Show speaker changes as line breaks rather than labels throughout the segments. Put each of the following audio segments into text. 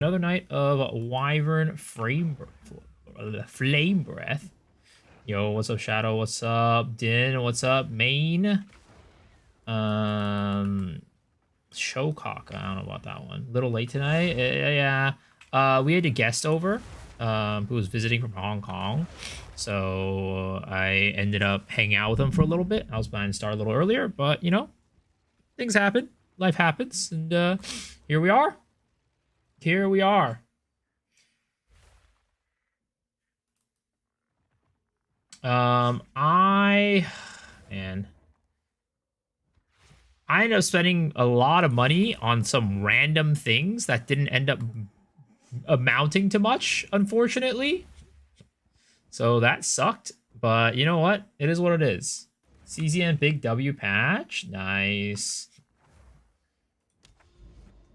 Another night of Wyvern Flame Breath. Yo, what's up, Shadow? What's up, Din? What's up, Main? Um, Showcock. I don't know about that one. Little late tonight. Yeah. We had a guest over, who was visiting from Hong Kong. So I ended up hanging out with him for a little bit. I was planning to start a little earlier, but things happen. Life happens, and here we are. Here we are. Man, I ended up spending a lot of money on some random things that didn't end up amounting to much, unfortunately. So that sucked. But you know what? It is what it is. CZN Big W patch. Nice.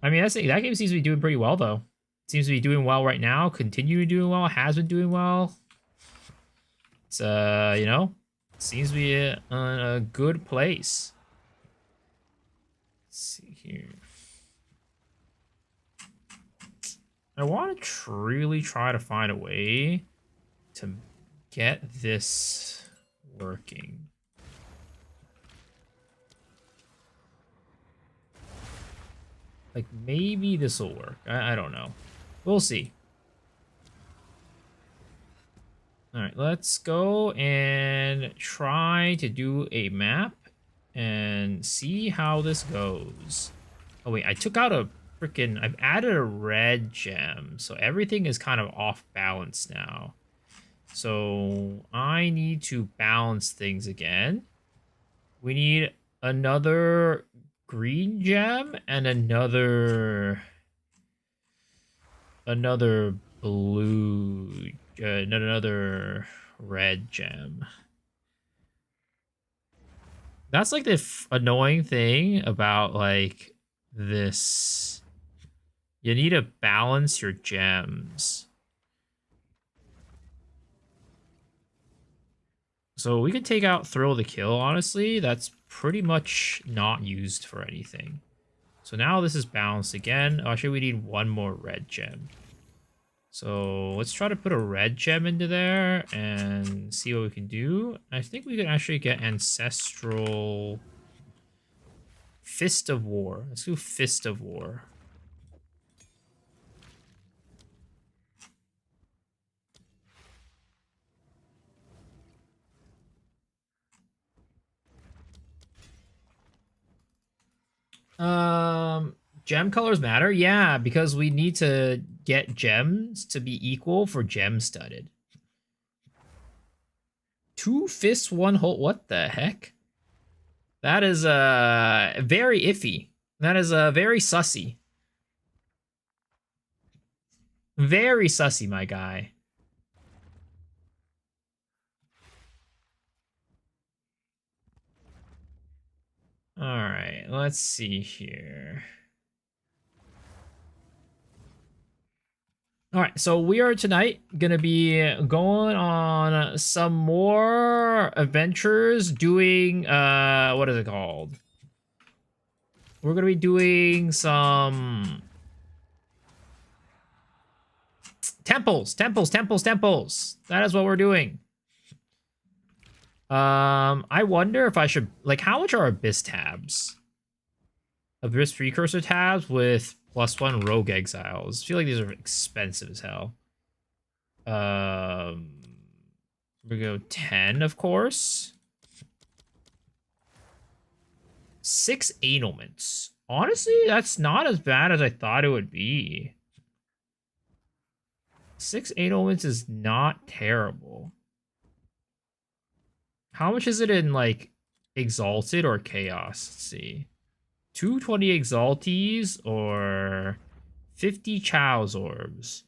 I mean, that game seems to be doing pretty well, though. Seems to be doing well right now. Continue doing well. Has been doing well. It's, seems to be in a good place. Let's see here. I want to really try to find a way to get this working. Like, maybe this will work. I don't know. We'll see. All right, let's go and try to do a map and see how this goes. Oh, wait, I took out a freaking... I've added a red gem, so everything is kind of off balance now. So I need to balance things again. We need another green gem and another blue, another red gem. That's like the annoying thing about like this. You need to balance your gems. So we could take out Thrill the Kill, honestly. That's pretty much not used for anything. So now this is balanced again. Oh, actually, we need one more red gem. So let's try to put a red gem into there and see what we can do. I think we can actually get Ancestral Fist of War. Let's do Fist of War. Gem colors matter? Yeah, because we need to get gems to be equal for gem studded. 2 fists, 1 hole. What the heck? That is very iffy. That is very sussy. Very sussy, my guy. All right, let's see here. All right, so we are tonight gonna be going on some more adventures doing what is it called? We're gonna be doing some temples. That is what we're doing. I wonder if I should, like, how much are Abyss tabs? Abyss Precursor tabs with +1 Rogue Exiles. I feel like these are expensive as hell. We go 10, of course. 6 Annulments. Honestly, that's not as bad as I thought it would be. 6 Annulments is not terrible. How much is it in, like, Exalted or Chaos? Let's see. 220 Exaltees or 50 Chow's Orbs.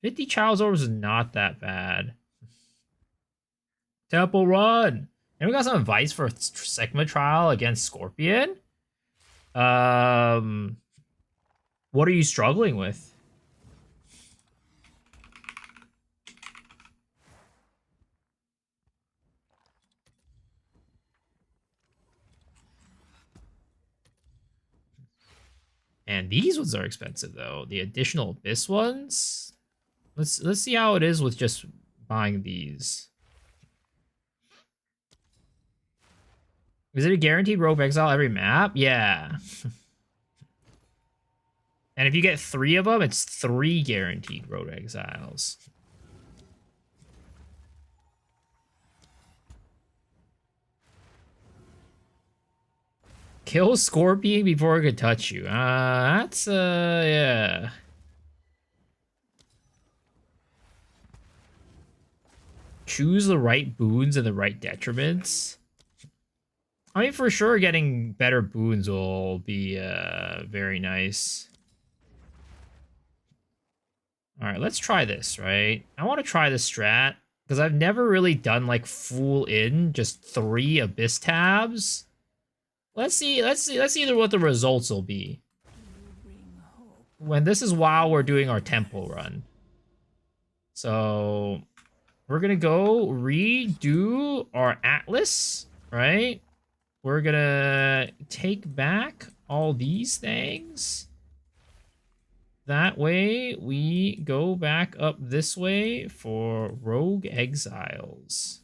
50 Chow's Orbs is not that bad. Temple Run! And we got some advice for Sigma Trial against Scorpion. What are you struggling with? And these ones are expensive though. The additional abyss ones. Let's see how it is with just buying these. Is it a guaranteed rogue exile every map? Yeah. And if you get 3 of them, it's 3 guaranteed rogue exiles. Kill Scorpion before it could touch you. That's yeah. Choose the right boons and the right detriments. I mean, for sure, getting better boons will be very nice. All right, let's try this, right? I want to try this strat because I've never really done like full in just 3 abyss tabs. Let's see what the results will be. When this is while we're doing our temple run. So we're gonna go redo our atlas, right? We're gonna take back all these things. That way we go back up this way for rogue exiles.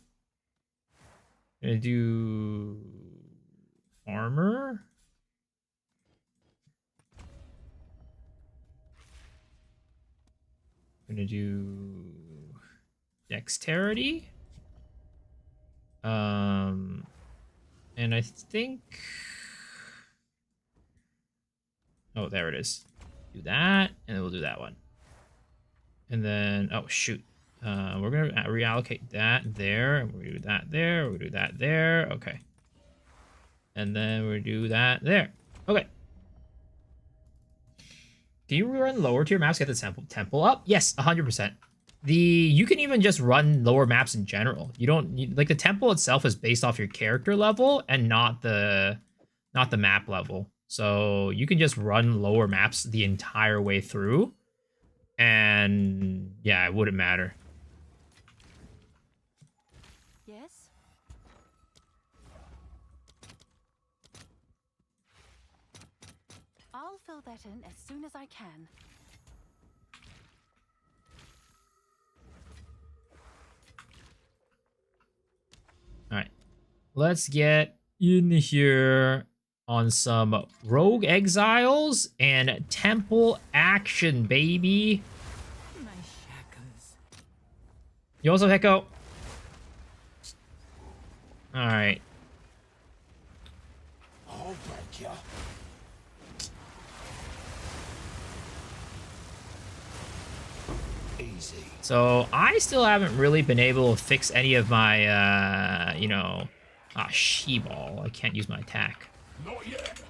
Gonna do armor. Gonna do dexterity. And I think, oh, there it is. Do that, and then we'll do that one. And then, oh shoot, we're gonna reallocate that there, and we're gonna do that there. We're gonna do that there. Okay. And then we're gonna do that there. Okay. Can you run lower tier maps to get the temple up? Yes, 100%. You can even just run lower maps in general. You don't like the temple itself is based off your character level and not the map level. So you can just run lower maps the entire way through, and yeah, it wouldn't matter.
Yes. I'll fill that in as soon as I can.
All right, let's get in here on some rogue exiles and temple action, baby.
My shackles.
You also Heko. All right.
I'll break ya. Easy.
So I still haven't really been able to fix any of my, you know, she-ball. I can't use my attack.
Not yet.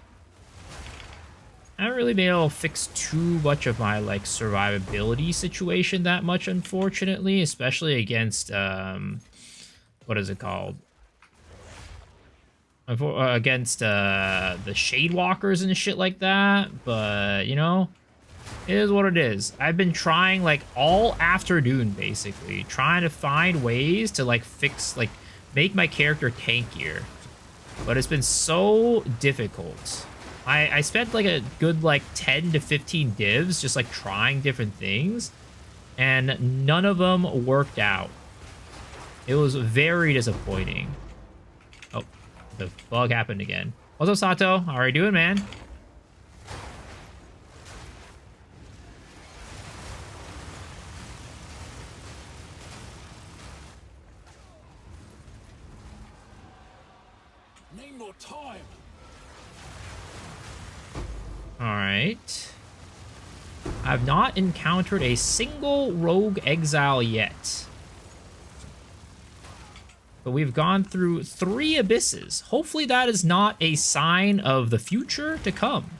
I haven't really been able to fix too much of my, like, survivability situation that much, unfortunately, especially against, what is it called? Against, the Shadewalkers and shit like that, but, you know, it is what it is. I've been trying, like, all afternoon, basically, trying to find ways to, like, fix, like, make my character tankier, but it's been so difficult. I spent like a good like 10 to 15 divs just like trying different things, and none of them worked out. It was very disappointing. Oh, the bug happened again. What's up, Sato? How are you doing, man?
Need more time.
Alright. I've not encountered a single rogue exile yet. But we've gone through 3 abysses. Hopefully that is not a sign of the future to come.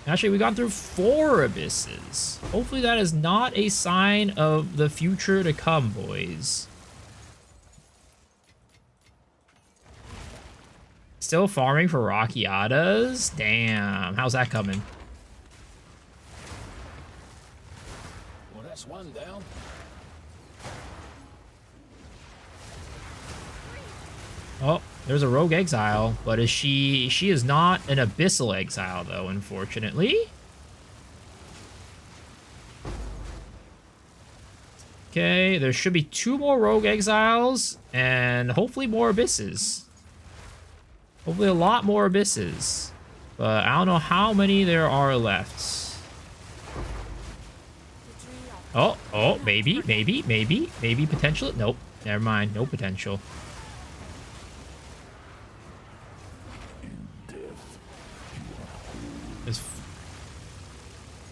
Actually, we've gone through 4 abysses. Hopefully that is not a sign of the future to come, boys. Still farming for Rockiatas? Damn, how's that coming?
Well, that's one down.
Oh, There's a rogue exile, but is she is not an abyssal exile though, unfortunately. Okay, there should be 2 more rogue exiles and hopefully more abysses. Hopefully a lot more abysses. But I don't know how many there are left. Oh, maybe potential. Nope, never mind, no potential.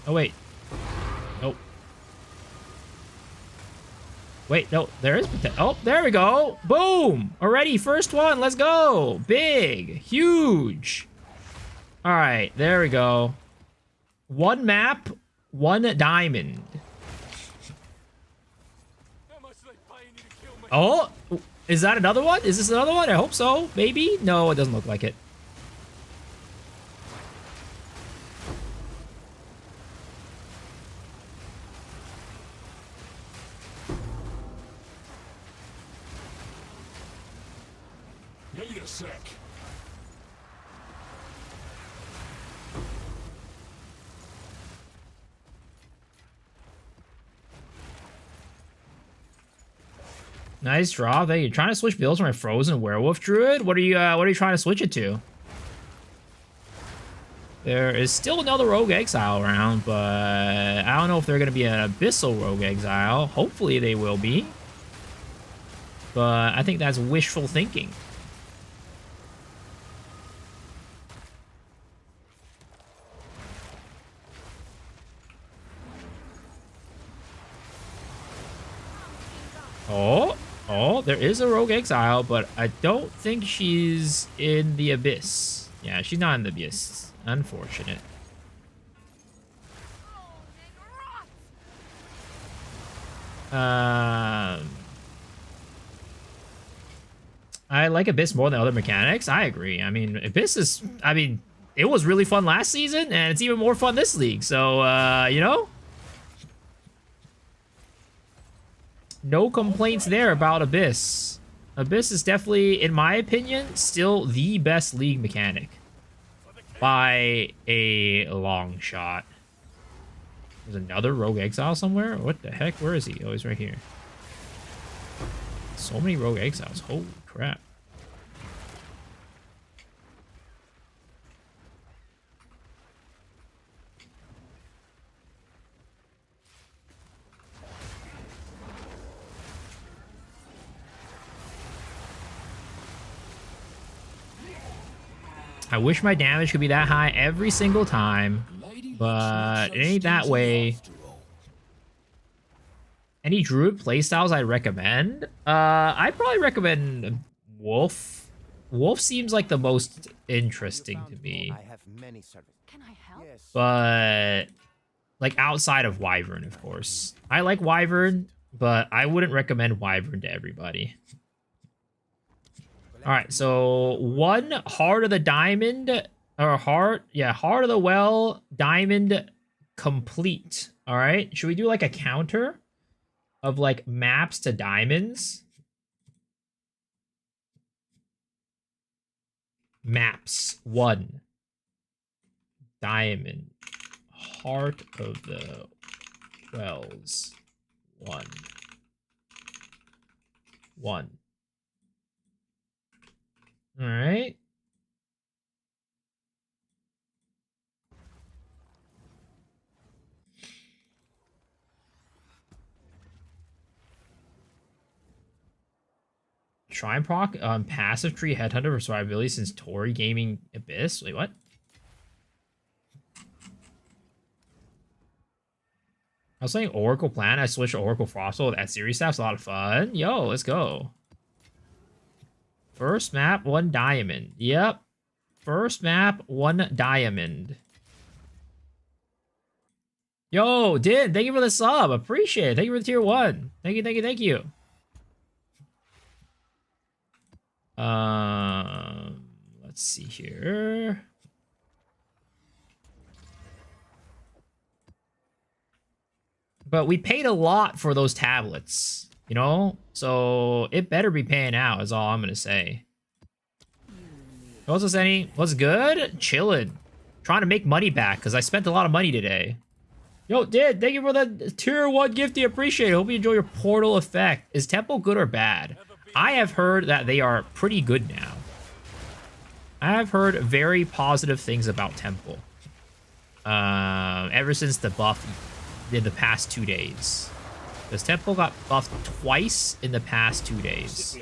Oh wait, nope. Wait, no, there is potential. Oh, there we go. Boom! Already, first one. Let's go. Big, huge. All right, there we go. 1 map, 1 diamond. Oh, is that another one? Is this another one? I hope so. Maybe? No, it doesn't look like it.
Need a sec.
Nice draw. There, you trying to switch builds from my frozen werewolf druid? What are you trying to switch it to? There is still another rogue exile around, but I don't know if they're gonna be an abyssal rogue exile. Hopefully they will be. But I think that's wishful thinking. Oh, there is a rogue exile, but I don't think she's in the abyss. Yeah, she's not in the abyss. Unfortunate. I like Abyss more than other mechanics. I agree. I mean, Abyss is... I mean, it was really fun last season, and it's even more fun this league. So, you know? No complaints there about Abyss. Abyss is definitely, in my opinion, still the best league mechanic. By a long shot. There's another rogue exile somewhere? What the heck? Where is he? Oh, he's right here. So many rogue exiles. Holy crap. I wish my damage could be that high every single time, but it ain't that way. Any druid playstyles I recommend? I'd probably recommend Wolf. Wolf seems like the most interesting to me.
Can I help?
But, like, outside of Wyvern, of course. I like Wyvern, but I wouldn't recommend Wyvern to everybody. All right, so 1 Heart of the Diamond, or Heart of the Well, Diamond, complete. All right, should we do like a counter of like maps to diamonds? Maps, 1. Diamond. Heart of the Wells, 1. 1. All right. Try and proc passive tree headhunter for survivability since Tory Gaming Abyss. Wait, what? I was saying Oracle Plan. I switched to Oracle Frostwell with that series staff's a lot of fun. Yo, let's go. First map, 1 diamond. Yep. First map, 1 diamond. Yo, Din, thank you for the sub. Appreciate it. Thank you for the tier 1. Thank you, thank you, thank you. Let's see here. But we paid a lot for those tablets, you know? So it better be paying out is all I'm going to say. What's this, any? What's good? Chilling. Trying to make money back because I spent a lot of money today. Yo, Did, thank you for the tier 1 gift. Appreciate it. Hope you enjoy your portal effect. Is Temple good or bad? I have heard that they are pretty good now. I have heard very positive things about Temple. Ever since the buff in the past 2 days. Because Temple got buffed twice in the past 2 days.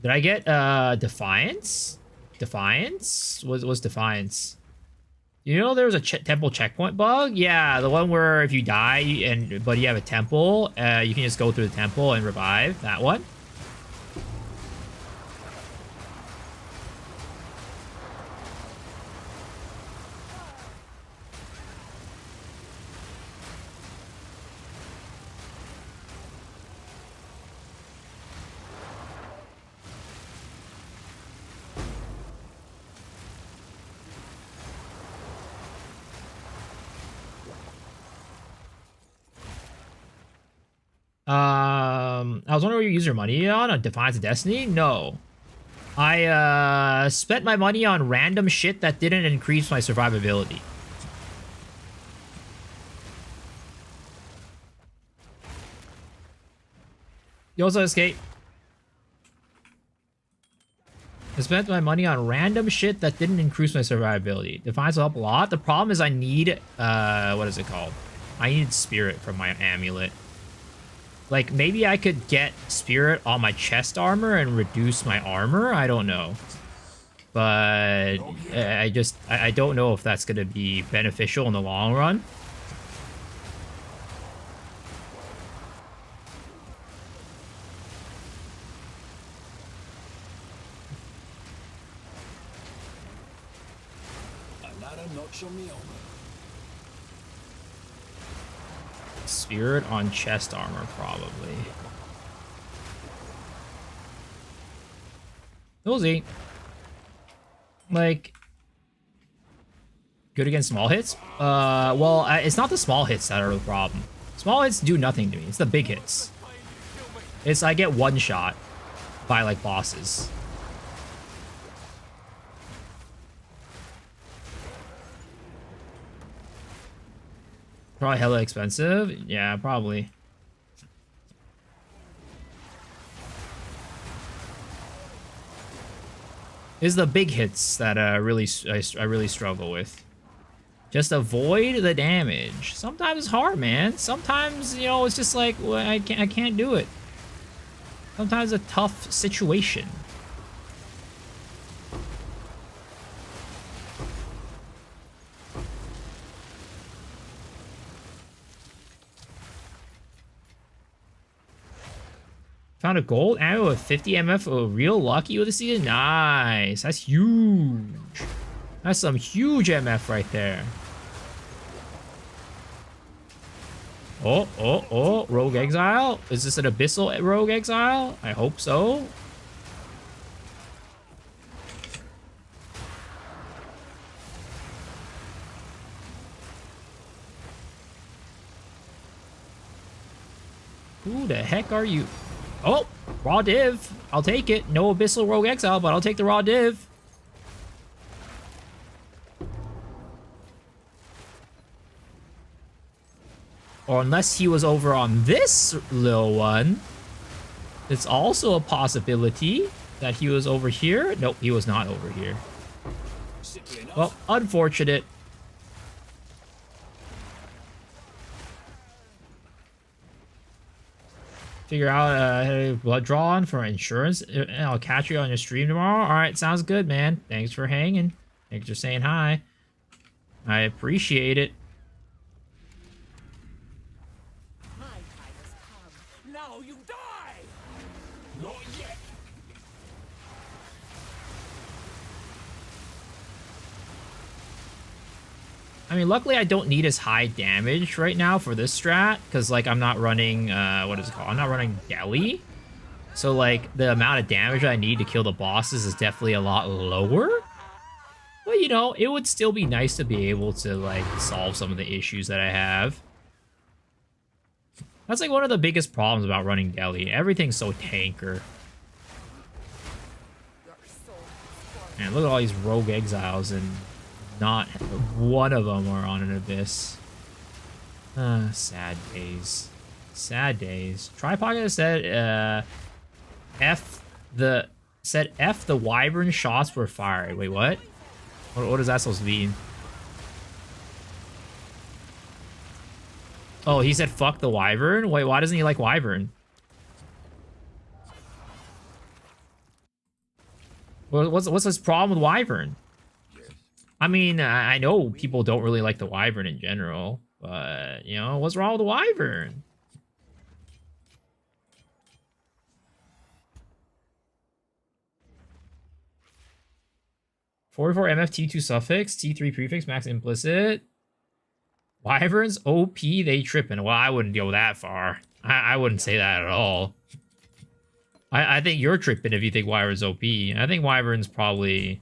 Did I get Defiance? Defiance? Was Defiance? You know there was a temple checkpoint bug? Yeah, the one where if you die but you have a temple, you can just go through the temple and revive. That one? I was wondering what you use your money on Defiance of Destiny? No. I spent my money on random shit that didn't increase my survivability. You also escape. I spent my money on random shit that didn't increase my survivability. Defiance will help a lot. The problem is I need, what is it called? I need spirit from my amulet. Like, maybe I could get spirit on my chest armor and reduce my armor. I don't know. But I don't know if that's going to be beneficial in the long run. Spirit on chest armor, probably. We'll see. Like, good against small hits? Well, it's not the small hits that are the problem. Small hits do nothing to me. It's the big hits. It's I get one shot by like bosses. Probably hella expensive. Yeah, probably. It's the big hits that I really struggle with. Just avoid the damage. Sometimes it's hard, man. Sometimes, you know, it's just like, well, I can't do it. Sometimes a tough situation. Found a gold ammo with 50 MF. Oh, real lucky with the season. Nice. That's huge. That's some huge MF right there. Oh. Rogue Exile. Is this an Abyssal Rogue Exile? I hope so. Who the heck are you? Oh, raw div. I'll take it. No Abyssal Rogue Exile, but I'll take the raw div. Or unless he was over on this little one. It's also a possibility that he was over here. Nope, he was not over here. Well, unfortunate. Figure out blood draw on for insurance. I'll catch you on your stream tomorrow. All right, sounds good, man. Thanks for hanging. Thanks for saying hi. I appreciate it.
My time has come. Now you die.
Not yet.
I mean, luckily I don't need as high damage right now for this strat, because, like, I'm not running, what is it called? I'm not running Deli. So, like, the amount of damage I need to kill the bosses is definitely a lot lower. But, you know, it would still be nice to be able to, like, solve some of the issues that I have. That's, like, one of the biggest problems about running Deli. Everything's so tanker. Man, look at all these rogue exiles, and not one of them are on an abyss. Sad days. Sad days. Tripocket said, F the Wyvern shots were fired. Wait, what? What is that supposed to mean? Oh, he said fuck the Wyvern? Wait, why doesn't he like Wyvern? What's his problem with Wyvern? I mean, I know people don't really like the Wyvern in general, but, you know, what's wrong with the Wyvern? (44) MF T2 suffix, T3 prefix, max implicit. Wyverns OP, they tripping. Well, I wouldn't go that far. I wouldn't say that at all. I think you're tripping if you think Wyvern's OP. I think Wyvern's probably,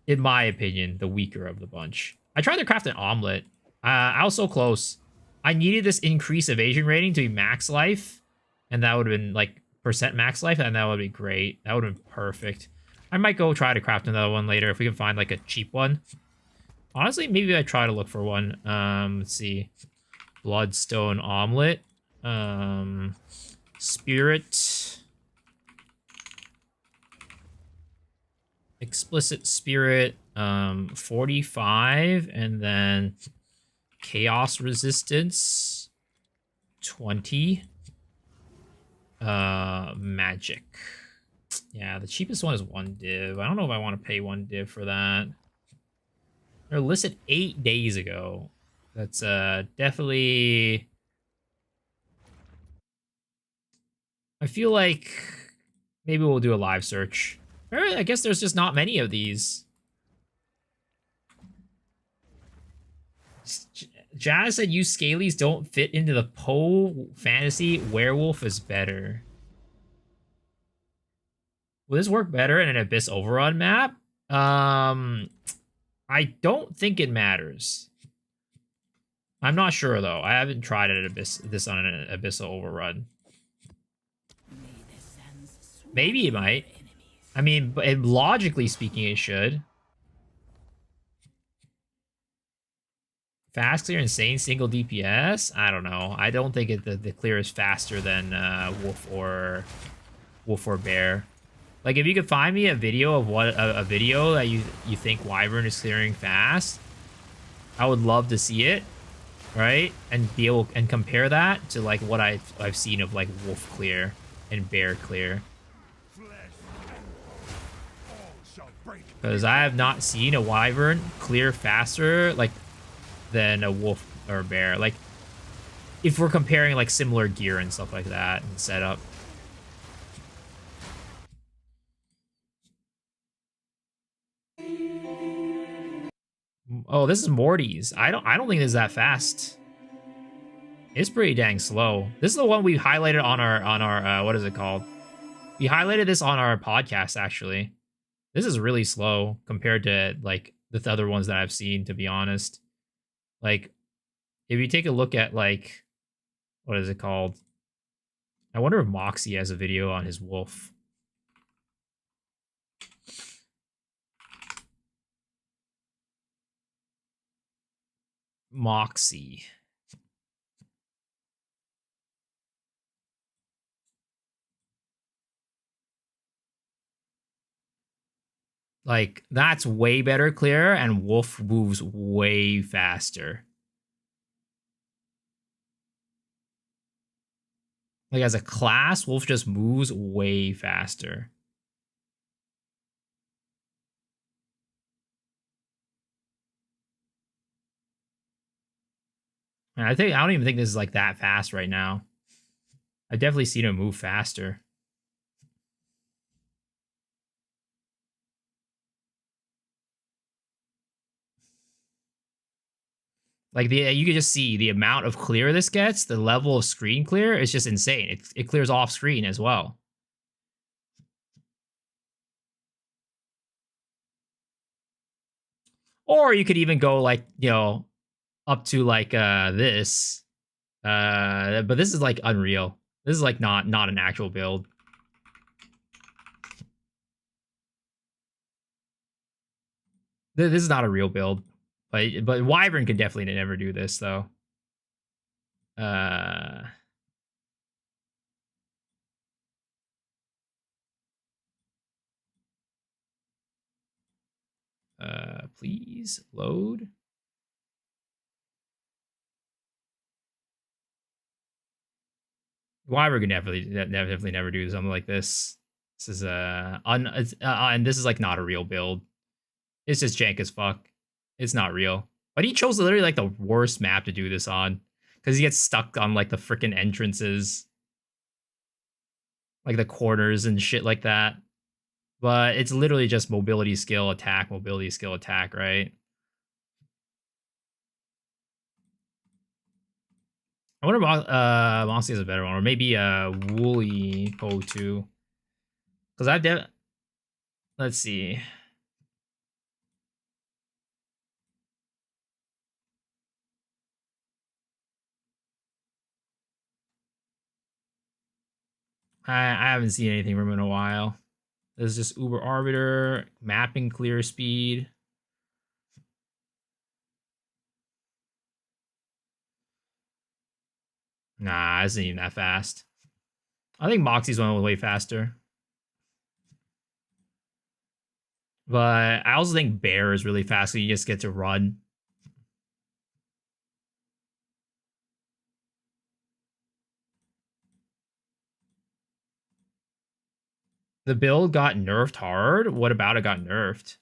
in my opinion, the weaker of the bunch. I tried to craft an omelet. I was so close. I needed this increased evasion rating to be max life, and that would have been like percent max life, and that would be great. That would have been perfect. I might go try to craft another one later if we can find like a cheap one. Honestly, maybe I try to look for one. Let's see. Bloodstone omelet. Spirit. Explicit spirit. 45, and then chaos resistance 20. Magic. Yeah, the cheapest one is 1 div. I don't know if I want to pay 1 div for that. They're listed 8 days ago. That's definitely... I feel like maybe we'll do a live search. I guess there's just not many of these. Jazz said you scalies don't fit into the Poe fantasy. Werewolf is better. Will this work better in an Abyss Overrun map? I don't think it matters. I'm not sure though. I haven't tried this on an Abyssal Overrun. Maybe it might. I mean, but logically speaking, it should. Fast clear, insane single DPS. I don't know. I don't think the clear is faster than Wolf or Bear. Like, if you could find me a video of a video that you think Wyvern is clearing fast, I would love to see it, right? And be able and compare that to like what I've seen of like Wolf clear and Bear clear. Because I have not seen a Wyvern clear faster like than a Wolf or a Bear. Like, if we're comparing like similar gear and stuff like that and setup. Oh, this is Morty's. I don't think it's that fast. It's pretty dang slow. This is the one we highlighted on our what is it called? We highlighted this on our podcast actually. This is really slow compared to like the other ones that I've seen, to be honest. Like, if you take a look at like, what is it called? I wonder if Moxie has a video on his wolf. Moxie. Like, that's way better clear, and Wolf moves way faster. Like, as a class, Wolf just moves way faster. And I don't even think this is like that fast right now. I've definitely seen him move faster. Like you can just see the amount of clear this gets, the level of screen clear is just insane. It clears off screen as well. Or you could even go like, up to like this. But this is like Unreal. This is like not an actual build. This is not a real build. But Wyvern could definitely never do this though. Uh please load. Wyvern could definitely never do something like this. This is and this is like not a real build. It's just jank as fuck. It's not real. But he chose literally like the worst map to do this on. Because he gets stuck on like the freaking entrances. Like the corners and shit like that. But it's literally just mobility skill attack, right? I wonder about Moxie is a better one, or maybe Woolly Ho too. Because let's see. I haven't seen anything from him in a while. There's just Uber Arbiter, mapping clear speed. Nah, isn't even that fast. I think Moxie's one was way faster. But I also think Bear is really fast, so you just get to run. The build got nerfed hard. What about it got nerfed?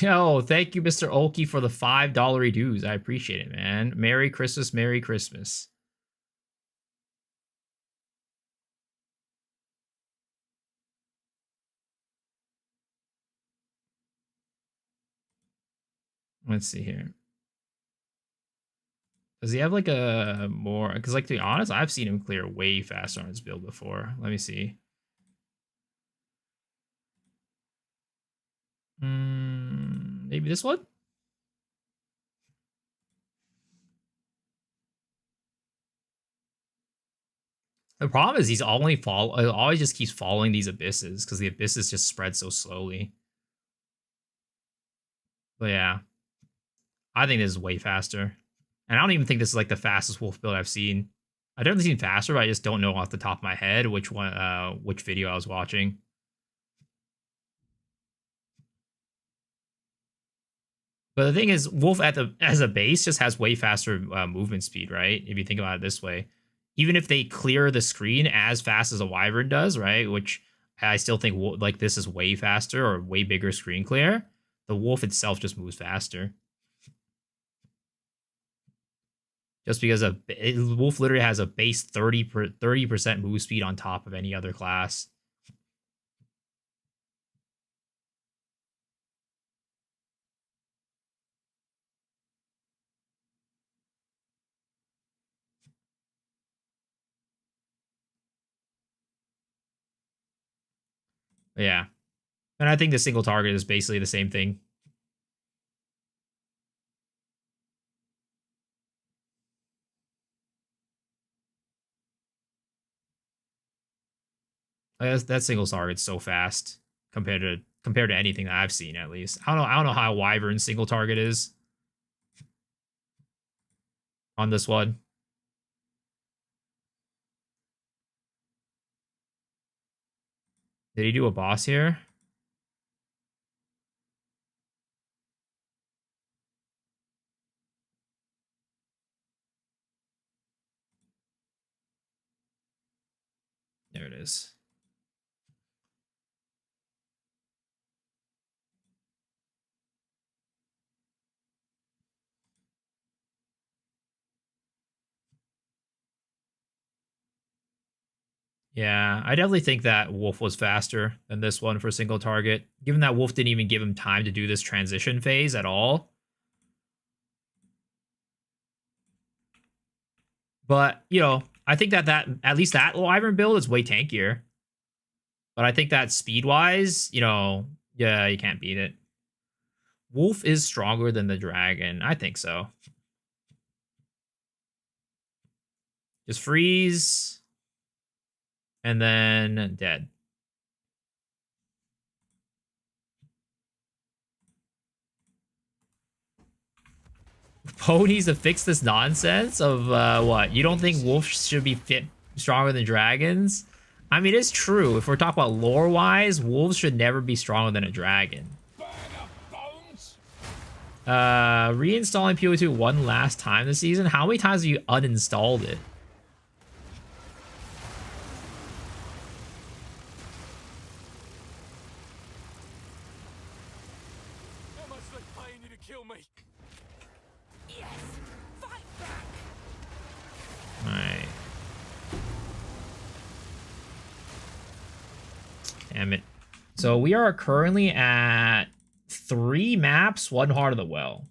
Yo, thank you, Mr. Olkey, for the $5 dues. I appreciate it, man. Merry Christmas, Merry Christmas. Let's see here. Does he have like a more? Because like to be honest, I've seen him clear way faster on his build before. Let me see. Maybe this one. The problem is he's always just keeps following these abysses because the abysses just spread so slowly. But yeah, I think this is way faster. And I don't even think this is like the fastest wolf build I've seen. I've definitely seen faster, but I just don't know off the top of my head which video I was watching. But the thing is, Wolf as a base just has way faster movement speed, right? If you think about it this way, even if they clear the screen as fast as a Wyvern does, right? Which I still think like this is way faster or way bigger screen clear. The Wolf itself just moves faster, just because Wolf literally has a base 30% move speed on top of any other class. Yeah, and I think the single target is basically the same thing. That single target's so fast compared to anything that I've seen, at least. I don't know how Wyvern single target is on this one. Did he do a boss here? There it is. Yeah, I definitely think that Wolf was faster than this one for single target, given that Wolf didn't even give him time to do this transition phase at all. But, you know, I think that at least that Wyvern build is way tankier. But I think that speed-wise, you know, yeah, you can't beat it. Wolf is stronger than the dragon. I think so. Just freeze. And then dead. Poe needs to fix this nonsense of what? You don't think wolves should be fit stronger than dragons? I mean, it's true. If we're talking about lore-wise, wolves should never be stronger than a dragon. Reinstalling PoE2 one last time this season. How many times have you uninstalled it?
How much they paying you to kill me?
Yes! Fight back!
Alright. Damn it. So we are currently at 3 maps, 1 Heart of the Well.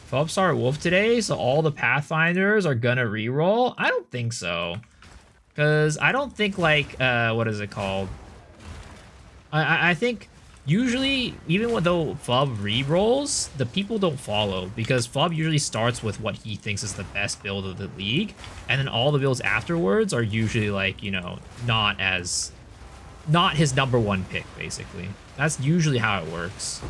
Philip started Wolf today, so all the Pathfinders are gonna reroll? I don't think so. Because I don't think, like, what is it called? I think usually, even though Flub rerolls, the people don't follow. Because Flub usually starts with what he thinks is the best build of the league. And then all the builds afterwards are usually, like, you know, not his #1 pick, basically. That's usually how it works.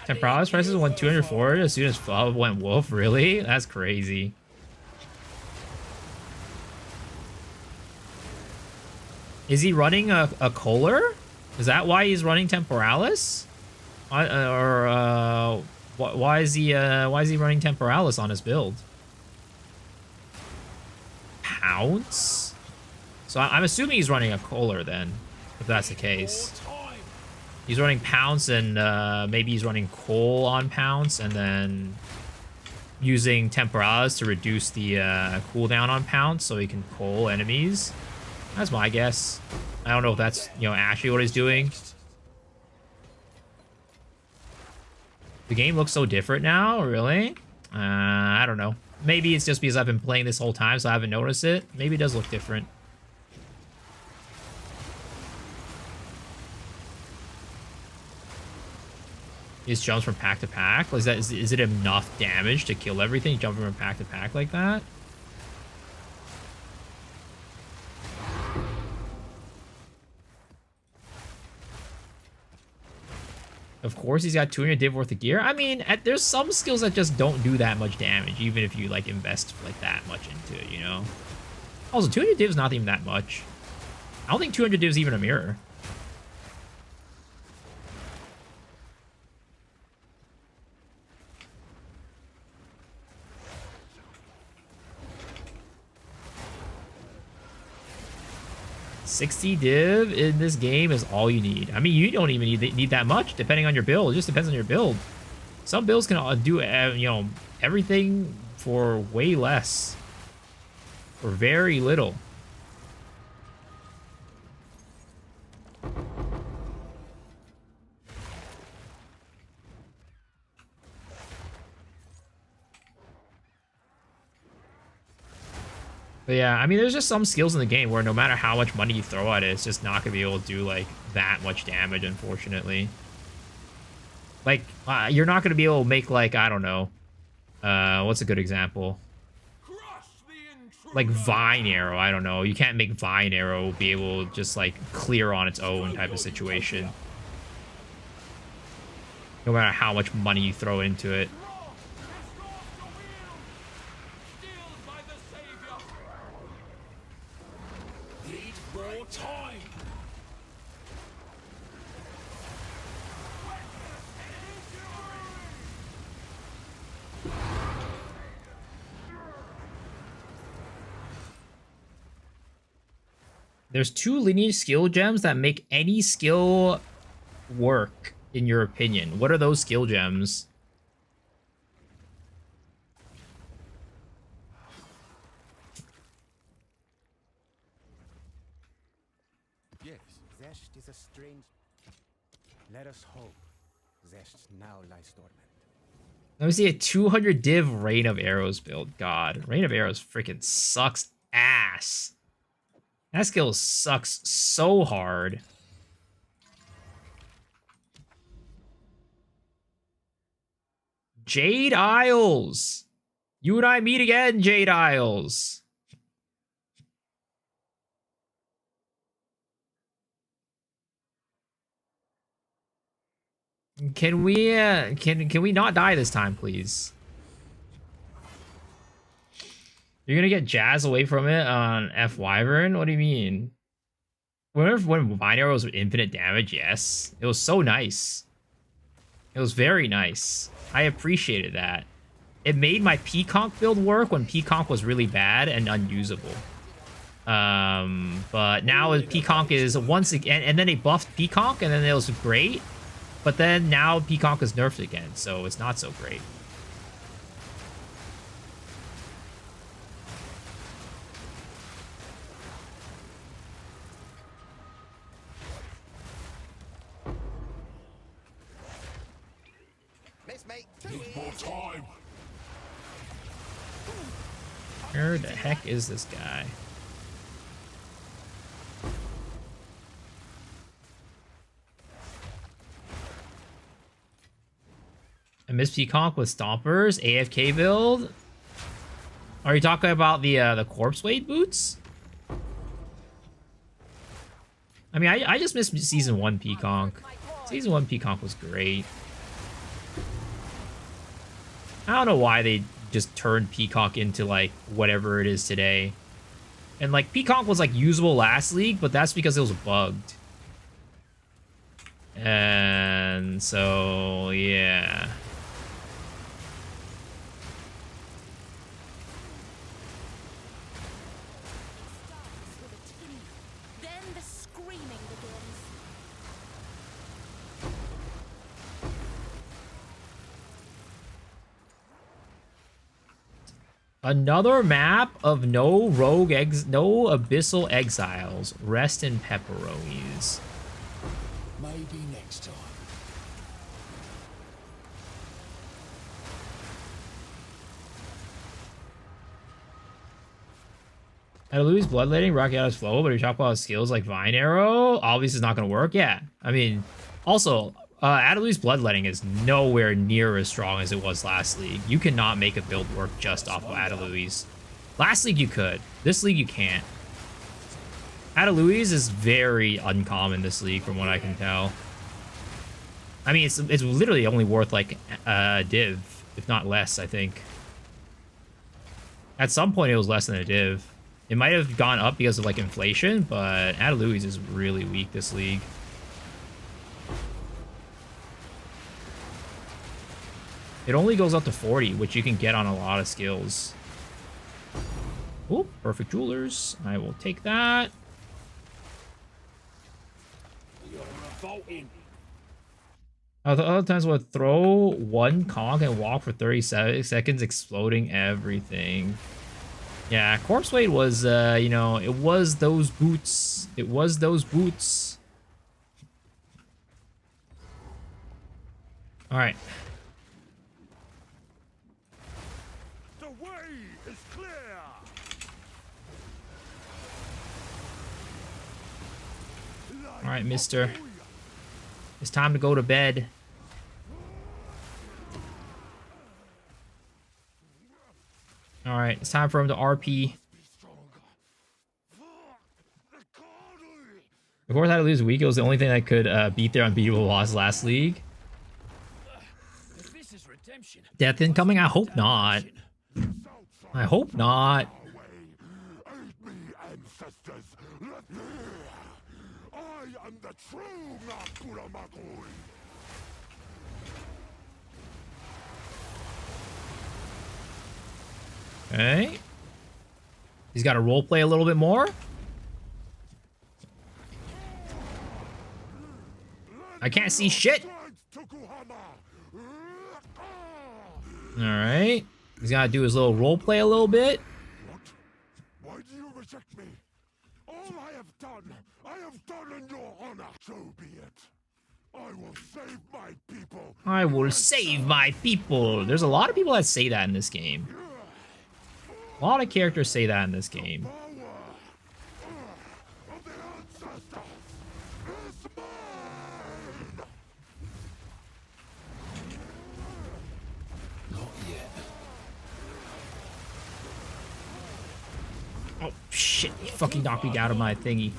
Temporalis prices went 204 as soon as Flub went Wolf. Really? That's crazy. Is he running a Kohler? Is that why he's running Temporalis? Why is he running Temporalis on his build? Pounce? So I'm assuming he's running a Kohler then, if that's the case. He's running Pounce and maybe he's running Coal on Pounce and then using Temporalis to reduce the cooldown on Pounce so he can Coal enemies. That's my guess. I don't know if that's, you know, actually what he's doing. The game looks so different now, really? I don't know. Maybe it's just because I've been playing this whole time so I haven't noticed it. Maybe it does look different. He just jumps from pack to pack? Is it enough damage to kill everything? Jumping from pack to pack like that? Of course, he's got 200 div worth of gear. I mean, there's some skills that just don't do that much damage, even if you, like, invest, like, that much into it, you know? Also, 200 div is not even that much. I don't think 200 div is even a mirror. $60 div in this game is all you need. I mean, you don't even need that much, depending on your build. It just depends on your build. Some builds can do, you know, everything for way less. For very little. But yeah, I mean, there's just some skills in the game where no matter how much money you throw at it, it's just not going to be able to do, like, that much damage, unfortunately. Like, you're not going to be able to make, like, I don't know. What's a good example? Like, Vine Arrow, I don't know. You can't make Vine Arrow be able to just, like, clear on its own type of situation. No matter how much money you throw into it. There's 2 lineage skill gems that make any skill work, in your opinion. What are those skill gems?
Yes.
Zest is a strange. Let us hope. Zest now lies dormant.
Let me see a 200 div Rain of Arrows build. God, Rain of Arrows freaking sucks ass. That skill sucks so hard. Jade Isles. You and I meet again, Jade Isles. Can we can we not die this time, please? You're gonna get Jazz away from it on F Wyvern? What do you mean? When Vine Arrows were infinite damage, yes. It was so nice. It was very nice. I appreciated that. It made my Peaconk build work when Peaconk was really bad and unusable. But now Peaconk is once again, and then they buffed Peaconk, and then it was great. But then now Peaconk is nerfed again, so it's not so great.
Miss mate.
More time.
Where the heck is this guy? I miss Peaconk with Stompers, AFK build. Are you talking about the corpse weight boots? I mean, I just missed season 1 Peaconk. Season 1 Peaconk was great. I don't know why they just turned Peaconk into like whatever it is today. And like Peaconk was like usable last league, but that's because it was bugged. And so yeah.
Starts with a tinny. Then the screaming begins.
Another map of no no abyssal exiles. Rest in pepperonis.
Maybe next time.
At Louis bloodletting, rocky out his flow, but if you talk about skills like Vine Arrow, obviously it's not going to work. Yeah. I mean, also, Adelui's bloodletting is nowhere near as strong as it was last league. You cannot make a build work just off of Adelui's. Last league you could. This league you can't. Adelui's is very uncommon this league from what I can tell. I mean, it's literally only worth like a div, if not less, I think. At some point it was less than a div. It might have gone up because of like inflation, but Adelui's is really weak this league. It only goes up to 40, which you can get on a lot of skills. Oh, perfect jewelers. I will take that.
You're revolting.
Other times we'll throw one conch and walk for 30 seconds, exploding everything. Yeah, Corpse Weight was, you know, it was those boots. It was those boots. All right.
The way is clear.
All right, mister. It's time to go to bed. All right, it's time for him to RP. Of course, I had to lose weak. It was the only thing that could beat their unbeatable loss last league.
This is redemption.
Death incoming? I hope not. I hope not.
Aid me, ancestors. I am the true Nakuramakui.
Okay. He's got to roleplay a little bit more. I can't see shit. All right. He's got to do his little role play a little bit.
What? Why do you reject me? All I have done in your honor. So be it. I will save my people.
I will save my people. There's a lot of people that say that in this game. A lot of characters say that in this game.
Power of the ancestors is mine.
Not yet.
Oh, shit. He fucking knocked me out of my thingy.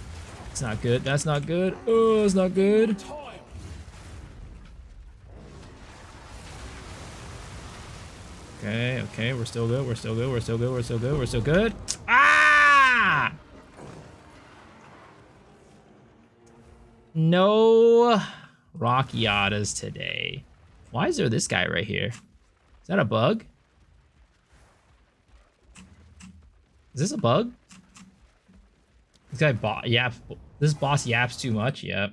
It's not good. That's not good. Oh, it's not good. Okay, okay. We're still good. We're still good. We're still good. We're still good. We're still good. Ah! No Rockiatas today. Why is there this guy right here? Is that a bug? Is this a bug? This guy yaps. This boss yaps too much. Yep.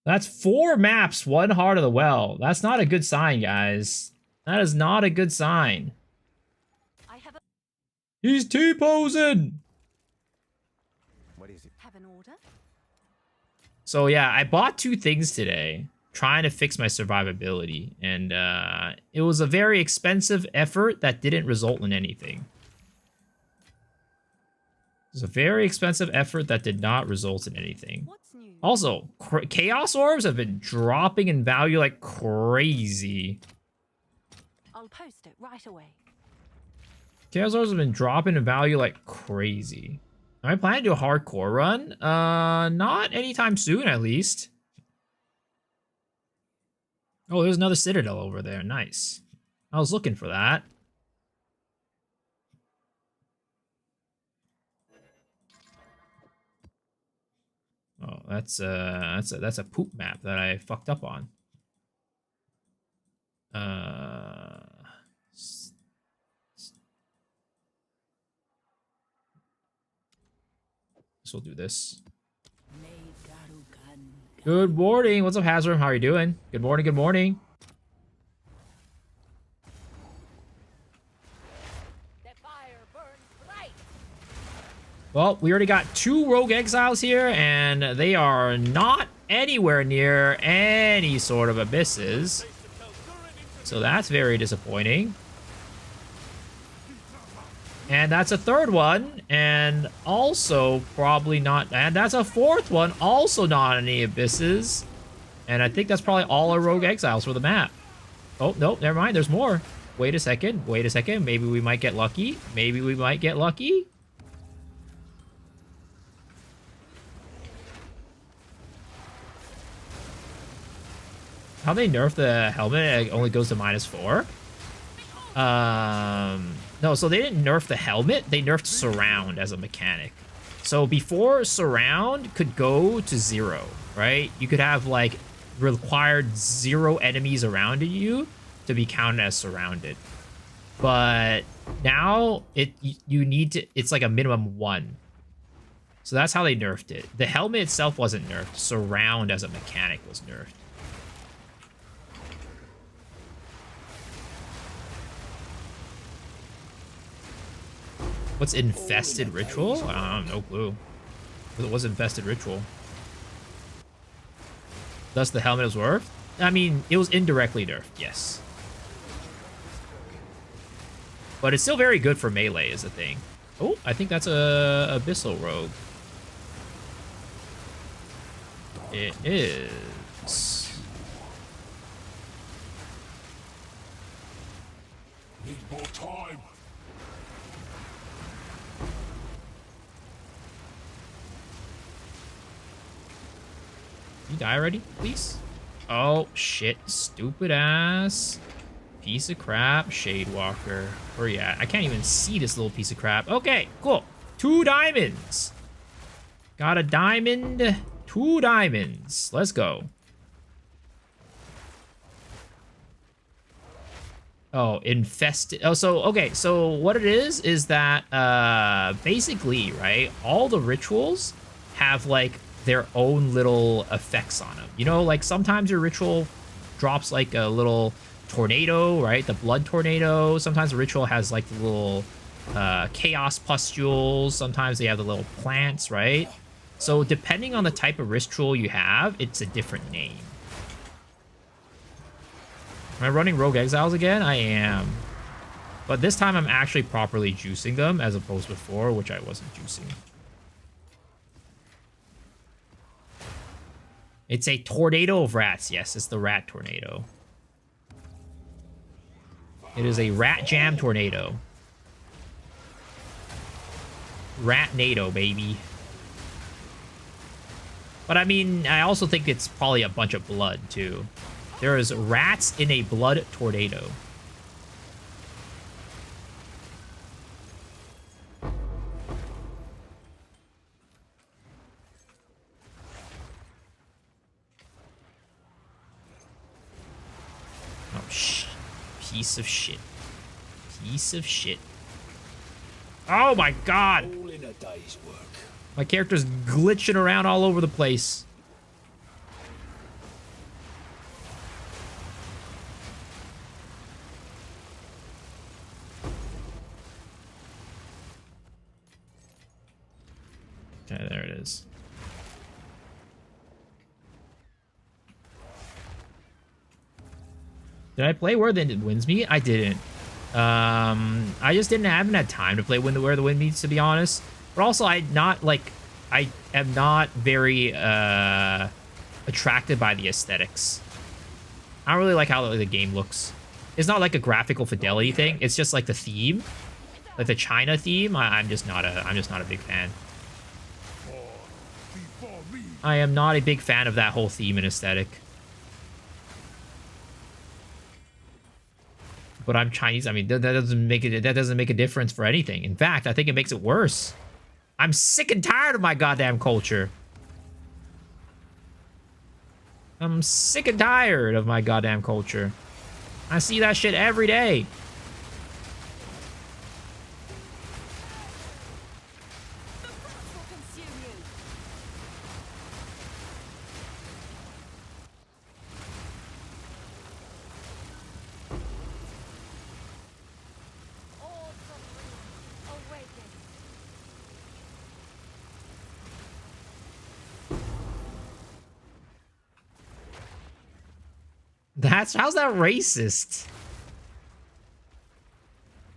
That's 4 maps, 1 Heart of the Well. That's not a good sign, guys. That is not a good sign.
I have
He's T-posing.
What is it?
an order.
So yeah, I bought 2 things today, trying to fix my survivability, and it was a very expensive effort that didn't result in anything. It was a very expensive effort that did not result in anything.
What's new?
Also, Chaos Orbs have been dropping in value like crazy.
I'll post it right away.
Chaos Orbs have been dropping in value like crazy. Am I planning to do a hardcore run? Not anytime soon, at least. Oh, there's another Citadel over there. Nice. I was looking for that. Oh, that's a poop map that I fucked up on. So we'll do this. Good morning. What's up, Hazard? How are you doing? Good morning. Good morning.
The fire burns bright.
Well, we already got 2 Rogue Exiles here, and they are not anywhere near any sort of abysses. So that's very disappointing. And that's a 3rd one, and also probably not, and that's a 4th one, also not any abysses. And I think that's probably all our Rogue Exiles for the map. Oh, no, never mind, there's more. Wait a second, maybe we might get lucky. Maybe we might get lucky. How they nerf the helmet? It only goes to -4. No, so they didn't nerf the helmet. They nerfed surround as a mechanic. So before surround could go to 0, right? You could have like required 0 enemies around you to be counted as surrounded. But now you need to. It's like a minimum 1. So that's how they nerfed it. The helmet itself wasn't nerfed. Surround as a mechanic was nerfed. What's infested ritual? I have no clue. What was infested ritual? Thus the helmet was worth? I mean, it was indirectly nerfed, yes. But it's still very good for melee is the thing. Oh, I think that's a Abyssal Rogue. It is.
Need more time.
You die already, please? Oh, shit. Stupid ass. Piece of crap. Shadewalker. Where you at? I can't even see this little piece of crap. Okay, cool. 2 diamonds. Got a diamond. 2 diamonds. Let's go. Oh, infested. Oh, so, okay. So what it is that, basically, right, all the rituals have, like, their own little effects on them. You know, like sometimes your ritual drops like a little tornado, right? The blood tornado. Sometimes the ritual has like the little chaos pustules. Sometimes they have the little plants, right? So depending on the type of ritual you have, it's a different name. Am I running Rogue Exiles again? I am. But this time I'm actually properly juicing them as opposed to before, which I wasn't juicing. It's a tornado of rats. Yes, it's the rat tornado. It is a rat jam tornado. Rat-nado, baby. But I mean, I also think it's probably a bunch of blood, too. There is rats in a blood tornado. Oh, shh. Piece of shit. Piece of shit. Oh my god!
All in a day's work.
My character's glitching around all over the place. Okay, there it is. Did I play Where the Wind Wins Me? I didn't. I just haven't had time to play Where the Wind Meets, to be honest. But also, I am not very attracted by the aesthetics. I don't really like how the game looks. It's not like a graphical fidelity thing. It's just like the theme, like the China theme. I'm just not a big fan. I am not a big fan of that whole theme and aesthetic. But I'm Chinese. I mean, that doesn't make a difference for anything. In fact, I think it makes it worse. I'm sick and tired of my goddamn culture. I'm sick and tired of my goddamn culture. I see that shit every day.
The rats will consume you. All from ruin, awaken.
How's that racist?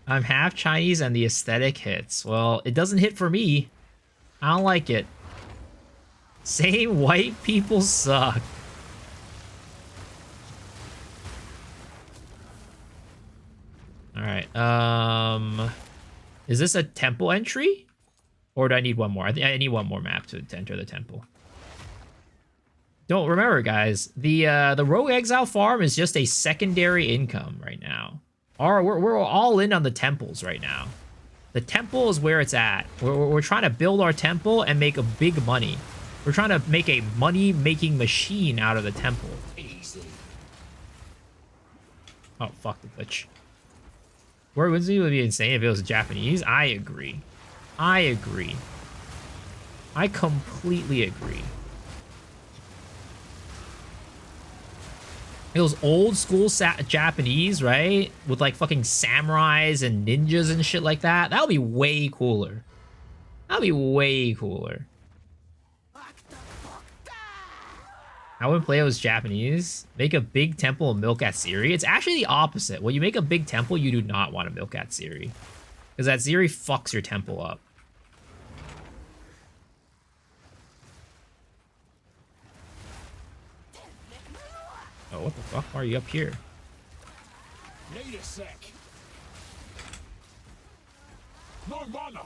I'm half Chinese and the aesthetic hits. Well, it doesn't hit for me. I don't like it. Saying white people suck. Alright, is this a temple entry? Or do I need one more? I think I need one more map to enter the temple. Don't remember, guys. The Rogue Exile farm is just a secondary income right now. We're all in on the temples right now. The temple is where it's at. We're trying to build our temple and make a big money. We're trying to make a money-making machine out of the temple.
Easy.
Oh, fuck the glitch. Where would it be insane if it was Japanese? I agree. I agree. I completely agree. It was old school Japanese, right? With like fucking samurais and ninjas and shit like that. That would be way cooler. That would be way cooler. I wouldn't play it was Japanese. Make a big temple and milk Atsiri. It's actually the opposite. When you make a big temple, you do not want to milk Atsiri. Because Atsiri fucks your temple up. Oh, what the fuck? Why are you up here?
Need a sec. No mana.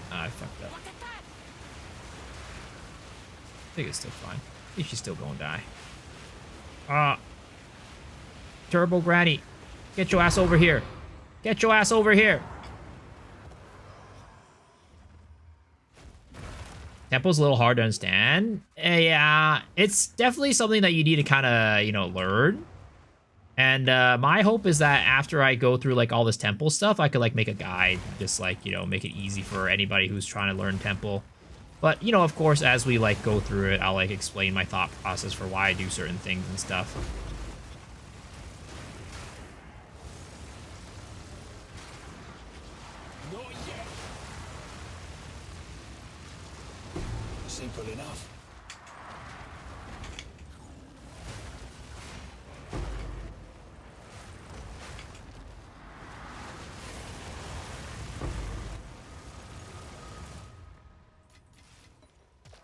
Ah, I fucked up. I think it's still fine. I think she's still gonna die. Turbo Granny. Get your ass over here. Get your ass over here. Temple's a little hard to understand. Yeah, it's definitely something that you need to kind of, you know, learn. And my hope is that after I go through like all this temple stuff, I could like make a guide, just like, you know, make it easy for anybody who's trying to learn temple. But, you know, of course, as we, like, go through it, I'll, like, explain my thought process for why I do certain things and stuff.
Not yet. Simple enough.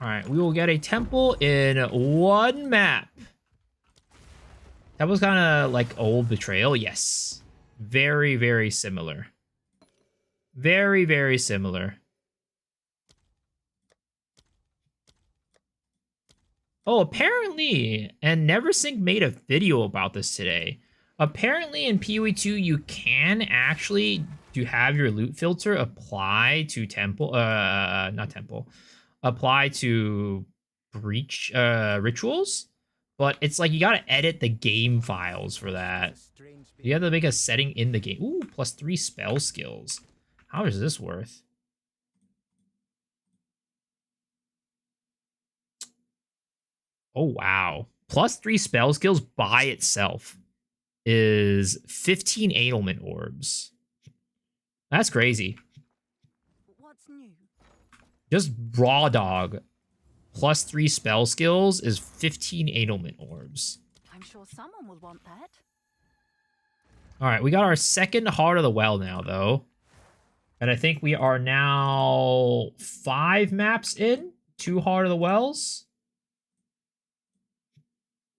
All right, we will get a temple in one map. That was kind of like old Betrayal. Yes. Very, very similar. Very, very similar. Oh, apparently, and Neversink made a video about this today. Apparently in PoE 2, you can actually have your loot filter apply to temple, not temple, apply to breach rituals, but it's like you gotta edit the game files for that. You have to make a setting in the game. Ooh, +3 spell skills. How much is this worth? Oh, wow. +3 spell skills by itself is 15 Ailment Orbs. That's crazy.
What's new?
Just raw dog +3 spell skills is 15 Ailment Orbs.
I'm sure someone will want that.
All right, we got our second Heart of the Well now, though. And I think we are now 5 maps in, 2 Heart of the Wells.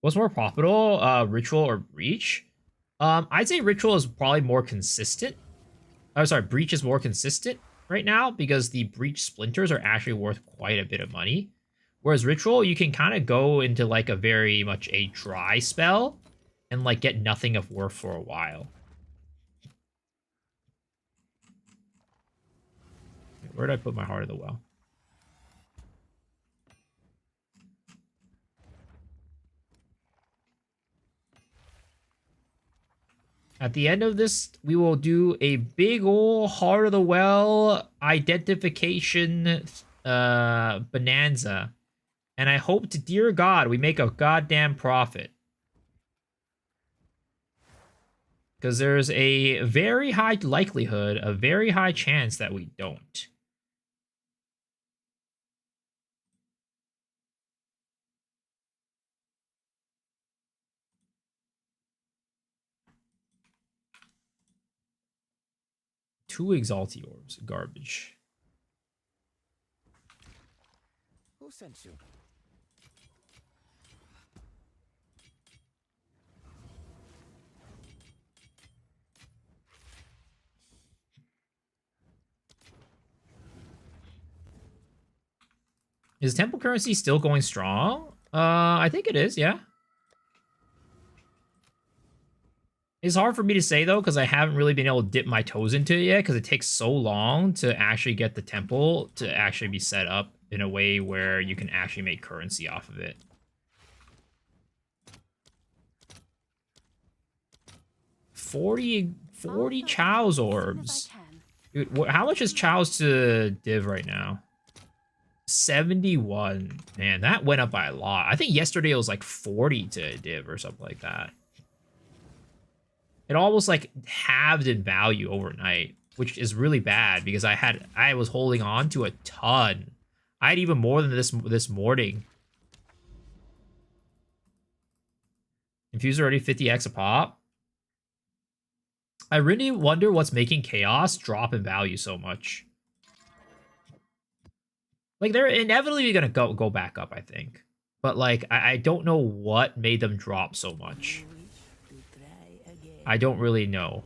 What's more profitable, Ritual or Breach? I'd say Ritual is probably more consistent. Oh, sorry, Breach is more consistent right now because the Breach Splinters are actually worth quite a bit of money. Whereas Ritual, you can kind of go into like a very much a dry spell and like get nothing of worth for a while. Where did I put my Heart of the Well? At the end of this, we will do a big ol' Heart of the Well identification bonanza. And I hope to dear God we make a goddamn profit. Because there's a very high likelihood, a very high chance that we don't. Two Exalti Orbs. Garbage.
Who sent you?
Is temple currency still going strong? I think it is, yeah. It's hard for me to say, though, because I haven't really been able to dip my toes into it yet, because it takes so long to actually get the temple to actually be set up in a way where you can actually make currency off of it. Forty Chow's orbs. Dude, how much is Chow's to div right now? 71. Man, that went up by a lot. I think yesterday it was like 40 to div or something like that. It almost like halved in value overnight, which is really bad because I was holding on to a ton. I had even more than this morning. Infuser already 50x a pop. I really wonder what's making Chaos drop in value so much. Like, they're inevitably gonna go back up, I think. But, like, I don't know what made them drop so much. I don't really know.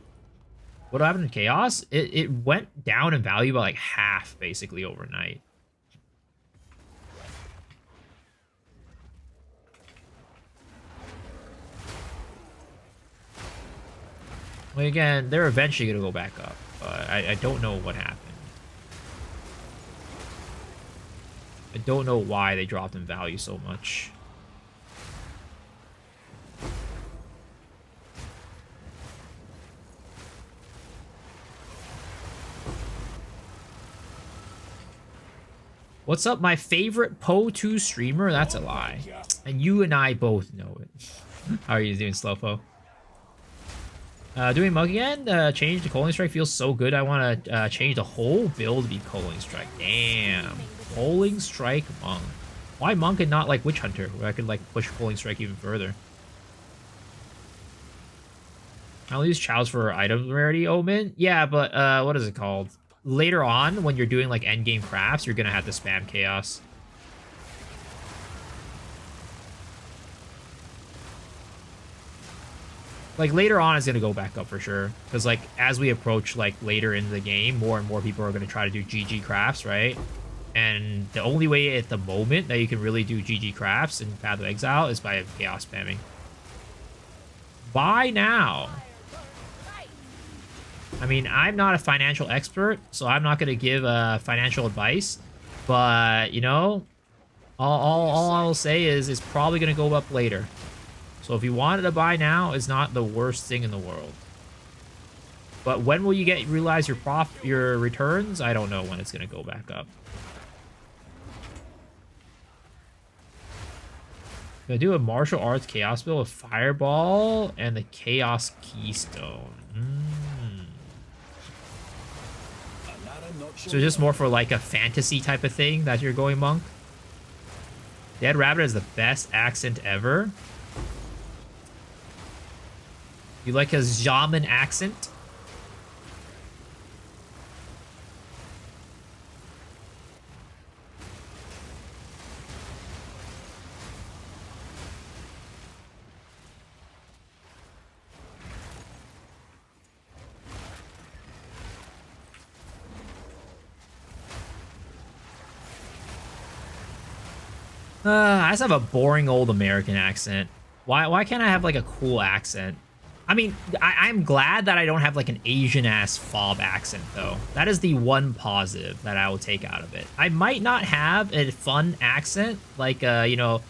What happened to Chaos? It went down in value by, like, half, basically, overnight. Well, again, they're eventually gonna go back up. But I don't know what happened. I don't know why they dropped in value so much. What's up, my favorite Po2 streamer? That's a lie. And you and I both know it. How are you doing, Slowpo? Doing Monk again? Change to Coaling Strike feels so good. I want to change the whole build to be Coaling Strike. Damn. Coaling Strike Monk. Why Monk and not like Witch Hunter, where I could like push Coaling Strike even further? I'll use Chows for item rarity, Omen. Yeah, but what is it called? Later on, when you're doing like endgame crafts, you're gonna have to spam Chaos. Like later on, it's gonna go back up for sure. Because like as we approach like later in the game, more and more people are gonna try to do GG crafts, right? And the only way at the moment that you can really do GG crafts in Path of Exile is by Chaos spamming. Buy now. I mean, I'm not a financial expert, so I'm not going to give financial advice. But, you know, all I'll say is it's probably going to go up later. So if you wanted to buy now, it's not the worst thing in the world. But when will you realize your returns? I don't know when it's going to go back up. Gonna do a martial arts chaos build with fireball and the chaos keystone. So just more for like a fantasy type of thing that you're going Monk. Dead Rabbit is the best accent ever. You like his Jamin accent? I just have a boring old American accent. Why can't I have like a cool accent? I mean, I'm glad that I don't have like an Asian ass fob accent though. That is the one positive that I will take out of it. I might not have a fun accent like you know,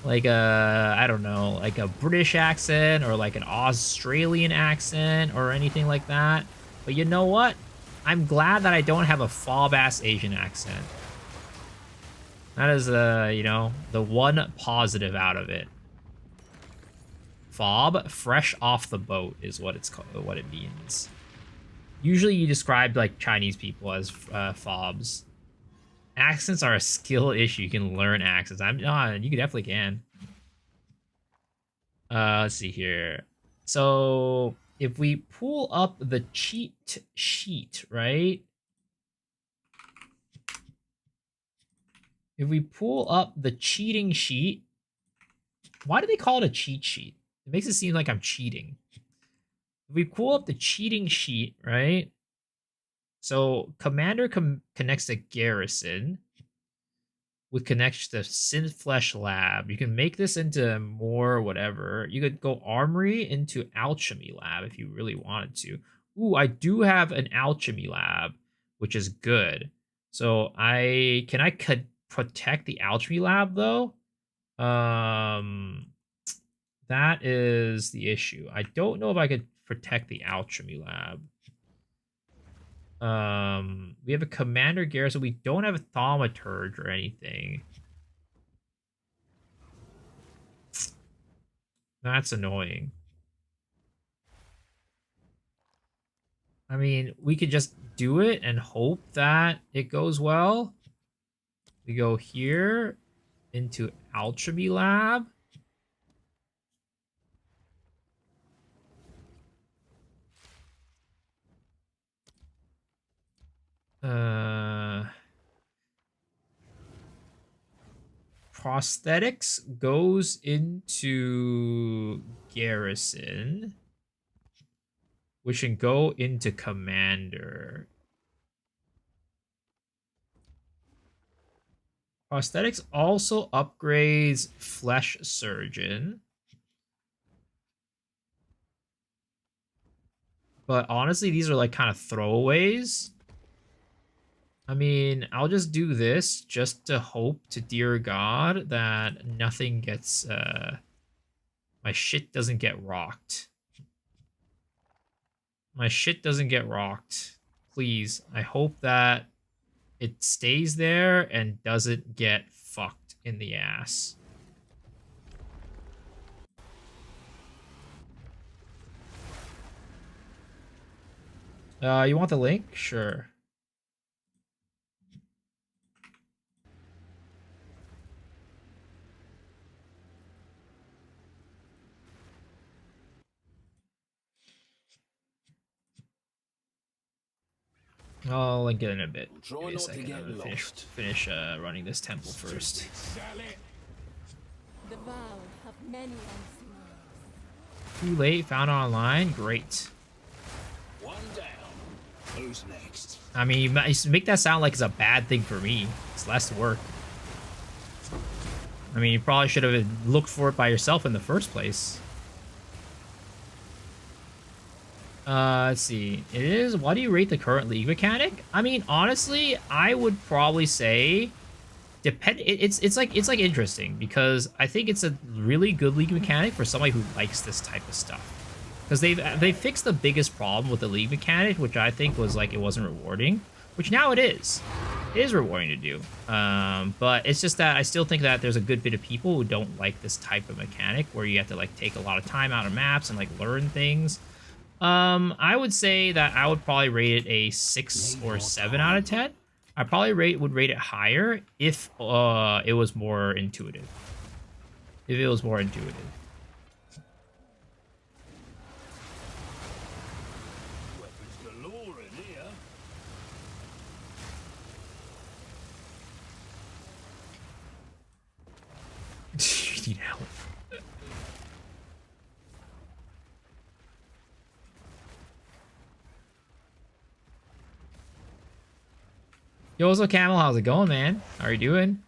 like I don't know, like a British accent or like an Australian accent or anything like that. But you know what? I'm glad that I don't have a fob ass Asian accent. That is, you know, the one positive out of it. Fob, fresh off the boat, is what it's called, what it means. Usually, you describe like Chinese people as fobs. Accents are a skill issue. You can learn accents. You definitely can. Let's see here. So if we pull up the cheat sheet, right? If we pull up the cheating sheet, why do they call it a cheat sheet? It makes it seem like I'm cheating. If we pull up the cheating sheet, right? So Commander connects to Garrison, which connects to Synthflesh Lab. You can make this into more whatever. You could go Armory into Alchemy Lab if you really wanted to. Ooh, I do have an Alchemy Lab, which is good. So can I protect the Alchemy Lab though? That is the issue. I don't know if I could protect the Alchemy Lab. We have a Commander Garrison. We don't have a Thaumaturge or anything. That's annoying. I mean, we could just do it and hope that it goes well. We go here into Alchemy Lab. Prosthetics goes into Garrison, which can go into Commander. Prosthetics also upgrades Flesh Surgeon. But honestly, these are like kind of throwaways. I mean, I'll just do this just to hope to dear God that nothing gets, my shit doesn't get rocked. My shit doesn't get rocked. Please, I hope that it stays there and doesn't get fucked in the ass. You want the link? Sure. I'll link it in a bit.
Try
Give me a
not to
second.
get
I'm gonna
lost.
finish running this temple first.
Sally.
The vow of many unseen.
Too late. Found online. Great.
One down. Who's next?
I mean, you make that sound like it's a bad thing for me. It's less work. I mean, you probably should have looked for it by yourself in the first place. Let's see. It is. Why do you rate the current league mechanic? I mean, honestly, I would probably say it's like interesting because I think it's a really good league mechanic for somebody who likes this type of stuff. Because they fixed the biggest problem with the league mechanic, which I think was like it wasn't rewarding, which now it is. It is rewarding to do. But it's just that I still think that there's a good bit of people who don't like this type of mechanic where you have to like take a lot of time out of maps and like learn things. I would say that I would probably rate it a 6 or 7 out of 10. I probably would rate it higher if it was more intuitive. If it was more intuitive.
Weapons galore in here.
You need help. Yo, what's up, Camel? How's it going, man? How are you doing?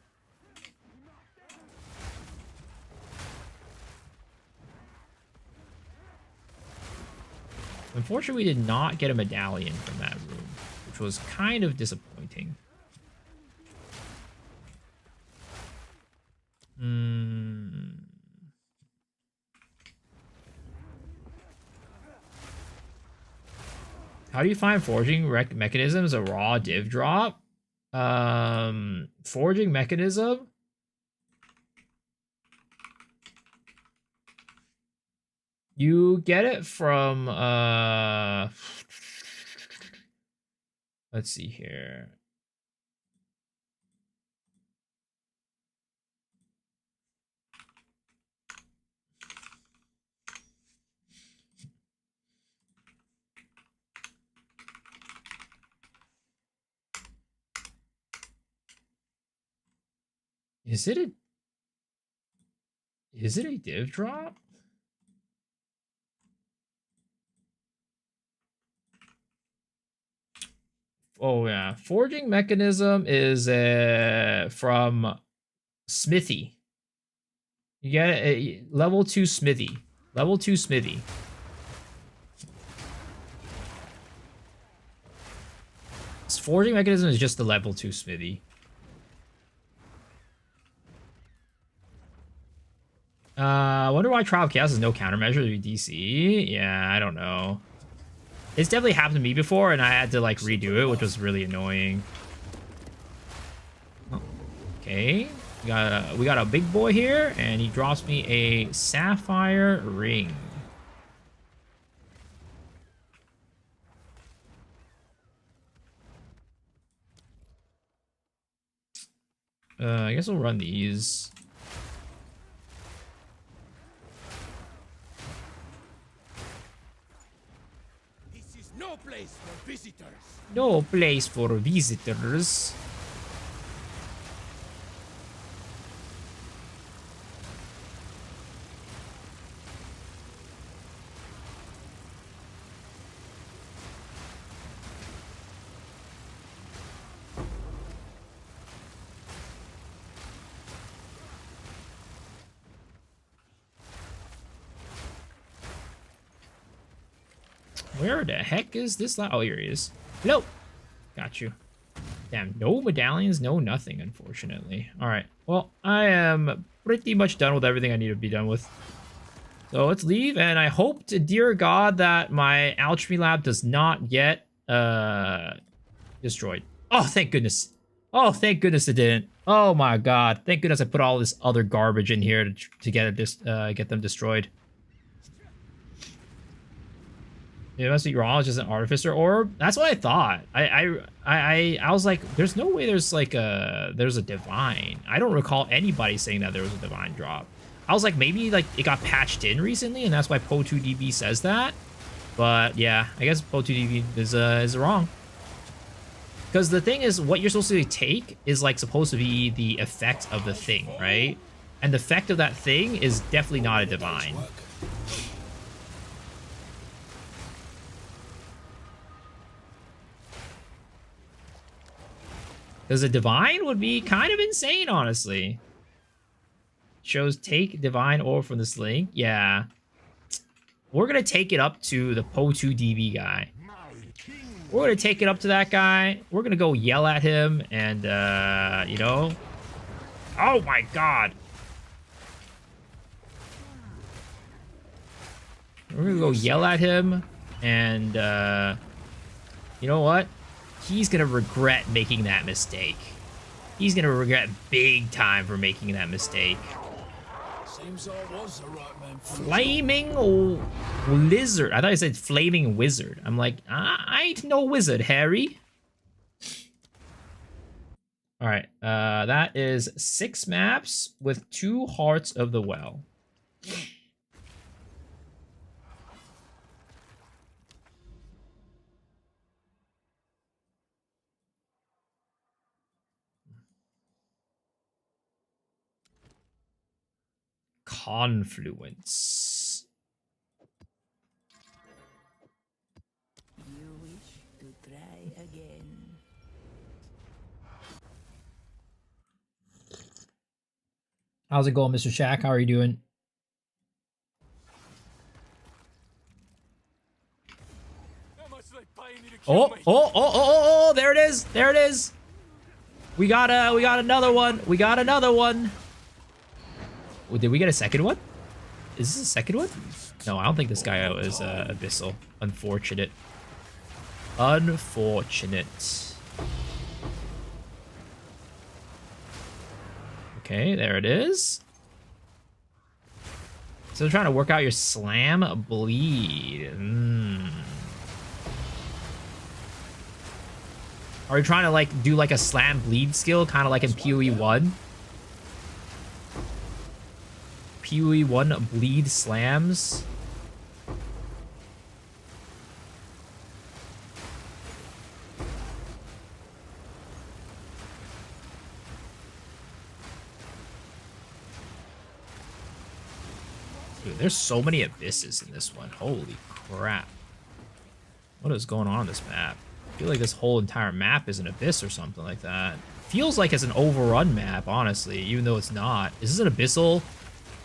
Unfortunately, we did not get a medallion from that room, which was kind of disappointing. How do you find forging mechanisms a raw div drop? Forging mechanism? You get it from, let's see here. Is it a div drop? Oh yeah, forging mechanism is from Smithy. You get a level 2 Smithy. Level 2 Smithy. Forging mechanism is just the level 2 Smithy. I wonder why Trial of Chaos has no countermeasure to DC. Yeah, I don't know. It's definitely happened to me before, and I had to like redo it, which was really annoying. Oh, okay, we got a big boy here, and he drops me a sapphire ring. I guess we'll run these.
No place for visitors.
No place for visitors. Where the heck is this? Oh, here he is. Hello. Got you. Damn, no medallions, no nothing, unfortunately. All right. Well, I am pretty much done with everything I need to be done with. So let's leave, and I hope to dear God that my alchemy lab does not get destroyed. Oh, thank goodness. Oh, thank goodness it didn't. Oh my god. Thank goodness I put all this other garbage in here to get them destroyed. It must be wrong. It's just an artificer orb. That's what I thought. I was like, there's no way there's like there's a divine. I don't recall anybody saying that there was a divine drop. I was like, maybe like it got patched in recently, and that's why Po2DB says that. But yeah, I guess Po2DB is wrong. Because the thing is, what you're supposed to take is like supposed to be the effect of the thing, right? And the effect of that thing is definitely not a divine. Because a divine would be kind of insane, honestly. Shows take divine orb from this link. Yeah. We're going to take it up to the Po2DB guy. We're going to take it up to that guy. We're going to go yell at him and, you know. Oh my god. We're going to go yell at him and, you know what? He's going to regret making that mistake. He's going to regret big time for making that mistake.
Seems I was the right man.
Flaming lizard. I thought I said flaming wizard. I'm like, I ain't no wizard, Harry. All right. That is 6 maps with 2 Hearts of the Well. Confluence.
You wish to try again.
How's it going, Mr. Shaq? How are you doing? Oh, there it is. There it is. We got another one. We got another one. Oh, did we get a second one? Is this a second one? No, I don't think this guy is Abyssal. Unfortunate. Unfortunate. Okay, there it is. So they're trying to work out your slam bleed. Are you trying to like do like a slam bleed skill, kind of like in PoE 1? PoE 1 bleed slams. Dude, there's so many abysses in this one. Holy crap. What is going on this map? I feel like this whole entire map is an abyss or something like that. Feels like it's an overrun map, honestly, even though it's not. Is this an abyssal?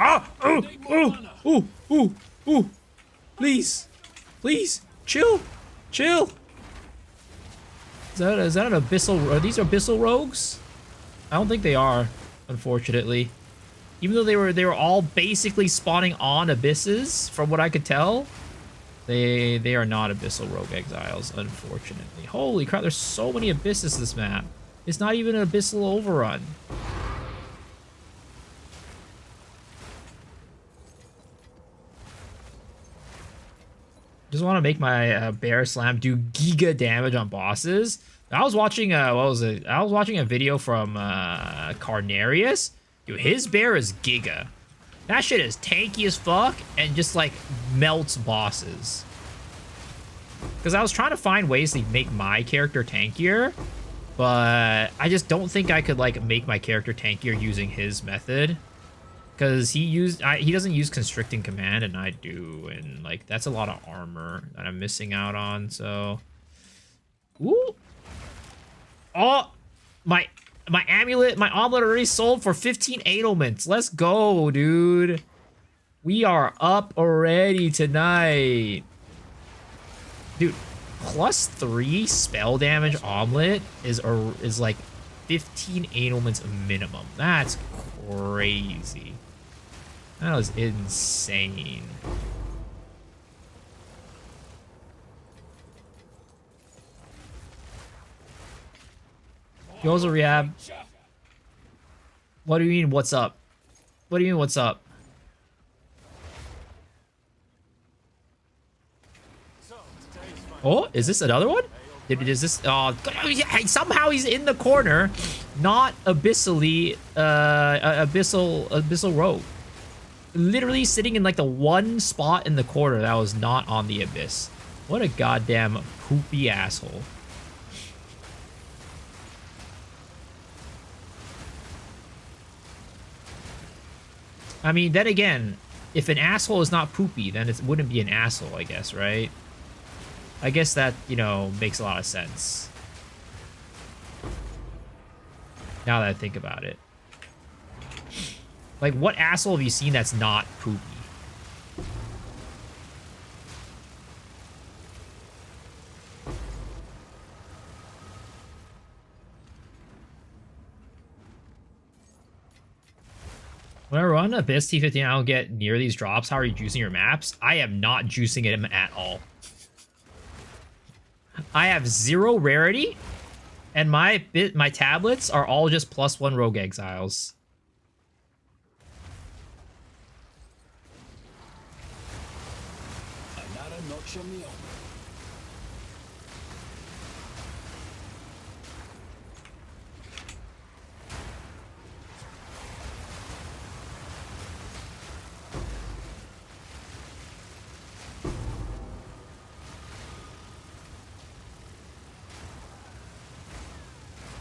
Ah! Ooh! Please! Please! Chill! Chill! Is that an abyssal? Are these abyssal rogues? I don't think they are, unfortunately. Even though they were all basically spawning on abysses, from what I could tell, they are not abyssal rogue exiles, unfortunately. Holy crap! There's so many abysses this map. It's not even an abyssal overrun. Just want to make my bear slam do giga damage on bosses. I was watching what was it? I was watching a video from Carnarius. Dude, his bear is giga. That shit is tanky as fuck and just like melts bosses. Because I was trying to find ways to make my character tankier, but I just don't think I could like make my character tankier using his method. Because he doesn't use constricting command and I do, and like that's a lot of armor that I'm missing out on. So, ooh, oh, my amulet, my omelet already sold for 15 ailments. Let's go, dude. We are up already tonight, dude. +3 spell damage omelet is like 15 ailments minimum. That's crazy. That was insane. Yo's a rehab. What do you mean, what's up? What do you mean, what's up? Oh, is this another one? Is this... Oh, somehow he's in the corner. Not abyssally... Abyssal rogue. Literally sitting in, like, the one spot in the corner that was not on the abyss. What a goddamn poopy asshole. I mean, then again, if an asshole is not poopy, then it wouldn't be an asshole, I guess, right? I guess that, you know, makes a lot of sense. Now that I think about it. Like, what asshole have you seen that's not poopy? When I run Abyss T15, I don't get near these drops. How are you juicing your maps? I am not juicing them at all. I have 0 rarity, and my tablets are all just +1 rogue exiles.
Another notch on the armor.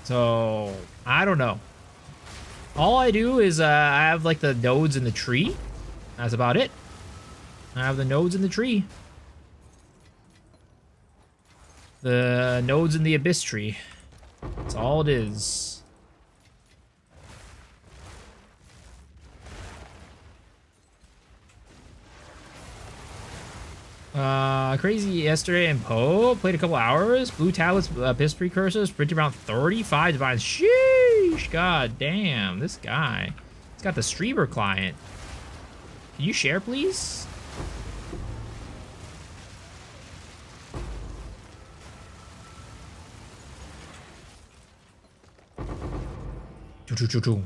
So, I don't know. All I do is I have like the nodes in the tree. That's about it. I have the nodes in the tree. The nodes in the abyss tree. That's all it is. Crazy yesterday in Poe. Played a couple hours. Blue tablets, abyss precursors. Sprinted around 35 divines. Sheesh. God damn. This guy. He's got the streamer client. Can you share, please? Choo-choo-choo-choo.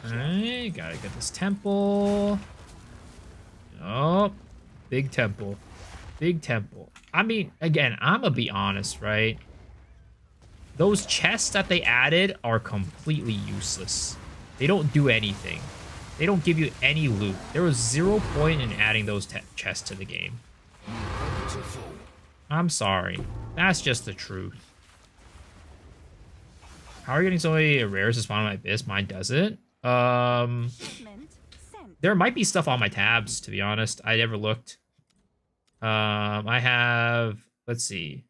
Alright, gotta get this temple. Oh, big temple. Big temple. I mean, again, I'm gonna be honest, right? Those chests that they added are completely useless. They don't do anything. They don't give you any loot. There was 0 point in adding those chests to the game. I'm sorry. That's just the truth. How are you getting so many rares to spawn on my abyss? Mine doesn't. There might be stuff on my tabs, to be honest. I never looked. I have, let's see,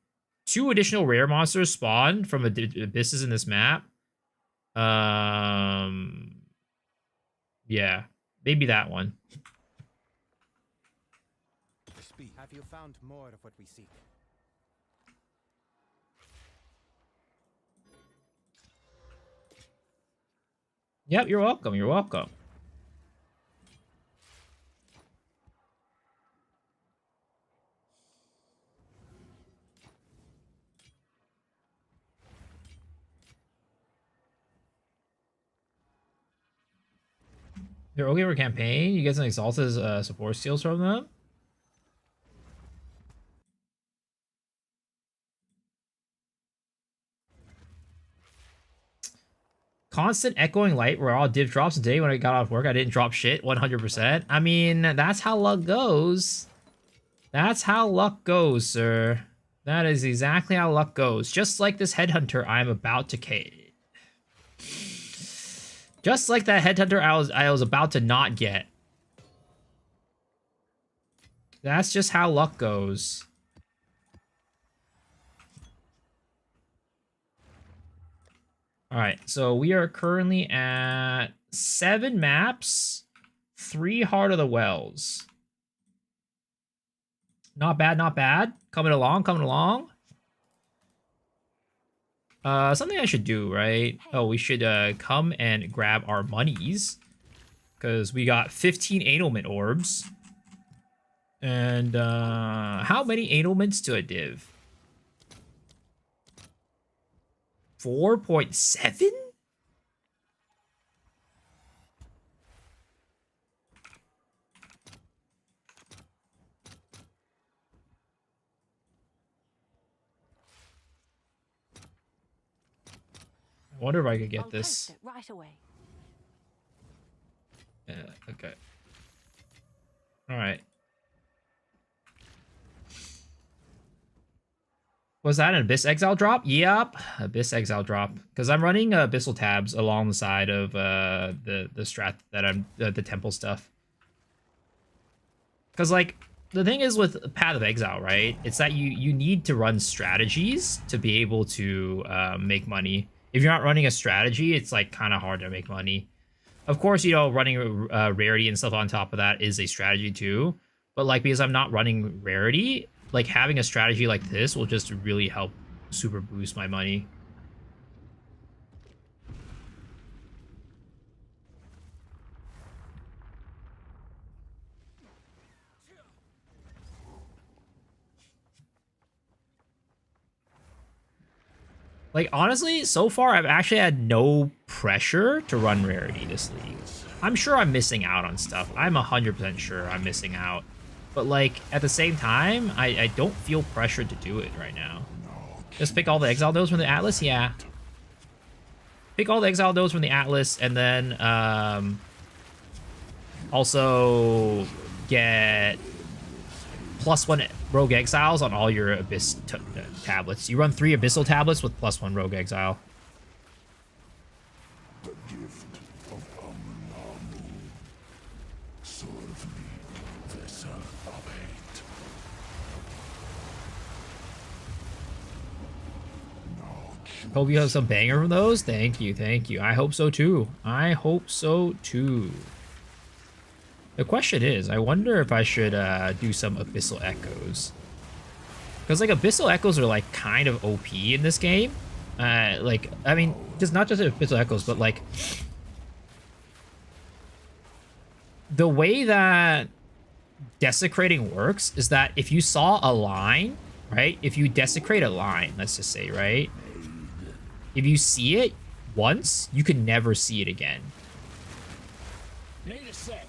2 additional rare monsters spawned from abysses in this map. Yeah, maybe that one.
Have you found more of what we seek?
Yep, you're welcome. You're welcome. They're okay for campaign. You get some exalted support skills from them. Constant echoing light where all div drops. Today when I got off work, I didn't drop shit 100%. I mean, that's how luck goes. That's how luck goes, sir. That is exactly how luck goes. Just like this headhunter I'm about to cave. Just like that headhunter I was about to not get. That's just how luck goes. All right, so we are currently at 7 maps, 3 Heart of the Wells. Not bad, not bad. Coming along, coming along. Something I should do, right? Oh, we should come and grab our monies. because we got 15 Analment orbs. And how many Analments to a div? 4.7? I wonder if I could get
I'll
this.
post it right away.
Yeah, okay. All right. Was that an Abyss Exile drop? Yep, Abyss Exile drop. Because I'm running Abyssal tabs along the side of the strat that I'm the temple stuff. Because like the thing is with Path of Exile, right? It's that you need to run strategies to be able to make money. If you're not running a strategy, it's like kind of hard to make money. Of course, you know, running rarity and stuff on top of that is a strategy too. But like because I'm not running rarity, like having a strategy like this will just really help super boost my money. Like, honestly, so far, I've actually had no pressure to run rarity this league. I'm sure I'm missing out on stuff. I'm 100% sure I'm missing out. But, like, at the same time, I don't feel pressured to do it right now. Just pick all the exile nodes from the Atlas? Yeah. Pick all the exile nodes from the Atlas, and then, also get +1 Rogue Exiles on all your Abyss tablets. You run 3 Abyssal tablets with +1 Rogue Exile.
The gift of Amunamu. Serve me, vessel of hate. Now
Hope you have some banger from those. Thank you, thank you. I hope so too. I hope so too. The question is, I wonder if I should do some Abyssal Echoes. Because, like, Abyssal Echoes are, like, kind of OP in this game. Like, I mean, just not just Abyssal Echoes, but, like, the way that desecrating works is that if you saw a line, right? If you desecrate a line, let's just say, right? If you see it once, you can never see it again.
Need a sec.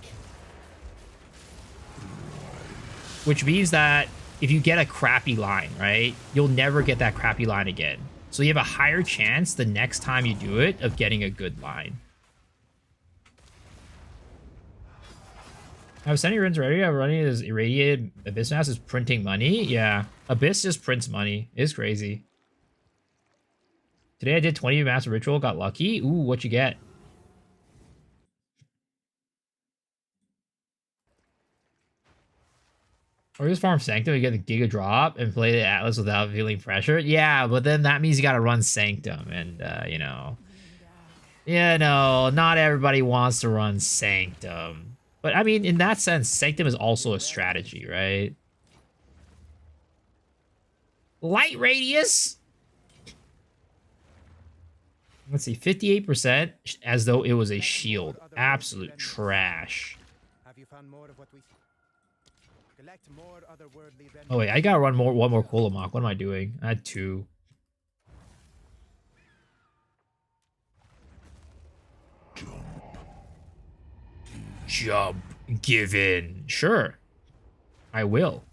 Which means that if you get a crappy line, right, you'll never get that crappy line again. So you have a higher chance the next time you do it of getting a good line. I was sending runs already. I'm running this irradiated Abyss Mass is printing money. Yeah, Abyss just prints money. It's crazy. Today I did 20 Massive Ritual, got lucky. Ooh, what you get? Or just farm Sanctum and get the Giga Drop and play the Atlas without feeling pressure. Yeah, but then that means you gotta run Sanctum, and you know, not everybody wants to run Sanctum. But I mean, in that sense, Sanctum is also a strategy, right? Light Radius. Let's see, 58% as though it was a shield. Absolute trash.
Have you found more of what we collect more otherworldly than
Oh wait, I gotta run one more Kolomak. What am I doing? I had 2. Jump. Give in. Sure. I will.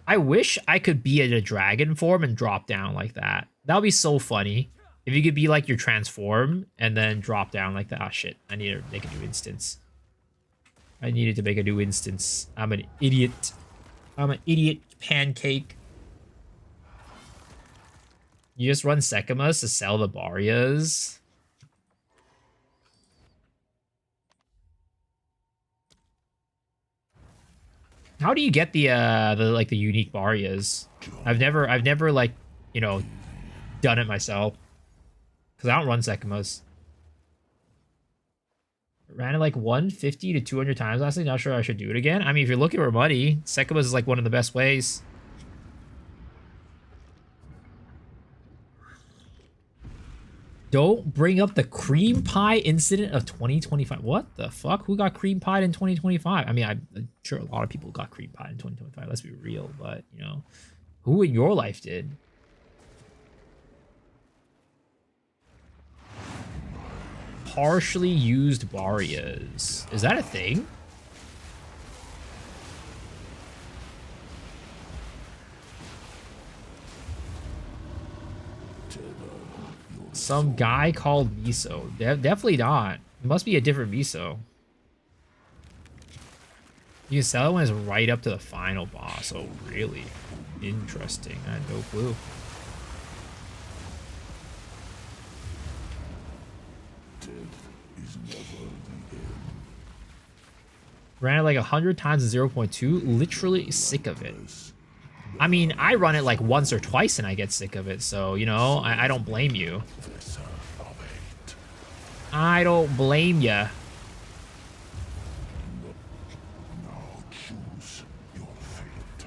I wish I could be in a dragon form and drop down like that. That would be so funny. If you could be like your transform and then drop down like that. Oh shit. I need to make a new instance. I needed to make a new instance. I'm an idiot. I'm an idiot pancake. You just run Sekimas to sell the Barias. How do you get the unique Barias? I've never like, you know, done it myself. Cause I don't run Sekimas. Ran it like 150 to 200 times last night. Not sure I should do it again. I mean, if you're looking for money, Sekimas is like one of the best ways. Don't bring up the cream pie incident of 2025. What the fuck? Who got cream pie in 2025? I mean, I'm sure a lot of people got cream pie in 2025. Let's be real, but you know, who in your life did? Partially used Barias. Is that a thing? Some guy called Miso. Definitely not. It must be a different Miso. You can sell it when it's right up to the final boss. Oh, really? Interesting. I had no clue. Ran it like 100 times in 0.2. Literally sick of it. I mean, I run it like once or twice and I get sick of it. So, you know, I don't blame you. I don't blame ya.
Now choose your fate.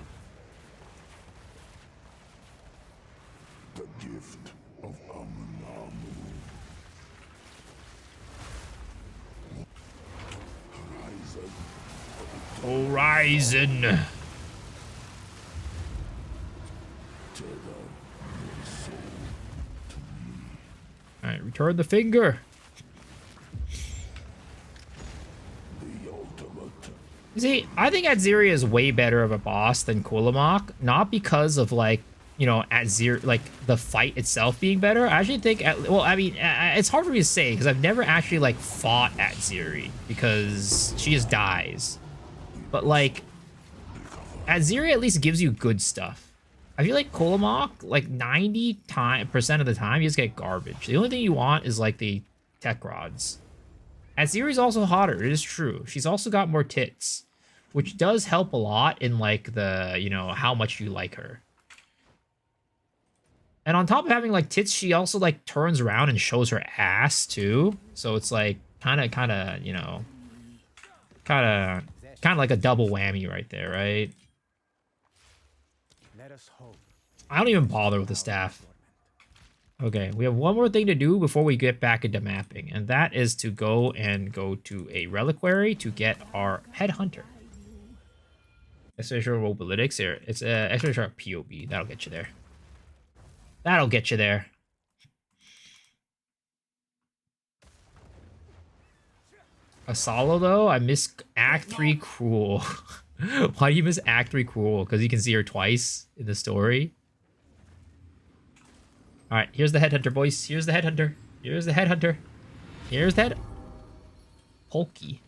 The gift of Amunamu.
Horizon. Alright, return the finger. See, I think Aziri is way better of a boss than Kulamak. Not because of, like, you know, Aziri, like, the fight itself being better. I actually think, well, I mean, it's hard for me to say because I've never actually, like, fought Aziri because she just dies. But, like, Aziri at least gives you good stuff. I feel like Kulamak, like 90% of the time, you just get garbage. The only thing you want is like the tech rods. Aziri's also hotter, it is true. She's also got more tits, which does help a lot in like the, you know, how much you like her. And on top of having like tits, she also like turns around and shows her ass too. So it's like kind of, you know, kind of like a double whammy right there, right? I don't even bother with the staff. Okay, we have one more thing to do before we get back into mapping, and that is to go to a reliquary to get our headhunter. Extra robolytics here. It's a extra sharp POB. That'll get you there. That'll get you there. Asalo though, I miss Act 3 Cruel. Why do you miss Act 3 Cruel? Because you can see her twice in the story. Alright, here's the headhunter, boys. Here's the headhunter. Here's the headhunter. Here's that. Pokey.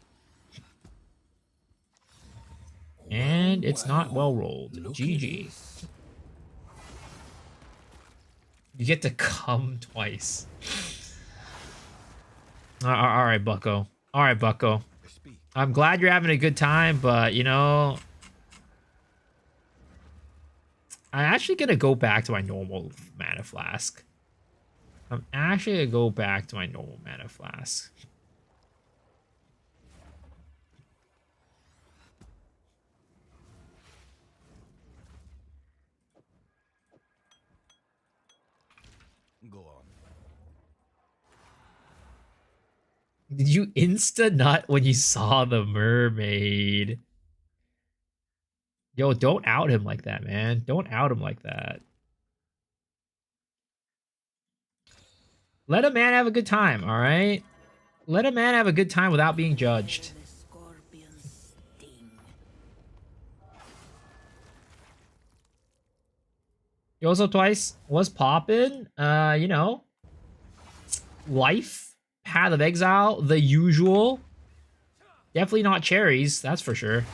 And it's not well rolled. GG. You get to come twice. Alright, bucko. Alright, bucko. I'm glad you're having a good time, but, you know... I'm actually going to go back to my normal mana flask. I'm actually going to go back to my normal mana flask.
Go on.
Did you insta-nut when you saw the mermaid? Yo, don't out him like that, man. Don't out him like that. Let a man have a good time, all right? Let a man have a good time without being judged. Yo, what's up, Twice? What's poppin'? You know, life, Path of Exile, the usual. Definitely not cherries, that's for sure.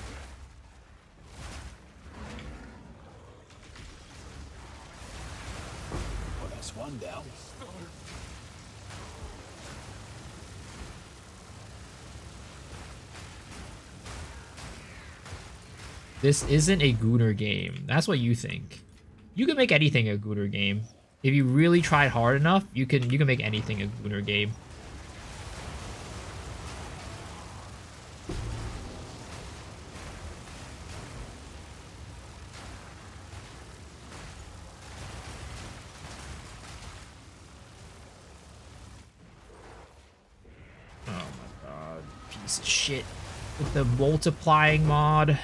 Well, that's one down.
This isn't a Gunnar game. That's what you think. You can make anything a Gunnar game. If you really tried hard enough, you can make anything a Gunnar game. Piece of shit. With the multiplying mod.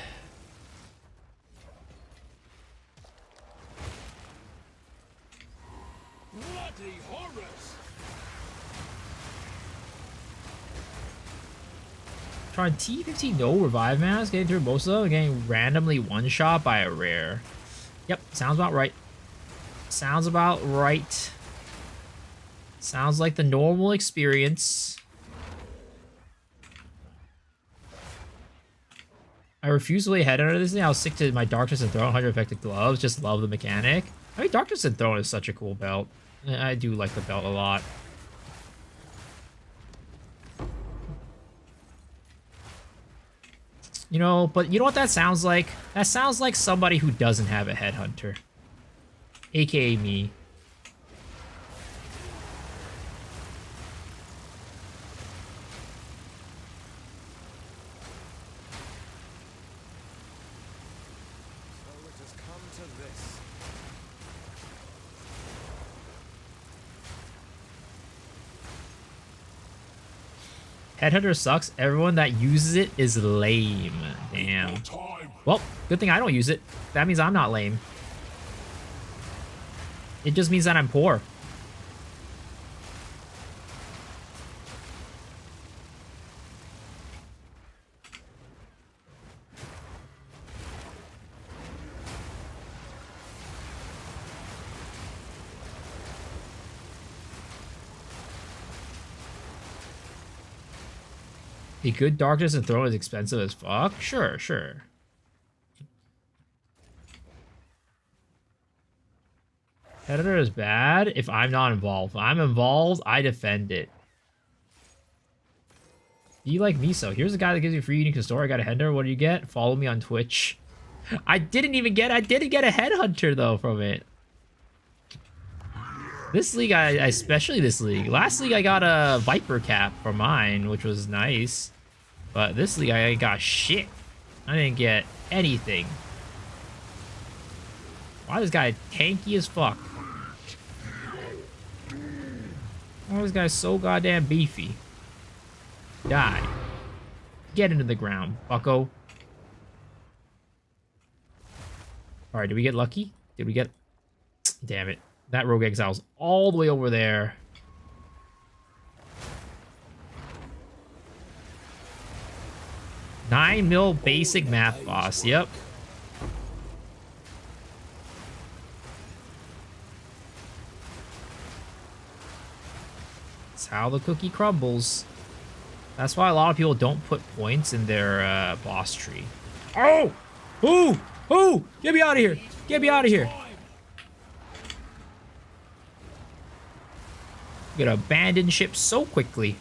Bloody horrors!
Trying T15 no revive mask, getting through most of them, and getting randomly one-shot by a rare. Yep, sounds about right. Sounds about right. Sounds like the normal experience. I refuse to lay head under this thing. I was sick to my Darkness and Throne 100 effective gloves. Just love the mechanic. I mean, Darkness and Throne is such a cool belt. I do like the belt a lot. You know, but you know what that sounds like? That sounds like somebody who doesn't have a headhunter. AKA me.
So it has come to this.
Headhunter sucks. Everyone that uses it is lame. Damn.
Time.
Well, good thing I don't use it. That means I'm not lame. It just means that I'm poor. A good Darkness and Throne is expensive as fuck? Sure, sure. Editor is bad if I'm not involved. If I'm involved, I defend it. Be like me, so here's a guy that gives you free unique store. I got a Hender. What do you get? Follow me on Twitch. I didn't get a headhunter though from it. This league, especially this league. Last league, I got a Viper cap for mine, which was nice. But this league, I got shit. I didn't get anything. Why is this guy tanky as fuck? Why is this guy so goddamn beefy? Die. Get into the ground, bucko. Alright, did we get lucky? Did we get... Damn it. That Rogue Exile's all the way over there. $9 mil basic math boss. Yep. That's how the cookie crumbles. That's why a lot of people don't put points in their boss tree. Oh! Ooh! Ooh! Get me out of here! Get me out of here! Gonna abandon ship so quickly.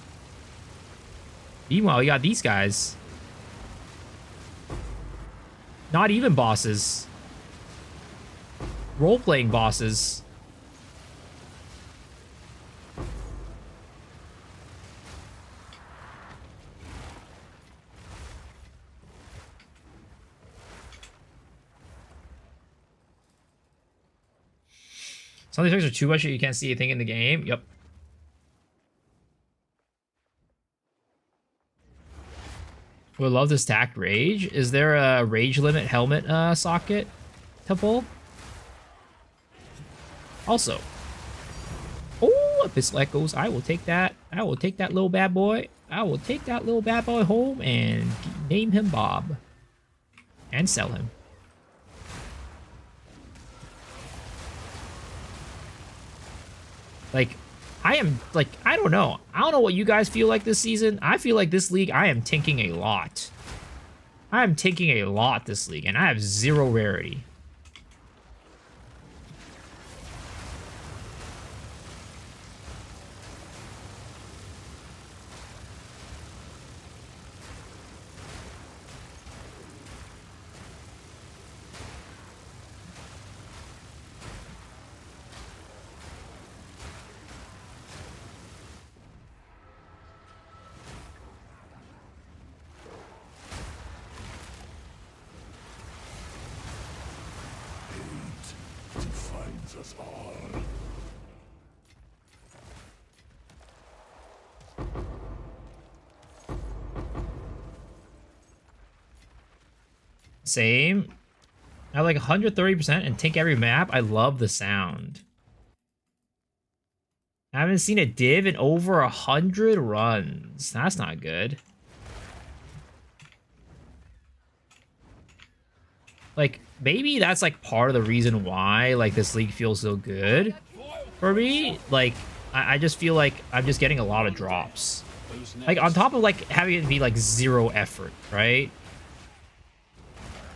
Meanwhile, we got these guys. Not even bosses. Role-playing bosses. Some of these effects are too much that you can't see anything in the game. Yep. Would love to stack rage. Is there a rage limit helmet socket to pull? Also. Oh, Abyssal Echoes. I will take that. I will take that little bad boy. I will take that little bad boy home and name him Bob. And sell him. Like, I am, like, I don't know. I don't know what you guys feel like this season. I feel like this league, I am tinking a lot. I am tinking a lot this league, and I have 0 rarity.
Defines us all.
Same. I have like 130% and take every map. I love the sound. I haven't seen a div in over 100 runs. That's not good. Like, maybe that's like part of the reason why like this league feels so good for me. Like, I just feel like I'm just getting a lot of drops.
Who's next?
Like, on top of like having it be like 0 effort, right?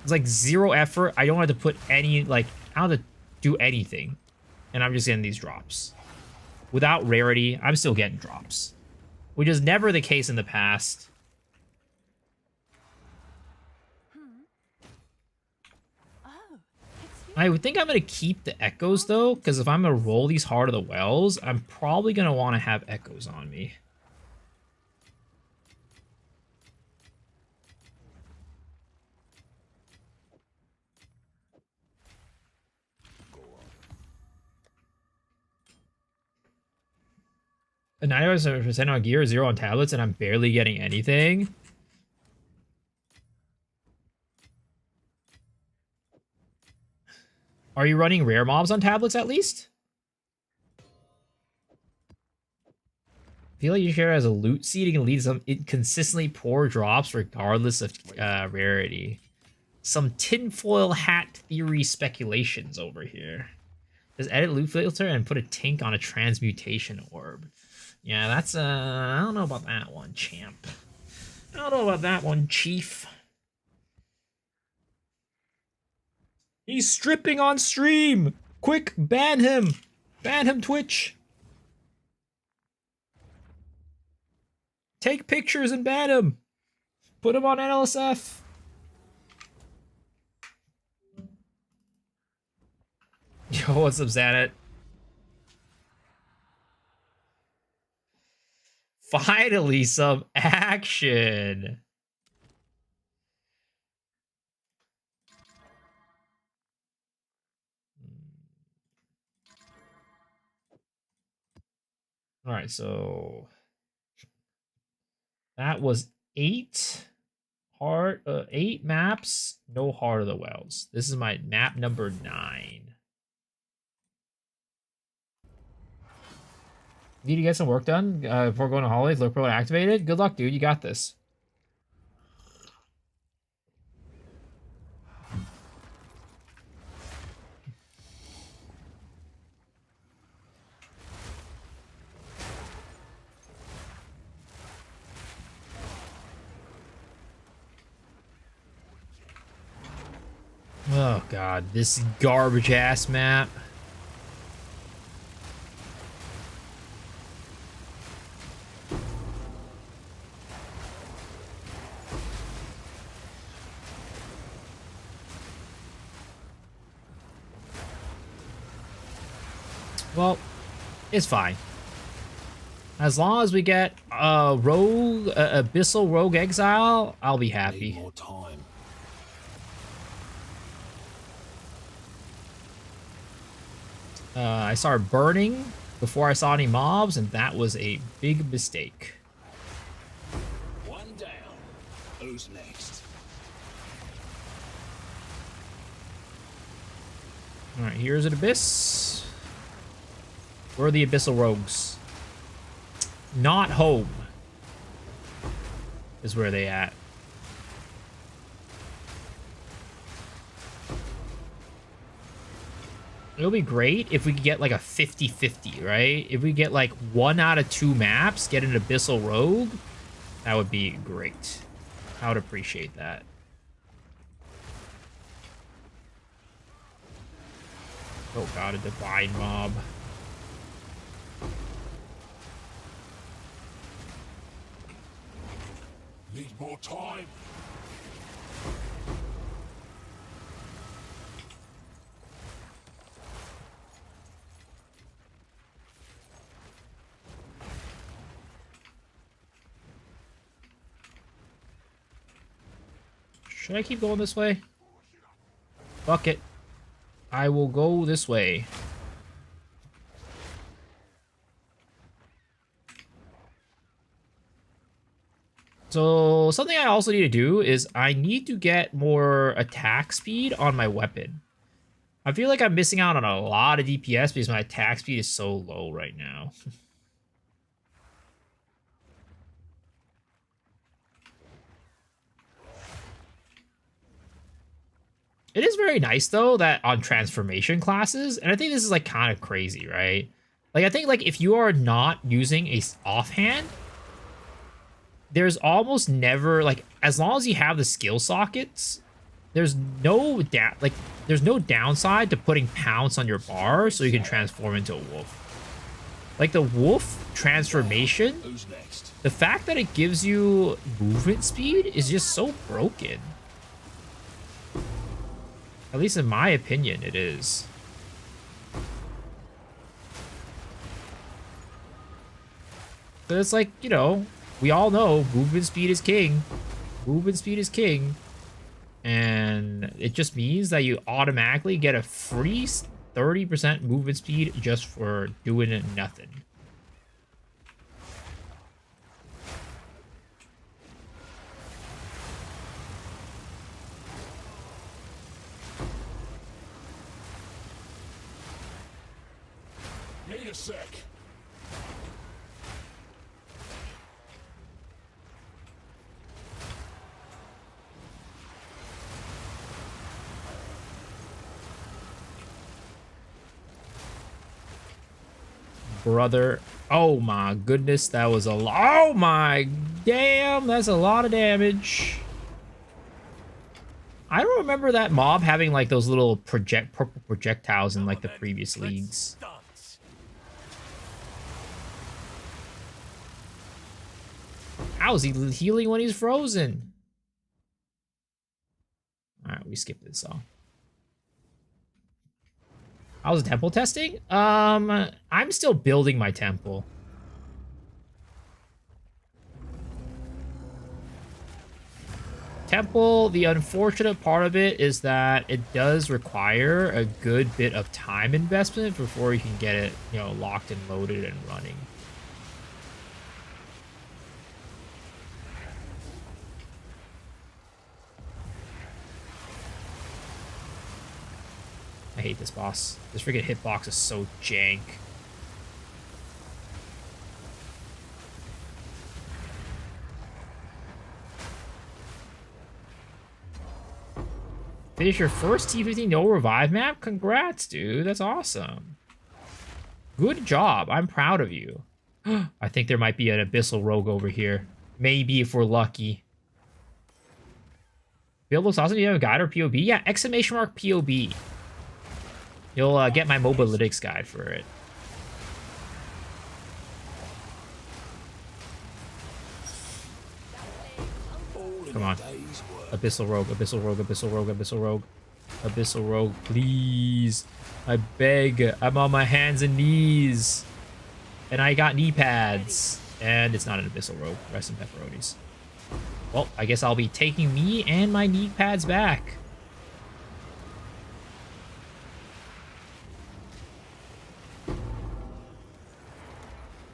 It's like 0 effort. I don't have to put any, like, I don't have to do anything. And I'm just getting these drops. Without rarity, I'm still getting drops. Which is never the case in the past.
Oh, it's you.
I would think I'm going to keep the echoes, though. Because if I'm going to roll these Heart of the Wells, I'm probably going to want to have echoes on me. A 95% on gear, 0 on tablets, and I'm barely getting anything. Are you running rare mobs on tablets at least? I feel like you share as a loot seed, it can lead to some inconsistently poor drops regardless of rarity. Some tinfoil hat theory speculations over here. Just edit loot filter and put a tink on a transmutation orb. Yeah, that's, I don't know about that one, champ. I don't know about that one, chief. He's stripping on stream! Quick, ban him! Ban him, Twitch! Take pictures and ban him! Put him on NLSF! Yo, what's up, Xanet? Finally, some action! Alright, so... that was 8 maps, no Heart of the Wells. This is my map number 9. Need to get some work done before going to holidays. Look pro activated. Good luck, dude. You got this. Oh god, this garbage ass map. Well, it's fine. As long as we get a rogue, abyssal rogue exile, I'll be
Need
happy.
more time.
I started burning before I saw any mobs, and that was a big mistake.
One down. Who's next?
Alright, here's an abyss. Where are the abyssal rogues? Not home. Is where they at. It'll be great if we could get like a 50-50, right? If we get like 1 out of 2 maps, get an abyssal rogue, that would be great. I would appreciate that. Oh god, a divine mob.
Need more time.
Should I keep going this way? Fuck it. I will go this way. So something I also need to do is I need to get more attack speed on my weapon. I feel like I'm missing out on a lot of DPS because my attack speed is so low right now. It is very nice though that on transformation classes, and I think this is like kind of crazy, right? Like I think like if you are not using a offhand, there's almost never like as long as you have the skill sockets, there's no there's no downside to putting pounce on your bar so you can transform into a wolf. Like the wolf transformation,
Who's next?
the fact that it gives you movement speed is just so broken. At least in my opinion, it is. But it's like, you know, we all know movement speed is king. Movement speed is king. And it just means that you automatically get a free 30% movement speed just for doing nothing.
Need a sec.
Brother. Oh my goodness, that was a lot. Oh my damn, that's a lot of damage. I don't remember that mob having like those little purple projectiles in like the previous leagues. How is he healing when he's frozen? Alright, we skip this off. How's the temple testing? I'm still building my temple. Temple, the unfortunate part of it is that it does require a good bit of time investment before you can get it, you know, locked and loaded and running. I hate this boss. This freaking hitbox is so jank. Finish your first T15 no revive map? Congrats, dude. That's awesome. Good job. I'm proud of you. I think there might be an Abyssal Rogue over here. Maybe if we're lucky. Build looks awesome. Do you have a guide or POB? Yeah, exclamation mark POB. You'll get my mobalytics guide for it. Come on. Abyssal Rogue, Abyssal Rogue, Abyssal Rogue, Abyssal Rogue. Abyssal Rogue, please. I beg. I'm on my hands and knees. And I got knee pads. And it's not an Abyssal Rogue. Rest in pepperonis. Well, I guess I'll be taking me and my knee pads back.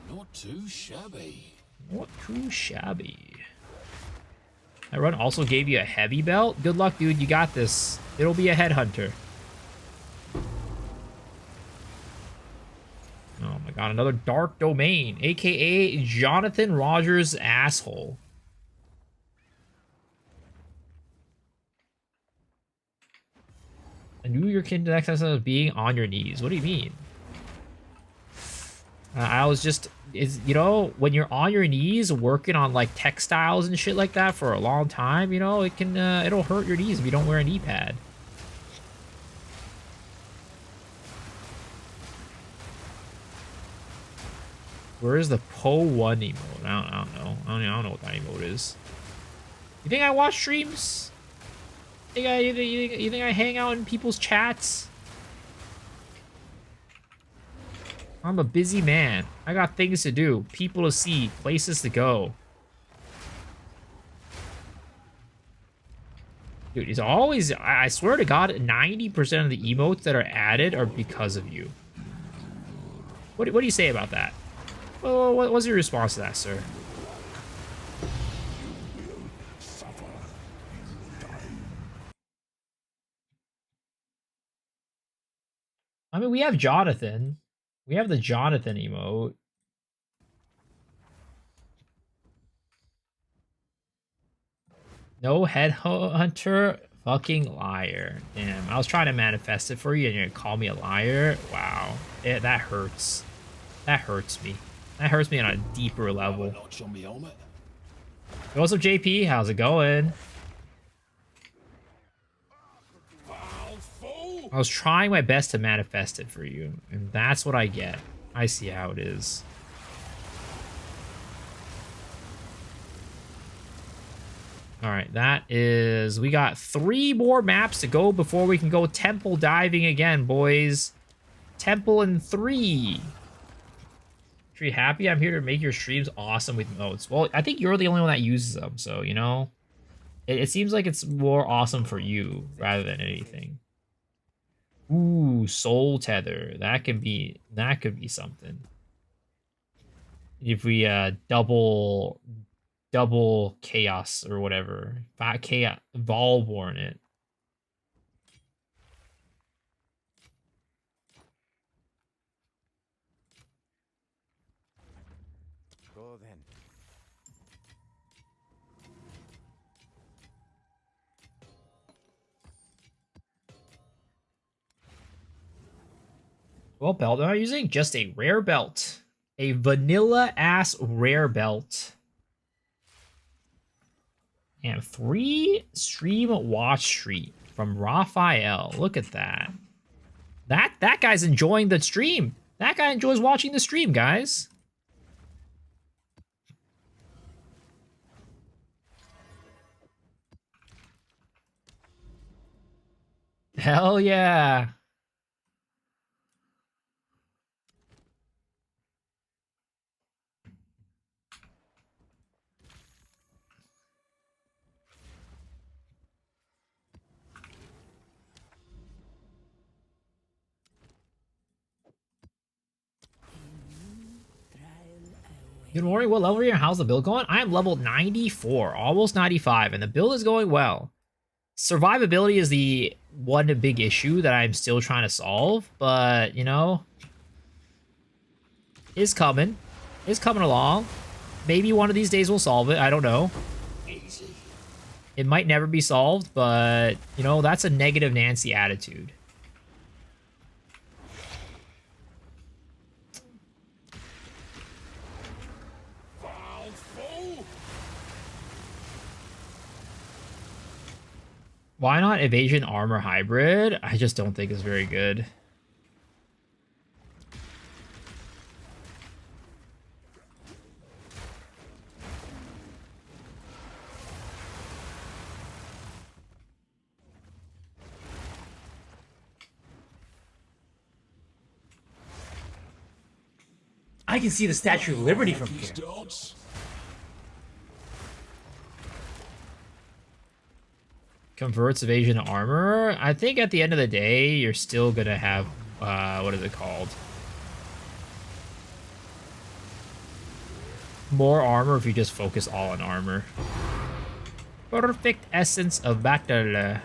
Not too shabby.
Not too shabby. That run also gave you a heavy belt. Good luck, dude. You got this. It'll be a headhunter. Oh my god, another dark domain, aka Jonathan Rogers' asshole. I knew your kid next time was being on your knees. What do you mean? I was just, you know, when you're on your knees working on like textiles and shit like that for a long time, you know, it can, it'll hurt your knees if you don't wear a knee pad. Where is the Po 1 emote? I don't know. I don't know what that emote is. You think I watch streams? You think I hang out in people's chats? I'm a busy man. I got things to do, people to see, places to go. Dude, it's always, I swear to God, 90% of the emotes that are added are because of you. What do you say about that? Well, what's your response to that, sir? I mean, we have Jonathan. We have the Jonathan emote. No headhunter? Fucking liar. Damn, I was trying to manifest it for you and you're gonna call me a liar? Wow. That hurts. That hurts me. That hurts me on a deeper level.
Notch on me helmet.
Yo, what's up, JP? How's it going? I was trying my best to manifest it for you, and that's what I get. I see how it is. All right, that is... We got 3 more maps to go before we can go temple diving again, boys. Temple in 3. If you're happy, I'm here to make your streams awesome with modes. Well, I think you're the only one that uses them, so, you know. It seems like it's more awesome for you rather than anything. Ooh, soul tether. That could be something. If we double chaos or whatever. Chaos Volborn it.
Go then.
What belt am I using? Just a rare belt. A vanilla ass rare belt. And 3 stream watch street from Raphael. Look at that. That guy's enjoying the stream. That guy enjoys watching the stream, guys. Hell yeah. Good morning, what level are you? How's the build going? I am level 94, almost 95, and the build is going well. Survivability is the one big issue that I'm still trying to solve, but, you know, it's coming. It's coming along. Maybe one of these days we'll solve it, I don't know.
Easy.
It might never be solved, but, you know, that's a negative Nancy attitude. Why not evasion armor hybrid? I just don't think it's very good. I can see the Statue of Liberty from here.
Dots.
Converts evasion to armor. I think at the end of the day, you're still gonna have, what is it called? More armor if you just focus all on armor. Perfect essence of battle.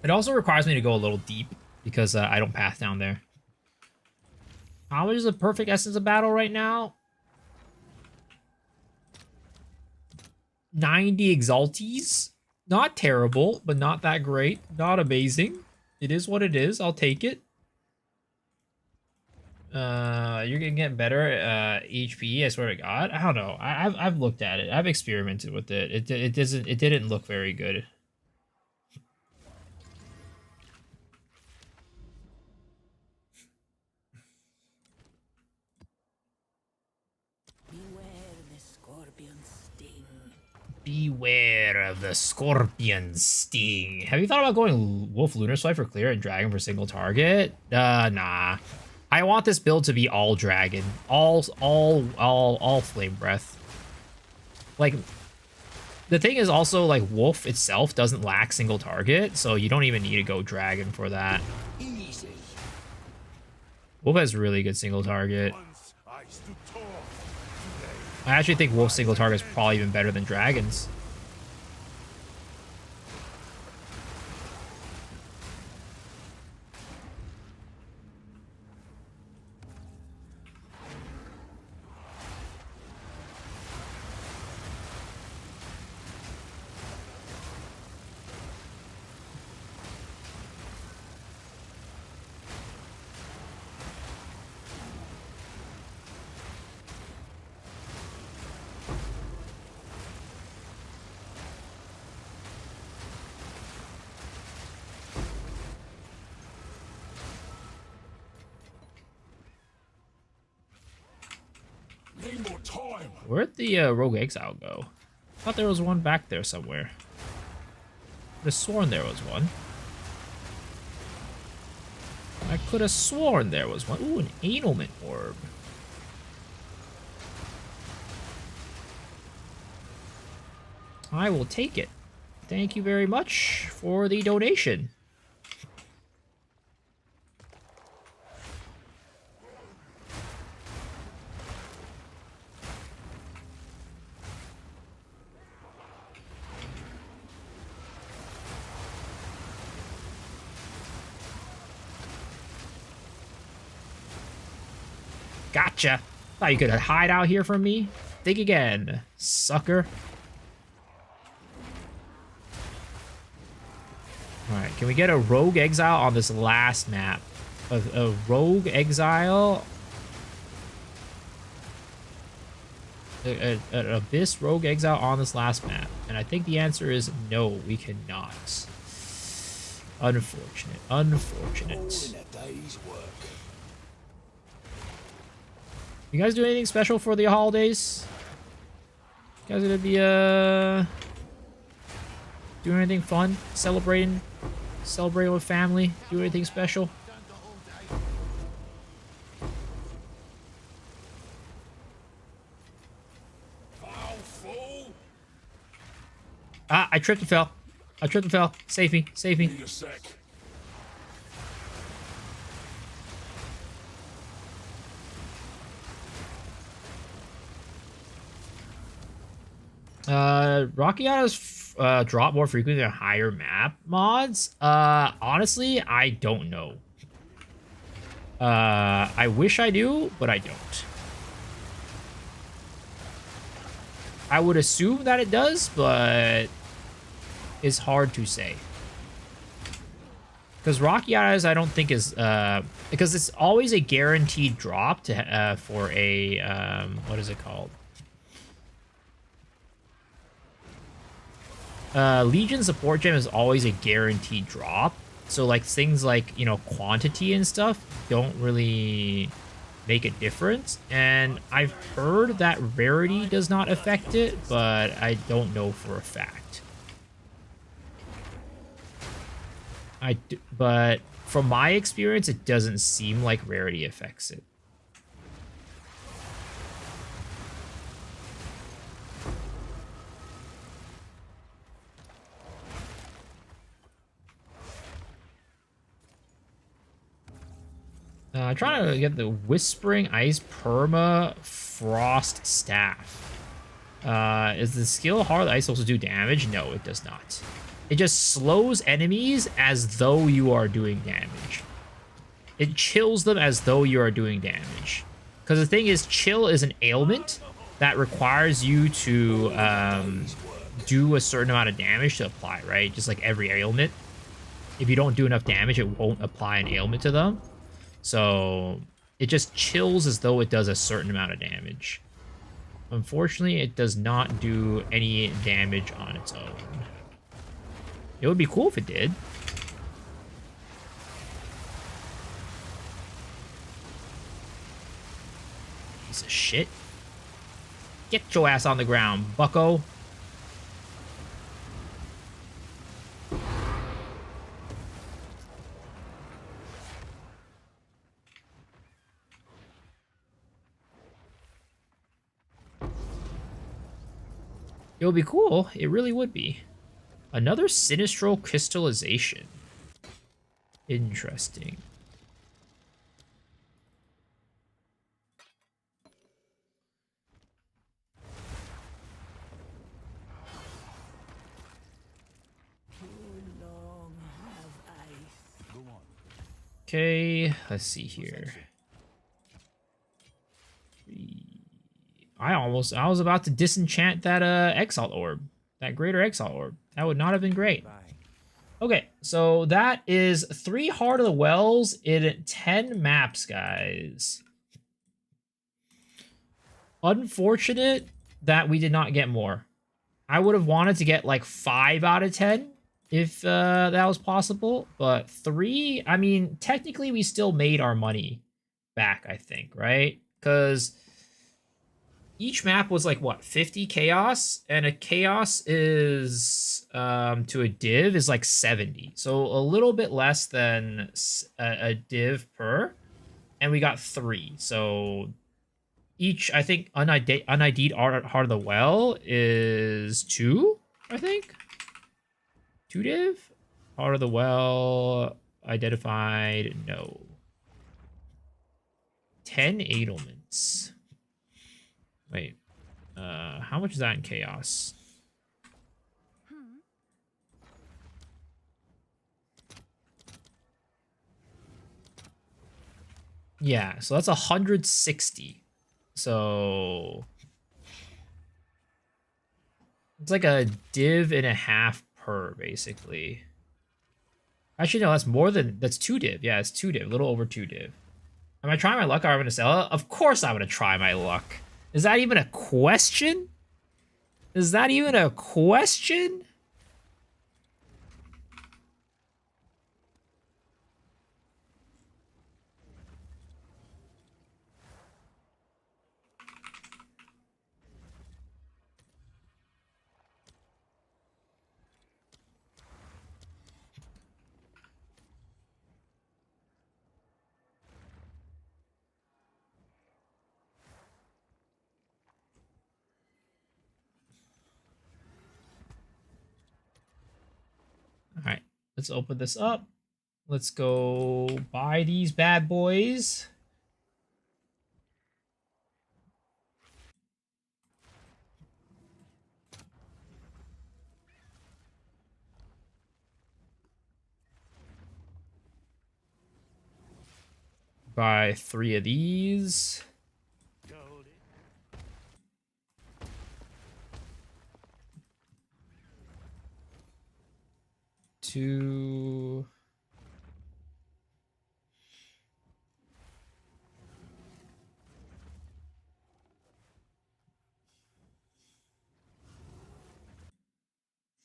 It also requires me to go a little deep because I don't path down there. How much is the perfect essence of battle right now? 90 exalties. Not terrible, but not that great. Not amazing. It is what it is. I'll take it. You're gonna get better HP, I swear to God. I don't know. I've looked at it. I've experimented with it. It didn't look very good. Beware of the scorpion sting. Have you thought about going Wolf Lunar Swipe for clear and Dragon for single target? Nah. I want this build to be all Dragon. All Flame Breath. Like, the thing is also, like, Wolf itself doesn't lack single target, so you don't even need to go Dragon for that.
Easy.
Wolf has really good single target. I actually think wolf single target is probably even better than dragons.
Need more time.
Where'd the rogue exile go? I thought there was one back there somewhere. Could have sworn there was one. I could have sworn there was one. Ooh, an annulment orb. I will take it. Thank you very much for the donation. Gotcha. Thought you could hide out here from me. Think again, sucker. Alright, can we get a rogue exile on this last map? A rogue exile? An abyss rogue exile on this last map? And I think the answer is no, we cannot. Unfortunate. Unfortunate.
All in a day's work.
You guys do anything special for the holidays? You guys gonna be doing anything fun? Celebrating with family? Do anything special?
Foul fool.
Ah, I tripped and fell. I tripped and fell. Save me. Save me.
Need a sec.
Rocky Autos drop more frequently than higher map mods. Honestly, I don't know. I wish I do, but I don't. I would assume that it does, but it's hard to say. Because Rocky Autos, I don't think is because it's always a guaranteed drop to for a what is it called? Legion support gem is always a guaranteed drop. So like things like, you know, quantity and stuff don't really make a difference. And I've heard that rarity does not affect it, but I don't know for a fact. But from my experience, it doesn't seem like rarity affects it. I'm trying to get the Whispering Ice Perma Frost Staff. Is the skill Heart of the Ice also do damage? No, it does not. It just slows enemies as though you are doing damage. It chills them as though you are doing damage. Because the thing is, chill is an ailment that requires you to do a certain amount of damage to apply, right? Just like every ailment. If you don't do enough damage, it won't apply an ailment to them. So it just chills as though it does a certain amount of damage. Unfortunately, it does not do any damage on its own. It would be cool if it did. Piece of shit. Get your ass on the ground, bucko. It would be cool. It really would be. Another Sinistral Crystallization. Interesting. Okay, let's see here. I was about to disenchant that Exalt Orb. That Greater Exalt Orb. That would not have been great.
Bye.
Okay, so that is 3 Heart of the Wells in 10 maps, guys. Unfortunate that we did not get more. I would have wanted to get like 5 out of 10 if that was possible, but 3, I mean, technically we still made our money back, I think, right? Because each map was like, what, 50 chaos? And a chaos is, to a div, is like 70. So a little bit less than a div per. And we got 3. So each, I think, unID'd Heart of the Well is 2, I think? 2 div? Heart of the Well, identified, no. 10 Edelments. Wait, how much is that in chaos? Yeah, so that's 160. So it's like a div and a half per, basically. Actually, no, that's 2 div. Yeah, it's 2 div, a little over 2 div. Am I trying my luck or am I going to sell it? Of course I'm going to try my luck. Is that even a question? Is that even a question? All right, let's open this up. Let's go buy these bad boys. Buy 3 of these. Two.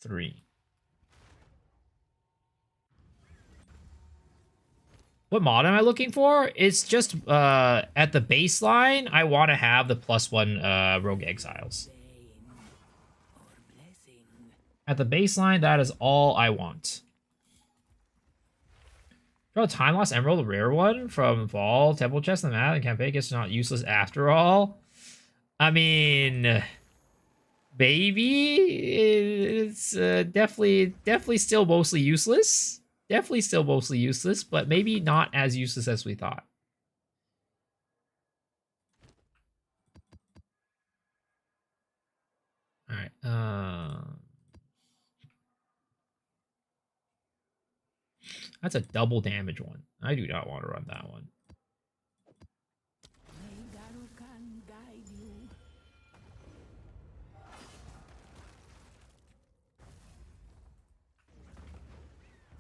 Three. What mod am I looking for? It's just at the baseline, I want to have the +1 Rogue Exiles. At the baseline, that is all I want. Draw a Time Lost Emerald, a rare one from Vol, Temple Chest, and the map, and campaign gets not useless after all. I mean, baby, it's definitely still mostly useless. Definitely still mostly useless, but maybe not as useless as we thought. All right. That's a double damage one. I do not want to run that one.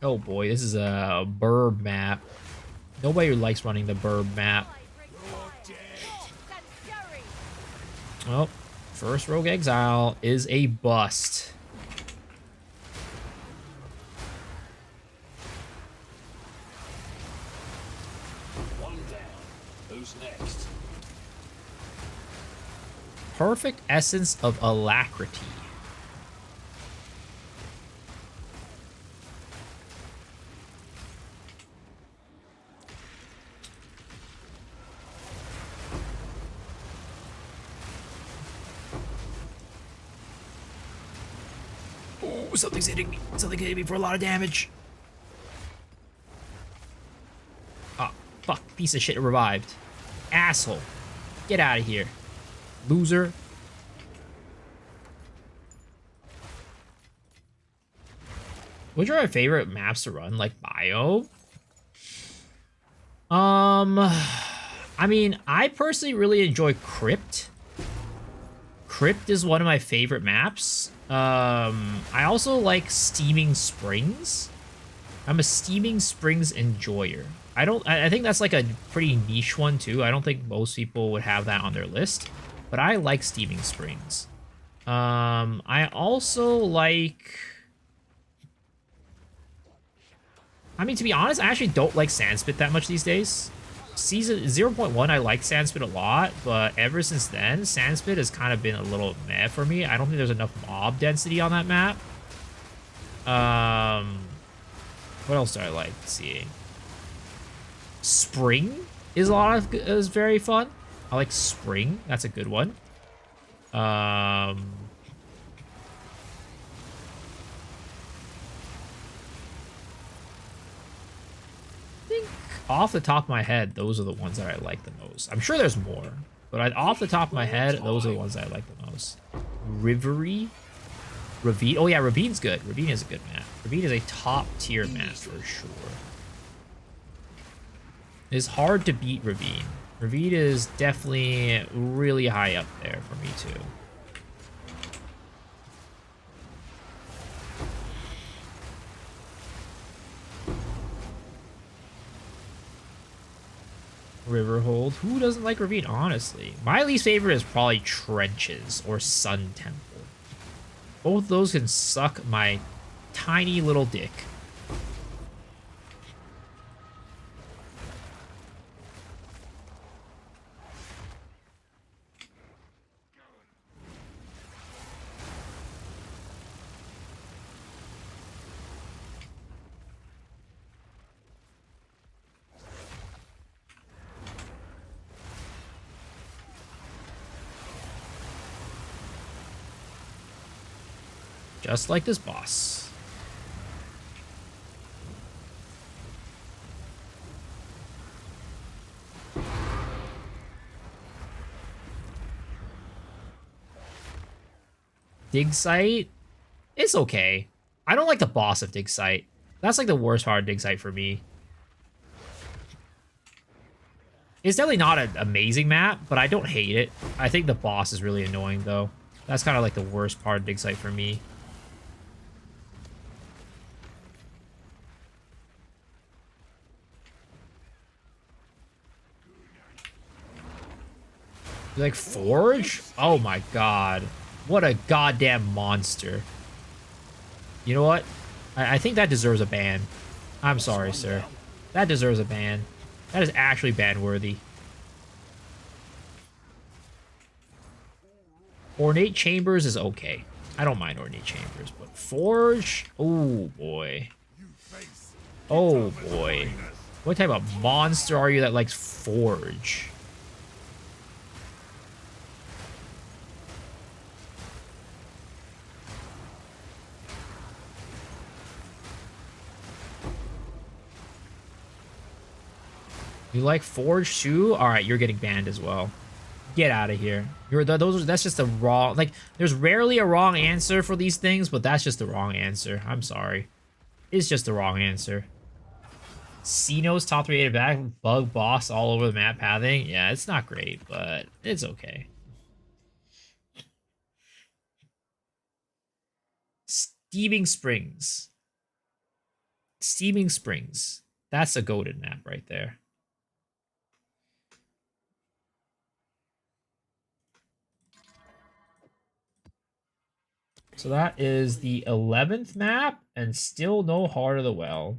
Oh boy, this is a burb map. Nobody likes running the burb map. Oh, first Rogue Exile is a bust.
One down. Who's next?
Perfect essence of alacrity. Ooh, something's hitting me. Something hitting me for a lot of damage. Oh, fuck. Piece of shit revived. Asshole. Get out of here. Loser. Which are my favorite maps to run? Like Bio? I mean, I personally really enjoy Crypt. Crypt is one of my favorite maps. I also like Steaming Springs. I'm a Steaming Springs enjoyer. I think that's like a pretty niche one too. I don't think most people would have that on their list, but I like Steaming Springs. I also like, I mean, to be honest, I actually don't like Sandspit that much these days. Season 0.1, I liked Sandspit a lot, but ever since then, Sandspit has kind of been a little meh for me. I don't think there's enough mob density on that map. What else do I like seeing? Spring is very fun. I like Spring. That's a good one. I think off the top of my head, those are the ones that I like the most. I'm sure there's more, but off the top of my head, those are the ones that I like the most. Rivery? Ravine? Oh yeah, Ravine's good. Ravine is a good map. Ravine is a top tier map for sure. It's hard to beat Ravine. Ravine is definitely really high up there for me too. Riverhold. Who doesn't like Ravine, honestly? My least favorite is probably Trenches or Sun Temple. Both those can suck my tiny little dick. Just like this boss. Dig Site? It's okay. I don't like the boss of Dig Site. That's like the worst part of Dig Site for me. It's definitely not an amazing map, but I don't hate it. I think the boss is really annoying, though. That's kind of like the worst part of Dig Site for me. Like Forge? Oh my god. What a goddamn monster. You know what? I think that deserves a ban. I'm sorry, sir. That deserves a ban. That is actually ban-worthy. Ornate Chambers is okay. I don't mind Ornate Chambers, but Forge? Oh boy. Oh boy. What type of monster are you that likes Forge? You like Forge too? All right, you're getting banned as well. Get out of here. That's just a wrong, like, there's rarely a wrong answer for these things, but that's just the wrong answer. I'm sorry. It's just the wrong answer. Xenos top 3 back, bug boss all over the map pathing. Yeah, it's not great, but it's okay. Steaming Springs. Steaming Springs. That's a goated map right there. So that is the 11th map, and still no Heart of the Well.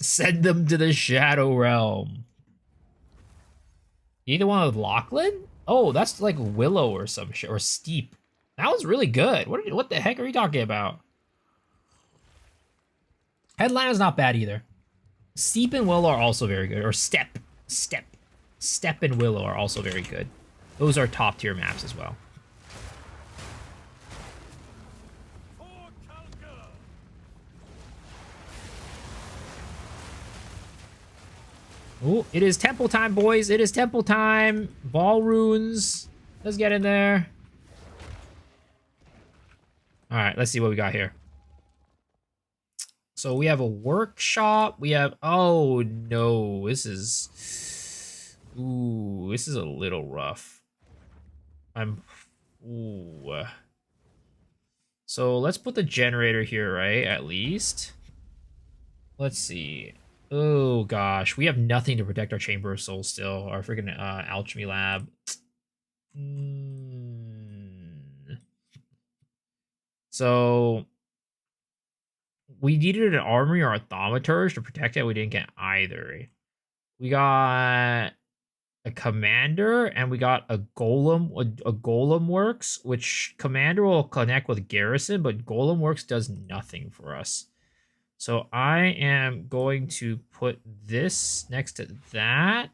Send them to the Shadow Realm. Either one with Lachlan? Oh, that's like Willow or some shit, or Steep. That was really good. What the heck are you talking about? Headline is not bad either. Steep and Willow are also very good, or Step and Willow are also very good. Those are top tier maps as well. Oh, it is temple time, boys. It is temple time. Ball runes. Let's get in there. All right, let's see what we got here. So we have a workshop. We have, oh no, this is, ooh, this is a little rough. Ooh. So let's put the generator here, right? At least. Let's see. Oh gosh, we have nothing to protect our Chamber of Souls still. Our freaking alchemy lab. So we needed an armory or a thaumaturge to protect it. We didn't get either. We got a commander and we got a golem. A golem works, which commander will connect with garrison, but golem works does nothing for us. So I am going to put this next to that,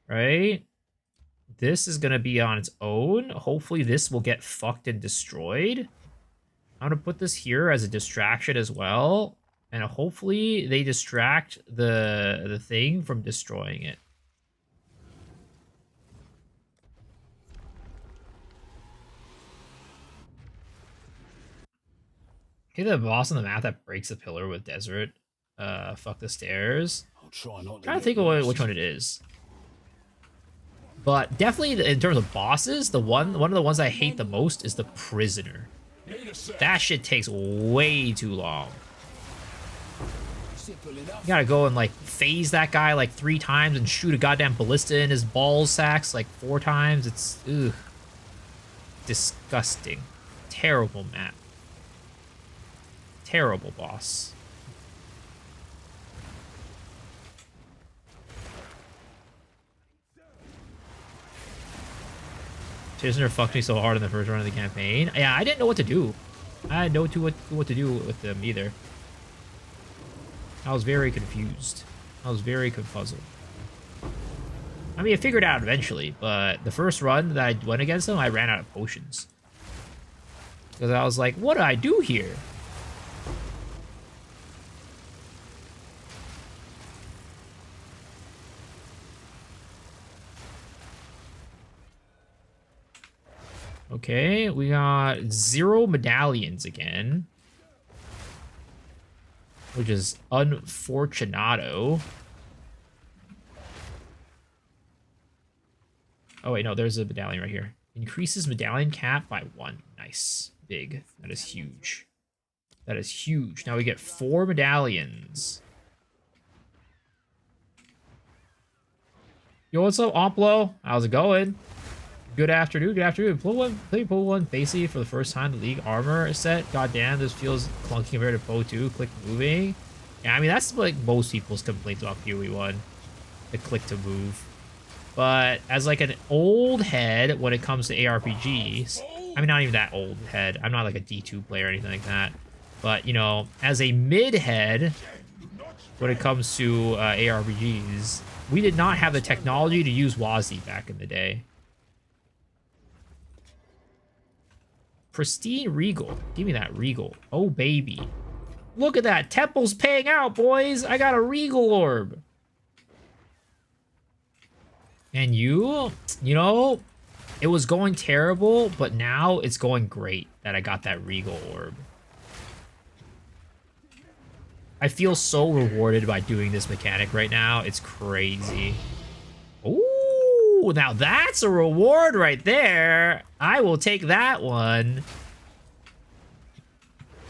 right? This is going to be on its own. Hopefully this will get fucked and destroyed. I'm going to put this here as a distraction as well. And hopefully they distract the thing from destroying it. Okay, the boss on the map that breaks the pillar with desert. Fuck the stairs.
I'll try not to
Trying to
get
think of
lost.
which one it is. But definitely in terms of bosses, one of the ones I hate the most is the prisoner.
Need a sec.
That shit takes way too long.
Simple enough.
You gotta go and like phase that guy like 3 times and shoot a goddamn ballista in his ball sacks like 4 times. It's disgusting. Terrible map. Terrible boss. Prisoner fucked me so hard in the first run of the campaign. Yeah, I didn't know what to do. I had no clue what to do with them either. I was very confused. I was very confuzzled. I mean, I figured it out eventually, but the first run that I went against them, I ran out of potions. Because I was like, what do I do here? Okay, we got 0 medallions again. Which is unfortunato. Oh wait, no, there's a medallion right here. Increases medallion cap by 1. Nice. Big. That is huge. That is huge. Now we get 4 medallions. Yo, what's up, Omplo? How's it going? Good afternoon, good afternoon. Pull one basically for the first time the League armor set. God damn, this feels clunky compared to Poe 2. Click moving. Yeah, I mean, that's like most people's complaints about PoE 1. The click to move. But as like an old head when it comes to ARPGs, I mean, not even that old head. I'm not like a D2 player or anything like that. But, you know, as a mid head when it comes to ARPGs, we did not have the technology to use WASD back in the day. Pristine Regal. Give me that Regal. Oh, baby. Look at that. Temple's paying out, boys. I got a Regal orb. And you know, it was going terrible, but now it's going great that I got that Regal orb. I feel so rewarded by doing this mechanic right now. It's crazy. Ooh, now that's a reward right there. I will take that one.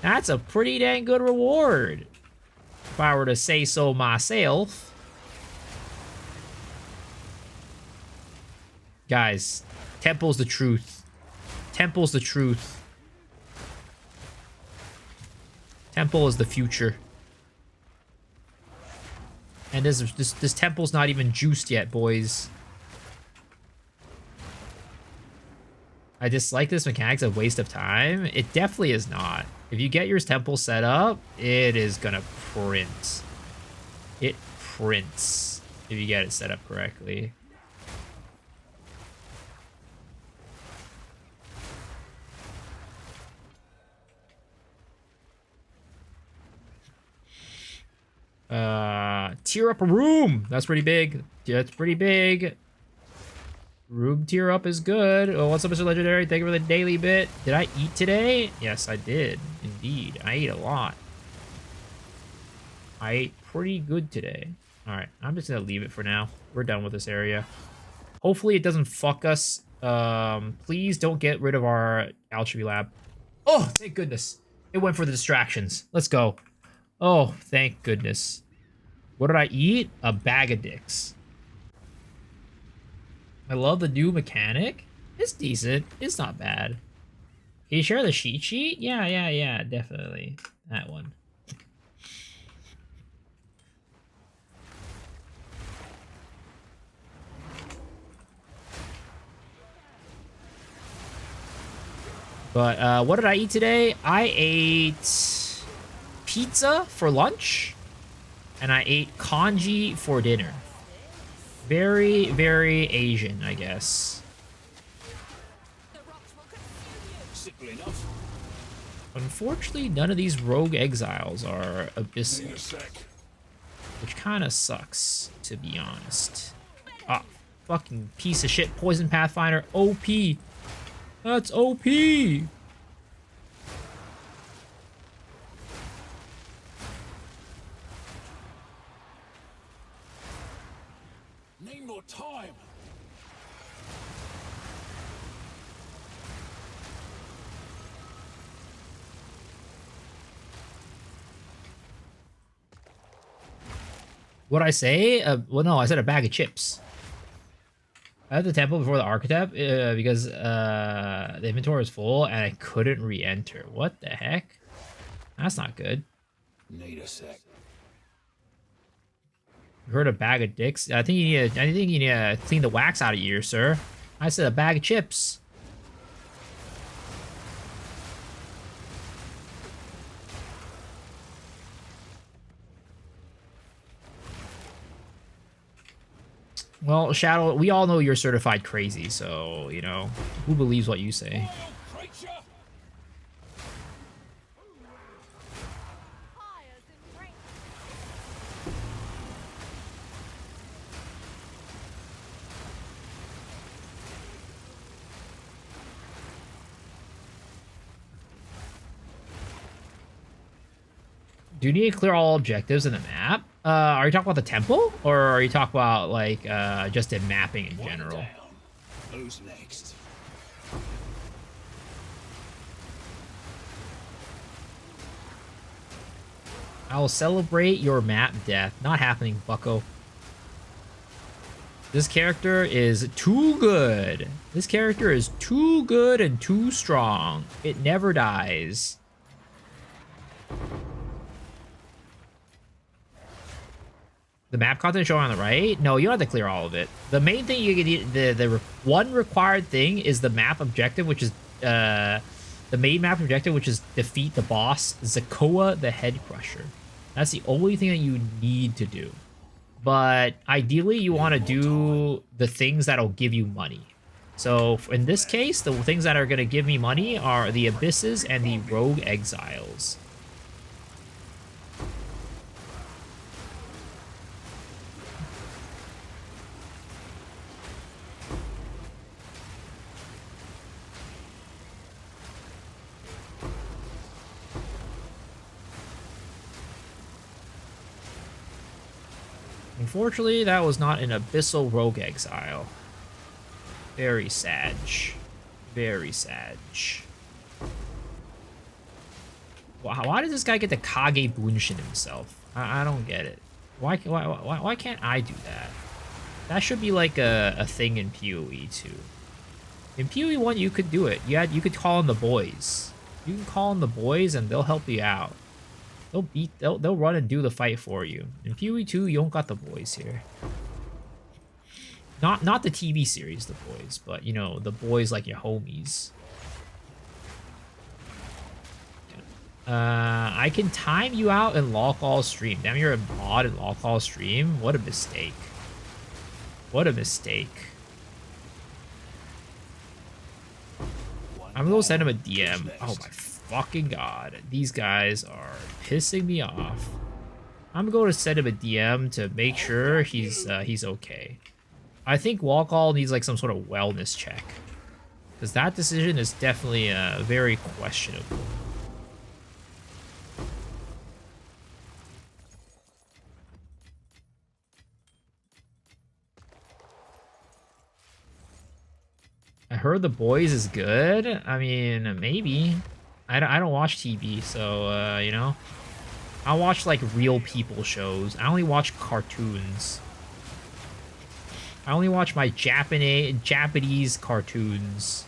That's a pretty dang good reward, if I were to say so myself. Guys, Temple's the truth. Temple's the truth. Temple is the future. And this temple's not even juiced yet, boys. I dislike this mechanic's a waste of time. It definitely is not. If you get your temple set up, it is gonna print. It prints if you get it set up correctly. Tier up a room. That's pretty big. That's pretty big. Room tier up is good. Oh, what's up, Mr. Legendary? Thank you for the daily bit. Did I eat today? Yes, I did. Indeed. I ate a lot. I ate pretty good today. All right, I'm just gonna leave it for now. We're done with this area. Hopefully it doesn't fuck us. Please don't get rid of our alchemy lab. Oh, thank goodness. It went for the distractions. Let's go. Oh, thank goodness. What did I eat? A bag of dicks. I love the new mechanic. It's decent. It's not bad. Can you share the cheat sheet? Yeah, definitely. That one. But what did I eat today? I ate pizza for lunch, and I ate congee for dinner. Very, very Asian, I guess.
The rocks will consume you.
Simple enough.
Unfortunately, none of these rogue exiles are
Need a
abyssal,
sec.
which kind of sucks, to be honest. Ah, fucking piece of shit poison pathfinder. OP. That's OP.
Need more time.
What'd I say? Well, no, I said a bag of chips. I had the temple before the archetype because the inventory was full and I couldn't re-enter. What the heck? That's not good.
Need a sec.
You heard a bag of dicks? I think you need to clean the wax out of your ears, sir. I said a bag of chips. Well, Shadow, we all know you're certified crazy, so, you know, who believes what you say?
Wild creature!
Fires in range.
Do you need to clear all objectives in the map? Are you talking about the temple? Or are you talking about, like, just in mapping in
One
general?
down. Who's next?
I will celebrate your map death. Not happening, bucko. This character is too good. This character is too good and too strong. It never dies. The map content showing on the right? No, you don't have to clear all of it. The main thing you can the one required thing is the map objective, which is the main map objective, which is defeat the boss Zakoa the Head Crusher. That's the only thing that you need to do. But ideally, you want to do the things that'll give you money. So in this case, the things that are going to give me money are the Abysses and the Rogue Exiles. Unfortunately, that was not an Abyssal Rogue Exile. Very sad. Very sad. Why does this guy get the Kage Bunshin himself? I don't get it. Why can't I do that? That should be like a thing in PoE 2. In PoE 1, you could do it. You could call in the boys. You can call in the boys and they'll help you out. They'll run and do the fight for you. In PoE 2, you don't got the boys here. Not the TV series, the boys, but you know, the boys like your homies. I can time you out in Lawcall stream. Damn, you're a mod in Lawcall stream? What a mistake. What a mistake. I'm gonna go send him a DM. Oh my fucking god. These guys are pissing me off. I'm going to send him a DM to make sure he's okay. I think Walkall needs like some sort of wellness check. Because that decision is definitely very questionable. I heard The Boys is good. I mean, maybe. I don't watch TV, so, you know. I watch, like, real people shows. I only watch cartoons. I only watch my Japanese cartoons.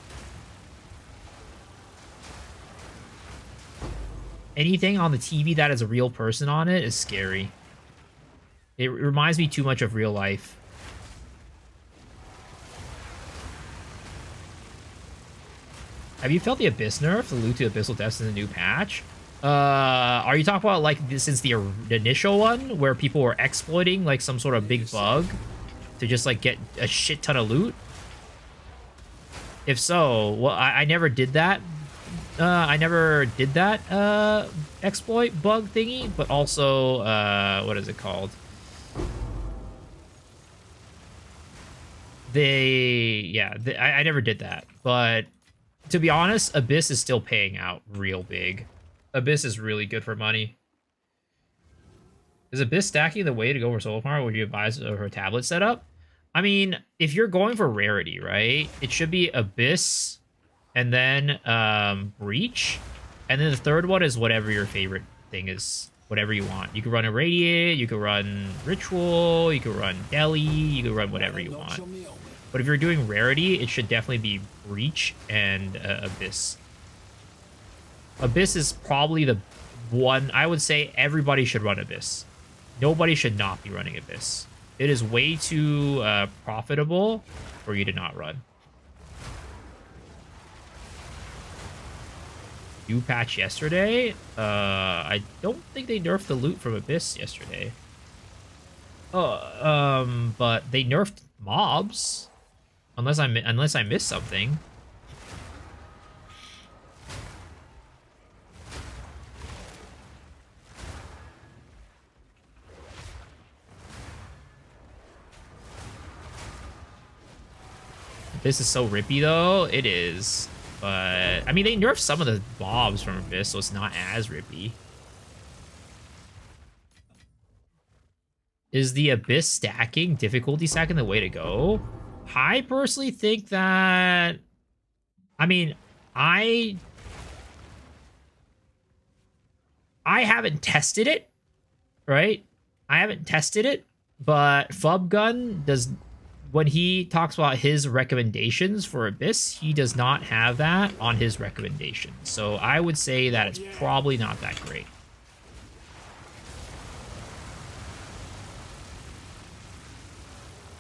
Anything on the TV that has a real person on it is scary. It reminds me too much of real life. Have you felt the Abyss nerf? The loot to Abyssal Depths in the new patch? Are you talking about, like, since the initial one, where people were exploiting, like, some sort of big bug to just, like, get a shit ton of loot? If so, well, I never did that. I never did that, exploit bug thingy, but also, what is it called? I never did that, but to be honest, Abyss is still paying out real big. Abyss is really good for money. Is Abyss stacking the way to go for solo farm? Would you advise for a tablet setup? I mean, if you're going for rarity, right? It should be Abyss, and then Breach, and then the third one is whatever your favorite thing is. Whatever you want. You can run Irradiate, you can run Ritual, you can run Deli, you can run whatever you want. But if you're doing rarity, it should definitely be Breach and Abyss. Abyss is probably the one, I would say everybody should run Abyss. Nobody should not be running Abyss. It is way too profitable for you to not run. New patch yesterday? I don't think they nerfed the loot from Abyss yesterday. But they nerfed mobs. Unless I missed something. This is so rippy though. It is. But I mean, they nerfed some of the mobs from Abyss, so it's not as rippy. Is the Abyss stacking, difficulty stacking, the way to go? I personally think that... I mean, I haven't tested it, right? I haven't tested it, but Fubgun does... When he talks about his recommendations for Abyss, he does not have that on his recommendations. So I would say that it's probably not that great.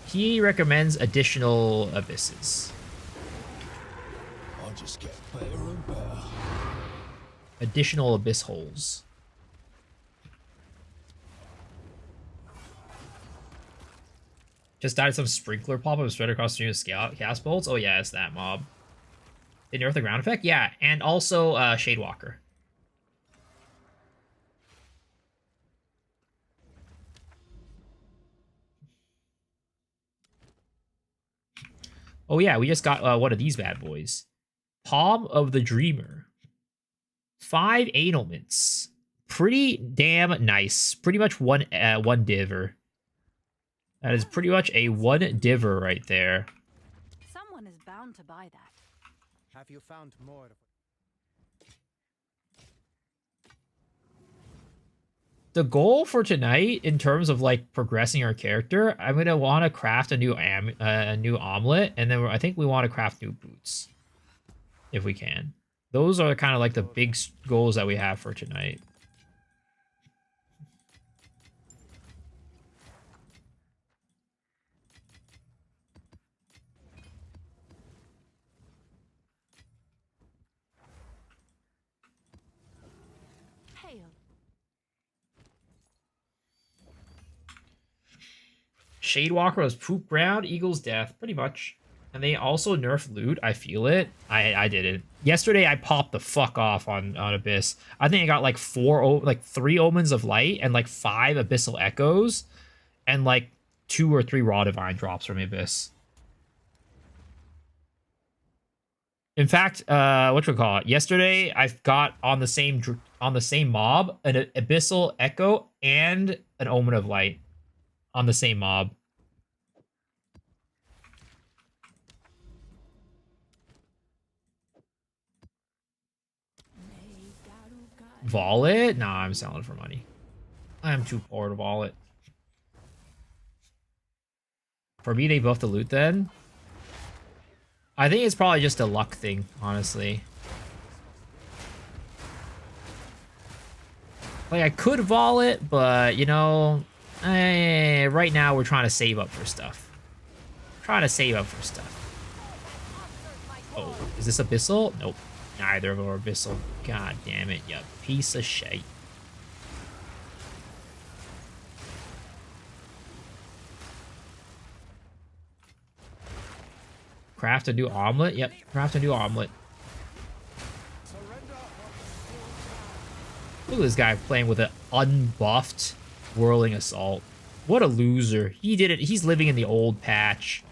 He recommends additional abysses.
I'll just get better and better.
Additional abyss holes. Just died some sprinkler pop-up spread across the gas bolts. Oh yeah, it's that mob. They nerf the ground effect? Yeah, and also Shadewalker. Oh yeah, we just got one of these bad boys. Palm of the Dreamer. 5 anilments. Pretty damn nice. Pretty much one diver. That is pretty much a one diver right there.
Someone is bound to buy that.
Have you found more?
The goal for tonight, in terms of like progressing our character, I'm gonna want to craft a new omelet, and then I think we want to craft new boots, if we can. Those are kind of like the big goals that we have for tonight.
Hail.
Shadewalker was poop ground, Eagle's death, pretty much. And they also nerfed loot. I feel it. I didn't. Yesterday, I popped the fuck off on Abyss. I think I got like 3 Omens of Light and like 5 Abyssal Echoes, and like 2 or 3 Raw Divine drops from Abyss. In fact, whatchamacallit, yesterday I got on the same mob an Abyssal Echo and an Omen of Light on the same mob. Vol it? Nah, I'm selling it for money. I'm too poor to vol it. For me, they buff the loot then. I think it's probably just a luck thing, honestly. Like, I could vol it, but, you know, right now we're trying to save up for stuff. Trying to save up for stuff. Oh, is this Abyssal? Nope. Neither of them are Abyssal. God damn it, you piece of shit. Craft a new omelet? Yep, craft a new omelet. Look at this guy playing with an unbuffed Whirling Assault. What a loser. He did it. He's living in the old patch.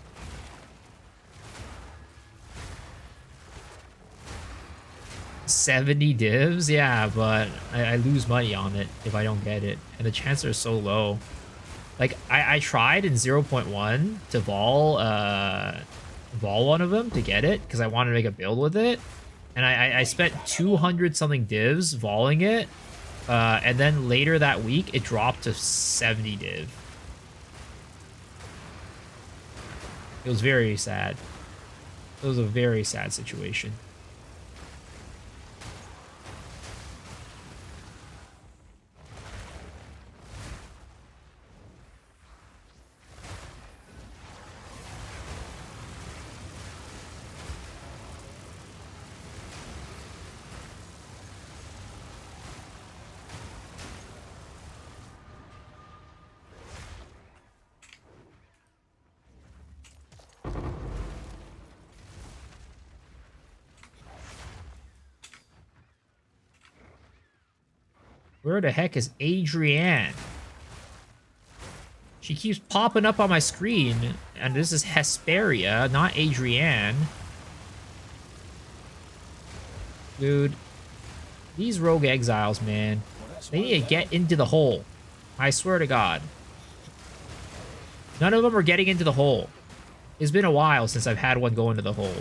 $70 divs? Yeah, but I lose money on it if I don't get it. And the chances are so low. Like, I tried in 0.1 to vol one of them to get it, because I wanted to make a build with it. And I spent 200 something divs voling it. And then later that week, it dropped to 70 div. It was very sad. It was a very sad situation. Where the heck is Adrienne? She keeps popping up on my screen, and this is Hesperia, not Adrienne. Dude, these rogue exiles, man, they need to get into the hole. I swear to God. None of them are getting into the hole. It's been a while since I've had one go into the hole.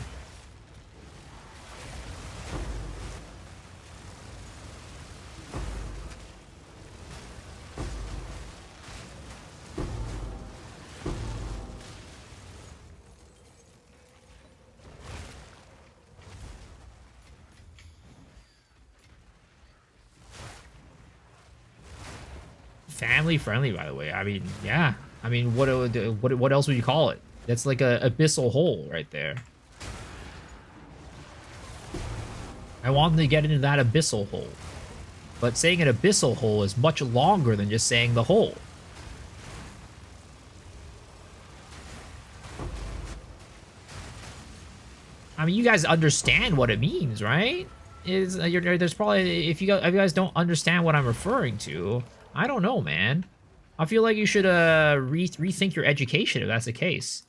Family friendly, by the way. I mean, yeah. I mean, what else would you call it? That's like a abyssal hole right there. I want them to get into that abyssal hole. But saying an abyssal hole is much longer than just saying the hole. I mean, you guys understand what it means, right? There's probably, if you guys don't understand what I'm referring to, I don't know, man. I feel like you should rethink your education if that's the case.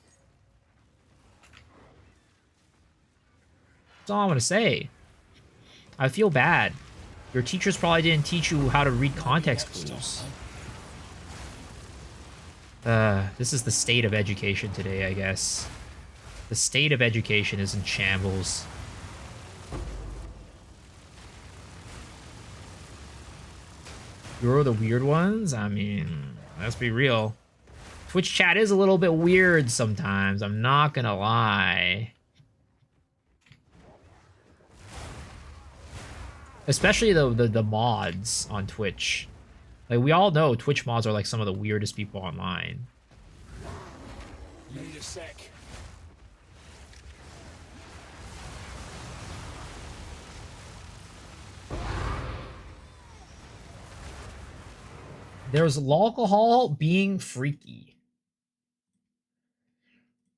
That's all I'm gonna say. I feel bad. Your teachers probably didn't teach you how to read context clues. This is the state of education today, I guess. The state of education is in shambles. You're the weird ones? I mean, let's be real. Twitch chat is a little bit weird sometimes, I'm not gonna lie. Especially the mods on Twitch. Like, we all know Twitch mods are like some of the weirdest people online.
Need a sec.
There's alcohol being freaky.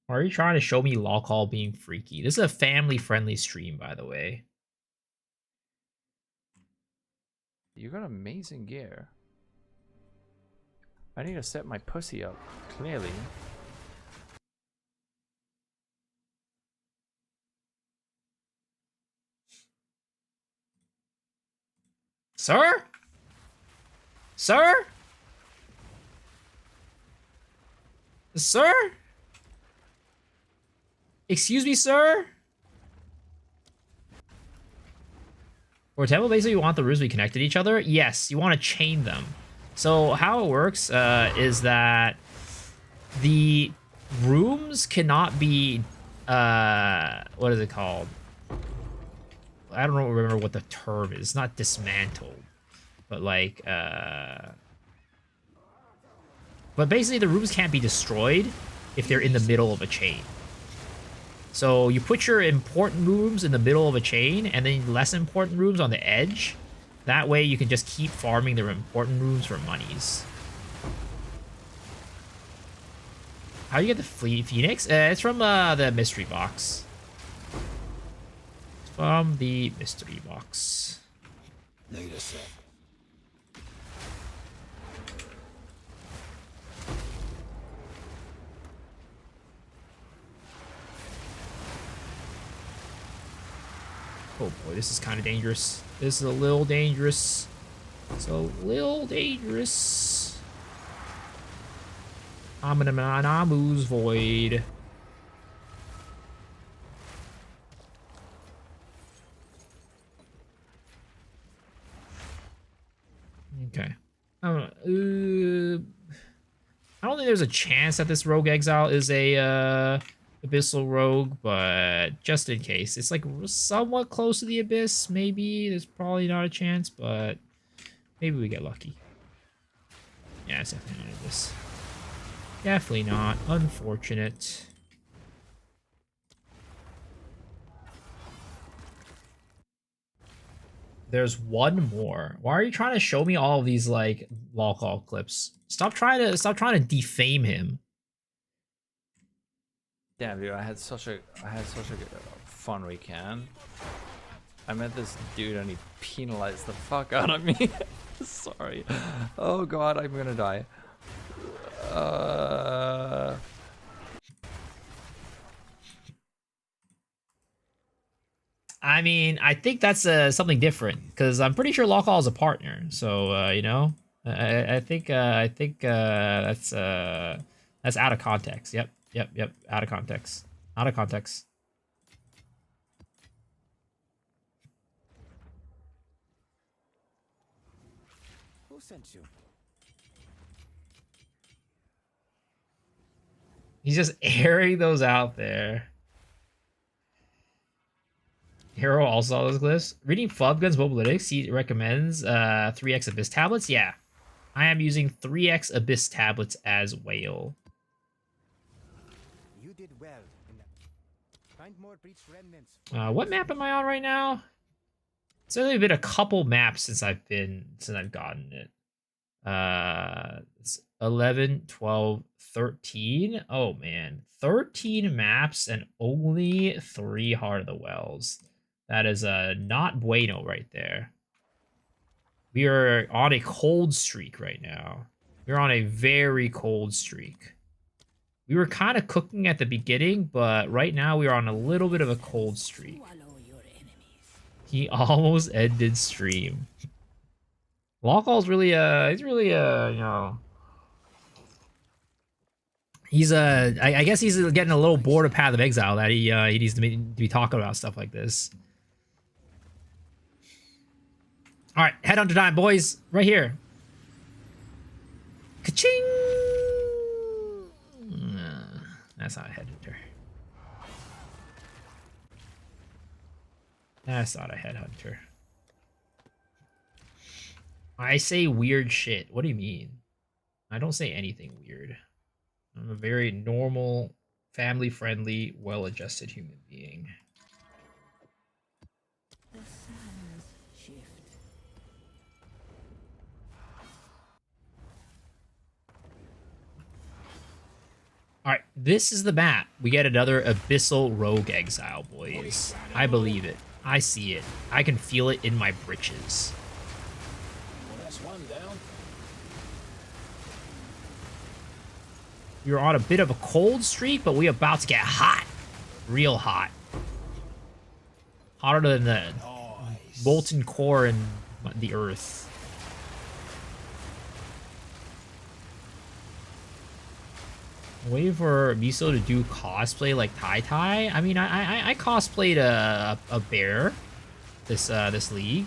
Are you trying to show me alcohol being freaky? This is a family-friendly stream, by the way.
You got amazing gear. I need to set my pussy up, clearly.
Sir? Sir? Sir? Excuse me, sir? For temple, basically, you want the rooms to be connected to each other. Yes, you want to chain them. So how it works is that the rooms cannot be, what is it called? I don't remember what the term is. It's not dismantled, but like, but basically the rooms can't be destroyed if they're in the middle of a chain. So you put your important rooms in the middle of a chain and then less important rooms on the edge. That way you can just keep farming the important rooms for monies. How do you get the Phoenix? It's from the mystery box. It's from the mystery box.
Need a sec.
Oh boy, this is kind of dangerous. This is a little dangerous. It's a little dangerous. Amu's void. Okay. I don't think there's a chance that this rogue exile is a abyssal rogue, but just in case. It's like somewhat close to the abyss, maybe. There's probably not a chance, but maybe we get lucky. Yeah, it's definitely not abyss. Definitely not. Unfortunate. There's one more. Why are you trying to show me all of these like lol call clips? Stop trying to defame him.
Damn, dude, I had such a good fun weekend. I met this dude and he penalized the fuck out of me. Sorry. Oh god, I'm gonna die.
I mean, I think that's something different because I'm pretty sure Lawcall is a partner. So you know, I think that's out of context. Yep. Out of context. Out of context.
Who sent you?
He's just airing those out there. Hero also saw those glyphs. Reading Flubgun's Mobalytics, he recommends 3x Abyss tablets. Yeah, I am using 3x Abyss tablets as whale.
You did well in that. Find more breach remnants.
What map am I on right now? It's only been a couple maps since I've gotten it. It's 11, 12, 13. Oh man, 13 maps and only 3 Heart of the Wells. That is not bueno right there. We are on a cold streak right now. We're on a very cold streak. We were kind of cooking at the beginning, but right now we are on a little bit of a cold streak. He almost ended stream. Lawcall's really he's really you know, he's I guess he's getting a little bored of Path of Exile that he needs to be talking about stuff like this. All right, headhunter time, boys, right here. Ka-ching! That's not a headhunter. That's not a headhunter. I say weird shit. What do you mean? I don't say anything weird. I'm a very normal, family-friendly, well-adjusted human being.
The sands shift.
Alright, this is the map. We get another Abyssal Rogue Exile, boys. I believe it. I see it. I can feel it in my britches.
Well, that's one down.
We're on a bit of a cold streak, but we're about to get hot. Real hot. Hotter than the molten core in the earth. Waiting for Miso to do cosplay like Tai Tai. I mean, I cosplayed a bear this league.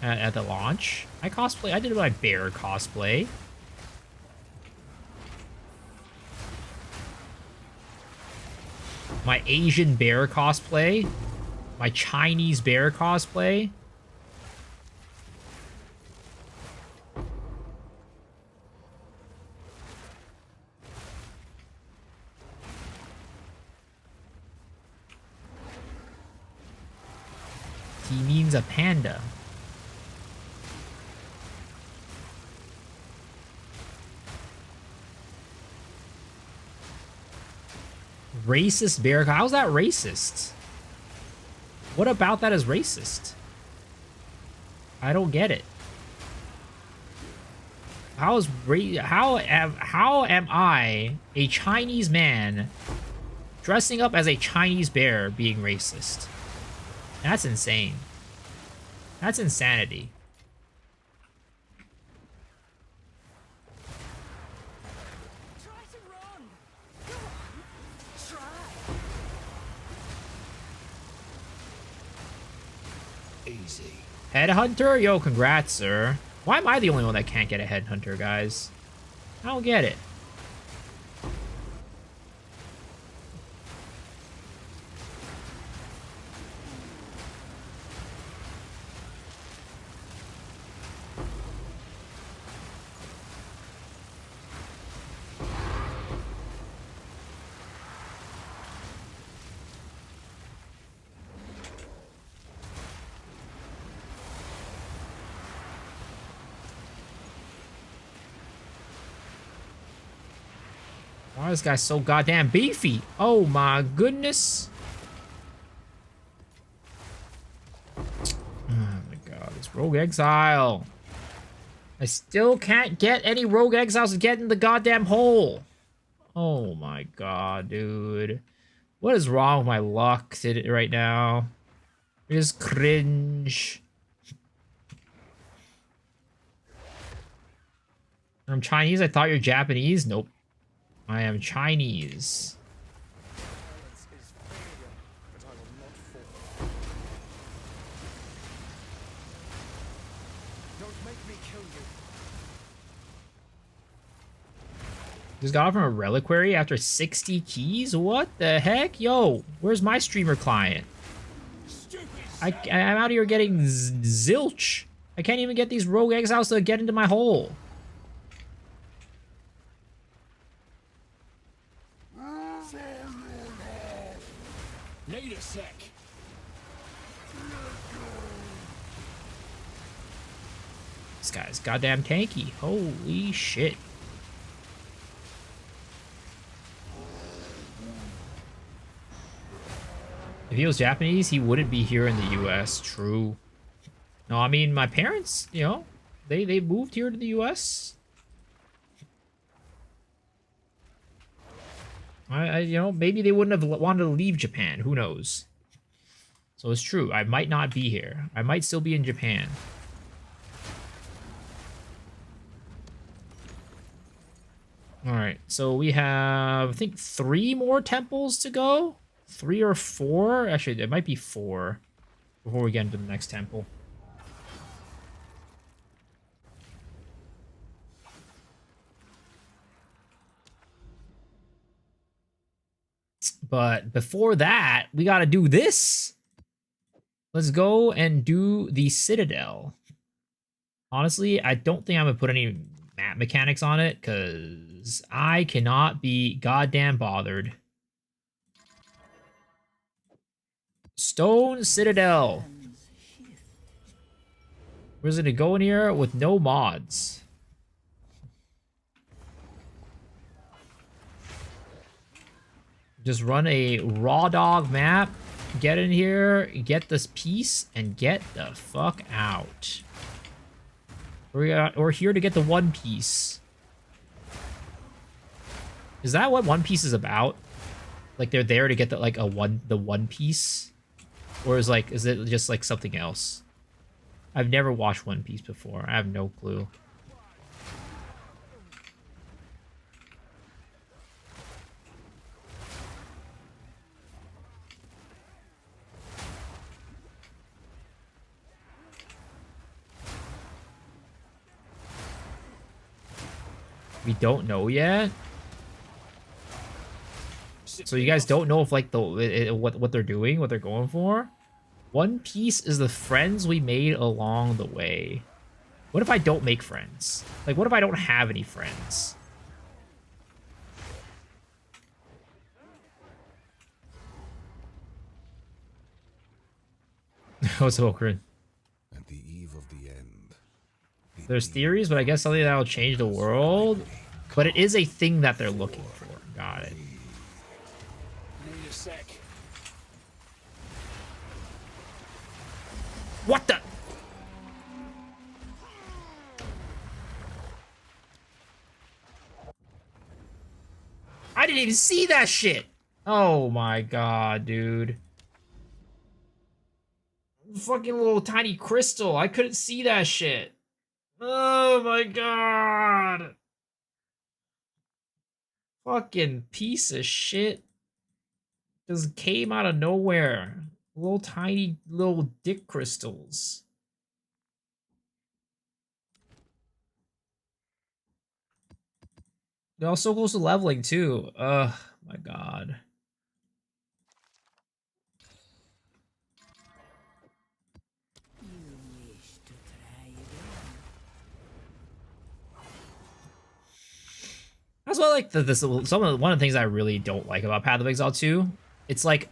at the launch. I did my bear cosplay. My Asian bear cosplay. My Chinese bear cosplay. He means a panda. Racist bear. How's that racist? What about that is racist? I don't get it. How am I, a Chinese man, dressing up as a Chinese bear being racist? That's insane. That's insanity.
Try to run. Go on. Try.
Easy.
Headhunter? Yo, congrats, sir. Why am I the only one that can't get a headhunter, guys? I don't get it. Why is this guy so goddamn beefy? Oh my goodness. Oh my god, it's Rogue Exile. I still can't get any Rogue Exiles to get in the goddamn hole. Oh my god, dude. What is wrong with my luck right now? It is cringe. I'm Chinese? I thought you're Japanese? Nope. I am Chinese.
Silence is failure, but I will not fall. Don't make me kill you.
Just got off from a reliquary after 60 keys? What the heck? Yo, where's my streamer client? I'm out here getting zilch. I can't even get these rogue exiles to get into my hole.
Need a sec.
This guy's goddamn tanky. Holy shit. If he was Japanese, he wouldn't be here in the US. True. No, I mean, my parents, you know, they moved here to the US. You know, maybe they wouldn't have wanted to leave Japan. Who knows? So it's true. I might not be here. I might still be in Japan. All right. So we have, I think, 3 more temples to go. 3 or 4. Actually, it might be 4 before we get into the next temple. But before that, we got to do this. Let's go and do the Citadel. Honestly, I don't think I'm going to put any map mechanics on it because I cannot be goddamn bothered. Stone Citadel. Where's it go in here with no mods? Just run a raw dog map, get in here, get this piece, and get the fuck out. We're here to get the One Piece. Is that what One Piece is about? Like they're there to get the One Piece? Or is it just like something else? I've never watched One Piece before. I have no clue. We don't know yet. So you guys don't know if like what they're doing, what they're going for. One Piece is the friends we made along the way. What if I don't make friends? Like, what if I don't have any friends? What's Okrin?
At the eve of the end.
There's theories, but I guess something that'll change the world. But it is a thing that they're looking for. Got it.
Need a sec.
What the? I didn't even see that shit. Oh my god, dude. Fucking little tiny crystal. I couldn't see that shit. Oh my god. Fucking piece of shit. Just came out of nowhere. Little tiny little dick crystals. They're all so close to leveling too. Ugh, my god. That's why, like, one of the things I really don't like about Path of Exile 2. It's like,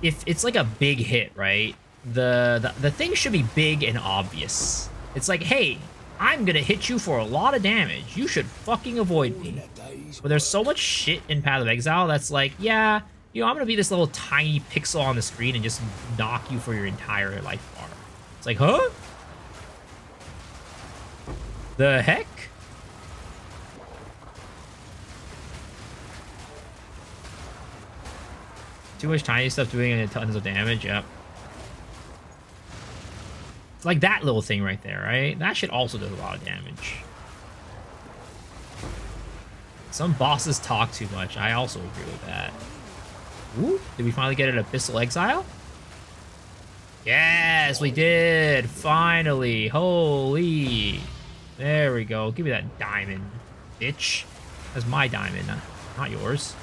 if it's like a big hit, right? The thing should be big and obvious. It's like, hey, I'm gonna hit you for a lot of damage. You should fucking avoid me. But there's so much shit in Path of Exile that's like, yeah, you know, I'm gonna be this little tiny pixel on the screen and just knock you for your entire life bar. It's like, huh? The heck? Too much tiny stuff doing tons of damage, yep. It's like that little thing right there, right? That shit also does a lot of damage. Some bosses talk too much. I also agree with that. Ooh, did we finally get an Abyssal Exile? Yes, we did! Finally! Holy! There we go. Give me that diamond, bitch. That's my diamond, not yours.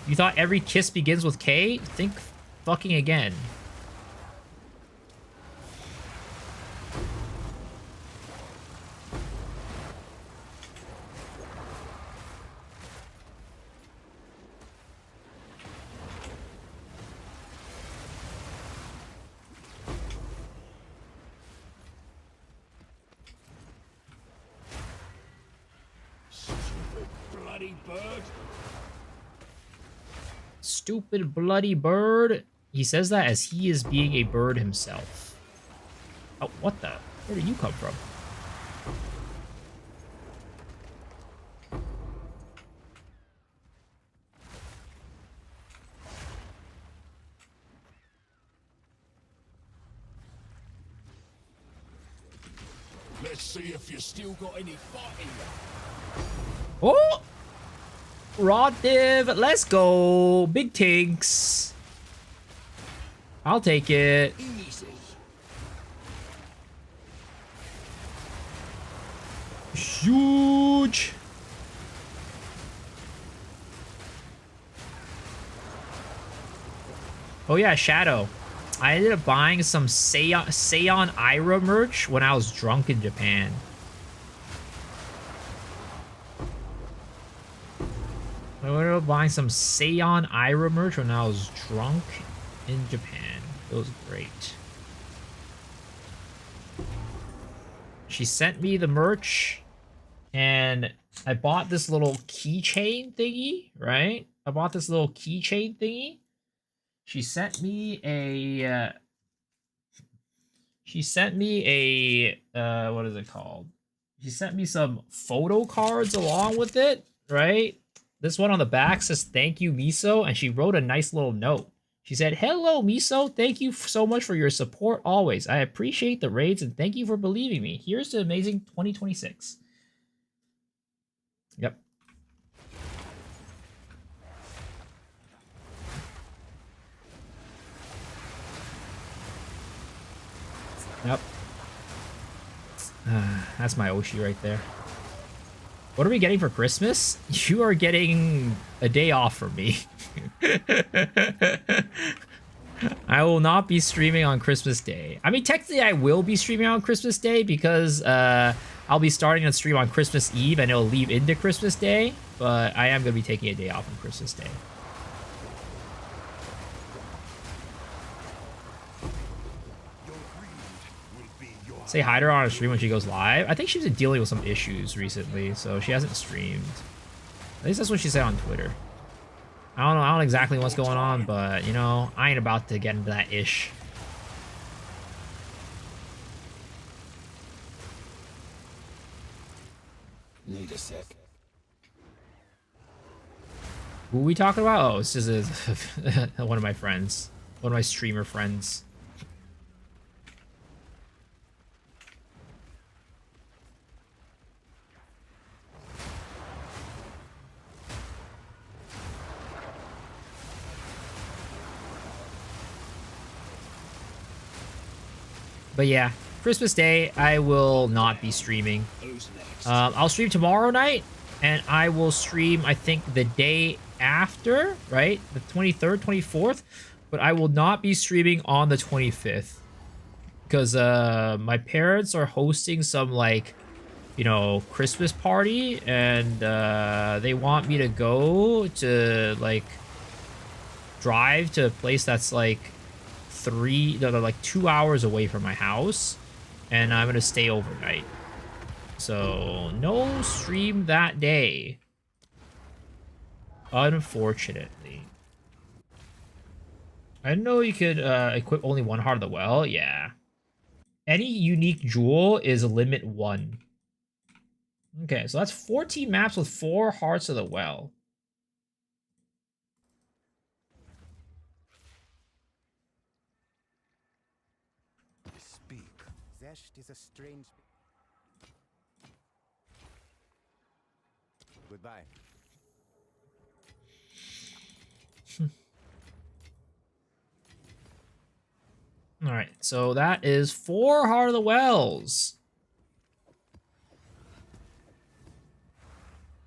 You thought every kiss begins with K? Think fucking again.
Bloody bird.
Stupid bloody bird. He says that as he is being a bird himself. Oh, what the? Where did you come from?
Let's see if you still got any fight in you.
Oh! Raw div, let's go. Big tinks. I'll take it.
Easy.
Huge. Oh yeah, Shadow. I ended up buying some Seion Ira merch when I was drunk in Japan. I ended up buying some Seion Ira merch when I was drunk in Japan. It was great. She sent me the merch, and I bought this little keychain thingy, right? I bought this little keychain thingy. She sent me a what is it called? She sent me some photo cards along with it, right? This one on the back says, "Thank you, Miso," and she wrote a nice little note. She said, "Hello, Miso. Thank you so much for your support always. I appreciate the raids and thank you for believing me. Here's to amazing 2026. Yep. Yep. That's my Oshi right there. What are we getting for Christmas? You are getting a day off from me. I will not be streaming on Christmas Day. I mean, technically I will be streaming on Christmas Day because I'll be starting a stream on Christmas Eve and it'll leave into Christmas Day, but I am going to be taking a day off on Christmas Day. Say hi to her on a stream when she goes live. I think she's been dealing with some issues recently, so she hasn't streamed. At least that's what she said on Twitter. I don't know exactly what's going on, but, you know, I ain't about to get into that ish.
Need a sec.
Who are we talking about? Oh, it's just one of my friends. One of my streamer friends. But yeah, Christmas Day, I will not be streaming.
Who's next?
I'll stream tomorrow night, and I will stream, I think, the day after, right? The 23rd, 24th. But I will not be streaming on the 25th. Because my parents are hosting some, like, you know, Christmas party. And they want me to go to, like, drive to a place that's, like, 2 hours away from my house, and I'm gonna stay overnight, so no stream that day, unfortunately. I didn't know you could equip only one Heart of the Well. Yeah, any unique jewel is limit 1. Okay, so that's 14 maps with 4 Hearts of the Well.
Zest is a strange... Goodbye.
All right, so that is 4 Heart of the Wells.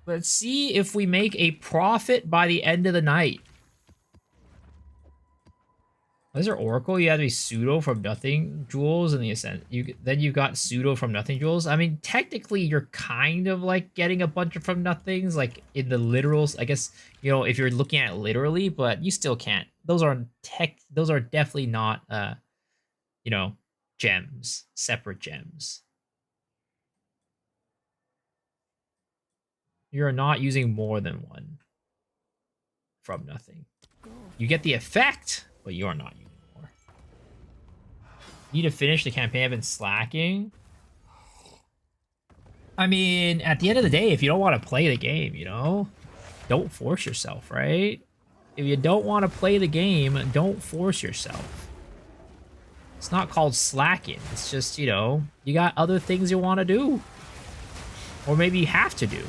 Let's see if we make a profit by the end of the night. Is there Oracle? You have to be pseudo from nothing jewels in the Ascent. Then you've got pseudo from nothing jewels. I mean, technically, you're kind of like getting a bunch of from nothings, like in the literals. I guess, you know, if you're looking at it literally, but you still can't. Those are definitely not, you know, gems, separate gems. You're not using more than one from nothing. You get the effect, but you are not using more. Need to finish the campaign. I've been slacking. I mean, at the end of the day, if you don't want to play the game, you know, don't force yourself, right? If you don't want to play the game, don't force yourself. It's not called slacking. It's just, you know, you got other things you want to do. Or maybe you have to do,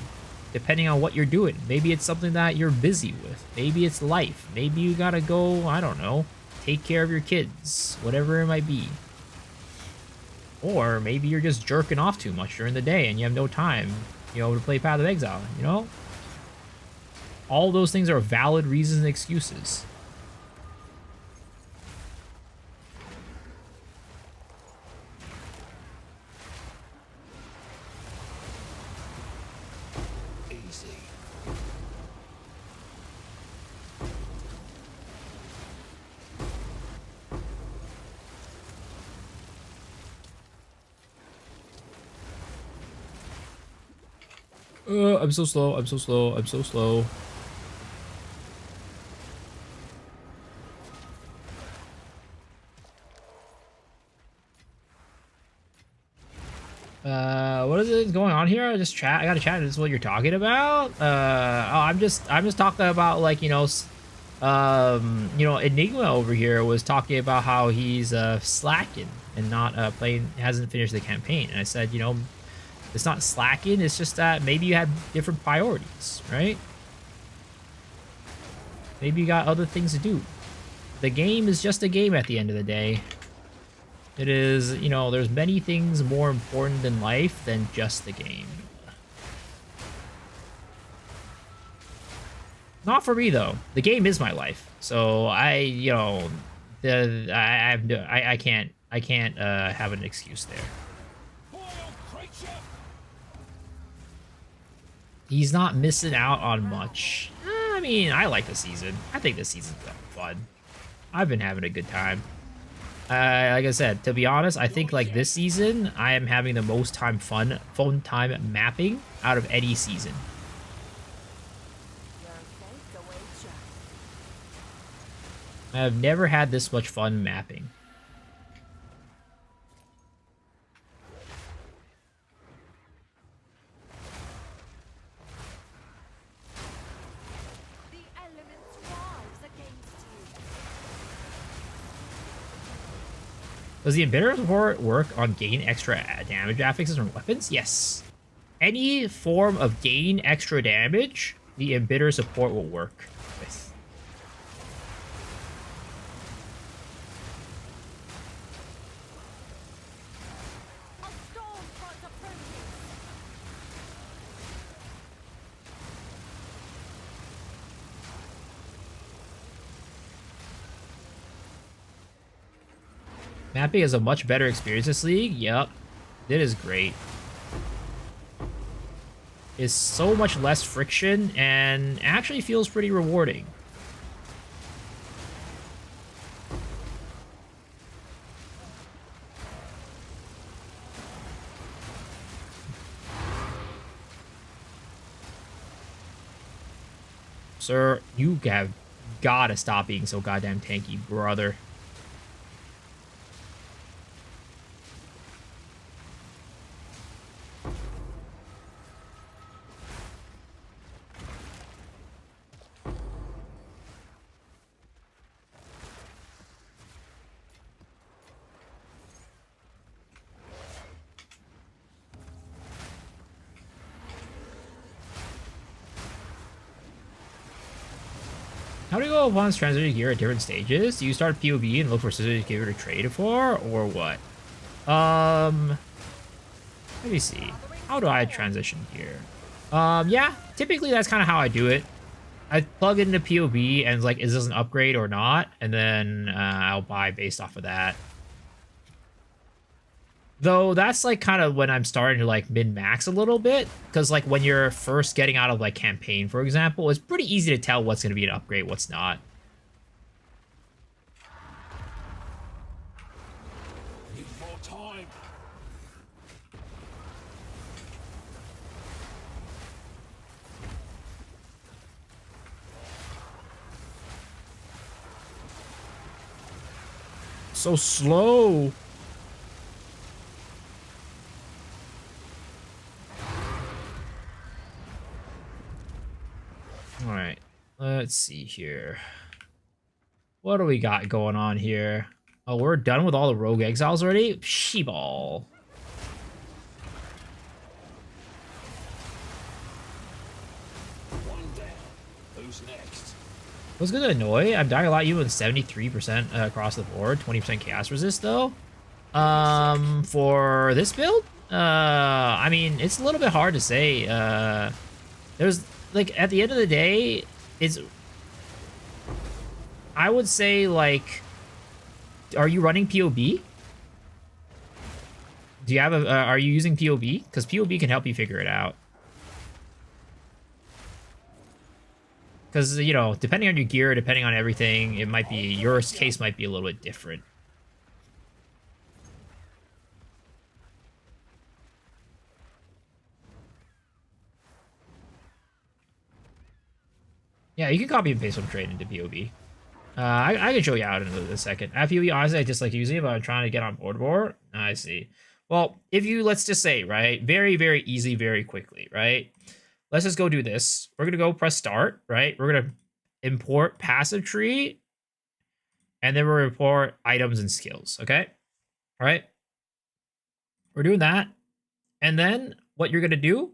depending on what you're doing. Maybe it's something that you're busy with. Maybe it's life. Maybe you gotta go, I don't know, take care of your kids, whatever it might be. Or maybe you're just jerking off too much during the day and you have no time, you know, to play Path of Exile, you know? All those things are valid reasons and excuses.
Easy.
I'm so slow, I'm so slow, I'm so slow. What is it going on here? I gotta chat. This is what you're talking about? I'm just talking about, like, you know, you know, Enigma over here was talking about how he's slacking and not playing, hasn't finished the campaign. And I said, you know, it's not slacking, it's just that maybe you have different priorities, right? Maybe you got other things to do. The game is just a game at the end of the day. It is, you know, there's many things more important in life than just the game. Not for me though. The game is my life, so I can't have an excuse there. He's not missing out on much. I mean, I like the season. I think the season's been fun. I've been having a good time. Like I said, to be honest, I think like this season, I am having the most fun time mapping out of any season. I have never had this much fun mapping. Does the embitter's support work on gain extra damage affixes from weapons? Yes. Any form of gain extra damage, the embitter support will work with. Mapping is a much better experience this league. Yep. It is great. It's so much less friction and actually feels pretty rewarding. Sir, you have gotta stop being so goddamn tanky, brother. How do you go upon transition gear at different stages? Do you start POV and look for specific gear to trade it for, or what? Let me see. How do I transition gear? Yeah, typically that's kind of how I do it. I plug into POV and it's like, is this an upgrade or not? And then I'll buy based off of that. Though that's like kind of when I'm starting to like min-max a little bit, because like when you're first getting out of like campaign, for example, it's pretty easy to tell what's going to be an upgrade, what's not.
Need more time.
So slow. All right, let's see here. What do we got going on here? Oh, we're done with all the rogue exiles already? Sheeball.
One down. Who's next?
What's gonna annoy? I'm dying a lot. You in 73% across the board, 20% chaos resist though. For this build, I mean, it's a little bit hard to say. There's like at the end of the day, it's. I would say like, are you running POB? Do you have a? Are you using POB? Because POB can help you figure it out. Because, you know, depending on your gear, depending on everything, it might be, your case might be a little bit different. Yeah, you can copy and paste from trade into POB. I can show you out in a second. At POB, honestly, I just like using it, but I'm trying to get on board more. I see. Well, if you, let's just say, right, very, very easy, very quickly, right? Let's just go do this. We're going to go press start, right? We're going to import passive tree, and then we'll import items and skills, okay? All right. We're doing that. And then what you're going to do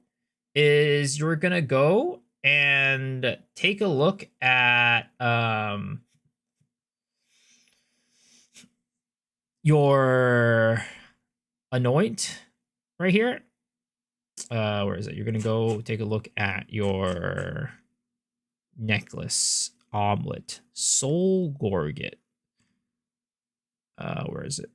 is you're going to go and take a look at your anoint right here. Where is it? You're going to go take a look at your necklace, omelet, soul gorget. Where is it?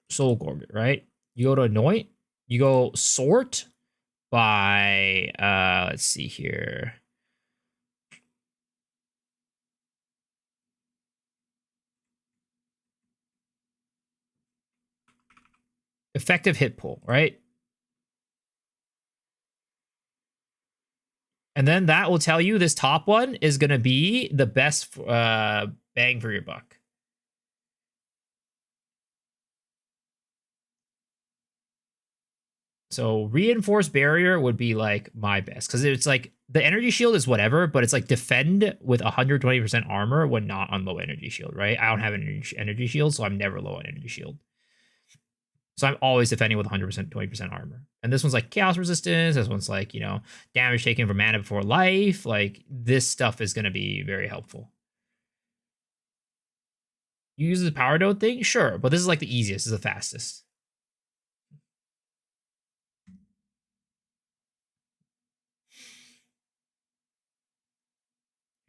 Soul gorget, right? You go to anoint. You go sort by let's see here. Effective hit pull, right? And then that will tell you this top one is going to be the best bang for your buck. So reinforced barrier would be like my best because it's like the energy shield is whatever, but it's like defend with 120% armor when not on low energy shield, right? I don't have an energy shield, so I'm never low on energy shield. So I'm always defending with 100%, 20% armor. And this one's like chaos resistance. This one's like, you know, damage taken from mana before life. Like this stuff is going to be very helpful. You use the power node thing? Sure. But this is like the easiest. This is the fastest.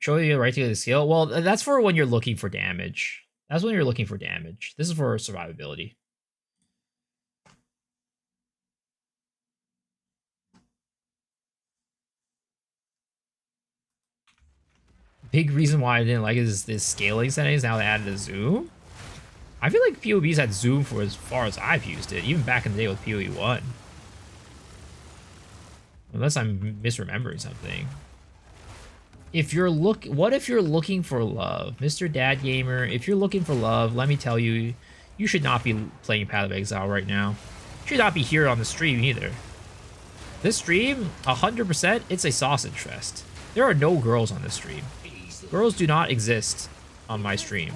Show you right to the skill. Well, that's for when you're looking for damage. That's when you're looking for damage. This is for survivability. Big reason why I didn't like it is this scaling settings. Now they added a zoom. I feel like PoE's had zoom for as far as I've used it, even back in the day with PoE 1. Unless I'm misremembering something. What if you're looking for love? Mr. Dad Gamer, if you're looking for love, let me tell you, you should not be playing Path of Exile right now. You should not be here on the stream either. This stream, 100%, it's a sausage fest. There are no girls on this stream. Girls do not exist on my stream.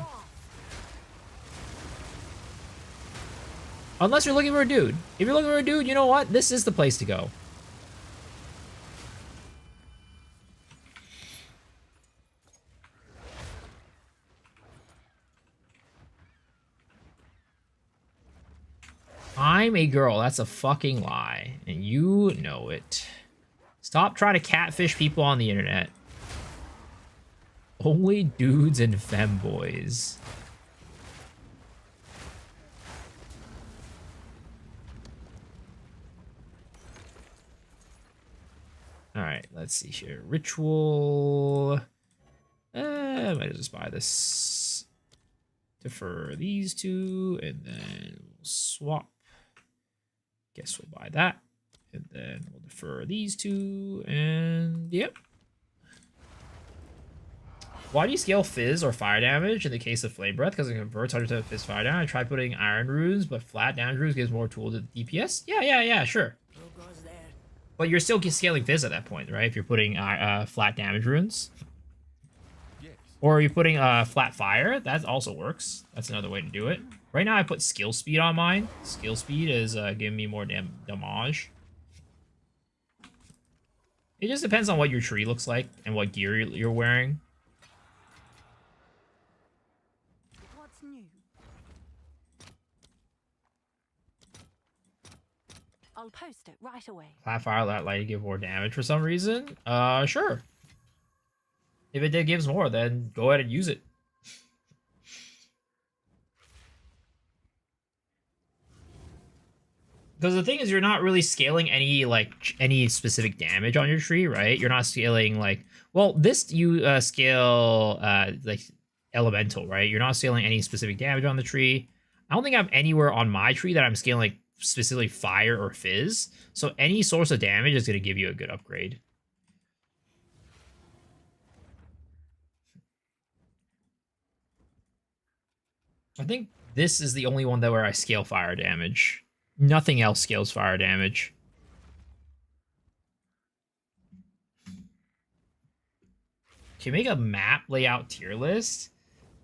Unless you're looking for a dude. If you're looking for a dude, you know what? This is the place to go. I'm a girl. That's a fucking lie. And you know it. Stop trying to catfish people on the internet. Only dudes and femboys. Alright, let's see here. Ritual. I might just buy this. Defer these two, and then we'll swap. Guess we'll buy that. And then we'll defer these two, and yep. Why do you scale Fizz or fire damage in the case of Flame Breath? Because it converts 100% Fizz fire damage. I tried putting Iron Runes, but flat damage runes gives more tool to DPS. Yeah, sure. But you're still scaling Fizz at that point, right? If you're putting flat damage runes.
Yes.
Or you're putting flat fire, that also works. That's another way to do it. Right now I put skill speed on mine. Skill speed is giving me more damage. It just depends on what your tree looks like and what gear you're wearing.
What's new? I'll post it right away.
Flat fire, that light give more damage for some reason. Sure. If it gives more, then go ahead and use it. Because the thing is, you're not really scaling any specific damage on your tree, right? You're not scaling like, well, this you scale like elemental, right? You're not scaling any specific damage on the tree. I don't think I'm anywhere on my tree that I'm scaling specifically fire or fizz. So any source of damage is going to give you a good upgrade. I think this is the only one that where I scale fire damage. Nothing else scales fire damage. Can you make a map layout tier list?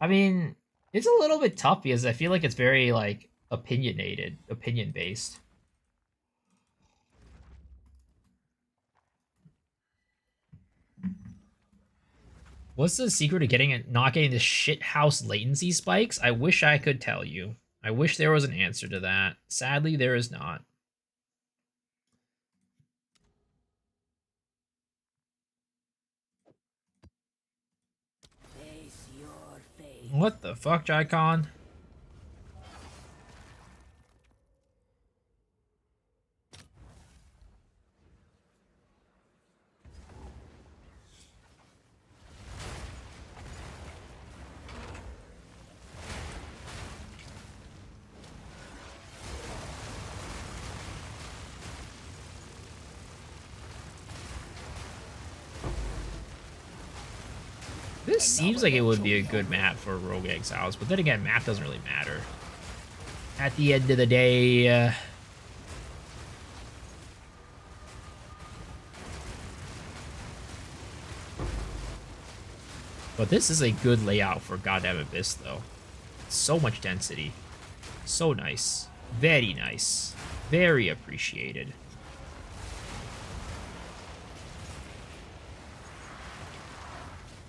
I mean, it's a little bit tough because I feel like it's very like opinionated, opinion based. What's the secret to not getting the shit house latency spikes? I wish I could tell you. I wish there was an answer to that. Sadly, there is not. What the fuck, Jaikon? This seems like it would be a good map for Rogue Exiles, but then again, map doesn't really matter. At the end of the day, but this is a good layout for Goddamn Abyss, though. So much density. So nice. Very nice. Very appreciated.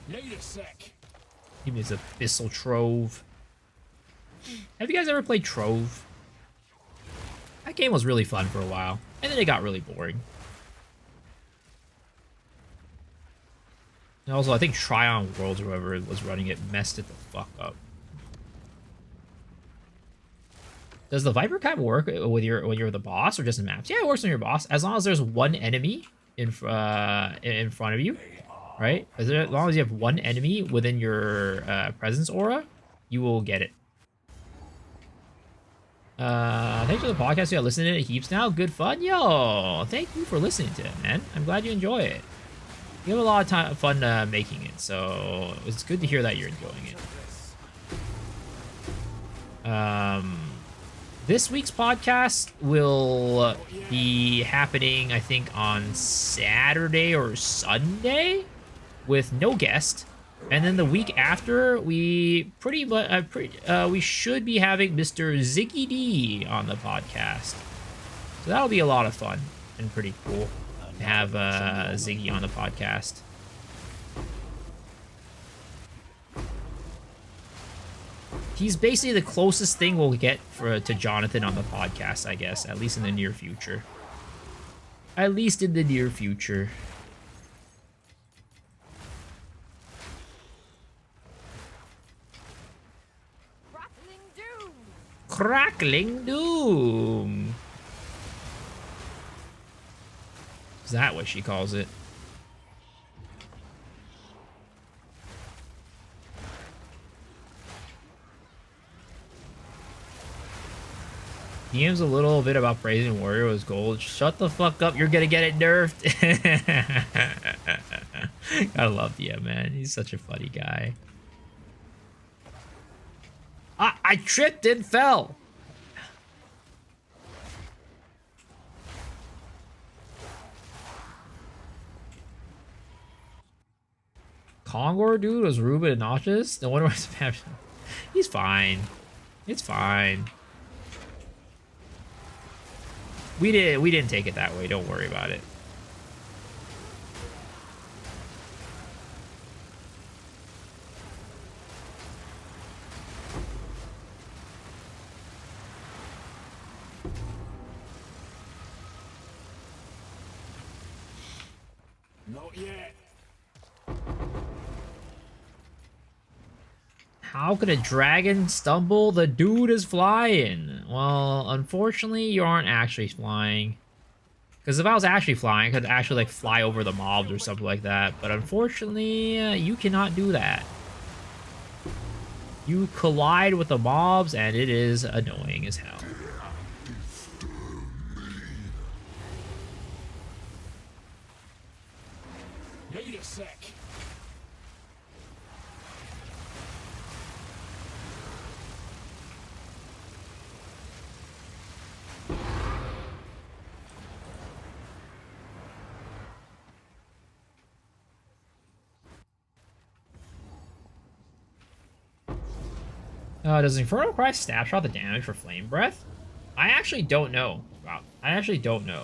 Need a sec.
Give me this Abyssal Trove. Have you guys ever played Trove? That game was really fun for a while, and then it got really boring. And also, I think Tryon Worlds or whoever was running it messed it the fuck up. Does the Viper Cap work with when you're the boss or just in maps? Yeah, it works on your boss as long as there's one enemy in front of you, right? As long as you have one enemy within your presence aura, you will get it. Thanks for the podcast. Yeah, listening to it heaps now. Good fun, yo. Thank you for listening to it, man. I'm glad you enjoy it. You have a lot of fun making it, so it's good to hear that you're enjoying it. This week's podcast will be happening, I think, on Saturday or Sunday with no guest. And then the week after, we we should be having Mr. Ziggy D on the podcast. So that'll be a lot of fun and pretty cool to have Ziggy on the podcast. He's basically the closest thing we'll get to Jonathan on the podcast, I guess, at least in the near future. At least in the near future.
Crackling doom.
Crackling Doom. Is that what she calls it? DM's a little bit about praising Warrior was gold. Shut the fuck up, you're gonna get it nerfed. I love DM, man. He's such a funny guy. I tripped and fell. Kongor dude was rude and nauseous. No wonder why he's fine. It's fine. We didn't take it that way. Don't worry about it.
Not yet.
How could a dragon stumble? The dude is flying. Well, unfortunately, you aren't actually flying. Because if I was actually flying, I could actually like fly over the mobs or something like that. But unfortunately, you cannot do that. You collide with the mobs, and it is annoying as hell.
Need a sec.
Does Infernal Cry snapshot the damage for Flame Breath? I actually don't know. Wow. I actually don't know.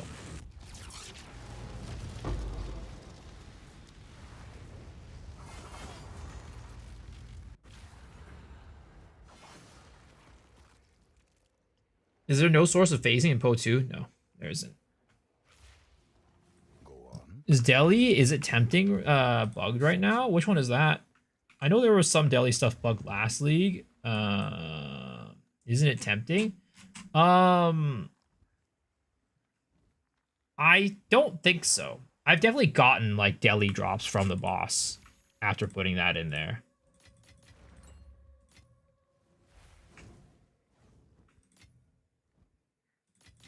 Is there no source of phasing in Po 2? No, there isn't. Is Delhi, is it tempting bugged right now? Which one is that? I know there was some deli stuff bugged last league. Isn't it tempting? I don't think so. I've definitely gotten like deli drops from the boss after putting that in there.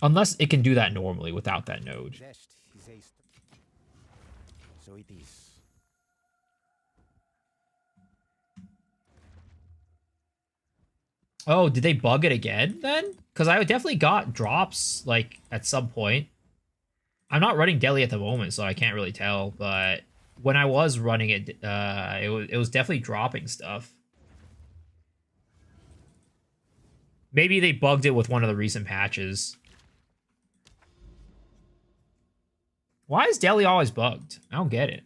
Unless it can do that normally without that node.
Zest is a so it is.
Oh, did they bug it again then? Because I definitely got drops like at some point. I'm not running deli at the moment, so I can't really tell. But when I was running it, it was definitely dropping stuff. Maybe they bugged it with one of the recent patches. Why is deli always bugged? I don't get it.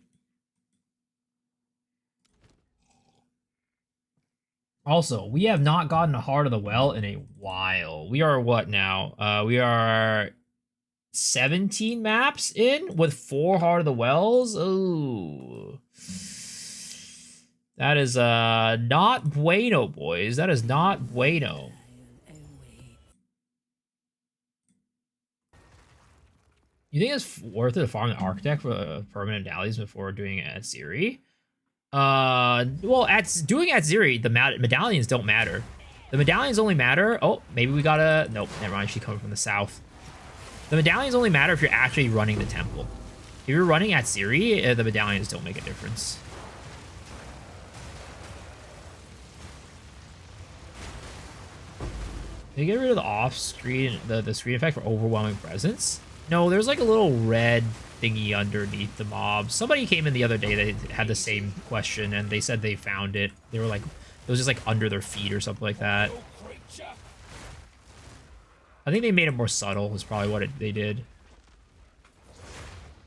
Also, we have not gotten a Heart of the Well in a while. We are what now? We are 17 maps in with 4 Heart of the Wells. Ooh. That is not bueno, boys. That is not bueno. You think it's worth it to farm the Architect for permanent dallies before doing it at Ziri? Well, doing at Ziri, the medallions don't matter. The medallions only matter. Oh, maybe we gotta. Nope, never mind. She's coming from the south. The medallions only matter if you're actually running the temple. If you're running at Ziri, the medallions don't make a difference. They get rid of the off-screen, the screen effect for overwhelming presence. No, there's like a little red thingy underneath the mob. Somebody came in the other day that had the same question, and they said they found it. They were like, it was just like under their feet or something like that. I think they made it more subtle, is probably what they did.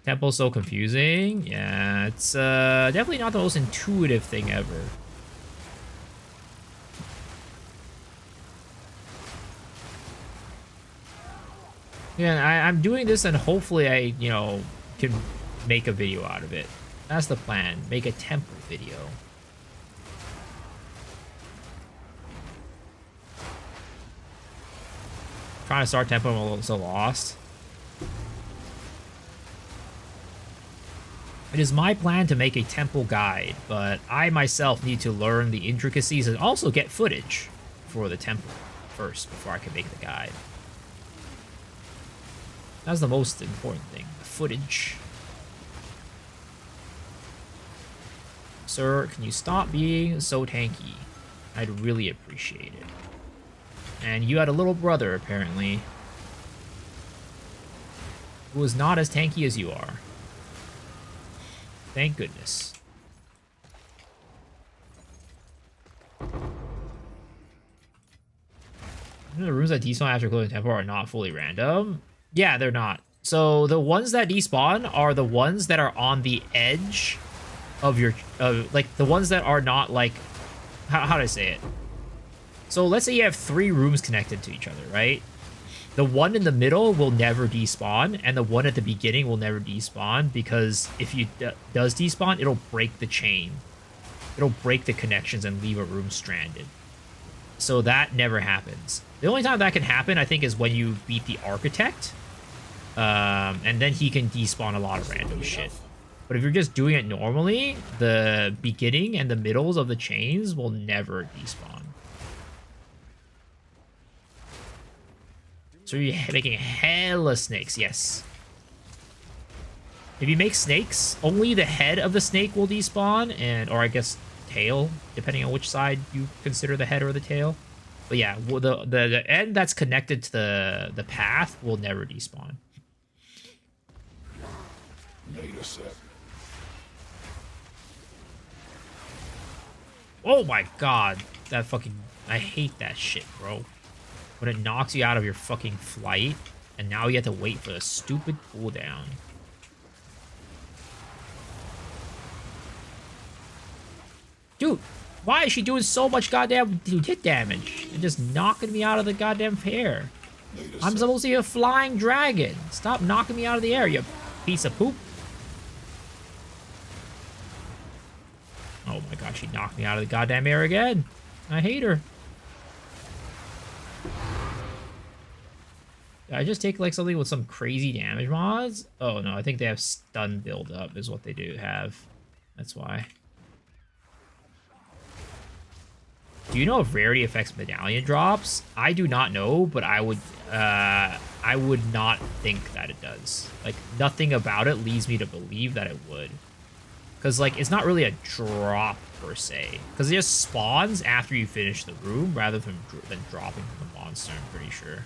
Temple's so confusing. Yeah, it's definitely not the most intuitive thing ever. Yeah, I'm doing this, and hopefully I, you know, can make a video out of it. That's the plan. Make a temple video. Trying to start tempo, I'm a little so lost. It is my plan to make a temple guide, but I myself need to learn the intricacies and also get footage for the temple first before I can make the guide. That's the most important thing, the footage. Sir, can you stop being so tanky? I'd really appreciate it. And you had a little brother, apparently, who was not as tanky as you are. Thank goodness. The rooms that despawn after closing temple are not fully random. Yeah, they're not. So the ones that despawn are the ones that are on the edge of your, like the ones that are not like, how do I say it? So let's say you have 3 rooms connected to each other, right? The one in the middle will never despawn, and the one at the beginning will never despawn, because if you does despawn, it'll break the chain. It'll break the connections and leave a room stranded. So that never happens. The only time that can happen, I think, is when you beat the Architect. And then he can despawn a lot of random shit. But if you're just doing it normally, the beginning and the middles of the chains will never despawn. So you're making hella snakes, yes. If you make snakes, only the head of the snake will despawn, and or I guess tail, depending on which side you consider the head or the tail. But yeah, the end that's connected to the path will never despawn.
Wait a sec.
Oh my god, that fucking, I hate that shit, bro. When it knocks you out of your fucking flight, and now you have to wait for the stupid cooldown. Dude, why is she doing so much goddamn hit damage? And just knocking me out of the goddamn air. I'm supposed to be a flying dragon. Stop knocking me out of the air, you piece of poop. Oh my god, she knocked me out of the goddamn air again. I hate her. Did I just take like something with some crazy damage mods? Oh no, I think they have stun build up is what they do have. That's why. Do you know if rarity affects medallion drops? I do not know, but I would not think that it does. Like nothing about it leads me to believe that it would. Because like it's not really a drop per se. Because it just spawns after you finish the room rather than dropping from the monster, I'm pretty sure.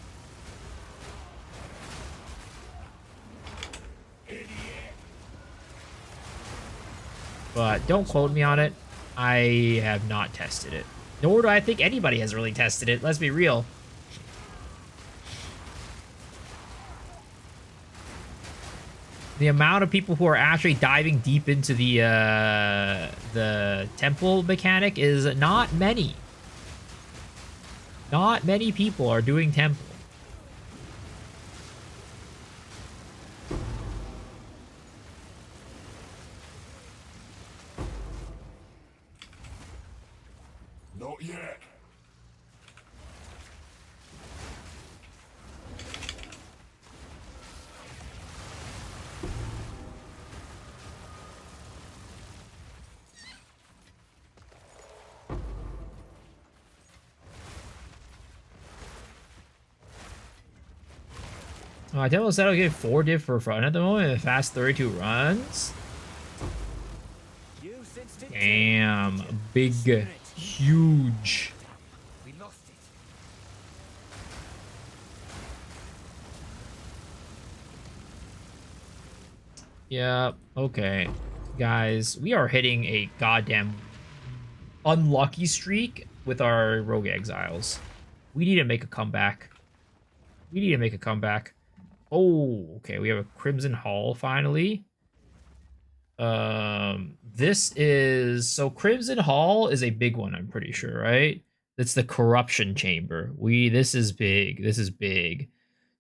But don't quote me on it. I have not tested it. Nor do I think anybody has really tested it. Let's be real. The amount of people who are actually diving deep into the temple mechanic is not many. Not many people are doing temple.
Not yet.
I Temple said I'll get 4 div for front at the moment and fast 32 runs. Damn, big, huge.
We lost it.
Yeah, okay. Guys, we are hitting a goddamn unlucky streak with our Rogue Exiles. We need to make a comeback. We need to make a comeback. Oh, okay, we have a Crimson Hall finally. This is... So Crimson Hall is a big one, I'm pretty sure, right? That's the Corruption Chamber. This is big. This is big.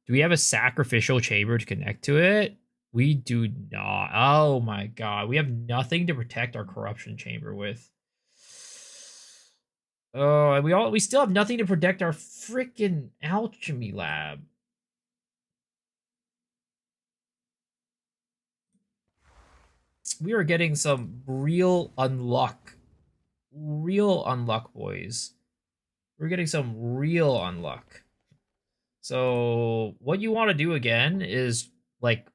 Do we have a Sacrificial Chamber to connect to it? We do not. Oh my god. We have nothing to protect our Corruption Chamber with. Oh, and we still have nothing to protect our freaking Alchemy Lab. We are getting some real unluck. Real unluck, boys. We're getting some real unluck. So what you want to do again is like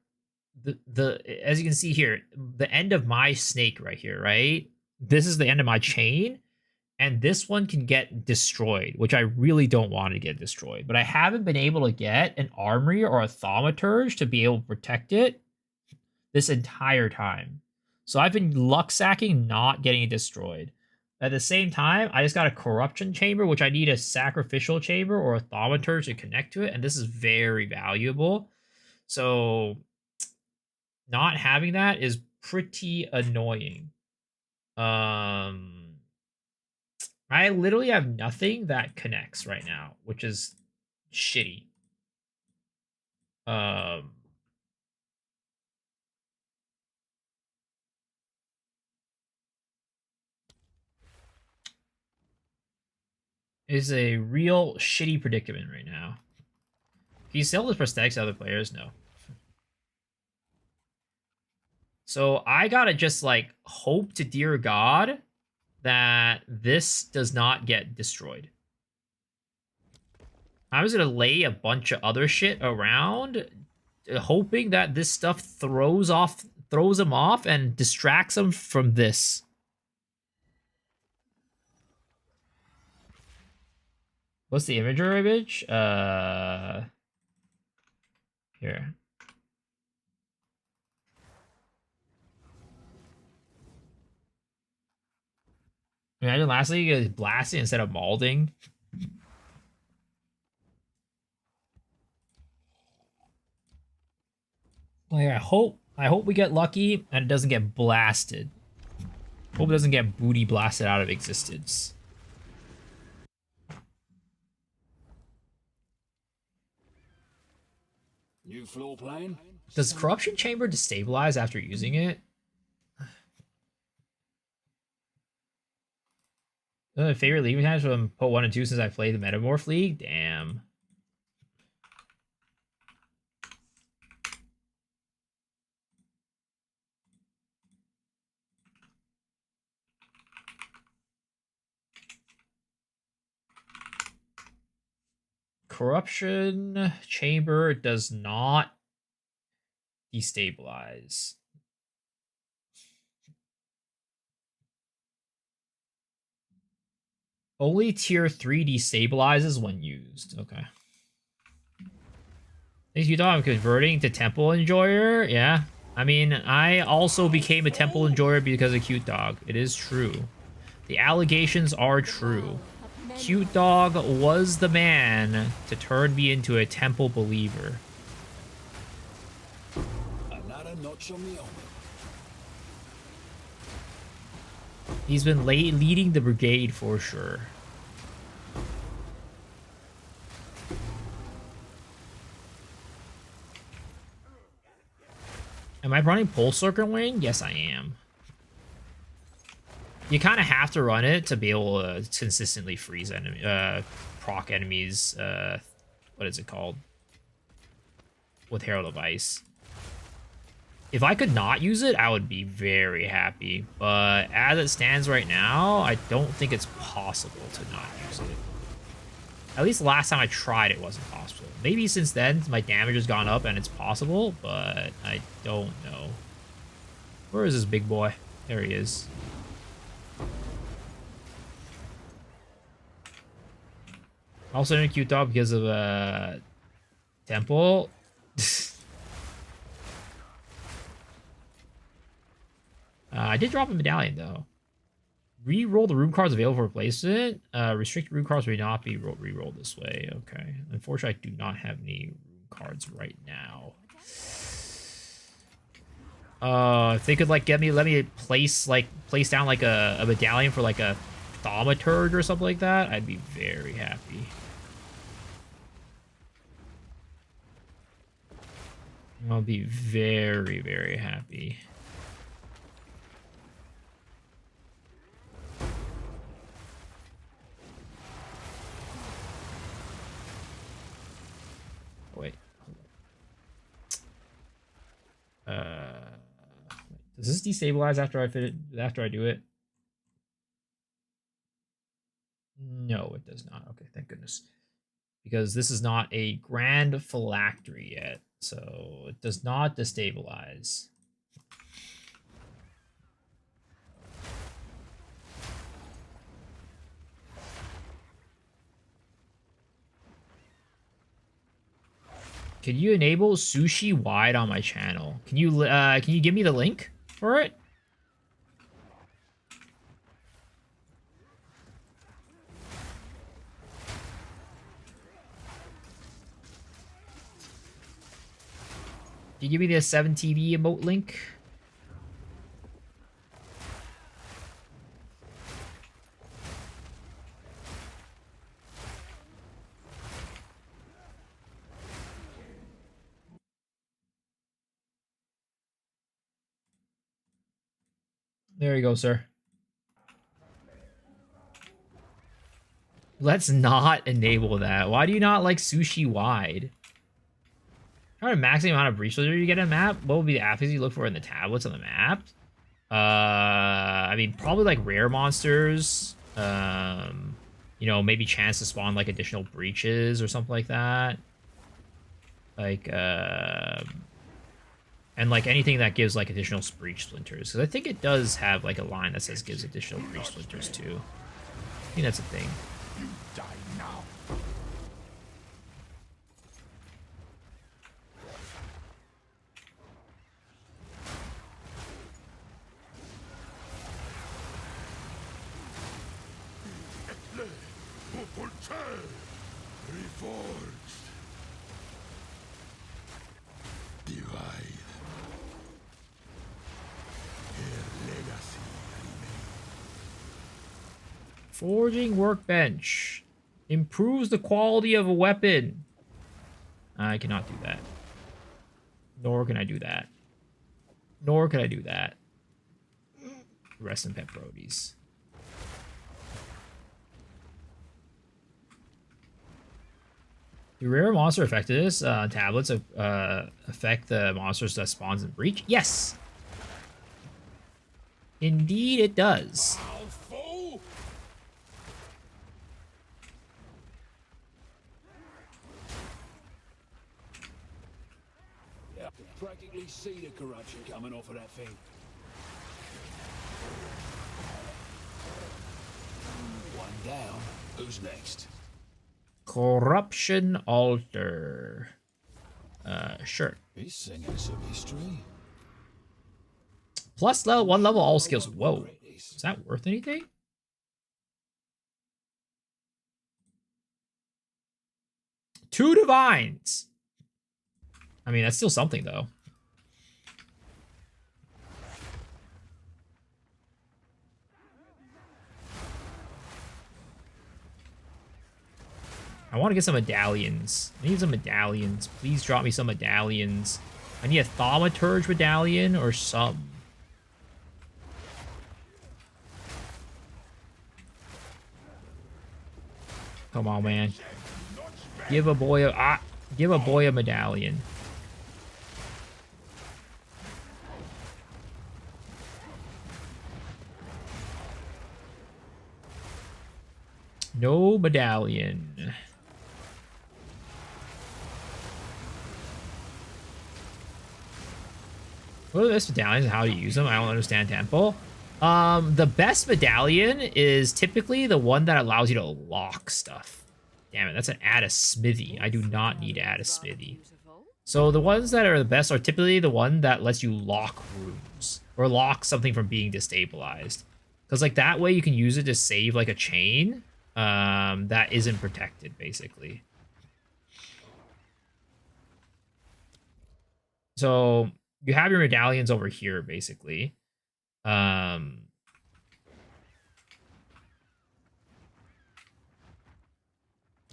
the as you can see here, the end of my snake right here, right? This is the end of my chain, and this one can get destroyed, which I really don't want to get destroyed. But I haven't been able to get an armory or a thaumaturge to be able to protect it this entire time. So I've been luck sacking, not getting it destroyed. At the same time, I just got a corruption chamber, which I need a sacrificial chamber or a thaumaturge to connect to it, and this is very valuable. So not having that is pretty annoying. I literally have nothing that connects right now, which is shitty. Is a real shitty predicament right now. Can you sell this prosthetics to other players? No. So I gotta just like hope to dear God that this does not get destroyed. I was gonna lay a bunch of other shit around, hoping that this stuff throws them off and distracts them from this. What's the imagery image? Here. Imagine lastly you get blasting instead of malding. Like I hope we get lucky and it doesn't get blasted. Hope it doesn't get booty blasted out of existence.
New floor plan?
Does Corruption Chamber destabilize after using it? Favorite league mechanics from Poe 1 and 2 since I played the Metamorph League? Damn. Corruption Chamber does not destabilize. Only tier 3 destabilizes when used. Okay. Thanks, you thought I'm converting to Temple Enjoyer? Yeah. I mean, I also became a Temple Enjoyer because of Cute Dog. It is true. The allegations are true. Cute Dog was the man to turn me into a Temple believer.
Another notch on the armor.
He's been leading the brigade for sure. Am I running Pulse Circling? Yes, I am. You kind of have to run it to be able to consistently freeze proc enemies. What is it called? With Herald of Ice. If I could not use it, I would be very happy. But as it stands right now, I don't think it's possible to not use it. At least last time I tried, it wasn't possible. Maybe since then, my damage has gone up and it's possible, but I don't know. Where is this big boy? There he is. Also in a cute dog because of Temple. I did drop a medallion though. Re-roll the room cards available for replacement. Restricted room cards may not be re-rolled this way. Okay. Unfortunately, I do not have any room cards right now. If they could like let me place down like a medallion for like a thaumaturge or something like that, I'd be very happy. I'll be very, very happy. Wait. Does this destabilize after I do it? No, it does not. Okay, thank goodness. Because this is not a grand phylactery yet, so it does not destabilize. Can you enable sushi wide on my channel? Can you give me the link for it? Can you give me the 7TV emote link? There you go, sir. Let's not enable that. Why do you not like sushi wide? How the maximum amount of breach laser you get in a map? What would be the affixes you look for in the tablets on the map? I mean, probably like rare monsters. You know, maybe chance to spawn like additional breaches or something like that. Like, and like anything that gives like additional breach splinters. Because I think it does have like a line that says gives additional breach splinters too. I think that's a thing.
You die now. Reforged. Divide. Her legacy remains.
Forging workbench. Improves the quality of a weapon. I cannot do that. Nor can I do that. Nor can I do that. Rest in pepperonis. Do rare monster effectiveness tablets affect the monsters that spawns in Breach? Yes! Indeed it does.
I'll fool. Yeah, I can practically see the corruption coming off of that thing. One down. Who's next?
Corruption Altar. Sure.
He's singing some history.
Plus level 1 level all skills. Whoa. Is that worth anything? Two divines. I mean, that's still something though. I want to get some medallions. I need some medallions. Please drop me some medallions. I need a thaumaturge medallion or some. Come on, man. Give a boy a medallion. No medallion. What are the best medallions and how to use them? I don't understand Temple. The best medallion is typically the one that allows you to lock stuff. Damn it, that's an add a smithy. I do not need to add a smithy. So the ones that are the best are typically the one that lets you lock rooms or lock something from being destabilized. Because like that way you can use it to save like a chain that isn't protected basically. So you have your medallions over here basically. Did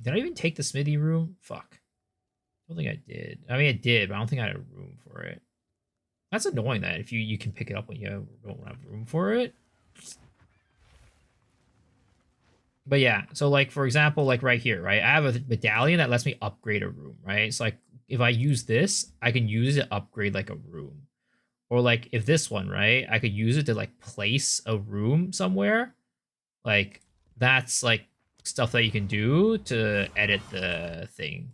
I even take the smithy room? Fuck. I don't think I did. I mean, I did, but I don't think I had a room for it. That's annoying that if you can pick it up when you don't have room for it. But yeah, so like, for example, like right here, right? I have a medallion that lets me upgrade a room, right? So like, if I use this, I can use it to upgrade like a room. Or like, if this one, right? I could use it to like place a room somewhere. Like, that's like stuff that you can do to edit the thing.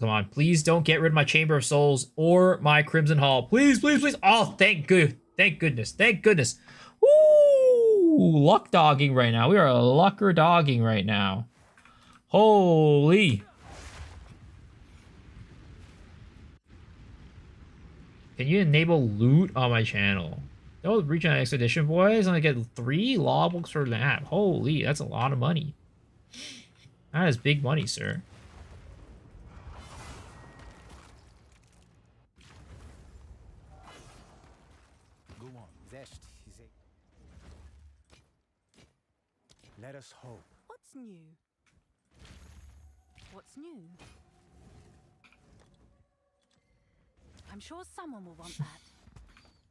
Come on, please don't get rid of my Chamber of Souls or my Crimson Hall. Please, please, please. Oh, thank goodness. Thank goodness. Ooh, luck dogging right now. We are lucker dogging right now. Holy. Can you enable loot on my channel? Oh, reach an expedition, boys. And I get 3 law books for that. Holy, that's a lot of money. That is big money, sir.
Go on, Zest, let us hope.
What's new? What's new? I'm sure someone will want that.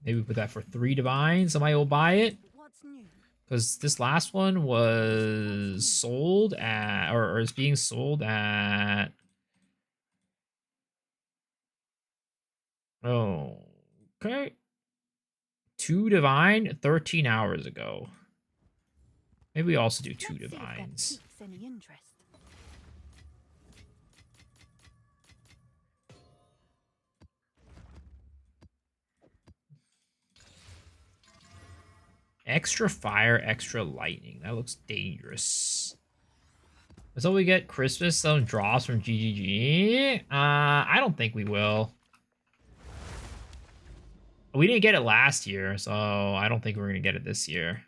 Maybe put that for 3 divines. Somebody will buy it.
What's new?
Because this last one was sold at, or is being sold at. Oh, okay. 2 divine 13 hours ago. Maybe we also do 2
Let's see if that
divines.
piques any interest.
Extra fire, extra lightning. That looks dangerous. So we get Christmas, some drops from GGG. I don't think we will. We didn't get it last year, so I don't think we're going to get it this year.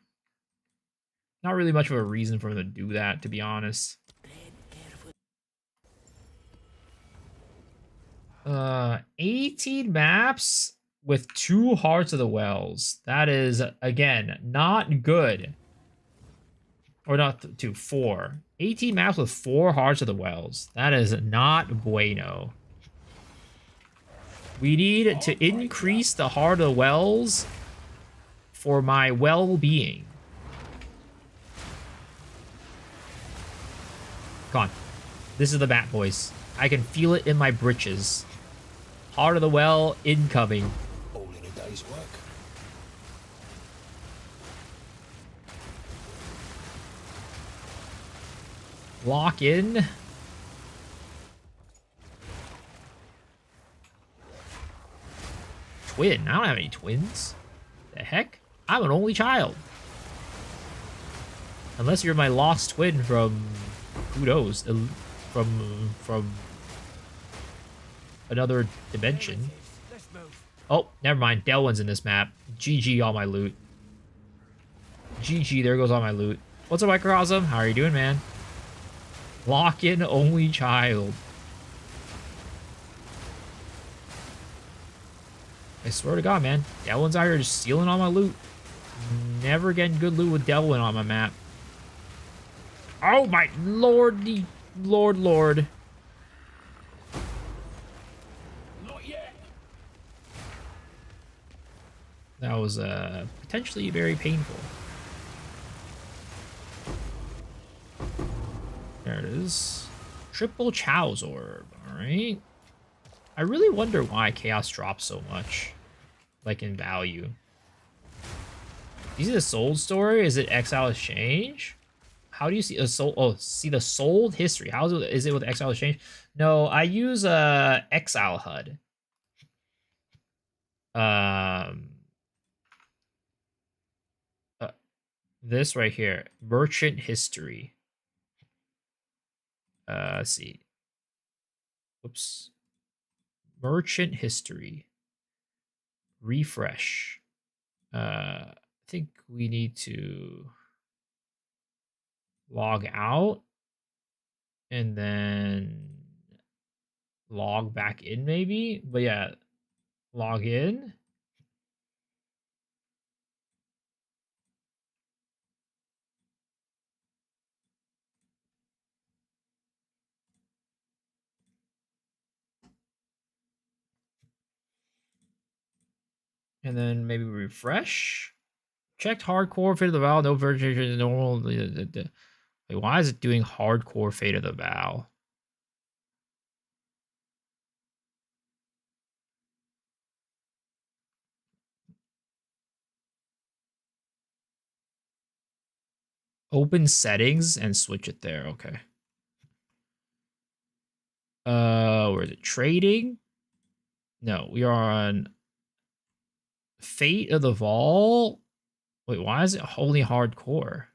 Not really much of a reason for them to do that, to be honest. 18 maps with 2 Hearts of the Wells. That is, again, not good. Or not 2, 4. 18 maps with 4 Hearts of the Wells. That is not bueno. We need to increase the Heart of the Wells for my well-being. Come on. This is the map, boys. I can feel it in my britches. Heart of the Well incoming.
All in a day's work.
Lock in. Twin? I don't have any twins. The heck? I'm an only child. Unless you're my lost twin from, who knows, from another dimension.
Let's move.
Oh, never mind. Delwyn's in this map. GG all my loot. GG, there goes all my loot. What's up, Microcosm? How are you doing, man? Lock in only child. I swear to God, man. Delwyn's out here just stealing all my loot. Never getting good loot with Delwyn on my map. Oh my lordy, lord.
Not yet.
That was potentially very painful. There it is. Triple Chow's Orb. Alright. I really wonder why Chaos drops so much. Like in value. You see the sold story? Is it Exile Exchange? How do you see a soul? Oh, see the sold history. How is it with Exile Exchange? No, I use Exile HUD. This right here, Merchant History. Let's see. Whoops. Merchant History. Refresh. I think we need to log out and then log back in maybe. But yeah, log in. And then maybe refresh. Checked hardcore Fate of the Vow. No version normal. Wait, why is it doing hardcore Fate of the Vow? Open settings and switch it there. Okay. Where is it? Trading? No, we are on Fate of the Vol. Wait, why is it only hardcore?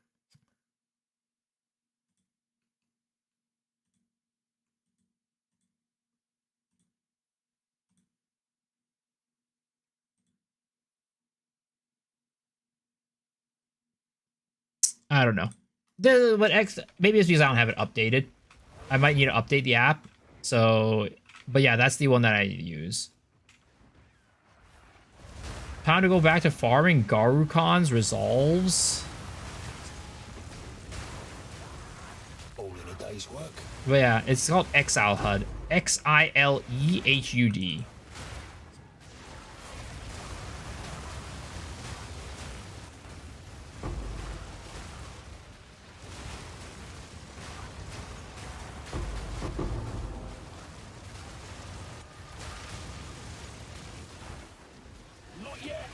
I don't know. But maybe it's because I don't have it updated. I might need to update the app. So, but yeah, that's the one that I use. Time to go back to farming Garukon's resolves.
All in a day's work.
But yeah, it's called Exile HUD. XILEHUD.
Not yet.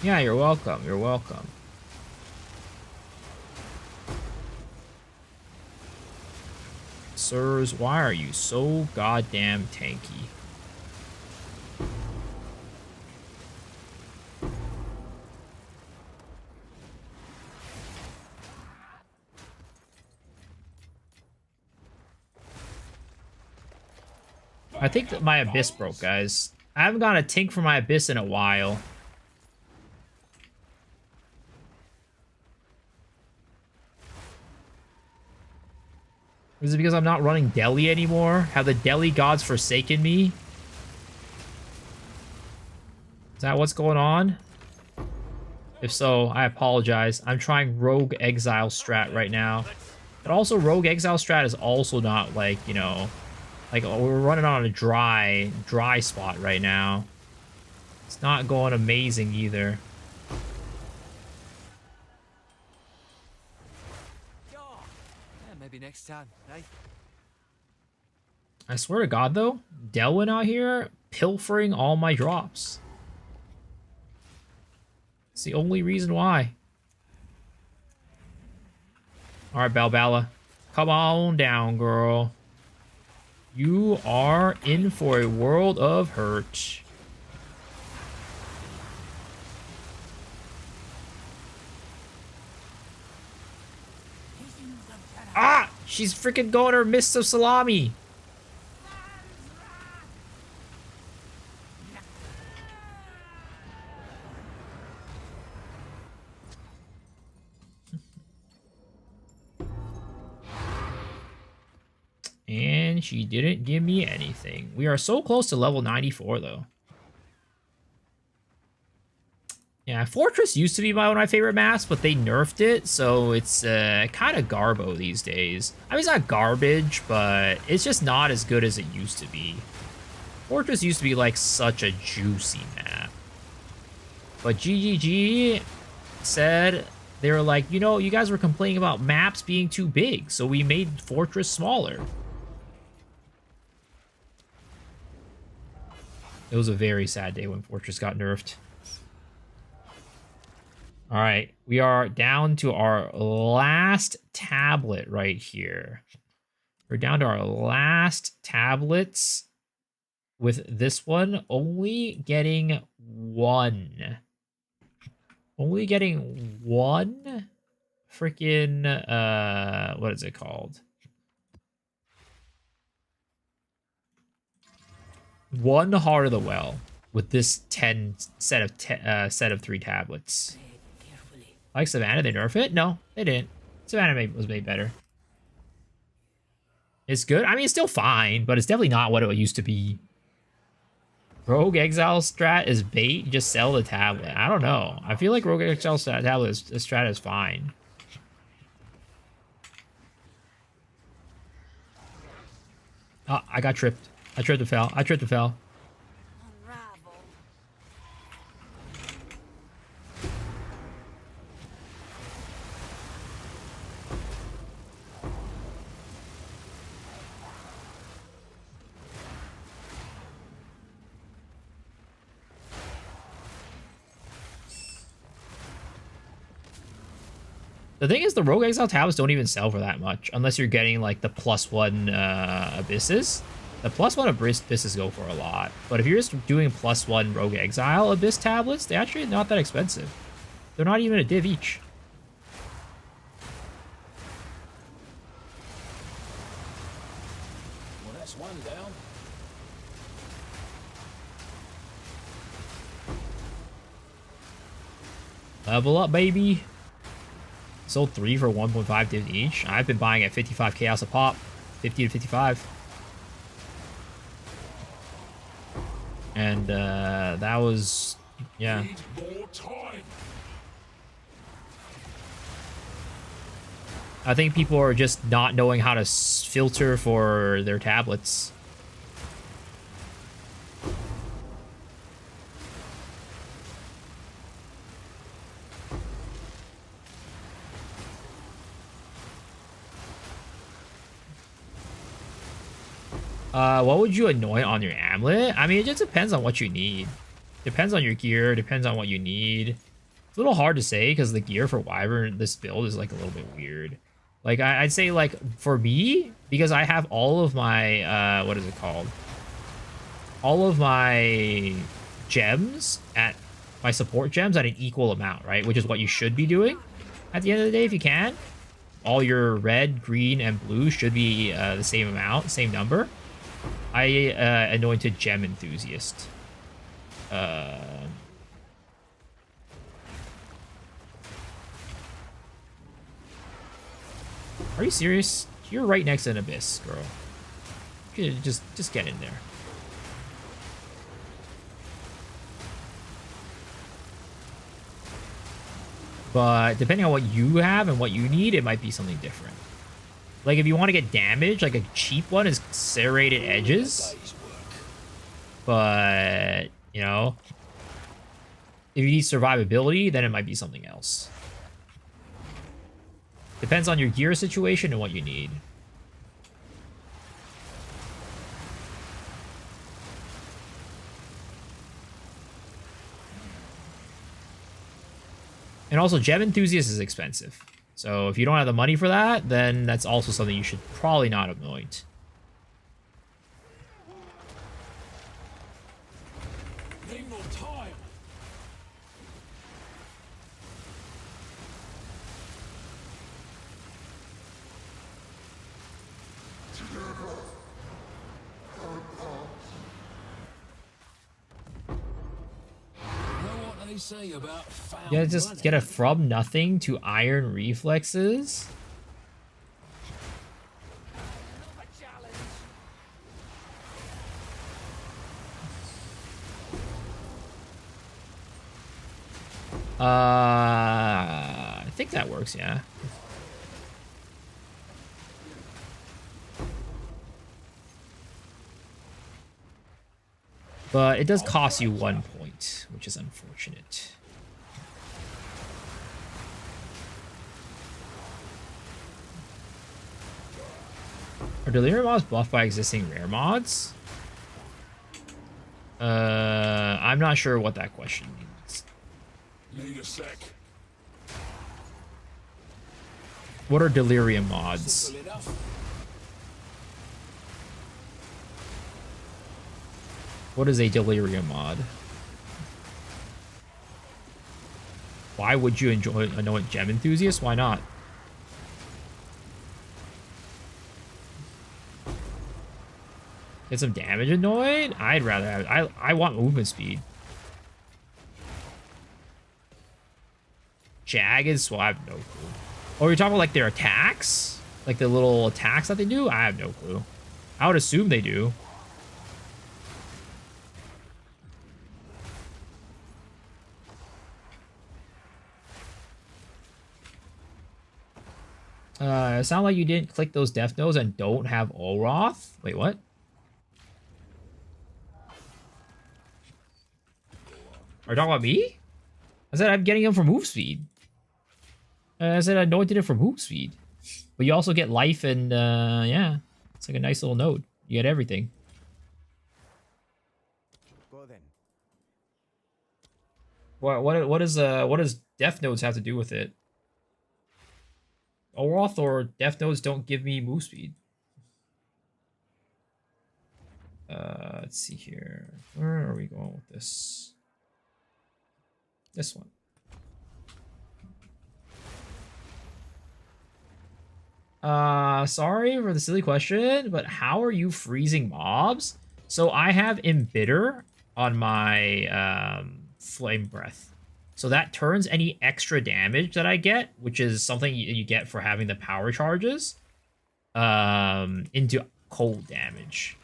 Yeah, you're welcome. You're welcome. Sirs, why are you so goddamn tanky? I think that my Abyss broke, guys. I haven't gotten a tink for my Abyss in a while. Is it because I'm not running Delhi anymore? Have the Delhi gods forsaken me? Is that what's going on? If so, I apologize. I'm trying Rogue Exile strat right now. But also, Rogue Exile strat is also not like, you know... Like, we're running on a dry spot right now. It's not going amazing either.
Maybe next time, eh?
I swear to God, though, Delwyn out here pilfering all my drops. It's the only reason why. All right, Balbala. Come on down, girl. You are in for a world of hurt. Ah! She's freaking going her Mist of Salami. And she didn't give me anything. We are so close to level 94, though. Yeah, Fortress used to be one of my favorite maps, but they nerfed it, so it's kind of garbo these days. I mean, it's not garbage, but it's just not as good as it used to be. Fortress used to be, like, such a juicy map. But GGG said, they were like, you know, you guys were complaining about maps being too big, so we made Fortress smaller. It was a very sad day when Fortress got nerfed. All right, we are down to our last tablet right here. We're down to our last tablets with this one only getting one. Only getting one freaking, what is it called? One Heart of the Well with this 10 set of 3 tablets. Like Savannah, they nerf it? No, they didn't. Savannah was made better. It's good. I mean, it's still fine, but it's definitely not what it used to be. Rogue Exile strat is bait. Just sell the tablet. I don't know. I feel like Rogue Exile tablet strat is fine. Oh, I got tripped. I tripped and fell. I tripped and fell.
Unravel.
The thing is, the Rogue Exile tablets don't even sell for that much, unless you're getting, like, the +1 Abysses. The +1 Abysses go for a lot. But if you're just doing +1 Rogue Exile Abyss tablets, they're actually not that expensive. They're not even a div each.
Well, that's one down.
Level up, baby. Sold 3 for 1.5 divs each. I've been buying at 55 chaos a pop. 50 to 55. And that was, yeah.
Need more time.
I think people are just not knowing how to filter for their tablets. What would you anoint on your amulet? I mean, it just depends on what you need. Depends on your gear, depends on what you need. It's a little hard to say because the gear for Wyvern, this build is like a little bit weird. Like, I'd say, like, for me, because I have all of my, what is it called? All of my gems at, my support gems at an equal amount, right? Which is what you should be doing at the end of the day if you can. All your red, green, and blue should be the same amount, same number. I anointed Gem Enthusiast. Are you serious? You're right next to an Abyss, girl. You could just get in there. But depending on what you have and what you need, it might be something different. Like, if you want to get damage, like a cheap one is serrated edges. But, you know, if you need survivability, then it might be something else. Depends on your gear situation and what you need. And also, Gem Enthusiast is expensive. So if you don't have the money for that, then that's also something you should probably not anoint.
Need more time. Know what they say about found
You gotta just
money?
get a from nothing to iron reflexes.
Love a challenge.
I think that works, yeah. But it does cost you 1 point, which is unfortunate. Are delirium mods buffed by existing rare mods? I'm not sure what that question means.
Need a sec.
What are delirium mods?
Simple enough.
What is a delirium mod? Why would you enjoy anoint Gem Enthusiast? Why not? Get some damage annoyed? I'd rather have it. I want movement speed. Jagged Swap, I have no clue. Oh, you're talking about like their attacks? Like the little attacks that they do? I have no clue. I would assume they do. It sounds like you didn't click those death nodes and don't have Olroth. Wait, what? Are you talking about me? I said I'm getting him for move speed. I said I anointed it for move speed. But you also get life and, yeah. It's like a nice little node. You get everything.
Go then.
What does death nodes have to do with it? Olroth or death nodes don't give me move speed. Let's see here. Where are we going with this? This one. Sorry for the silly question, but how are you freezing mobs? So I have Embitter on my Flame Breath. So that turns any extra damage that I get, which is something you get for having the power charges, into cold damage.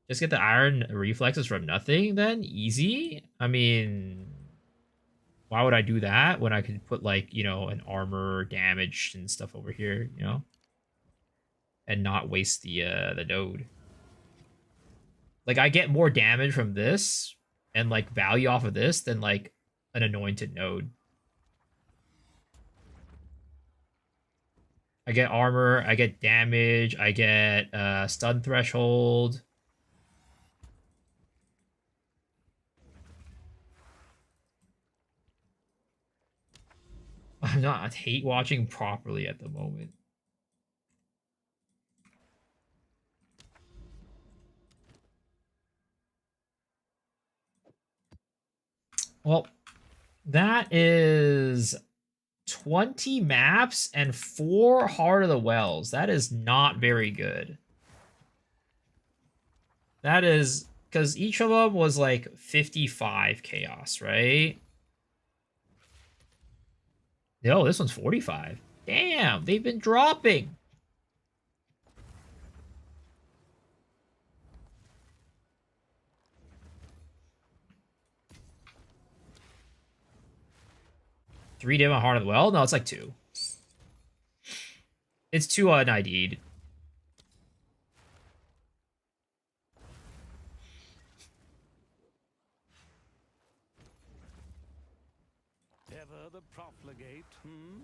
Just get the iron reflexes from nothing then? Easy? I mean, why would I do that when I could put, like, you know, an armor damage and stuff over here, you know? And not waste the node. Like, I get more damage from this and, like, value off of this than, like, an anointed node. I get armor, I get damage, I get stun threshold. I'm not hate watching properly at the moment. Well, that is 20 maps and 4 Heart of the Wells. That is not very good. That is because each of them was like 55 chaos, right? No, this one's 45. Damn, they've been dropping. Three demo Heart of the Well? No, it's like 2. It's 2 un-ID'd.
profligate, hmm?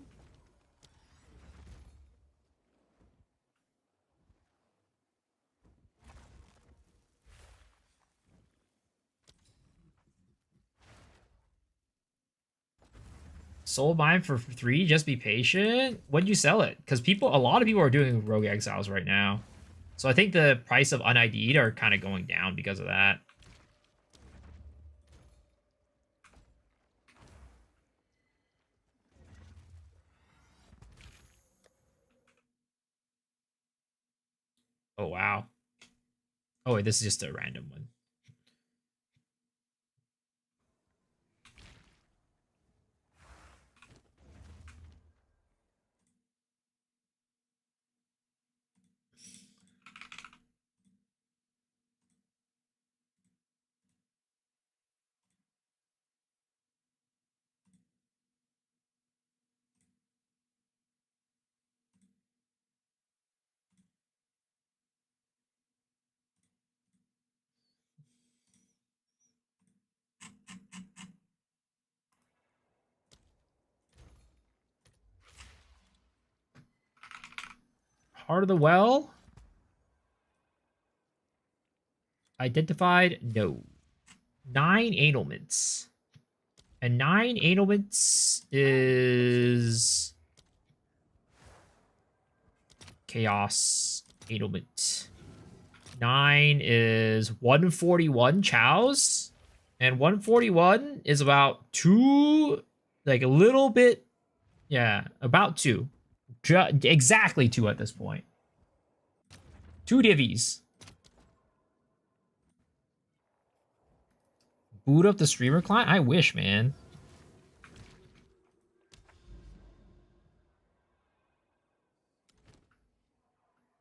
Sold mine for 3. Just be patient. When did you sell it? Because a lot of people are doing Rogue Exiles right now. So I think the price of UnID'd are kind of going down because of that. Oh, wow. Oh, wait, this is just a random one. Heart of the Well? Identified? No. 9 ailments. And 9 ailments is... Chaos ailment. 9 is 141 chows. And 141 is about 2... Like a little bit... Yeah, about 2. Exactly 2 at this point. 2 divvies. Boot up the streamer client? I wish, man.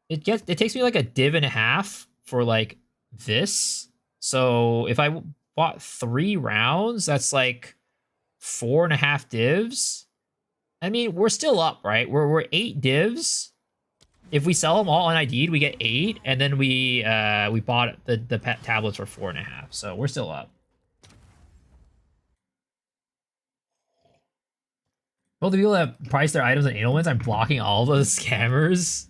It takes me like a div and a half for like this. So if I bought 3 rounds, that's like 4.5 divs. I mean, we're still up, right? We're 8 divs. If we sell them all UnID'd, we get 8, and then we bought the pet tablets for 4.5. So we're still up. All the people that price their items on ailments, I'm blocking all those scammers.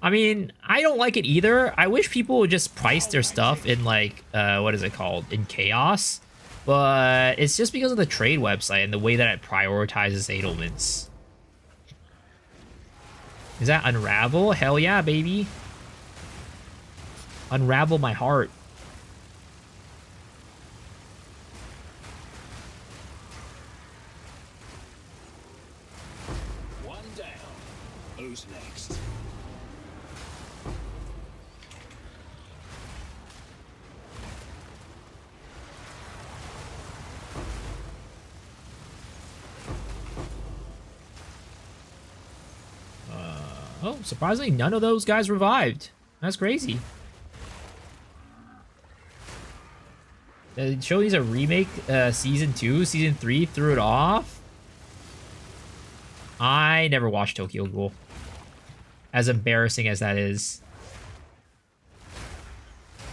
I mean, I don't like it either. I wish people would just price their stuff in like, what is it called? In chaos. But it's just because of the trade website and the way that it prioritizes ailments. Is that Unravel? Hell yeah, baby. Unravel my heart.
One down. Who's next?
Oh, surprisingly, none of those guys revived. That's crazy. The show needs a remake, season 2, season 3 threw it off. I never watched Tokyo Ghoul. As embarrassing as that is.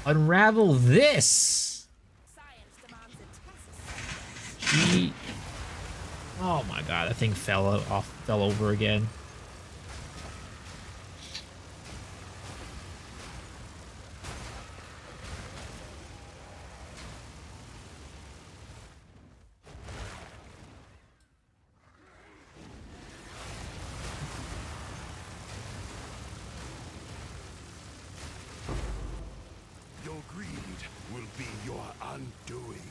Unravel this!
Science demands a test.
Gee. Oh my god, that thing fell over again.
Your greed will be your undoing.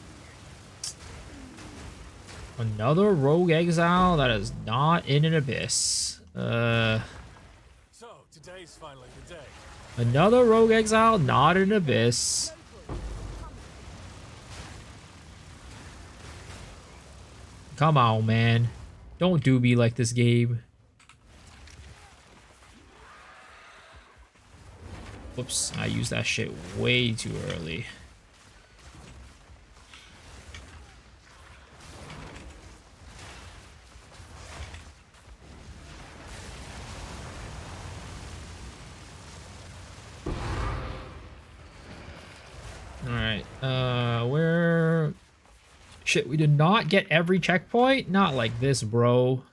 Another rogue exile that is not in an abyss.
So, today's finally the day.
Another rogue exile not in an abyss. Come on, man. Don't do me like this game. Whoops, I used that shit way too early. Alright, where Shit, we did not get every checkpoint. Not like this, bro.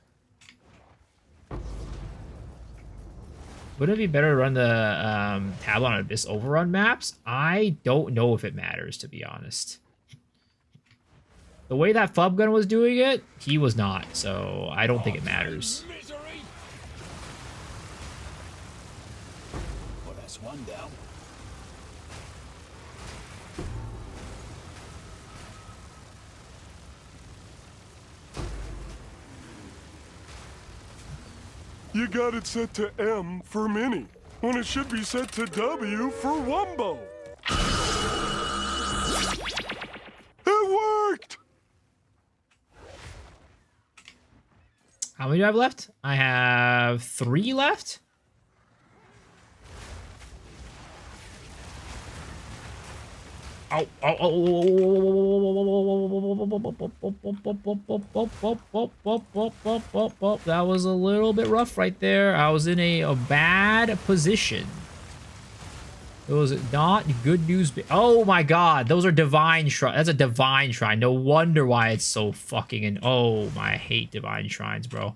Would it be better to run the tablet on Abyss Overrun maps? I don't know if it matters, to be honest. The way that Flub Gun was doing it, he was not, so I don't think it matters.
Misery. Well, that's one down.
You got it set to M for mini, when it should be set to W for Wumbo. It worked!
How many do I have left? I have 3 left. Oh, that was a little bit rough right there. I was in a bad position. It was not good news. Oh my god, those are divine shrines. That's a divine shrine. No wonder why it's so fucking oh my, I hate divine shrines, bro.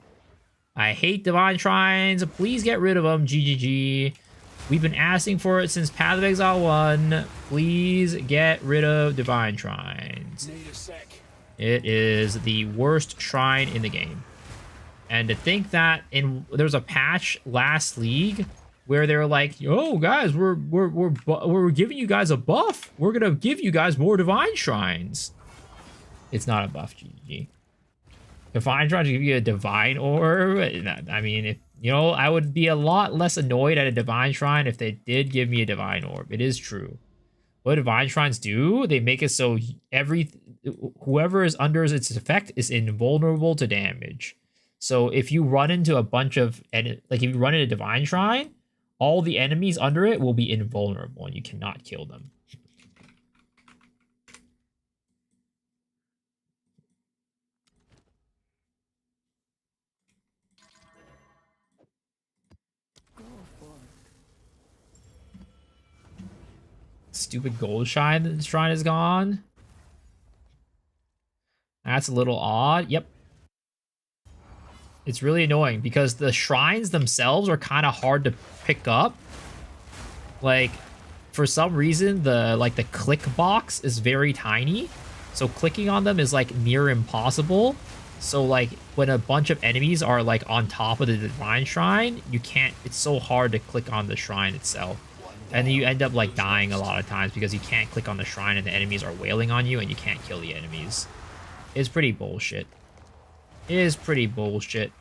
I hate divine shrines. Please get rid of them. GGG. We've been asking for it since Path of Exile 1. Please get rid of divine shrines.
Need a sec.
It is the worst shrine in the game. And to think that there was a patch last league where they're like, "Oh guys, we're giving you guys a buff. We're gonna give you guys more divine shrines." It's not a buff, GG. Divine shrines give you a divine orb. I mean, if you know, I would be a lot less annoyed at a divine shrine if they did give me a divine orb. It is true. What divine shrines do? They make it so whoever is under its effect is invulnerable to damage. So if you run into a bunch of if you run into a divine shrine, all the enemies under it will be invulnerable and you cannot kill them. Stupid gold shrine is gone. That's a little odd. Yep. It's really annoying because the shrines themselves are kind of hard to pick up. Like, for some reason, the click box is very tiny. So clicking on them is like near impossible. So like when a bunch of enemies are like on top of the divine shrine, you can't, it's so hard to click on the shrine itself. And then you end up like dying a lot of times because you can't click on the shrine and the enemies are wailing on you and you can't kill the enemies. It's pretty bullshit. It is pretty bullshit.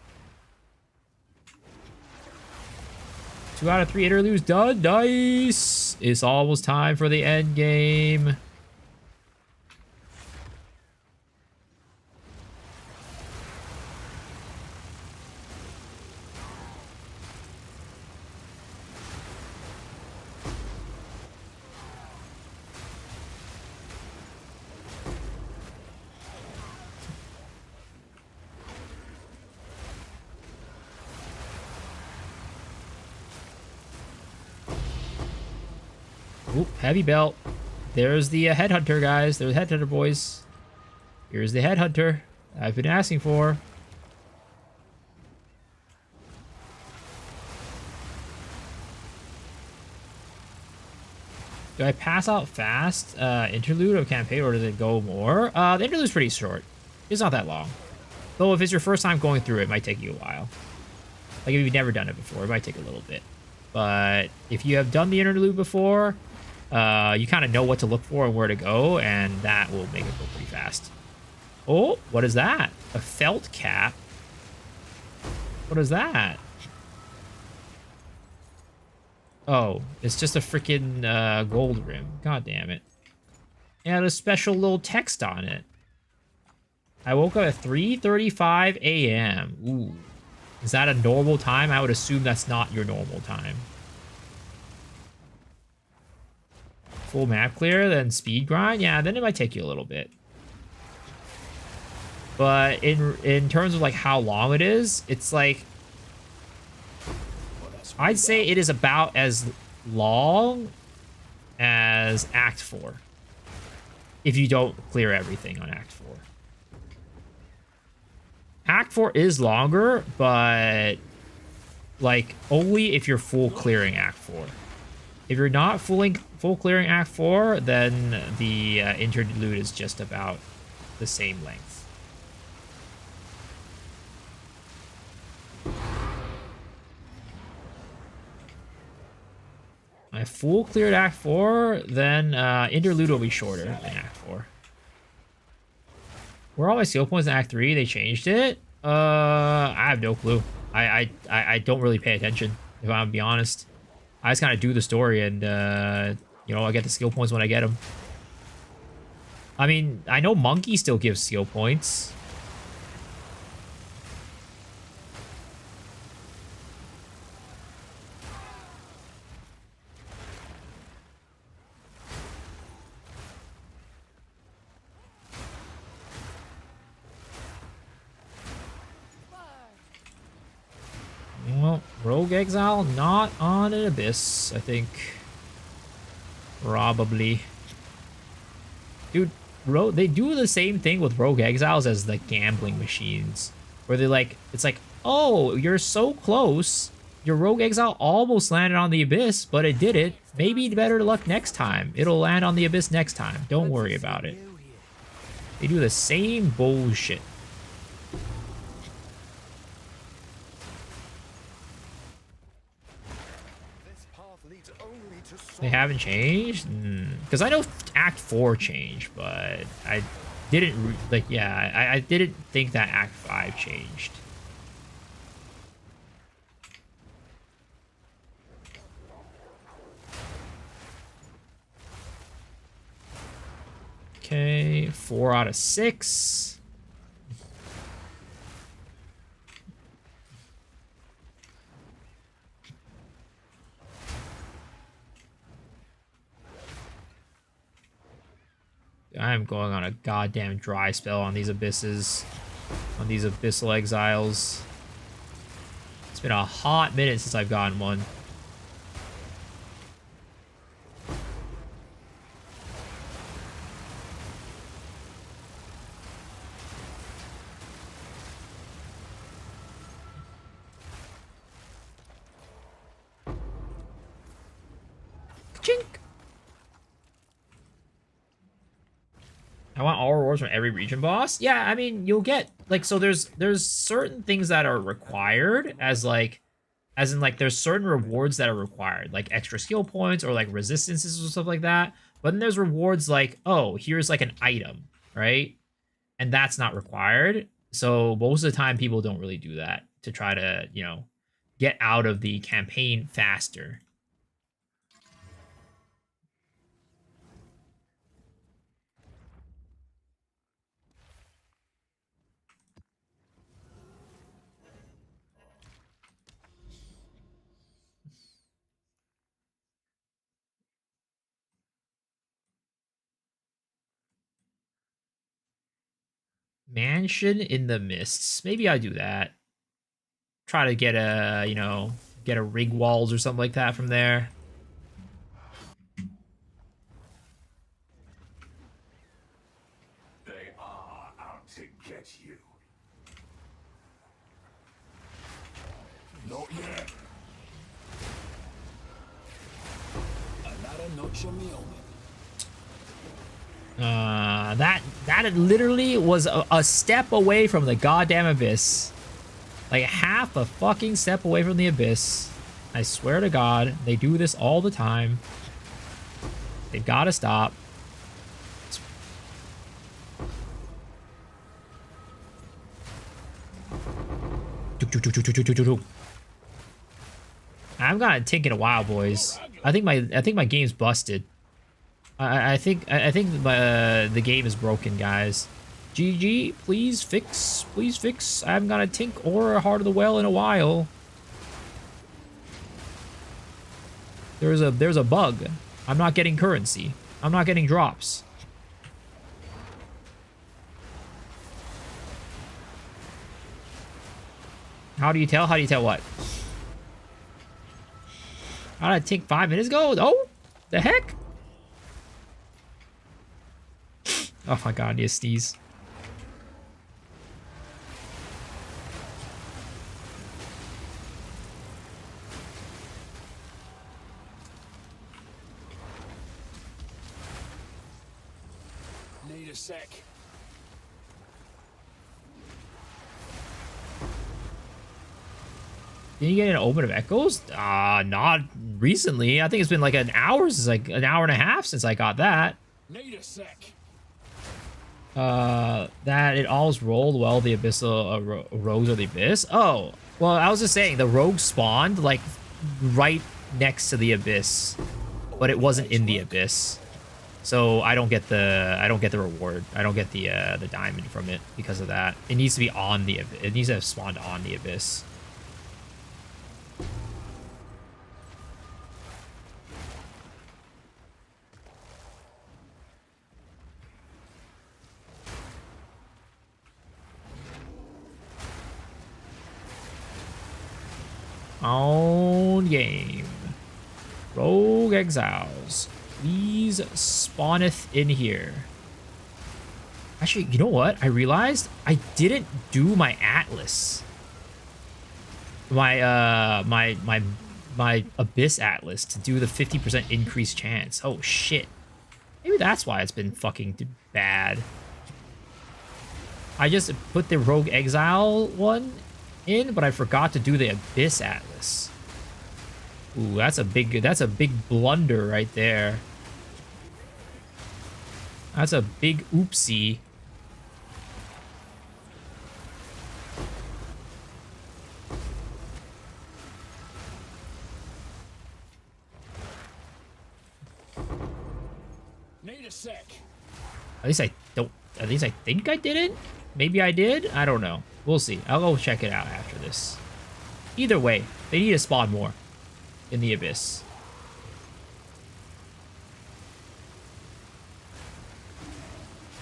2 out of 3 interludes done. Nice. It's almost time for the end game. Oop, heavy belt. There's the headhunter, guys. There's the headhunter, boys. Here's the headhunter I've been asking for. Do I pass out fast interlude of campaign, or does it go more? The interlude's pretty short. It's not that long. Though if it's your first time going through it, it might take you a while. Like if you've never done it before, it might take a little bit. But if you have done the interlude before, you kind of know what to look for and where to go, and that will make it go pretty fast. Oh, what is that? A felt cap? What is that? Oh, it's just a freaking gold rim. God damn it. It had a special little text on it. I woke up at 3:35 a.m. Ooh. Is that a normal time? I would assume that's not your normal time. Full map clear, then speed grind? Yeah, then it might take you a little bit. But in terms of like how long it is, it's like, I'd say it is about as long as Act 4. If you don't clear everything on Act 4. Act 4 is longer, but like only if you're full clearing Act 4. If you're not full clearing Act 4, then the interlude is just about the same length. I full cleared Act 4, then interlude will be shorter than Act 4. Where are all my skill points in Act 3? They changed it? I have no clue. I don't really pay attention, if I'm gonna be honest. I just kind of do the story and, you know, I get the skill points when I get them. I mean, I know Monkey still gives skill points. Well, Rogue Exile not on an Abyss, I think. Probably. Dude, they do the same thing with Rogue Exiles as the gambling machines. Where they like, it's like, oh, you're so close. Your Rogue Exile almost landed on the Abyss, but it did it. Maybe better luck next time. It'll land on the Abyss next time. Don't worry about it. They do the same bullshit. They haven't changed? Because I know Act 4 changed, but I didn't, I didn't think that Act 5 changed. Okay, 4 out of 6. I am going on a goddamn dry spell on these abysses. On these abyssal exiles. It's been a hot minute since I've gotten one. Chink! I want all rewards from every region boss. Yeah, I mean, you'll get like, so there's certain things that are required as in like there's certain rewards that are required, like extra skill points or like resistances or stuff like that. But then there's rewards like, oh, here's like an item, right? And that's not required. So most of the time people don't really do that to try to, you know, get out of the campaign faster. Mansion in the Mists. Maybe I do that. Try to get a, you know, get a rig walls or something like that from there.
They are out to get you. Not yet.
Another notch on the omen.
That literally was a step away from the goddamn abyss. Like half a fucking step away from the abyss. I swear to God, they do this all the time. They've got to stop. I'm gonna take it a while, boys. I think my game's busted. I think the game is broken, guys. GG, please fix, please fix. I haven't got a Tink or a Heart of the Well in a while. There's a bug. I'm not getting currency. I'm not getting drops. How do you tell? How do you tell what? How did I Tink 5 minutes ago? Oh, the heck? Oh my God, you sneeze.
sec.
Did you get an Omen of Echoes? Not recently. I think it's been like an hour since, like an hour and a half since I got that.
Need a sec.
That it always rolled well the abyssal rogues of the abyss. Oh, well, I was just saying the rogue spawned like right next to the abyss, but it wasn't in the abyss. So I don't get the reward. I don't get the diamond from it because of that. It needs to be on the it needs to have spawned on the abyss. Own game. Rogue Exiles. Please spawneth in here. Actually, you know what? I realized I didn't do my Atlas. My Abyss Atlas to do the 50% increased chance. Oh shit. Maybe that's why it's been fucking bad. I just put the Rogue Exile one in, but I forgot to do the Abyss Atlas. Ooh, that's a big blunder right there. That's a big oopsie.
Need a sec.
At least I think I did it. Maybe I did. I don't know. We'll see. I'll go check it out after this. Either way, they need to spawn more in the abyss.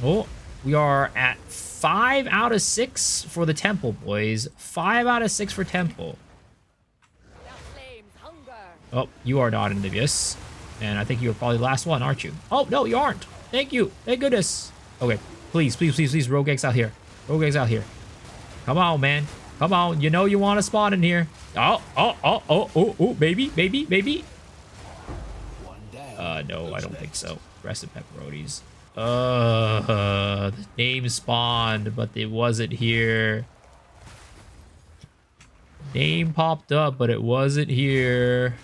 Oh, we are at 5 out of 6 for the temple, boys. 5 out of 6 for temple. Oh, you are not in the abyss. And I think you're probably the last one, aren't you? Oh, no, you aren't. Thank you. Thank goodness. Okay, please, please, please, please, Rogue X out here. Rogue X out here. Come on, man. Come on. You know you want to spawn in here. Oh, baby, baby, baby. No, I don't think so. Rest in pepperonis. The name spawned, but it wasn't here. Name popped up, but it wasn't here.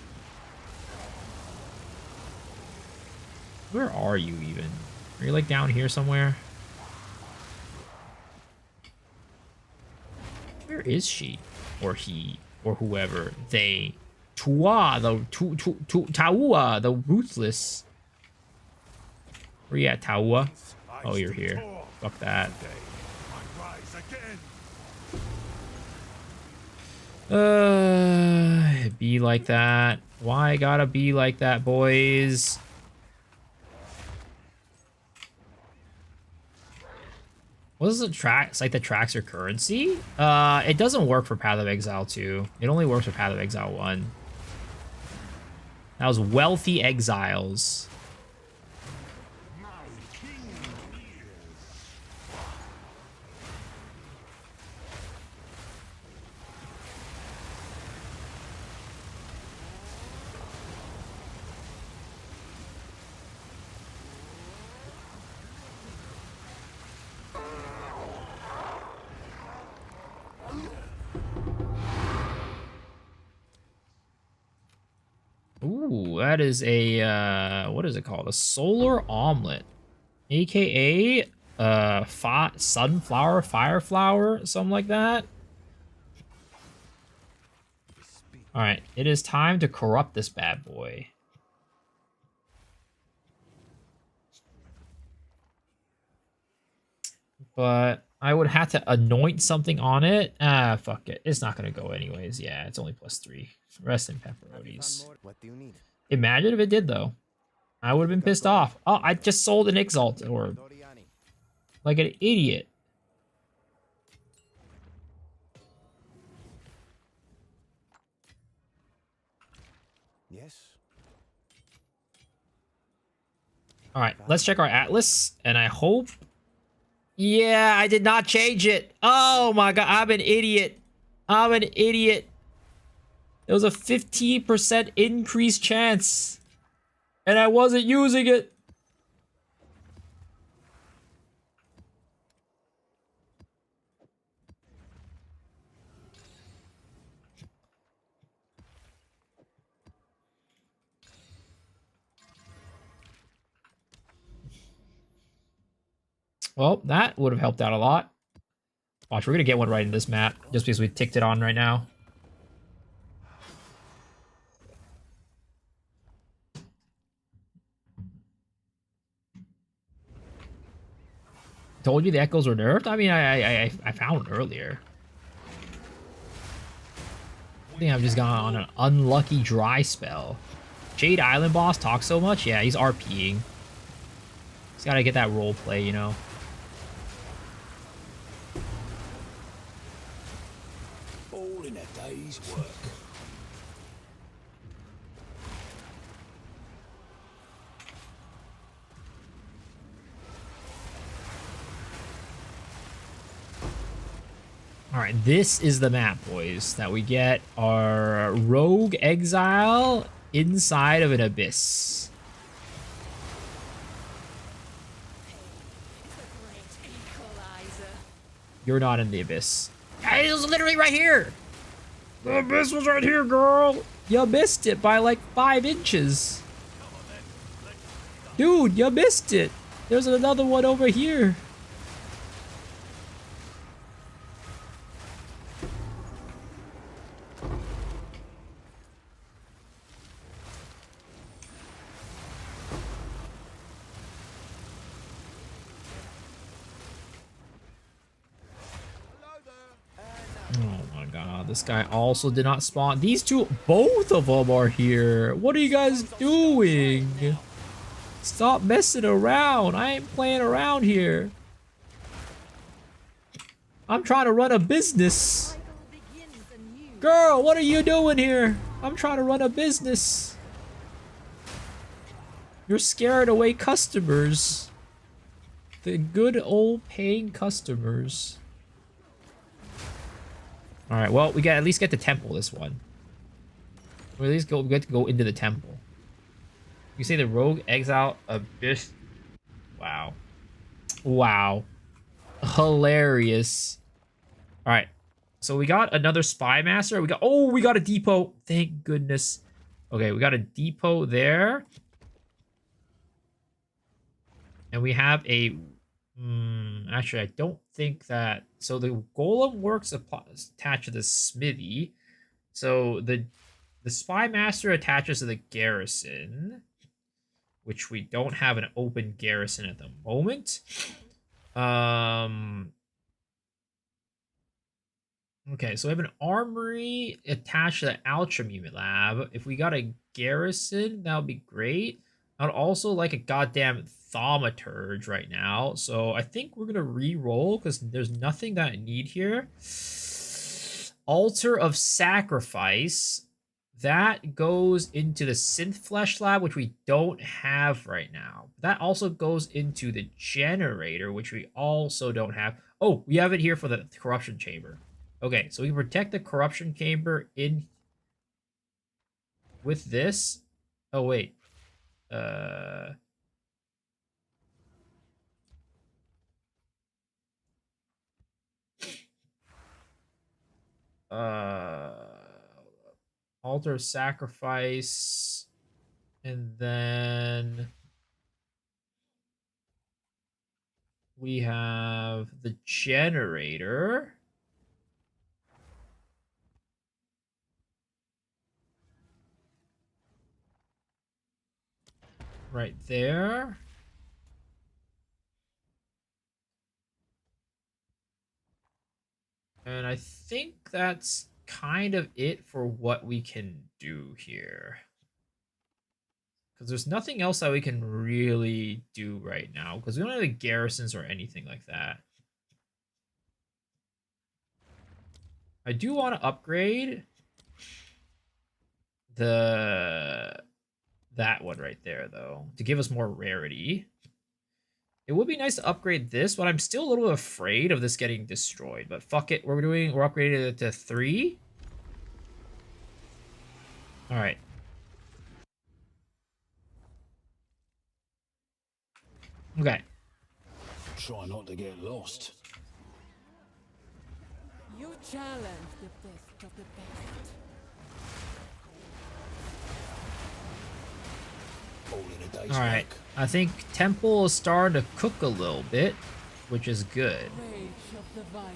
Where are you even? Are you like down here somewhere? Where is she? Or he? Or whoever? They. Taua, the ruthless. Where you at, Taua? Oh, you're here. Fuck that. Be like that. Why gotta be like that, boys? What is the track? It's like the tracks or currency? It doesn't work for Path of Exile 2. It only works for Path of Exile 1. That was Wealthy Exiles. Ooh, that is a, what is it called? A solar omelet. AKA, sunflower, fireflower, something like that. Alright, it is time to corrupt this bad boy. But I would have to anoint something on it. Ah, fuck it. It's not going to go anyways. Yeah, it's only +3. Rest in pepperonis.
What do you need?
Imagine if it did, though. I would have been pissed off. Oh, I just sold an Exalt Orb. Like an idiot.
Yes.
Alright, let's check our Atlas. And I hope... Yeah, I did not change it. Oh my god, I'm an idiot. I'm an idiot. There was a 15% increased chance. And I wasn't using it. Well, that would have helped out a lot. Watch, we're gonna get one right in this map, just because we ticked it on right now. Told you the echoes were nerfed? I mean, I found earlier. I think I've just gone on an unlucky dry spell. Jade Island boss talks so much? Yeah, he's RPing. He's gotta get that role play, you know?
All in a day's work.
Alright, this is the map, boys, that we get our rogue exile inside of an abyss.
The great equalizer.
You're not in the abyss. It was literally right here! The abyss was right here, girl! You missed it by like 5 inches. Dude, you missed it! There's another one over here. Oh my god, this guy also did not spawn. These two, both of them are here. What are you guys doing? Stop messing around. I ain't playing around here. I'm trying to run a business.
Cycle begins anew.
Girl, what are you doing here? I'm trying to run a business. You're scaring away customers. The good old paying customers. Alright, well, we at least get the temple this one. We at least get to go into the temple. You say the rogue exile abyss. Wow. Wow. Hilarious. Alright. So we got another spy master. We got a depot. Thank goodness. Okay, we got a depot there. And we have a actually, I don't think that... So the golem works attached to the smithy. So the spy master attaches to the garrison, which we don't have an open garrison at the moment. Okay, so we have an armory attached to the alchemy lab. If we got a garrison, that would be great. I'd also like a goddamn thaumaturge right now. So I think we're going to re-roll because there's nothing that I need here. Altar of Sacrifice. That goes into the synth flesh lab, which we don't have right now. That also goes into the generator, which we also don't have. Oh, we have it here for the corruption chamber. Okay, so we can protect the corruption chamber in with this. Oh, wait. Altar of Sacrifice, and then we have the generator. Right there. And I think that's kind of it for what we can do here. Because there's nothing else that we can really do right now. Because we don't have any garrisons or anything like that. I do want to upgrade that one right there, though, to give us more rarity. It would be nice to upgrade this, but I'm still a little bit afraid of this getting destroyed. But fuck it, we're upgrading it to 3. All right. Okay.
Try not to get lost.
You challenge the best of the best.
All in a day's
All right.
work.
I think Temple is starting to cook a little bit which is good.
Rage of the Wyvern.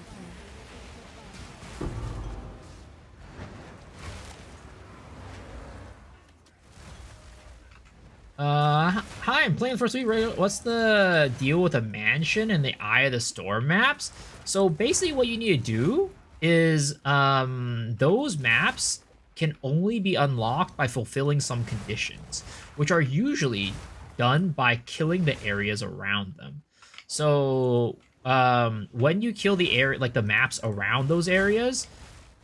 Hi, I'm playing the first week. What's the deal with the mansion and the Eye of the Storm maps? So basically what you need to do is, those maps can only be unlocked by fulfilling some conditions, which are usually done by killing the areas around them. So, when you kill the area, like the maps around those areas,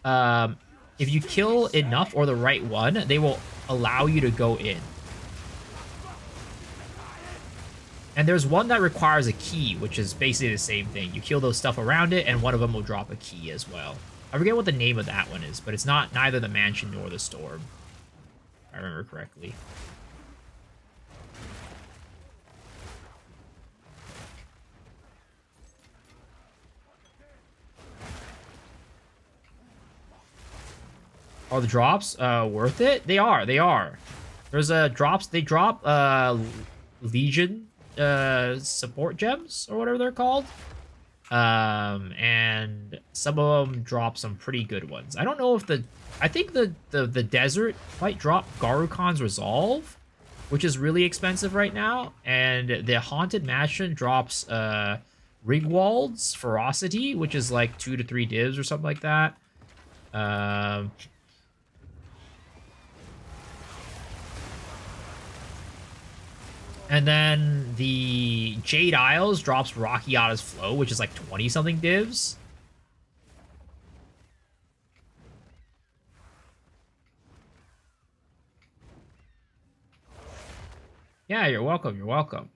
if you kill enough or the right one, they will allow you to go in. And there's one that requires a key, which is basically the same thing. You kill those stuff around it, and one of them will drop a key as well. I forget what the name of that one is, but it's not neither the mansion nor the storm, if I remember correctly. Are the drops worth it? They are. They are. There's drops. They drop Legion support gems or whatever they're called. And some of them drop some pretty good ones. I don't know if I think the desert might drop Garukan's Resolve, which is really expensive right now, and the Haunted Mansion drops Rigwald's Ferocity, which is like 2 to 3 divs or something like that. And then the Jade Isles drops Rockiata's Flow, which is like 20-something divs. Yeah, you're welcome. You're welcome.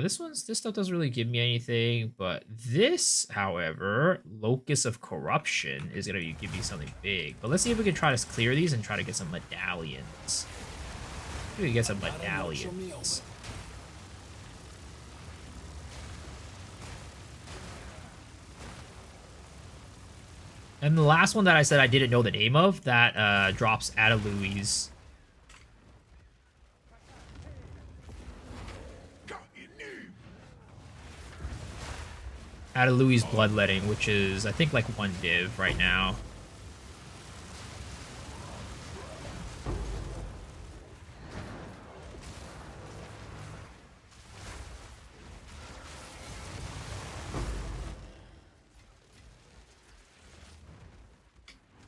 This stuff doesn't really give me anything, but this, however, Locus of Corruption is gonna give me something big. But let's see if we can try to clear these and try to get some medallions. Maybe we get some medallions. And the last one that I said I didn't know the name of, that drops Adalui's. Adalui's Bloodletting, which is, I think, like 1 div right now.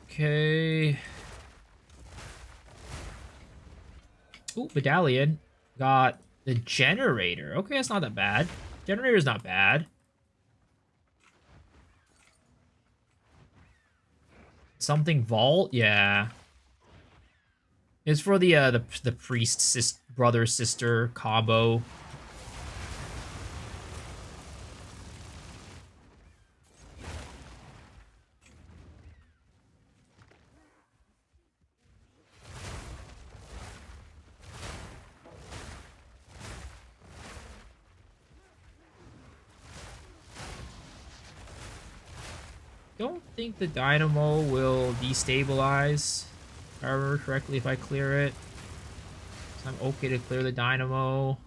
Okay. Ooh, medallion. Got the generator. Okay, that's not that bad. Generator's not bad. Something vault, yeah. It's for the priest brother sister combo. Don't think the dynamo will destabilize, if I remember correctly, if I clear it. So I'm okay to clear the dynamo.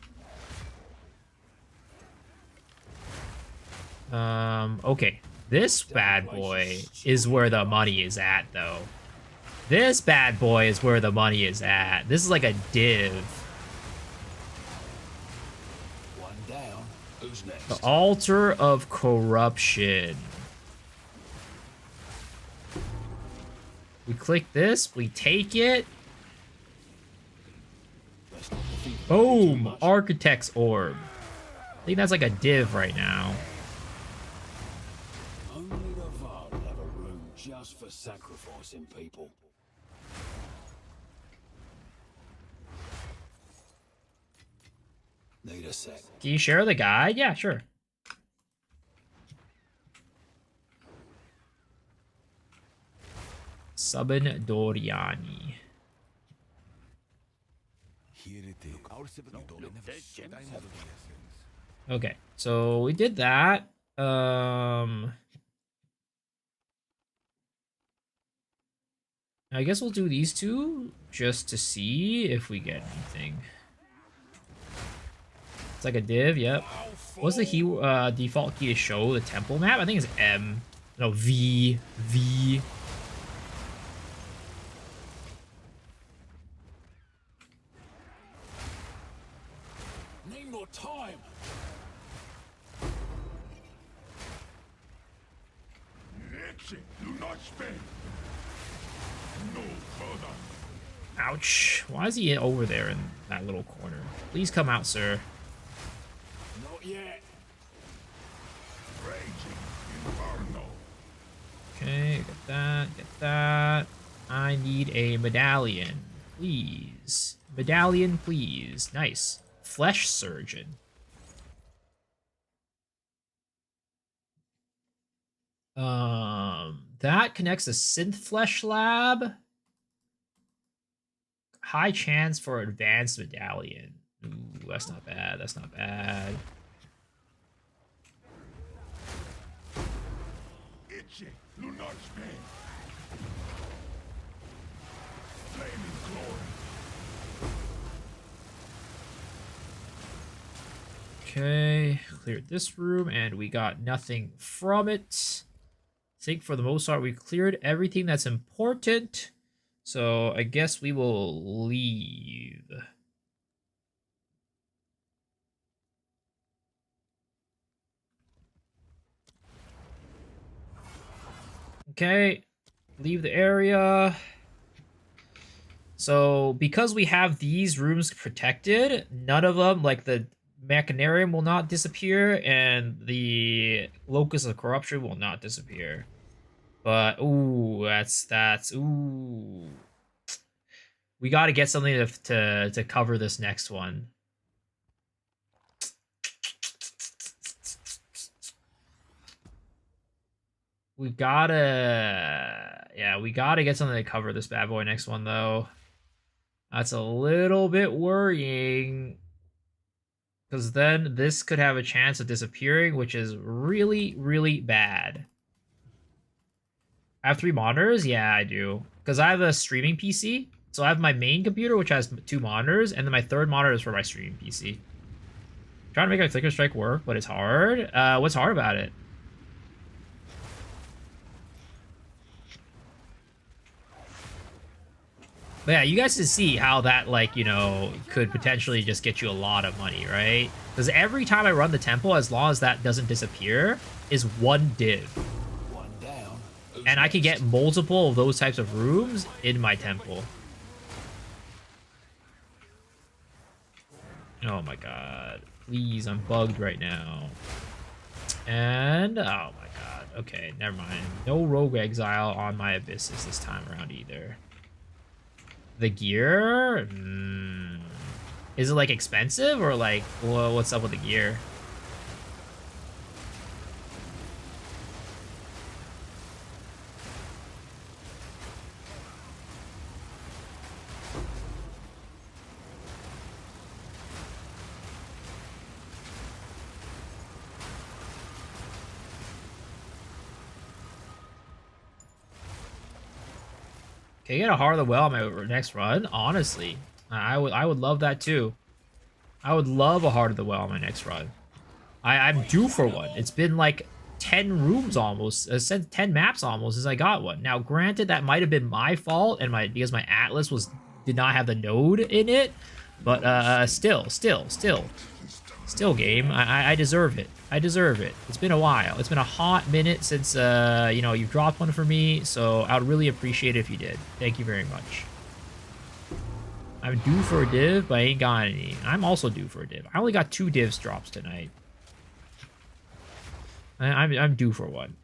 Okay. This bad boy is where the money is at, though. This bad boy is where the money is at. This is like a div.
One down. Who's next?
The Altar of Corruption. We click this, we take it. Boom! Architect's Orb. I think that's like a div right now.
Only the Vard have a room just for sacrificing people. Need a sec.
Can you share the guide? Yeah, sure. Subin Doriani. Okay, so we did that. I guess we'll do these two just to see if we get anything. It's like a div, yep. What's the default key to show the temple map? I think it's M. No, V. V.
Need more time.
Exit, do not spend. No further.
Ouch. Why is he over there in that little corner? Please come out, sir.
Not yet.
Raging inferno.
Okay, get that, get that. I need a medallion, please. Medallion, please. Nice. Flesh surgeon. That connects to synth flesh lab. High chance for advanced medallion. Ooh, that's not bad. That's not bad.
Itchy, do not spend. Flaming glory.
Okay, cleared this room, and we got nothing from it. I think for the most part, we cleared everything that's important. So I guess we will leave. Okay, leave the area. So because we have these rooms protected, none of them, like the Machinarium will not disappear, and the Locus of Corruption will not disappear. But ooh, that's ooh. We got to get something to cover this next one. We gotta, yeah, we gotta get something to cover this bad boy next one though. That's a little bit worrying. Because then this could have a chance of disappearing, which is really, really bad. I have 3 monitors? Yeah, I do. Because I have a streaming PC. So I have my main computer, which has 2 monitors, and then my 3rd monitor is for my streaming PC. I'm trying to make a Flicker Strike work, but it's hard. What's hard about it? But yeah, you guys can see how that, like, you know, could potentially just get you a lot of money, right? Because every time I run the temple, as long as that doesn't disappear, is 1 div.
One down.
And I can get multiple of those types of rooms in my temple. Oh my god. Please, I'm bugged right now. And, oh my god. Okay, never mind. No Rogue Exile on my Abysses this time around either. The gear? Is it, like, expensive? Or, like, what's up with the gear? Can I get a Heart of the Well on my next run? Honestly, I would love that too. I would love a Heart of the Well on my next run. I'm due for one. It's been like 10 rooms almost, 10 maps almost since I got one. Now, granted, that might have been my fault and because my Atlas did not have the node in it, but still, game. I deserve it. I deserve it. It's been a while. It's been a hot minute since, you know, you've dropped one for me, so I would really appreciate it if you did. Thank you very much. I'm due for a div, but I ain't got any. I'm also due for a div. I only got 2 divs drops tonight. I'm due for one.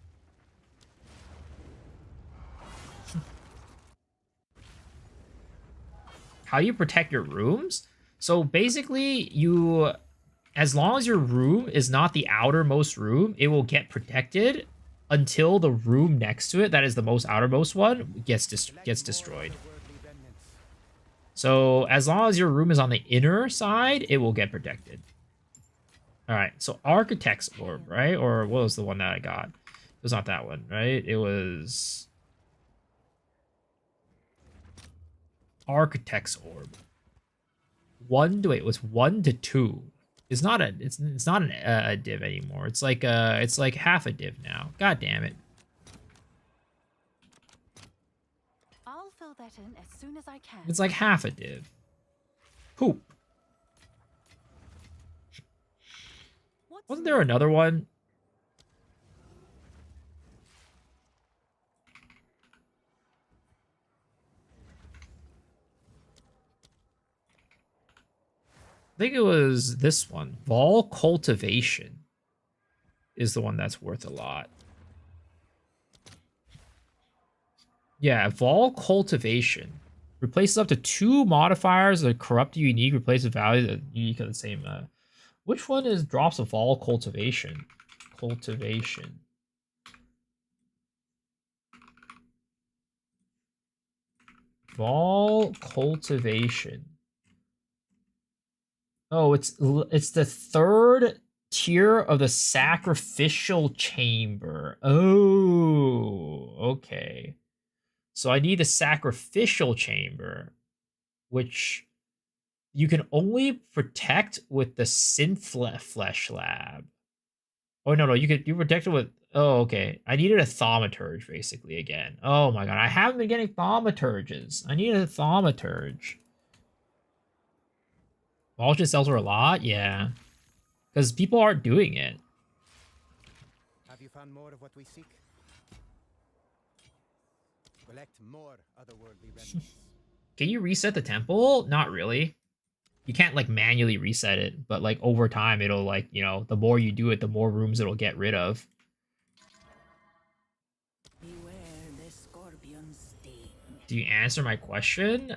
How do you protect your rooms? So basically, as long as your room is not the outermost room, it will get protected until the room next to it, that is the most outermost one, gets destroyed. So as long as your room is on the inner side, it will get protected. All right, so Architect's Orb, right? Or what was the one that I got? It was not that one, right? It was... Architect's Orb. Wait, it was 1 to 2. It's not a div anymore. It's like half a div now. God damn it.
I'll fill that in as soon as I can.
It's like half a div. Poop. Wasn't there another one? I think it was this one. Vol Cultivation is the one that's worth a lot. Yeah, Vol Cultivation. Replaces up to 2 modifiers that corrupt unique, replace the value that unique of the same. Which one is drops of Vol Cultivation? Cultivation. Vol Cultivation. Oh, it's the 3rd tier of the Sacrificial Chamber. Oh, okay. So I need the Sacrificial Chamber, which you can only protect with the Synth Flesh Lab. Oh, no, you protect it with... Oh, okay. I needed a Thaumaturge, basically, again. Oh my god, I haven't been getting Thaumaturges. I need a Thaumaturge. Vulture sells her a lot? Yeah. Because people aren't doing it.
Have you found more of what we seek? Collect more otherworldly remnants.
Can you reset the temple? Not really. You can't, like, manually reset it, but, like, over time, it'll, like, you know, the more you do it, the more rooms it'll get rid of.
Beware the scorpion sting.
Do you answer my question?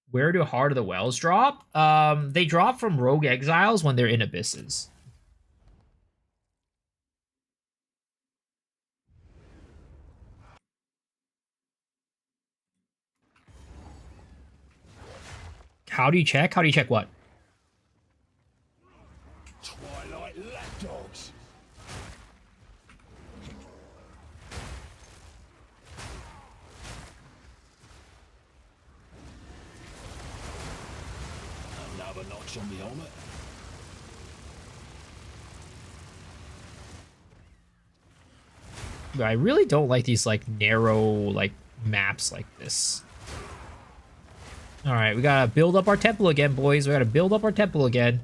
Where do Heart of the Wells drop? They drop from Rogue Exiles when they're in Abysses. How do you check? How do you check what?
Twilight lapdogs. Another notch on the helmet.
I really don't like these, like, narrow, like, maps like this. Alright, we gotta build up our temple again, boys. We gotta build up our temple again.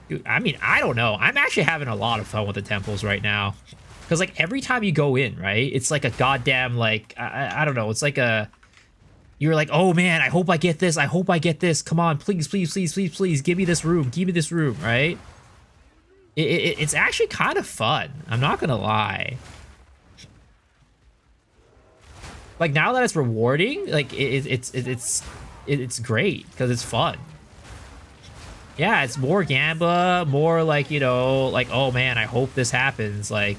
Dude, I mean, I don't know. I'm actually having a lot of fun with the temples right now. Because, like, every time you go in, right, it's like a goddamn, like, I don't know. It's like a... You're like, oh, man, I hope I get this. I hope I get this. Come on, please, please, please, please, please. Give me this room. Give me this room, right? It's actually kind of fun. I'm not gonna lie. Like, now that it's rewarding, like, it's great because it's fun. Yeah, it's more Gamba, more like, you know, like, oh man, I hope this happens. Like,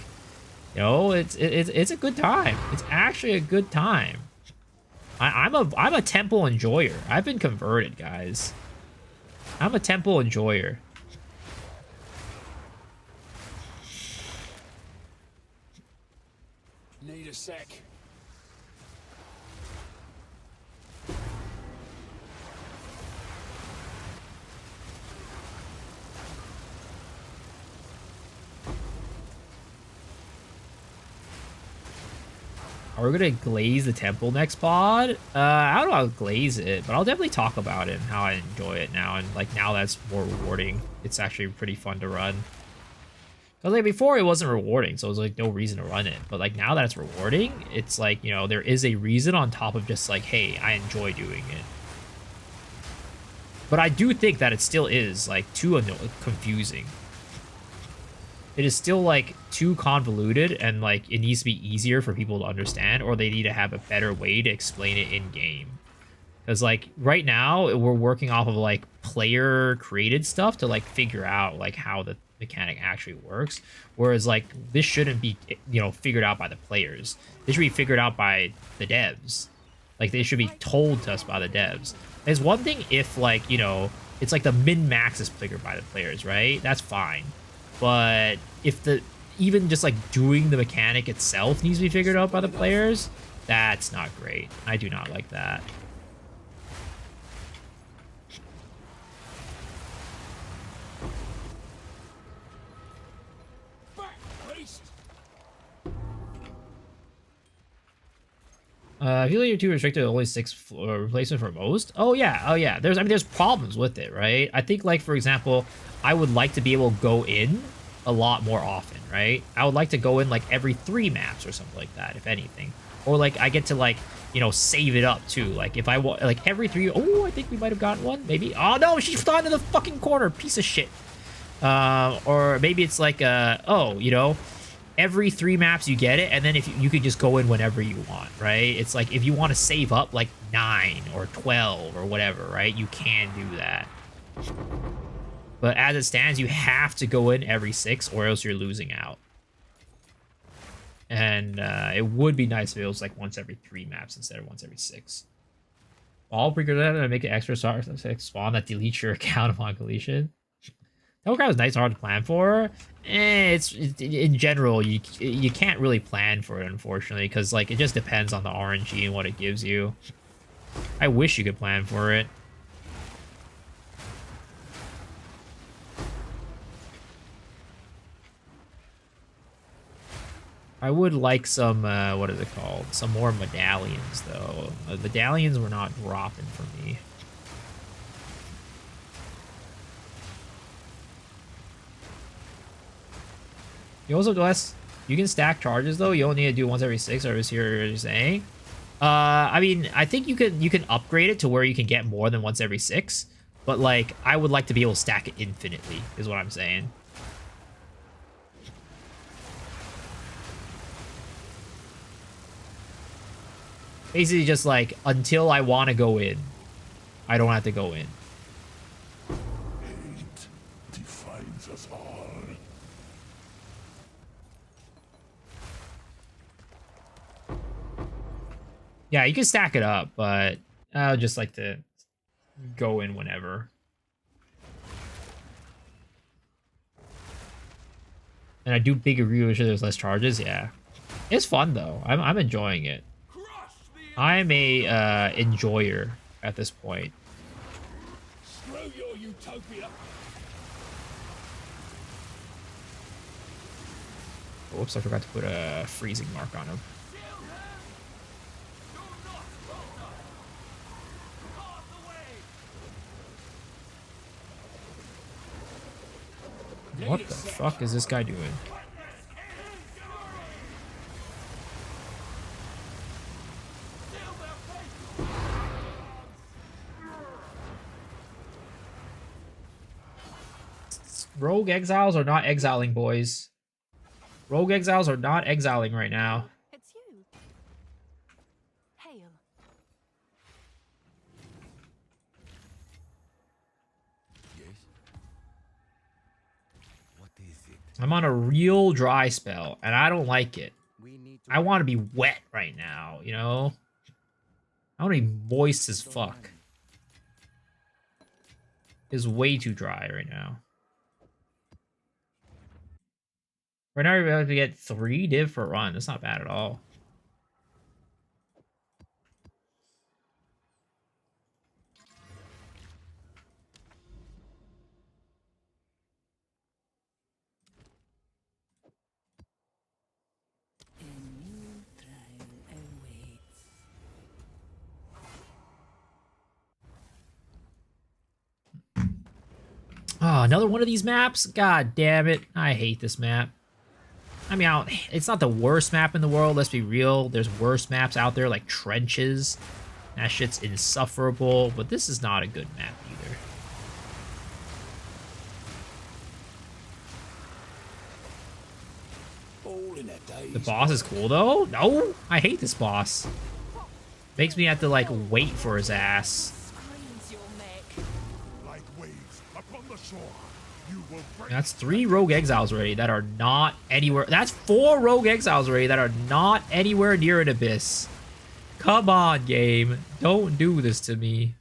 you know, it's a good time. It's actually a good time. I'm a temple enjoyer. I've been converted, guys. I'm a temple enjoyer.
Need a sec.
Are we gonna glaze the temple next pod? I don't know how to glaze it, but I'll definitely talk about it and how I enjoy it now. And like now that's more rewarding. It's actually pretty fun to run. Cause like before it wasn't rewarding, so it was like no reason to run it. But like now that it's rewarding, it's like, you know, there is a reason on top of just like, hey, I enjoy doing it. But I do think that it still is like too confusing. It is still like too convoluted, and like it needs to be easier for people to understand, or they need to have a better way to explain it in game. Because like right now we're working off of like player created stuff to like figure out like how the mechanic actually works, whereas like this shouldn't be, you know, figured out by the players. This should be figured out by the devs. Like they should be told to us by the devs. It's one thing if like, you know, it's like the min-max is figured by the players, right? That's fine. But if the even just like doing the mechanic itself needs to be figured out by the players, That's not great. I do not like that. I feel like you're too restricted to only 6 replacement for most. Oh yeah. There's problems with it, right? I think, like, for example, I would like to be able to go in a lot more often, right? I would like to go in like every 3 maps or something like that, if anything. Or like I get to, like, you know, save it up too. Like if I want, like, every 3. Oh, I think we might have gotten one. Maybe. Oh no, she's gone to the fucking corner, piece of shit. Or maybe it's like oh, you know, every 3 maps you get it, and then if you could just go in whenever you want, right? It's like if you want to save up like 9 or 12 or whatever, right? You can do that. But as it stands, you have to go in every 6 or else you're losing out. And it would be nice if it was like once every 3 maps instead of once every 6. All precursor to make an extra spawn that deletes your account upon completion. Telegraph is nice, hard to plan for. It's in general, you can't really plan for it, unfortunately, because like it just depends on the RNG and what it gives you. I wish you could plan for it. I would like some what is it called? Some more medallions, though. Medallions were not dropping for me. You also you can stack charges though. You only need to do once every 6, or is you're saying? I mean, I think you can upgrade it to where you can get more than once every 6, but like I would like to be able to stack it infinitely, is what I'm saying. Basically just like until I want to go in, I don't have to go in.
Hate defines us all.
Yeah, you can stack it up, but I would just like to go in whenever. And I do bigger review sure there's less charges. Yeah, it's fun though. I'm enjoying it. I'm a enjoyer at this point.
Screw your utopia.
Whoops, I forgot to put a freezing mark on him. What the fuck is this guy doing? Rogue exiles are not exiling, boys. Rogue exiles are not exiling right now.
It's you. Hail.
Yes? What is it?
I'm on a real dry spell, and I don't like it.
We need to
I want to be wet right now, you know? I want to be moist as fuck. It's way too dry right now. Right now, we're about to get 3 div per run. That's not bad at all.
A new trial awaits.
Oh, another one of these maps? God damn it. I hate this map. I mean, it's not the worst map in the world, let's be real. There's worse maps out there, like Trenches. That shit's insufferable, but this is not a good map either.
All in a day.
The boss is cool, though? No? I hate this boss. Makes me have to, like, wait for his ass.
Screams you'll make.
Like waves upon the shore. You will break.
That's 3 Rogue Exiles already that are not anywhere. That's 4 Rogue Exiles already that are not anywhere near an Abyss. Come on, game. Don't do this to me.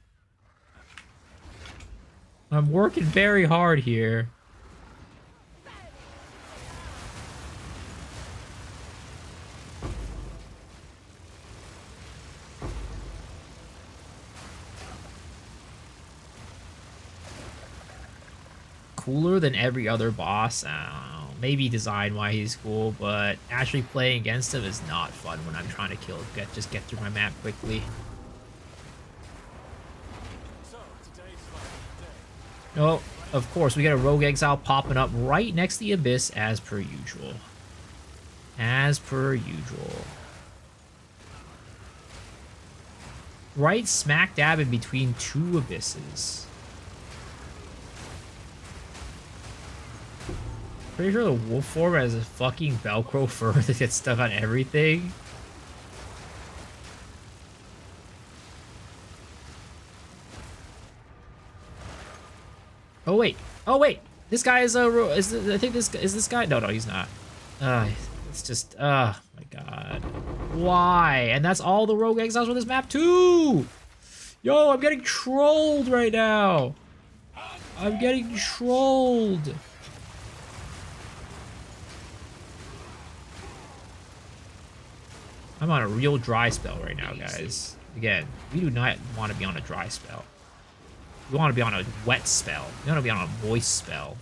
I'm working very hard here. cooler than every other boss. Maybe design-wise he's cool, but actually playing against him is not fun when I'm trying to just get through my map quickly.
So, today's finally the day.
Oh, of course, we got a Rogue Exile popping up right next to the Abyss as per usual. As per usual. Right smack dab in between two Abysses. Pretty sure the wolf form has a fucking Velcro fur that gets stuck on everything. Oh wait, this guy is I think this is this guy. No, he's not. It's just my god, why? And that's all the Rogue Exiles on this map too. Yo, I'm getting trolled right now. I'm getting trolled. I'm on a real dry spell right now, guys. Again, we do not want to be on a dry spell. We want to be on a wet spell. We want to be on a moist spell.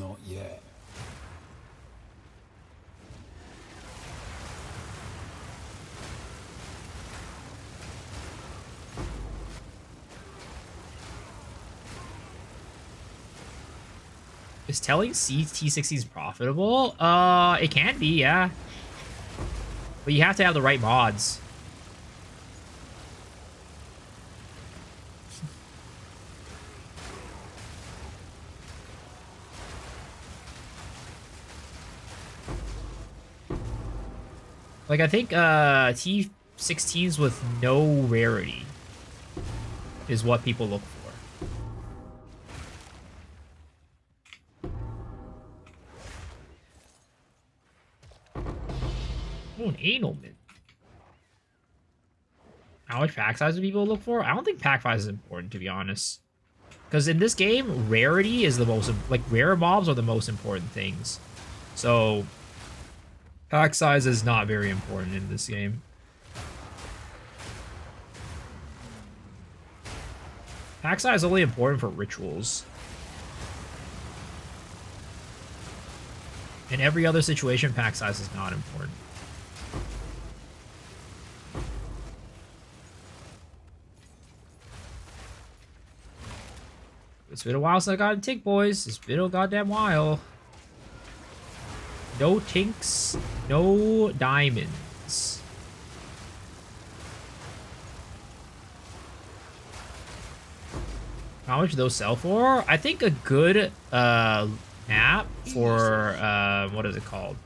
Not yet.
Is telling CT60s profitable? It can be, yeah. But you have to have the right mods. Like, I think, T16s with no rarity is what people look for. Oh, an anal mint. How much pack size do people look for? I don't think pack size is important, to be honest. Because in this game, rarity is the most... Like, rare mobs are the most important things. So, pack size is not very important in this game. Pack size is only important for rituals. In every other situation, pack size is not important. It's been a while since I got a tick, boys. It's been a goddamn while. No tinks, no diamonds. How much do those sell for? I think a good map for what is it called?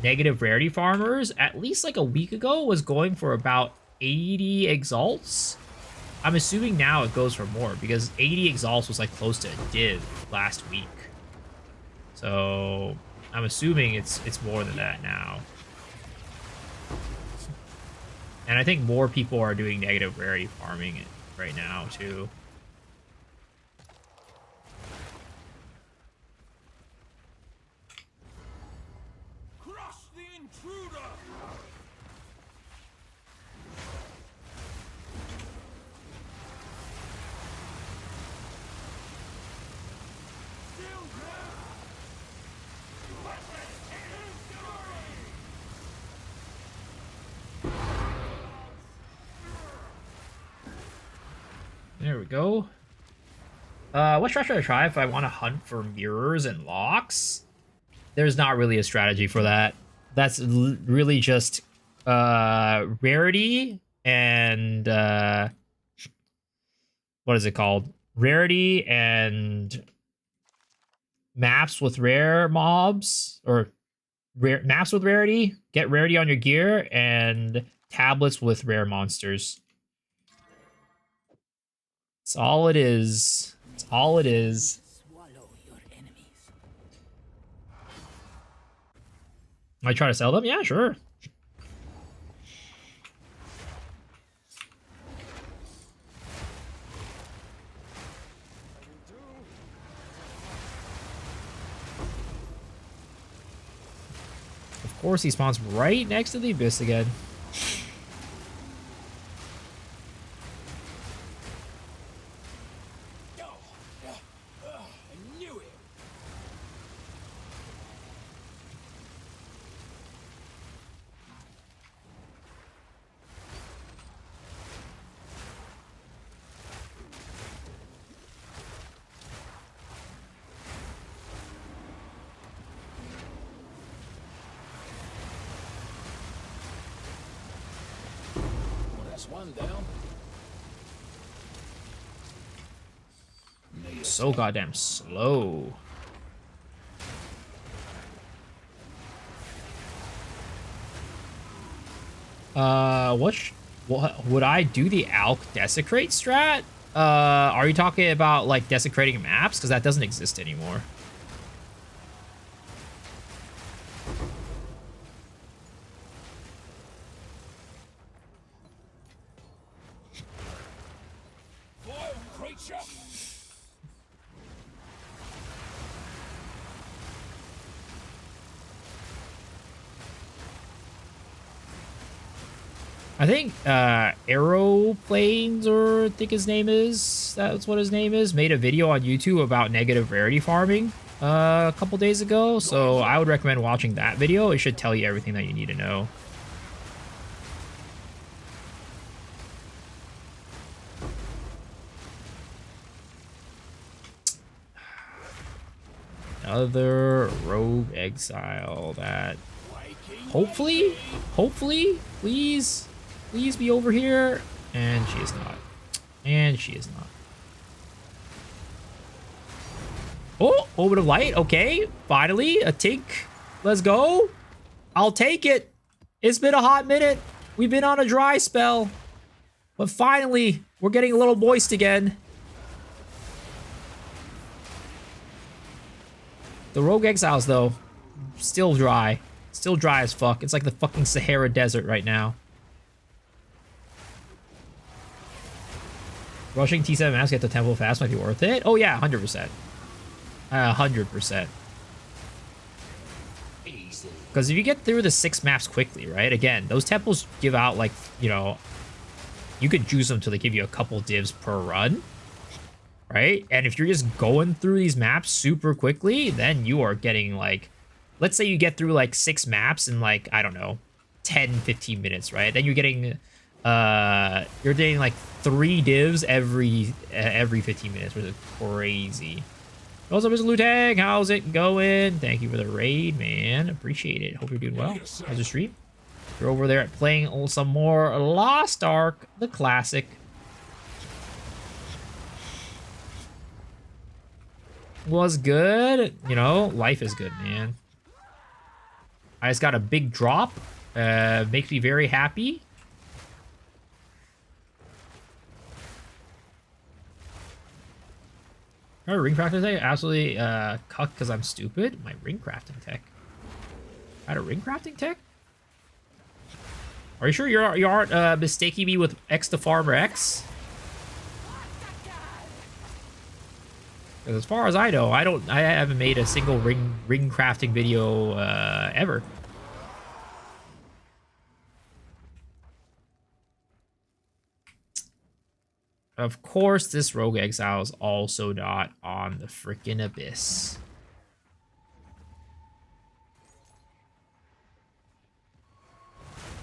Negative rarity farmers, at least like a week ago, was going for about 80 exalts. I'm assuming now it goes for more because 80 exalts was like close to a div last week. So I'm assuming it's more than that now. And I think more people are doing negative rarity farming right now too.
Crush the intruder!
There we go. What strat should I try if I want to hunt for mirrors and locks? There's not really a strategy for that. That's really just rarity and what is it called? Rarity and maps with rare mobs, or maps with rarity. Get rarity on your gear, and tablets with rare monsters. That's all it is. That's all it is.
Swallow your enemies.
I try to sell them? Yeah, sure. Of course, he spawns right next to the Abyss again.
That's one down.
So goddamn slow. What would I do the Alk Desecrate strat? Are you talking about like desecrating maps? Because that doesn't exist anymore.
Vile creature!
I think Aeroplanes, or I think his name is, that's what his name is, made a video on YouTube about negative rarity farming a couple days ago. So I would recommend watching that video. It should tell you everything that you need to know. Another rogue exile that hopefully, please be over here. And she is not. And she is not. Oh, moment of light. Okay, finally, a tink. Let's go. I'll take it. It's been a hot minute. We've been on a dry spell. But finally, we're getting a little moist again. The rogue exiles, though, still dry. Still dry as fuck. It's like the fucking Sahara Desert right now. Rushing T7 maps to get the temple fast might be worth it. Oh yeah, 100%. 100%. Because if you get through the 6 maps quickly, right? Again, those temples give out like, you know, you could juice them till they give you a couple divs per run. Right? And if you're just going through these maps super quickly, then you are getting like, let's say you get through like 6 maps in like, I don't know, 10, 15 minutes, right? Then you're getting like 3 divs every 15 minutes, which is crazy. What's up, Mr. Lutang? How's it going? Thank you for the raid, man. Appreciate it. Hope you're doing well. How's the stream? You're over there playing some more Lost Ark, the classic. Was good. You know, life is good, man. I just got a big drop. Makes me very happy. My ring crafting tech absolutely cucked because I'm stupid. My ring crafting tech. I had a ring crafting tech? Are you sure you aren't mistaking me with X the Farmer X? Because as far as I know, I haven't made a single ring crafting video ever. Of course, this Rogue Exile is also not on the freaking Abyss.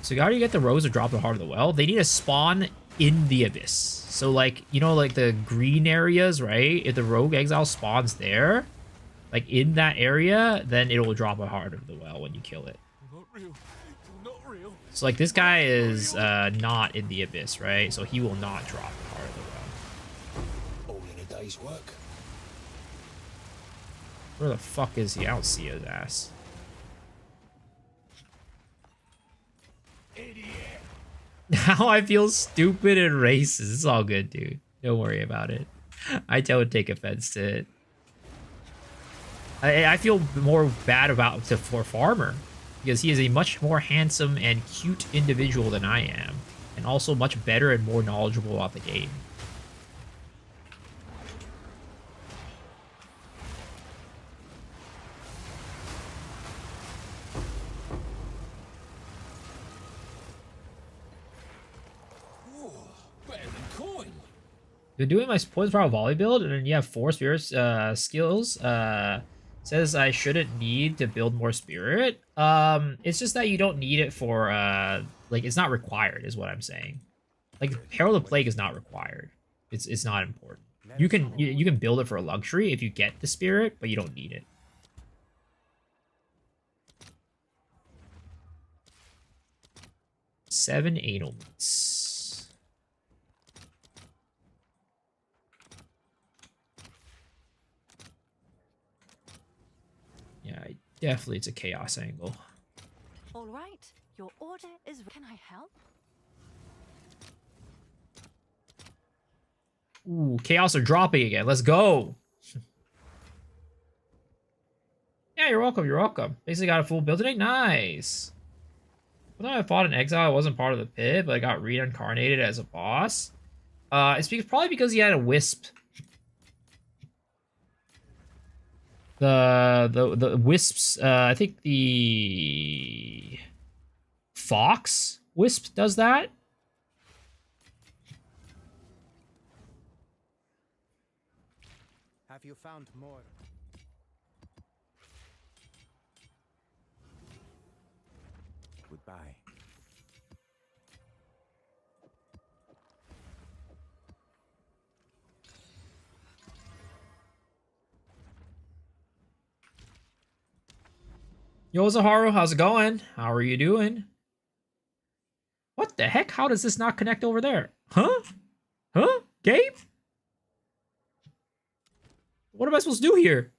So how do you get the rogues to drop the Heart of the Well? They need to spawn in the Abyss. So like, you know, like the green areas, right? If the Rogue Exile spawns there, like in that area, then it will drop a Heart of the Well when you kill it.
Not real. Not real.
So like this guy is not in the Abyss, right? So he will not drop the Heart of the Well.
All in a day's work.
Where the fuck is he? I don't see his ass. Now I feel stupid and racist. It's all good, dude. Don't worry about it. I don't take offense to it. I feel more bad for Farmer because he is a much more handsome and cute individual than I am, and also much better and more knowledgeable about the game. Been doing my points power volley build, and then you have 4 spirits skills. Says I shouldn't need to build more spirit. It's just that you don't need it for like it's not required, is what I'm saying. Like Herald of Plague is not required. It's not important. You can build it for a luxury if you get the spirit, but you don't need it. Seven anal meats. Definitely it's a chaos angle.
All right, your order is. Can I help?
Ooh, chaos are dropping again. Let's go. Yeah, you're welcome. You're welcome. Basically got a full build today. Nice. When I fought in exile, I wasn't part of the pit, but I got reincarnated as a boss. Probably because he had a wisp. The wisps. I think the fox wisp does that.
Have you found more? Goodbye.
Yo, Zaharu, how's it going? How are you doing? What the heck? How does this not connect over there? Huh? Huh? Gabe? What am I supposed to do here?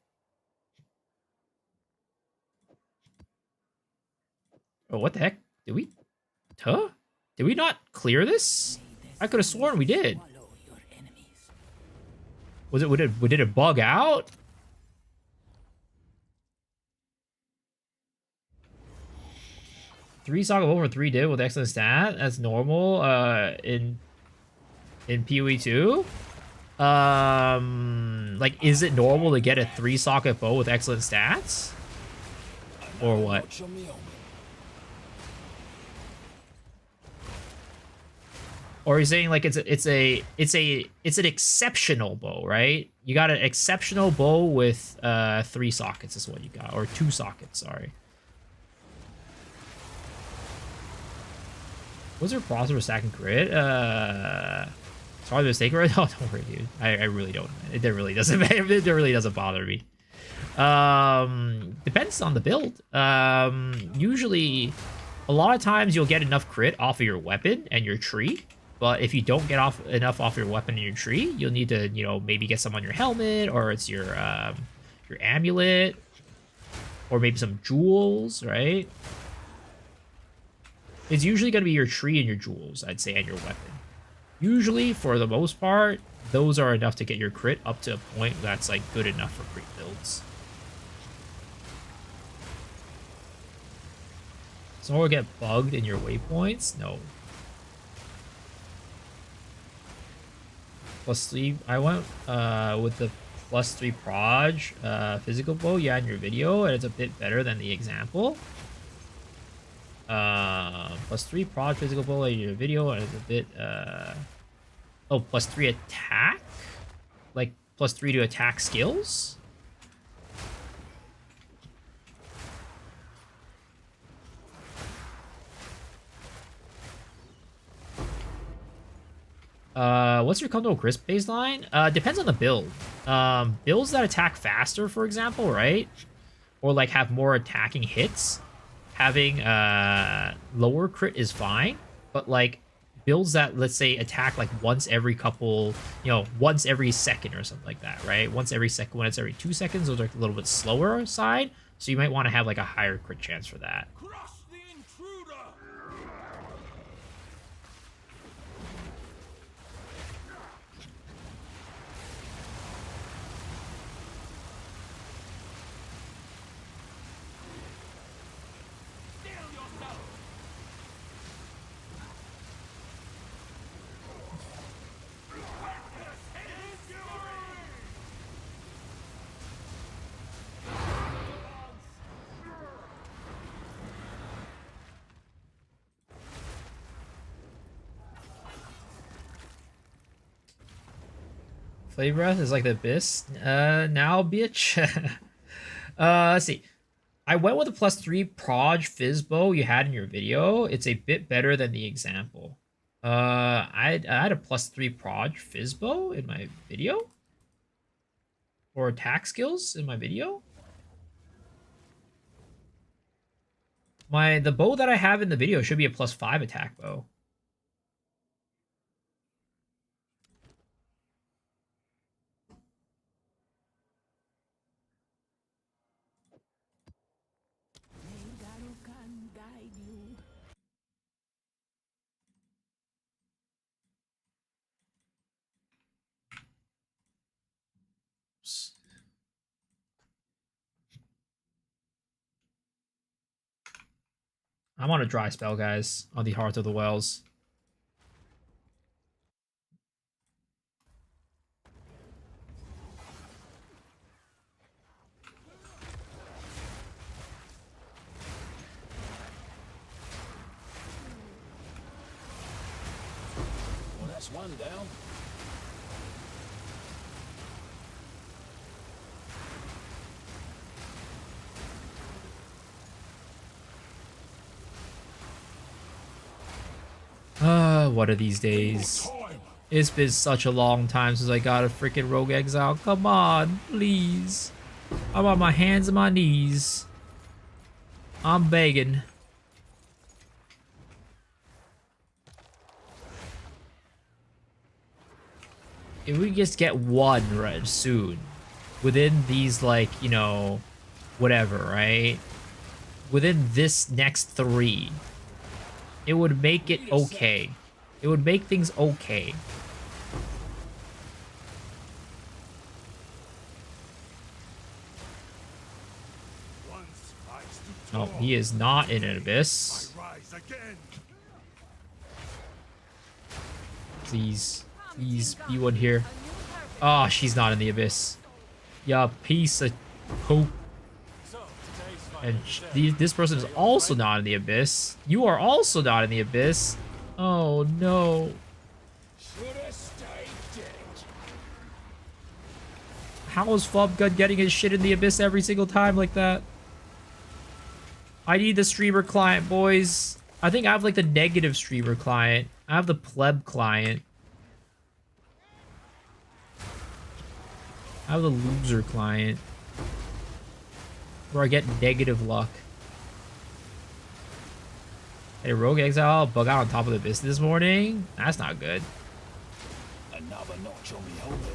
Oh, what the heck? Did we? Huh? Did we not clear this? I could have sworn we did. Was it? Did it bug out? Three Saga over 3 did with excellent stat. That's normal. In PoE 2. Like, is it normal to get a 3-socket bow with excellent stats? Or what? Or are you saying like it's an exceptional bow, right? You got an exceptional bow with 3 sockets is what you got, or 2 sockets. Sorry. Was there process for stacking crit? Sorry, mistake, right? Oh, don't worry, dude. I really don't. It really doesn't. It really doesn't bother me. Depends on the build. Usually, a lot of times you'll get enough crit off of your weapon and your tree. But if you don't get enough off your weapon and your tree, you'll need to, maybe get some on your helmet, or it's your amulet, or maybe some jewels, right? It's usually going to be your tree and your jewels, I'd say, and your weapon. Usually, for the most part, those are enough to get your crit up to a point that's like good enough for crit builds. So will get bugged in your waypoints? No. +3. I went with the +3 proj physical bow, yeah, in your video, and it's a bit better than the example. +3 proj physical bow in your video, and it's a bit oh, +3 attack? Like +3 to attack skills? What's your comfortable crisp baseline? Depends on the build. Builds that attack faster, for example, right? Or like have more attacking hits. Having lower crit is fine, but like builds that, let's say, attack like once every couple, once every second or something like that, right? Once every second, when it's every 2 seconds, those are a little bit slower side. So you might want to have like a higher crit chance for that.
Crush the intruder!
Flame breath is like the abyss. Now, bitch. Let's see. I went with a +3 proj Fizzbow you had in your video. It's a bit better than the example. I had a +3 proj Fizzbow in my video, or attack skills in my video. The bow that I have in the video should be a +5 attack bow. I'm on a dry spell, guys, on the Heart of the Wells.
Well, that's one down.
What are these days?
Time.
It's been such a long time since I got a freaking Rogue Exile. Come on, please. I'm on my hands and my knees. I'm begging. If we just get one right soon, within these, like, you know, whatever, right? Within this next 3, it would make it okay. It would make things okay.
Once I stood
Oh,
tall,
he is not in an abyss.
I rise again.
Please, please be one here. Oh, she's not in the abyss. Yeah, piece of poop.
So, today's finally
And
the day.
this person is also not in the abyss. You are also not in the abyss. Oh no.
Should have stayed dead.
How is Flubgut getting his shit in the abyss every single time like that? I need the streamer client, boys. I think I have like the negative streamer client. I have the pleb client. I have the loser client. Where I get negative luck. Hey, Rogue Exile bug out on top of the abyss this morning? That's not good.
Another notch on me helmet.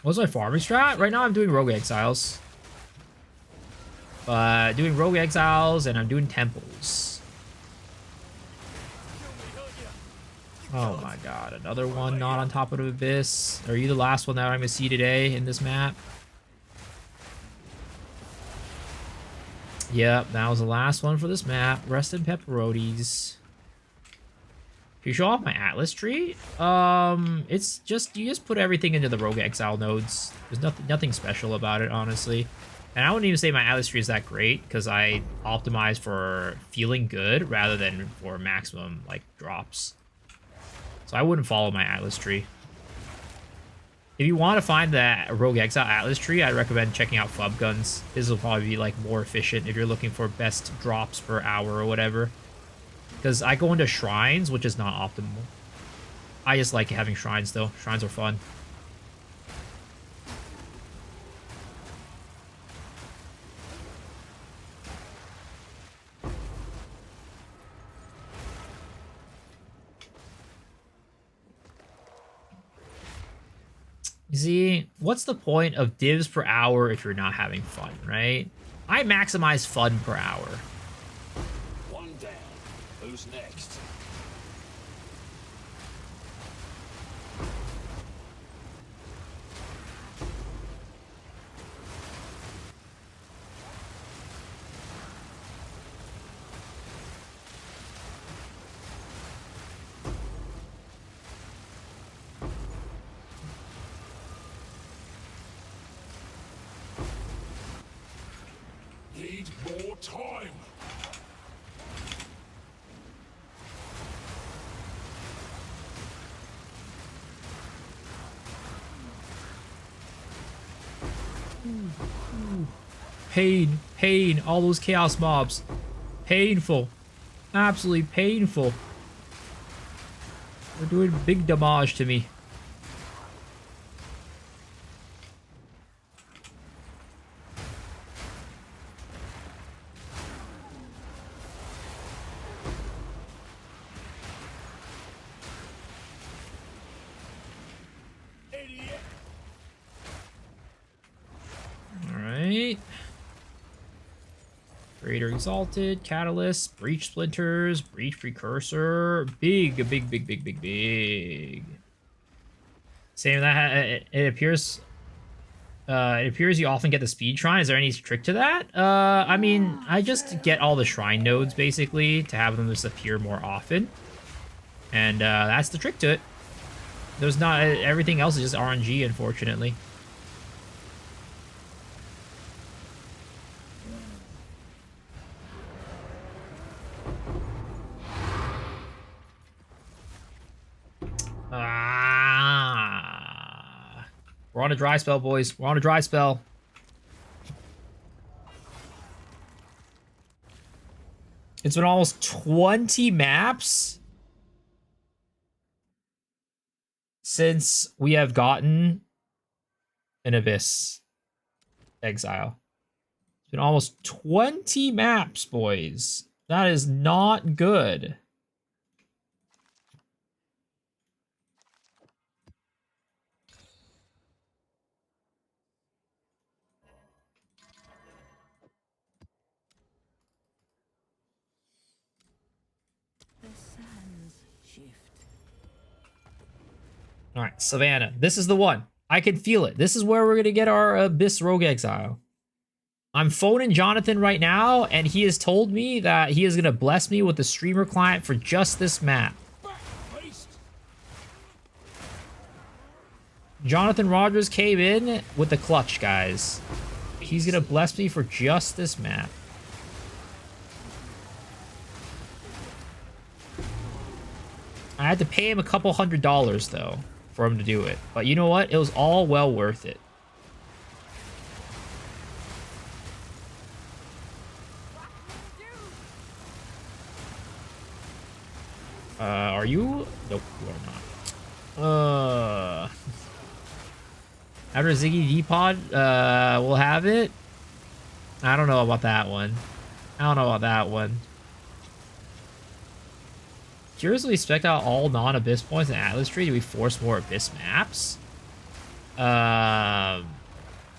What's my farming strat? Right now I'm doing Rogue Exiles. But doing Rogue Exiles and I'm doing Temples. Oh my god, another one not on top of the abyss. Are you the last one that I'm gonna see today in this map? Yep, that was the last one for this map. Rest in pepperonis. Can you show off my Atlas tree? It's just, you just put everything into the Rogue Exile nodes. There's nothing special about it, honestly. And I wouldn't even say my Atlas tree is that great, because I optimize for feeling good rather than for maximum, like, drops. So I wouldn't follow my Atlas tree. If you want to find the Rogue Exile Atlas tree, I'd recommend checking out Flub Guns. This will probably be, like, more efficient if you're looking for best drops per hour or whatever. Because I go into shrines, which is not optimal. I just like having shrines, though. Shrines are fun. You see, what's the point of divs per hour if you're not having fun, right? I maximize fun per hour.
One down. Who's next? Need more time.
Pain, pain, all those chaos mobs. Painful. Absolutely painful. They're doing big damage to me. Raider Exalted, Catalyst, Breach Splinters, Breach Precursor. Big. Same that it appears. It appears you often get the speed shrine. Is there any trick to that? I mean, I just get all the shrine nodes basically to have them just appear more often, and that's the trick to it. There's not everything else is just RNG, unfortunately. We're on a dry spell, boys. We're on a dry spell. It's been almost 20 maps since we have gotten an Abyss Exile. It's been almost 20 maps, boys. That is not good. All right, Savannah. This is the one. I can feel it. This is where we're going to get our Abyss Rogue Exile. I'm phoning Jonathan right now, and he has told me that he is going to bless me with the streamer client for just this map. Jonathan Rogers came in with the clutch, guys. He's going to bless me for just this map. I had to pay him a couple $100 though for him to do it. But you know what? It was all well worth it. Are you? Nope, you are not. After Ziggy D-Pod, we'll have it. I don't know about that one. I don't know about that one. Curiously, spec out all non-Abyss points in Atlas Tree. Do we force more Abyss maps?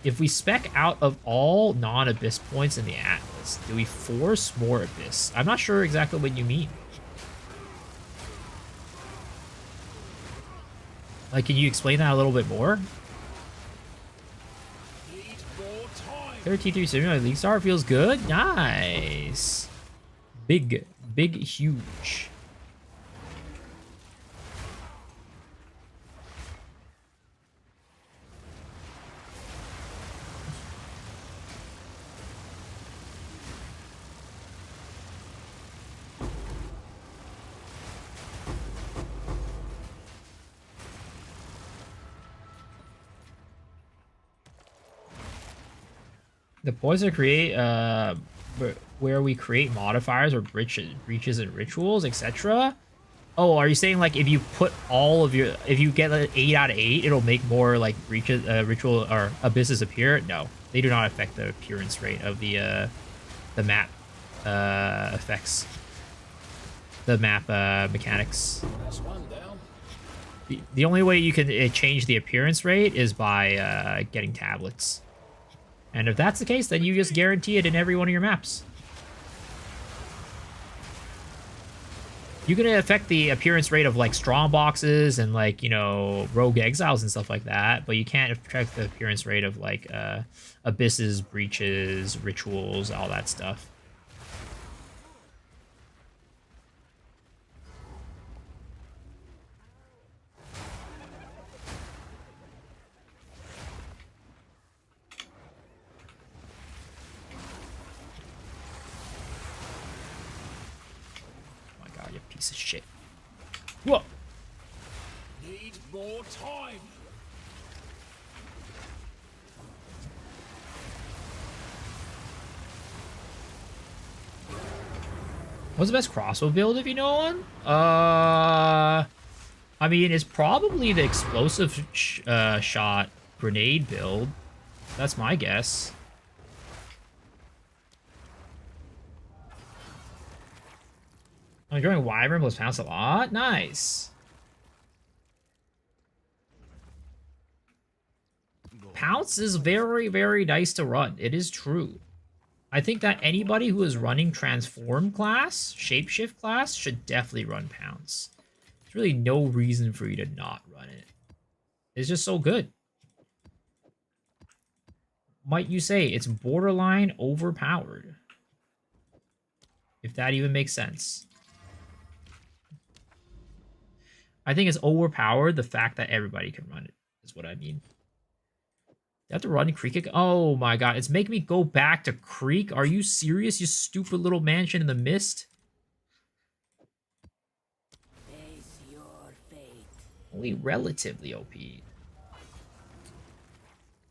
If we spec out of all non-Abyss points in the Atlas, do we force more Abyss? I'm not sure exactly what you mean. Like, can you explain that a little bit more? 33 Simulator League Star feels good. Nice. Big, huge. The points to create, where we create modifiers or breaches and rituals, etc. Oh, are you saying like if you put all of your, if you get an 8 out of 8, it'll make more like breaches, ritual or abysses appear? No, they do not affect the appearance rate of the map effects, the map mechanics. The only way you can change the appearance rate is by getting tablets. And if that's the case, then you just guarantee it in every one of your maps. You can affect the appearance rate of like strong boxes and like, you know, rogue exiles and stuff like that, but you can't affect the appearance rate of like abysses, breaches, rituals, all that stuff. Piece of shit. Whoa.
Need more time.
What's the best crossbow build if you know one? I mean, it's probably the explosive shot grenade build. That's my guess. I'm enjoying Wyvern plus Pounce a lot. Nice. Pounce is very, very nice to run. It is true. I think that anybody who is running Transform class, Shapeshift class, should definitely run Pounce. There's really no reason for you to not run it. It's just so good. Might you say it's borderline overpowered? If that even makes sense. I think it's overpowered the fact that everybody can run it, is what I mean. You have to run Creek. Oh my god, it's making me go back to Creek. Are you serious, you stupid little mansion in the mist?
Face your fate.
Only relatively OP.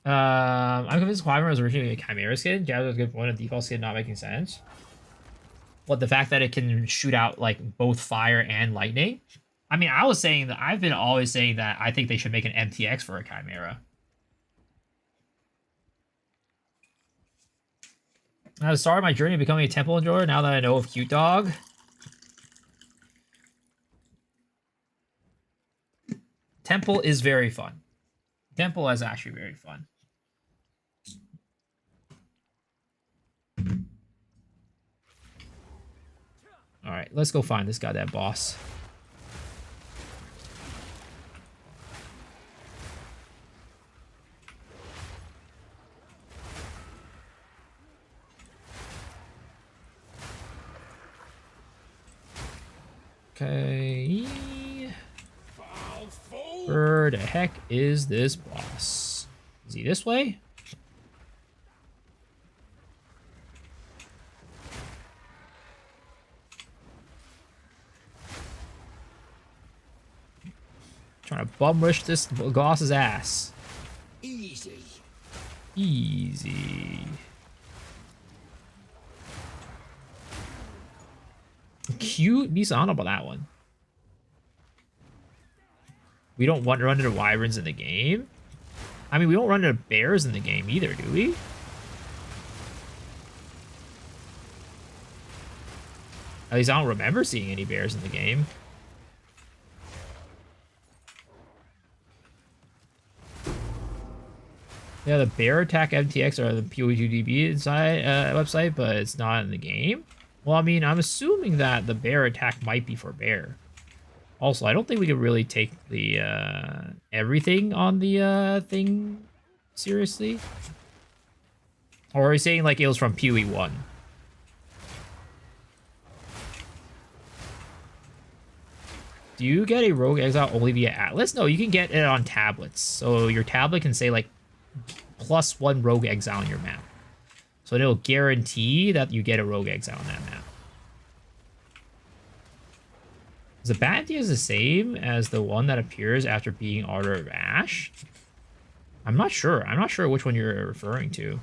I'm convinced Wyvern was originally a Chimera skin. Jazz was a good point. A default skin not making sense. What, the fact that it can shoot out like both fire and lightning? I mean, I was saying that I've been always saying that I think they should make an MTX for a Chimera. I started my journey of becoming a temple enjoyer now that I know of Cute Dog. Temple is very fun. Temple is actually very fun. All right, let's go find this goddamn boss. Okay. Where the heck is this boss? Is he this way? Trying to bum rush this boss's ass.
Easy.
Easy. Cute. Be on about that one. We don't want to run into wyverns in the game. I mean, we don't run into bears in the game either, do we? At least I don't remember seeing any bears in the game. Yeah, the bear attack MTX are the POE2DB inside website, but it's not in the game. Well, I mean, I'm assuming that the bear attack might be for bear. Also, I don't think we could really take the everything on the thing seriously. Or are you saying like it was from PoE 1? Do you get a Rogue Exile only via Atlas? No, you can get it on tablets. So your tablet can say like +1 Rogue Exile on your map. So it'll guarantee that you get a Rogue Exile on that map. Is the Bat is the same as the one that appears after being Order of Ash? I'm not sure. I'm not sure which one you're referring to.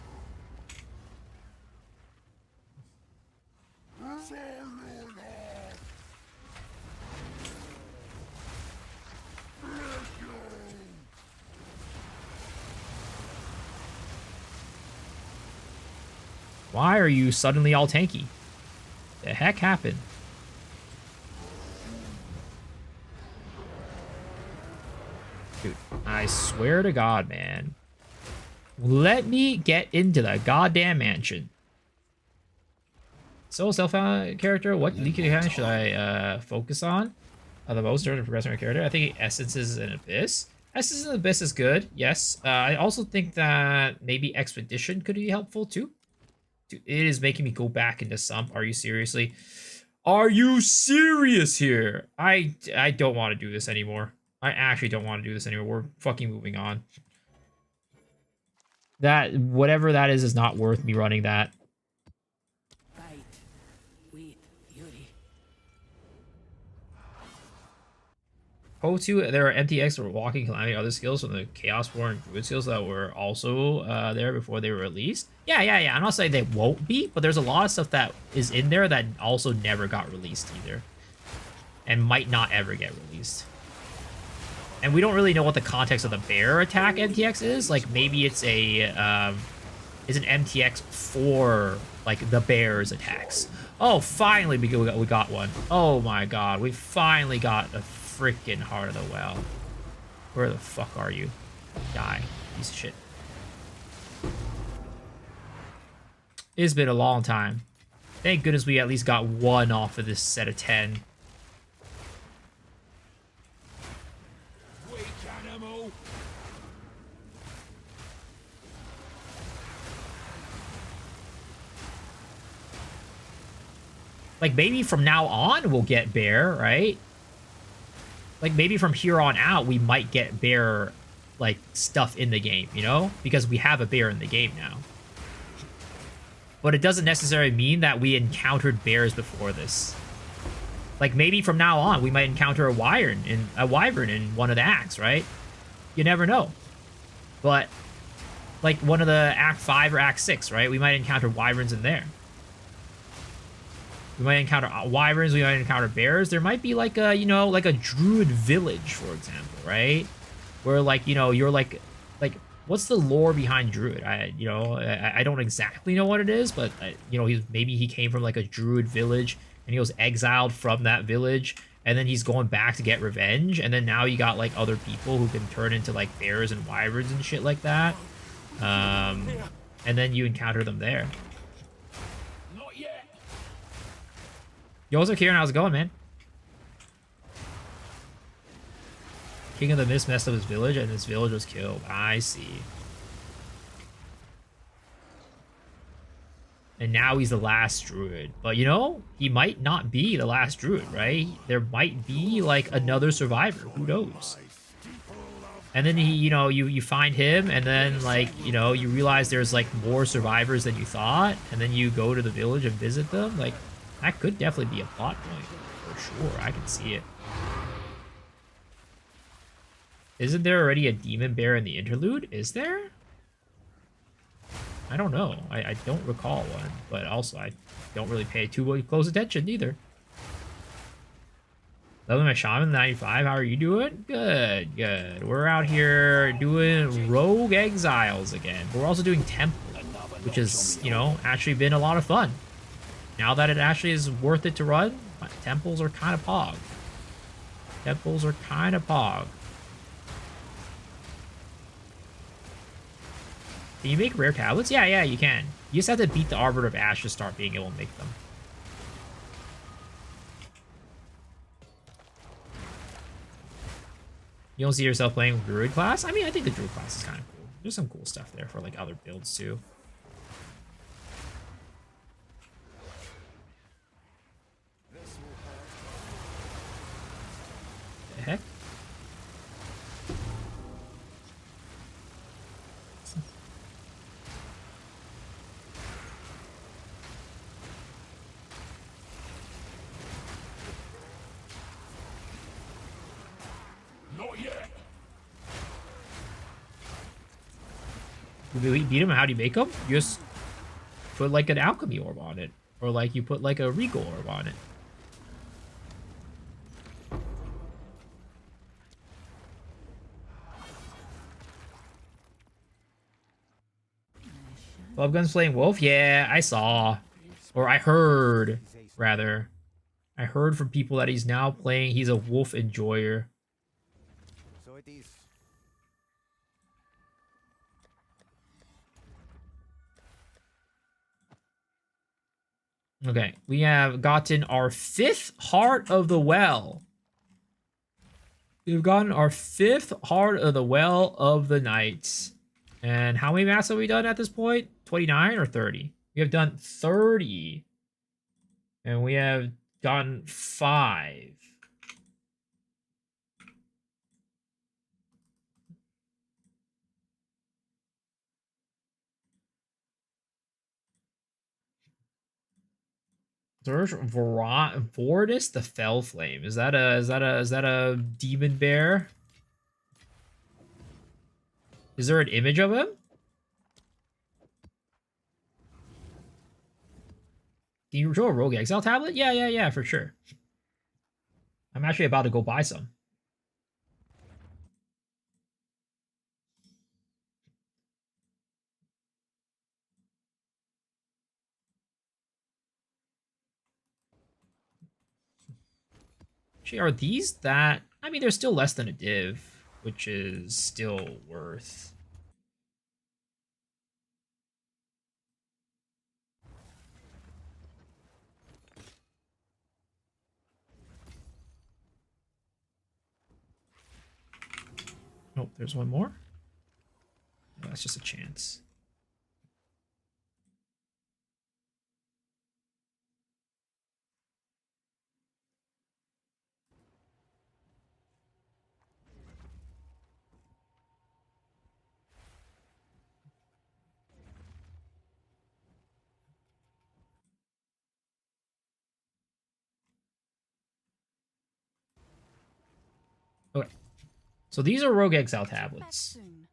Why are you suddenly all tanky? The heck happened? Dude, I swear to God, man. Let me get into the goddamn mansion. So, self-found character, what leak mechanic should I focus on the most during progressing my character? I think Essences and Abyss. Essences and Abyss is good, yes. I also think that maybe Expedition could be helpful, too. Dude, it is making me go back into Sump. Are you seriously? Are you serious here? I don't want to do this anymore. I actually don't want to do this anymore. We're fucking moving on. That, whatever that is not worth me running that.
Fight with beauty.
Po2, there are MTX or Walking Calamity, other skills from the Chaos War and Druid skills that were also there before they were released. Yeah. I'm not saying they won't be, but there's a lot of stuff that is in there that also never got released either. And might not ever get released. And we don't really know what the context of the bear attack MTX is. Like, maybe it's a, is an MTX for, like, the bear's attacks. Oh, finally we got one. Oh my god, we finally got a freaking Heart of the Well. Where the fuck are you? Die, piece of shit. It's been a long time. Thank goodness we at least got one off of this set of 10.
Weak animal.
Like, maybe from now on we'll get bear, right? Like, maybe from here on out we might get bear, like, stuff in the game, you know? Because we have a bear in the game now. But it doesn't necessarily mean that we encountered bears before this. Like, maybe from now on we might encounter a wyvern in one of the acts, right? You never know. But, like, one of the Act 5 or Act 6, right? We might encounter wyverns in there. We might encounter wyverns, we might encounter bears. There might be like a, you know, like a druid village, for example, right? Where, like, you know, you're like, what's the lore behind druid? I don't exactly know what it is, but, you know, maybe he came from like a druid village and he was exiled from that village, and then he's going back to get revenge, and then now you got like other people who can turn into like bears and wyverns and shit like that. And then you encounter them there.
Not yet.
Yo, what's up, Kieran? How's it going, man? King of the Mist messed up his village, and his village was killed. I see. And now he's the last druid. But, you know, he might not be the last druid, right? There might be, like, another survivor. Who knows? And then he, you know, you find him, and then, like, you know, you realize there's, like, more survivors than you thought, and then you go to the village and visit them. Like, that could definitely be a plot point. For sure, I can see it. Isn't there already a demon bear in the interlude? Is there? I don't know. I don't recall one, but also I don't really pay too close attention either. Loving my shaman 95. How are you doing? Good, good. We're out here doing rogue exiles again. But we're also doing temple, which has, you know, actually been a lot of fun. Now that it actually is worth it to run, temples are kind of pog. Temples are kind of pog. Can you make rare tablets? Yeah, you can. You just have to beat the Arbiter of Ash to start being able to make them. You don't see yourself playing with Druid class? I mean, I think the Druid class is kind of cool. There's some cool stuff there for, like, other builds, too. The heck?
Not yet.
If we beat him, how do you make them? You just put like an alchemy orb on it. Or like you put like a regal orb on it. Love Guns playing Wolf? Yeah, I saw. Or I heard, rather. I heard from people that he's now playing, he's a Wolf enjoyer.
So it is.
Okay, we have gotten our 5th Heart of the Well. We've gotten our 5th Heart of the Well of the night. And how many maps have we done at this point? 29 or 30? We have done 30. And we have gotten 5. Search Vordis the Fell Flame. Is that a demon bear? Is there an image of him? Can you show a Rogue Exile tablet? Yeah, for sure. I'm actually about to go buy some. Actually, are these that? I mean, they're still less than a div, which is still worth. there's one more. Oh, that's just a chance. Okay. So these are Rogue Exile
Back
tablets.
soon.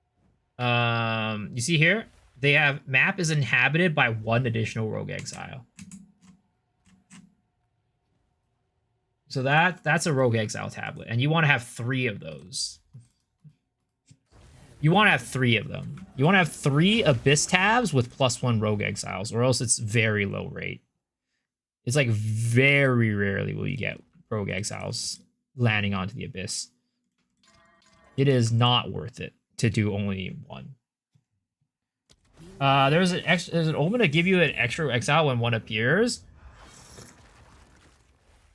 You see here? They have map is inhabited by one additional Rogue Exile. So that's a Rogue Exile tablet, and you want to have 3 of those. You want to have 3 of them. You want to have 3 Abyss tabs with +1 Rogue Exiles, or else it's very low rate. It's like very rarely will you get Rogue Exiles landing onto the Abyss. It is not worth it to do only 1. There's an omen to give you an extra exile when 1 appears.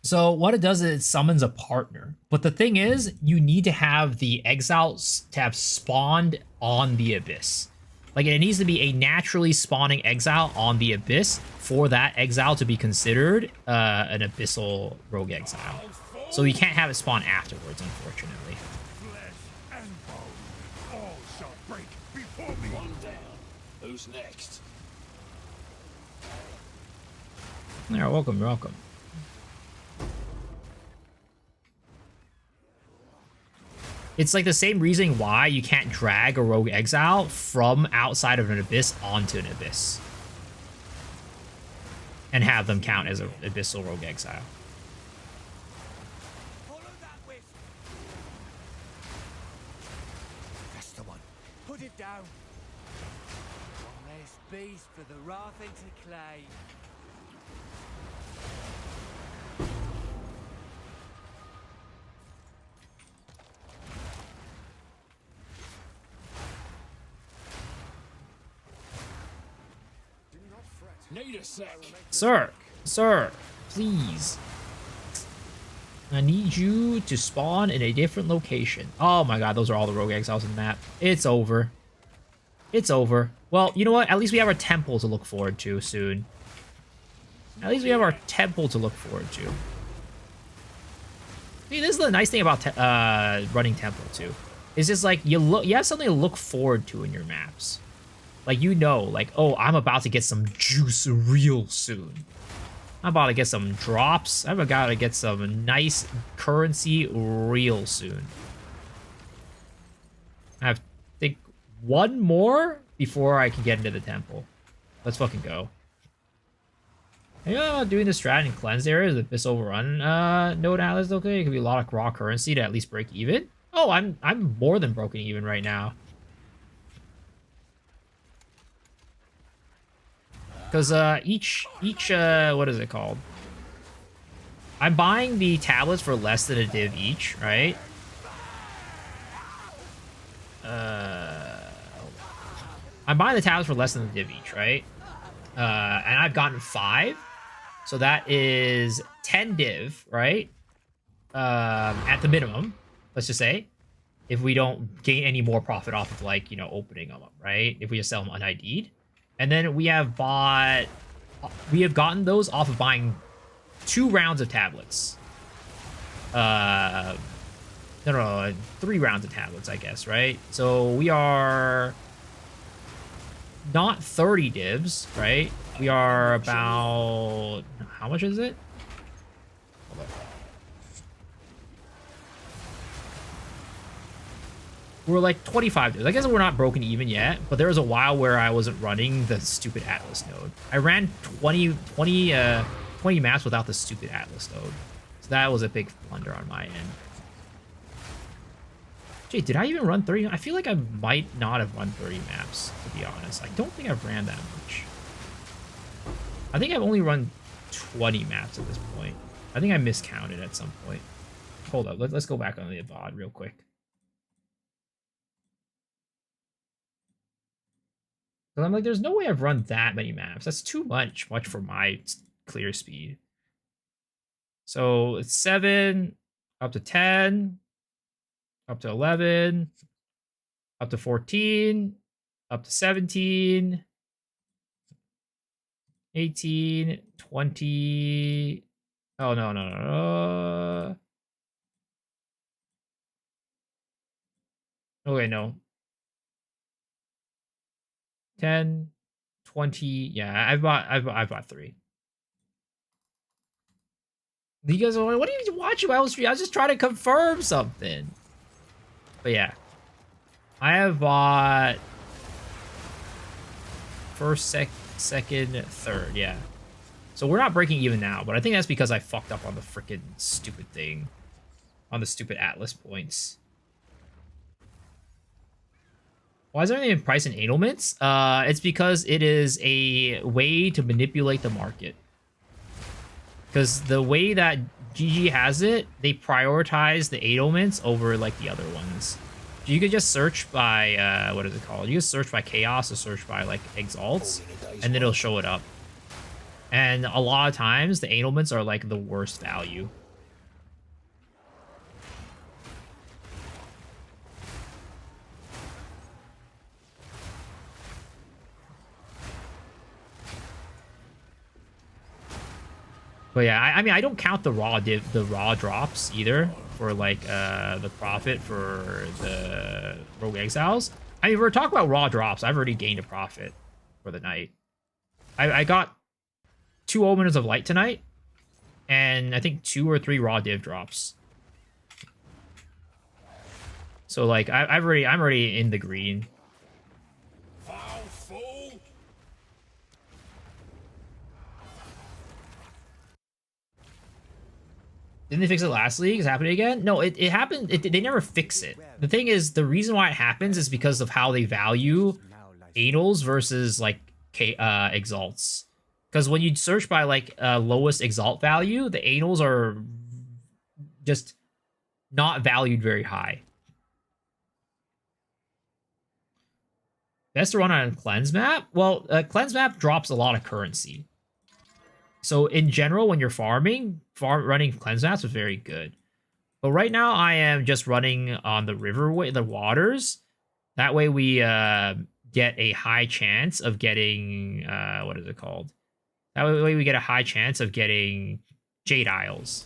So what it does is it summons a partner. But the thing is, you need to have the exiles to have spawned on the Abyss. Like, it needs to be a naturally spawning exile on the Abyss for that exile to be considered an Abyssal Rogue Exile. So you can't have it spawn afterwards, unfortunately.
Flesh and bone, all shall break before me.
One down. Who's next?
You're welcome, you're welcome. It's like the same reason why you can't drag a Rogue Exile from outside of an Abyss onto an Abyss. And have them count as an Abyssal Rogue Exile.
Follow that wisp. That's the one. Put it down. There's space for the raw thing to clay.
Need a sec.
Sir, please. I need you to spawn in a different location. Oh my god, those are all the Rogue Exiles in the map. It's over. It's over. Well, you know what? At least we have our temple to look forward to soon. At least we have our temple to look forward to. See, this is the nice thing about running temple too. It's just like you have something to look forward to in your maps. Like, you know, like, oh, I'm about to get some juice real soon. I'm about to get some drops. I'm about to get some nice currency real soon. I have, think, 1 more before I can get into the temple. Let's fucking go. Yeah, doing the strat and cleanse areas, the Abyss Overrun node atlas, okay? It could be a lot of raw currency to at least break even. Oh, I'm more than broken even right now. Because each what is it called? I'm buying the tablets for less than a div each, right? I'm buying the tablets for less than a div each, right? And I've gotten 5, so that is 10 div, right? At the minimum, let's just say, if we don't gain any more profit off of, like, you know, opening them up, right? If we just sell them un-ID'd. And then we have gotten those off of buying 2 rounds of tablets. No, 3 rounds of tablets, I guess, right? So we are not 30 divs, right? We are about, how much is it? Hold on. We're like 25 divs. I guess we're not broken even yet, but there was a while where I wasn't running the stupid Atlas node. I ran 20 maps without the stupid Atlas node. So that was a big blunder on my end. Jay, did I even run 30? I feel like I might not have run 30 maps, to be honest. I don't think I've ran that much. I think I've only run 20 maps at this point. I think I miscounted at some point. Hold up, let's go back on the VOD real quick. Because I'm like, there's no way I've run that many maps. That's too much for my clear speed. So it's 7, up to 10, up to 11, Up to 14. Up to 17. 18. 20. Oh, no, no, no, no. Okay, no. 10. 20. Yeah, I've bought 3. You guys are like, what are you watching my stream? I was just trying to confirm something. But yeah. I have bought first, second, third, yeah. So we're not breaking even now, but I think that's because I fucked up on the freaking stupid thing. On the stupid Atlas points. Why is there anything in price in Edelments? It's because it is a way to manipulate the market. Because the way that GG has it, they prioritize the Edelments over like the other ones. You could just search by, what is it called? You can search by Chaos or search by like Exalts, and then it'll show it up. And a lot of times, the Edelments are like the worst value. But yeah, I mean, I don't count the raw drops either for like the profit for the Rogue Exiles. I mean, we're talking about raw drops. I've already gained a profit for the night. I got 2 Omens of Light tonight, and I think 2 or 3 raw div drops. So like, I'm already in the green.
Foul fool!
Didn't they fix it last league? Is it happening again? No, it happened. They never fix it. The thing is, the reason why it happens is because of how they value Anals versus like Exalts. Because when you search by like lowest Exalt value, the Anals are just not valued very high. Best to run on a cleanse map? Well, cleanse map drops a lot of currency. So in general, when you're running cleanse maps is very good. But right now, I am just running on the riverway, the waters. That way, we get a high chance of getting what is it called? That way, we get a high chance of getting Jade Isles.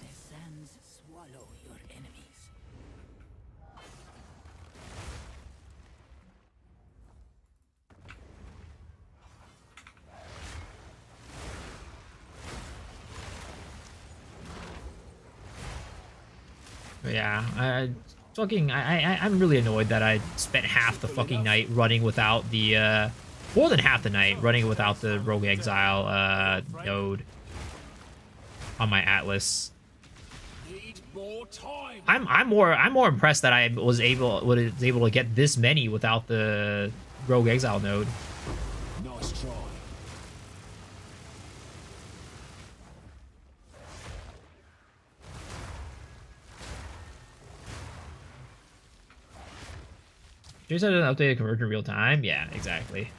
Yeah, I'm really annoyed that I spent half the fucking night running without the more than half the night running without the Rogue Exile node on my Atlas.
Need more time.
I'm more impressed that I was able to get this many without the Rogue Exile node.
Nice try.
Just had an updated conversion in real time. Yeah, exactly.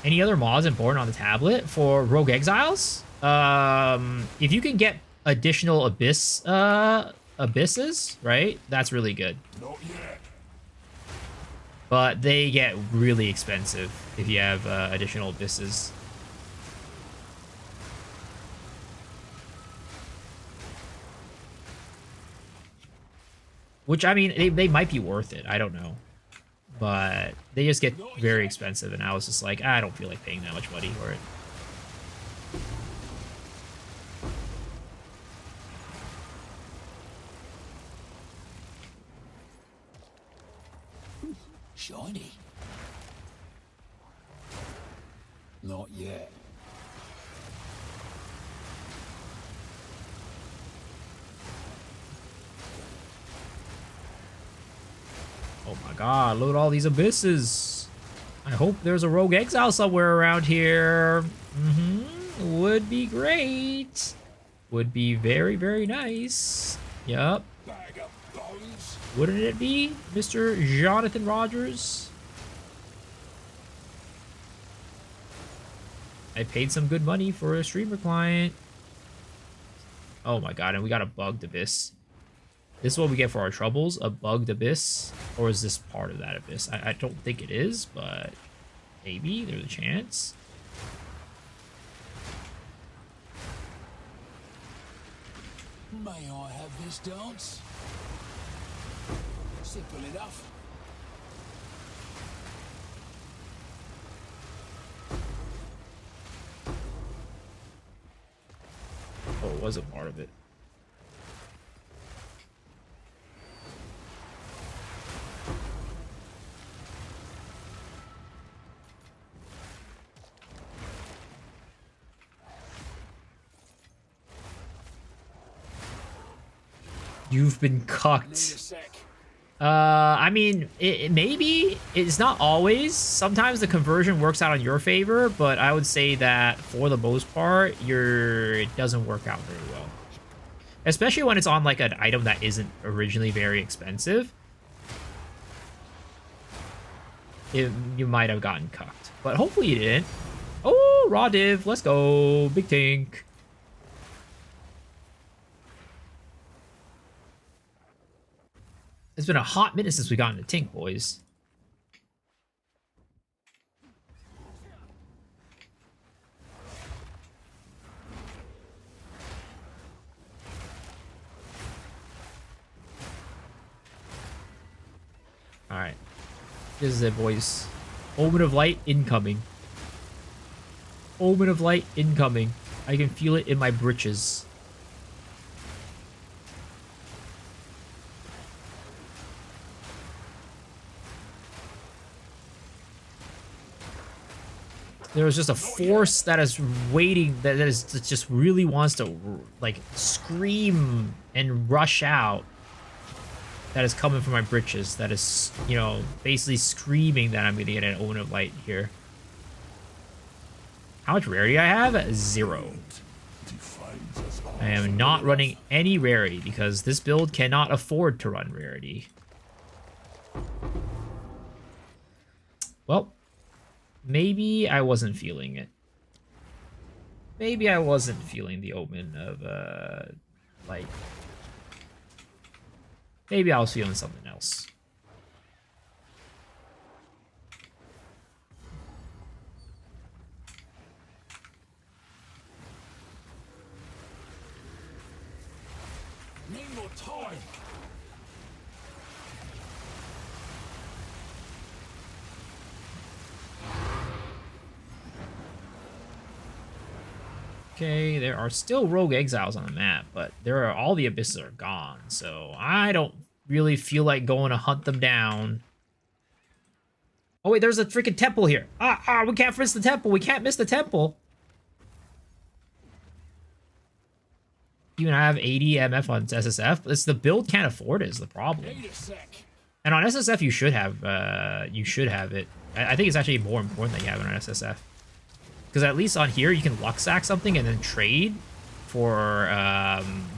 Any other mods important on the tablet for Rogue Exiles? If you can get additional abysses, right? That's really good.
Not yet.
But they get really expensive if you have additional abysses. Which, I mean, they might be worth it. I don't know. But they just get very expensive, and I was just like, I don't feel like paying that much money for it.
Shiny. Not yet.
Oh my god, look at all these abysses. I hope there's a Rogue Exile somewhere around here. Would be great. Would be very, very nice. Yup.
Bag of doubts.
Wouldn't it be, Mr. Jonathan Rogers? I paid some good money for a streamer client. Oh my god, and we got a bugged abyss. This is what we get for our troubles, a bugged abyss. Or is this part of that abyss? I don't think it is, but maybe there's a chance.
May I have this dance? Simple enough.
Oh, it was a part of it. You've been
Need a
cucked.
sec.
I mean, maybe it's not always. Sometimes the conversion works out in your favor, but I would say that for the most part, it doesn't work out very well. Especially when it's on like an item that isn't originally very expensive. You might have gotten cucked, but hopefully you didn't. Oh, raw div, let's go, big tank. It's been a hot minute since we got into Tink, boys. Alright. This is it, boys. Omen of light incoming. Omen of light incoming. I can feel it in my britches. There is just a force that is waiting, that just really wants to like scream and rush out. That is coming from my britches. That is, you know, basically screaming that I'm gonna get an Omen of Light here. How much rarity I have? 0. I am not running any rarity because this build cannot afford to run rarity. Well, maybe I wasn't feeling it. Maybe I wasn't feeling the Omen of, like... Maybe I was feeling something else.
Need more time.
Okay, there are still rogue exiles on the map, but all the abysses are gone, so I don't really feel like going to hunt them down. Oh wait, there's a freaking temple here. We can't miss the temple. We can't miss the temple. Even I have 80 MF on SSF, but it's the build can't afford it is the problem.
Need a sec.
And on SSF you should have it. I think it's actually more important that you have it on SSF. Because at least on here, you can luck sack something and then trade for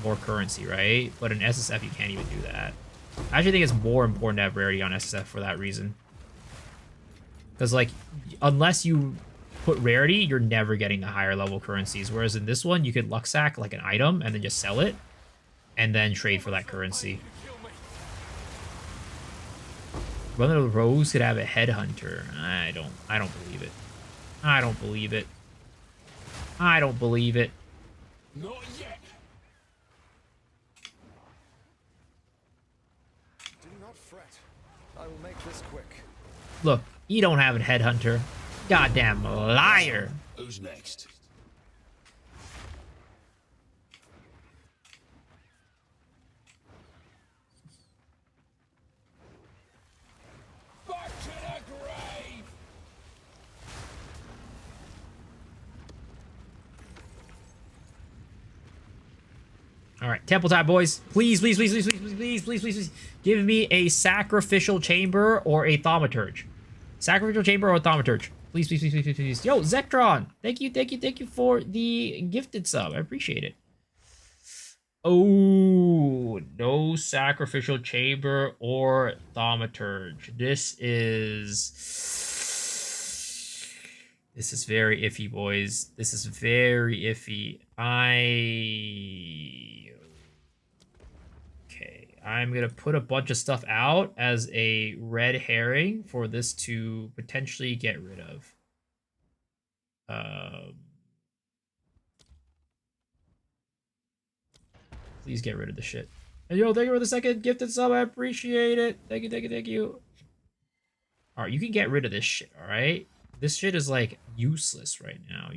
more currency, right? But in SSF, you can't even do that. I actually think it's more important to have rarity on SSF for that reason. Because, like, unless you put rarity, you're never getting the higher level currencies. Whereas in this one, you could luck sack, like, an item and then just sell it. And then trade for that currency. Whether the Rose could have a headhunter, I don't believe it. I don't believe it. I don't believe it.
Not yet.
Do not fret. I will make this quick.
Look, you don't have a headhunter. Goddamn liar.
Who's next? Back to the grave.
All right, temple time, boys. Please, please, please, please, please, please, please, please, please, please. Give me a sacrificial chamber or a thaumaturge. Sacrificial chamber or a thaumaturge. Please, please, please, please, please, please. Yo, Zektron. Thank you for the gifted sub. I appreciate it. Oh, no sacrificial chamber or thaumaturge. This is very iffy, boys. This is very iffy. Okay, I'm gonna put a bunch of stuff out as a red herring for this to potentially get rid of. Please get rid of the shit. And yo, thank you for the second gifted sub. I appreciate it. Thank you, thank you, thank you. All right, you can get rid of this shit. All right, this shit is like useless right now.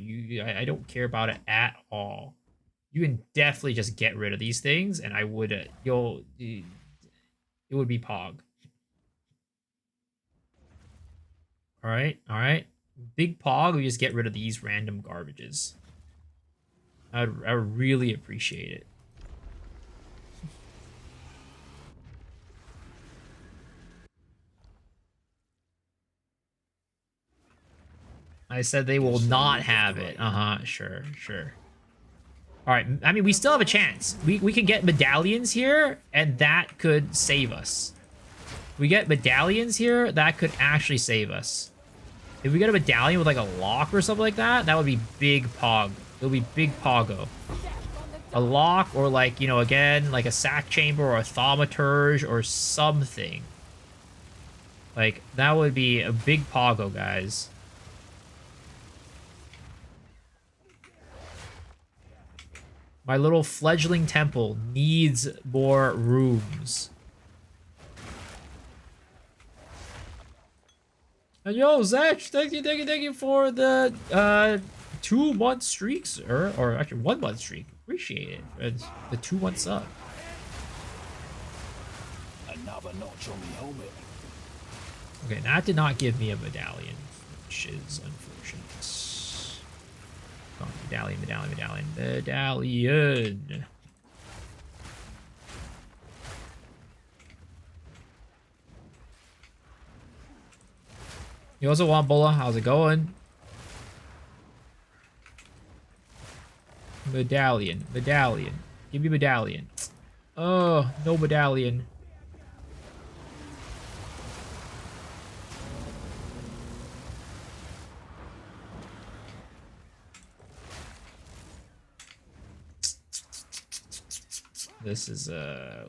I don't care about it at all. You can definitely just get rid of these things, and I would it would be pog. All right, all right. Big pog. We just get rid of these random garbages. I really appreciate it. I said they will not have it. Sure, sure. All right, I mean, we still have a chance. We can get medallions here, and that could save us. We get medallions here, that could actually save us. If we get a medallion with like a lock or something like that, that would be big pog. It would be big poggo. A lock or like, you know, again, like a sack chamber or a thaumaturge or something. Like, that would be a big poggo, guys. My little fledgling temple needs more rooms. And yo, Zach, thank you for the 2-month streaks, or actually 1-month streak. Appreciate it. It's the 2-month sub.
Another notch on the helmet.
Okay, that did not give me a medallion, which is unfortunate. Oh, medallion. You also want Bola? How's it going? Medallion. Give me medallion. Oh, no medallion. This is a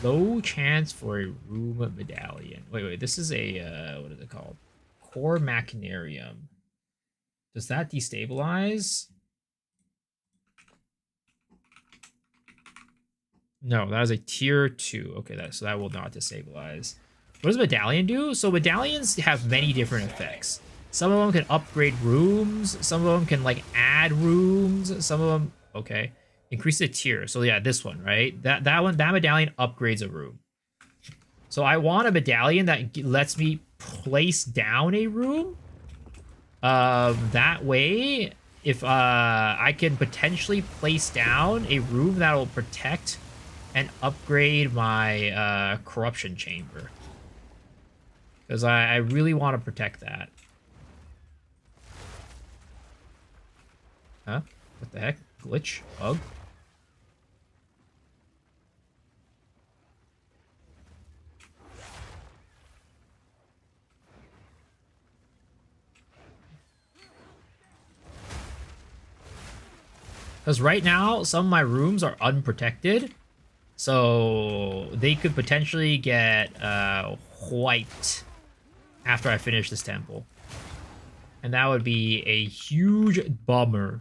low chance for a room medallion. Wait, this is a what is it called? Core Machinarium. Does that destabilize? No, that is a tier 2. Okay, so that will not destabilize. What does medallion do? So medallions have many different effects. Some of them can upgrade rooms. Some of them can like add rooms. Some of them, okay, increase the tier. So yeah, this one, right? That medallion upgrades a room. So I want a medallion that lets me place down a room. That way, if I can potentially place down a room that will protect and upgrade my corruption chamber, because I really want to protect that. Huh? What the heck? Glitch? Bug? Because right now, some of my rooms are unprotected. So they could potentially get wiped after I finish this temple. And that would be a huge bummer.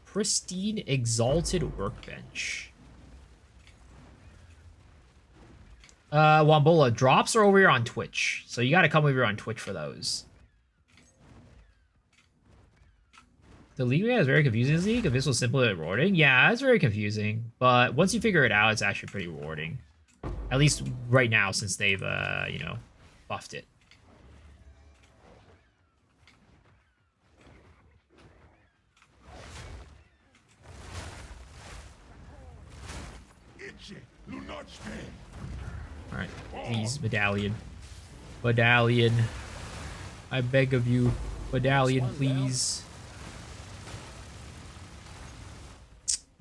Pristine Exalted Workbench. Wambola, drops are over here on Twitch. So you gotta come over here on Twitch for those. The league is very confusing. This league, if this was simple and rewarding, yeah, it's very confusing. But once you figure it out, it's actually pretty rewarding. At least right now, since they've you know, buffed it. All right, please, medallion, medallion. I beg of you, medallion, please.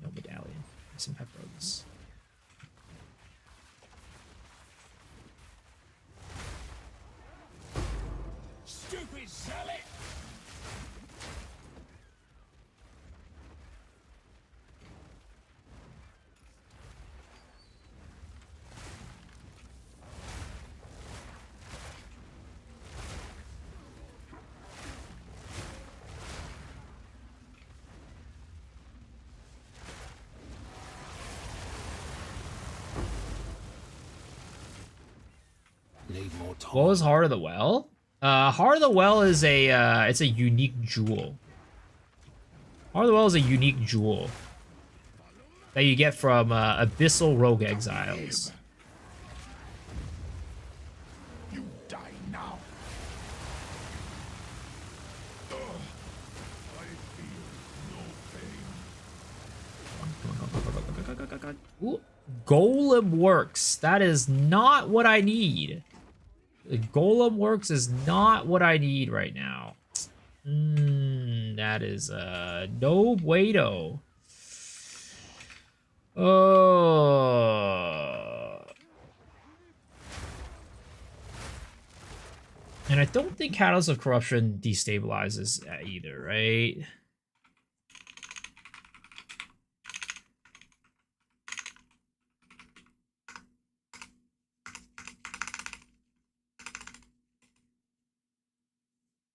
No medallion. Some peppers.
Stupid zealot! Need more time.
What was Heart of the Well? Heart of the Well is a it's a unique jewel. Heart of the Well is a unique jewel that you get from Abyssal Rogue Exiles.
You die now. Ugh. I feel no pain.
Ooh, Golem Works. That is not what I need. The Golem Works is not what I need right now. That is no bueno. Oh. And I don't think Catalyst of Corruption destabilizes either, right?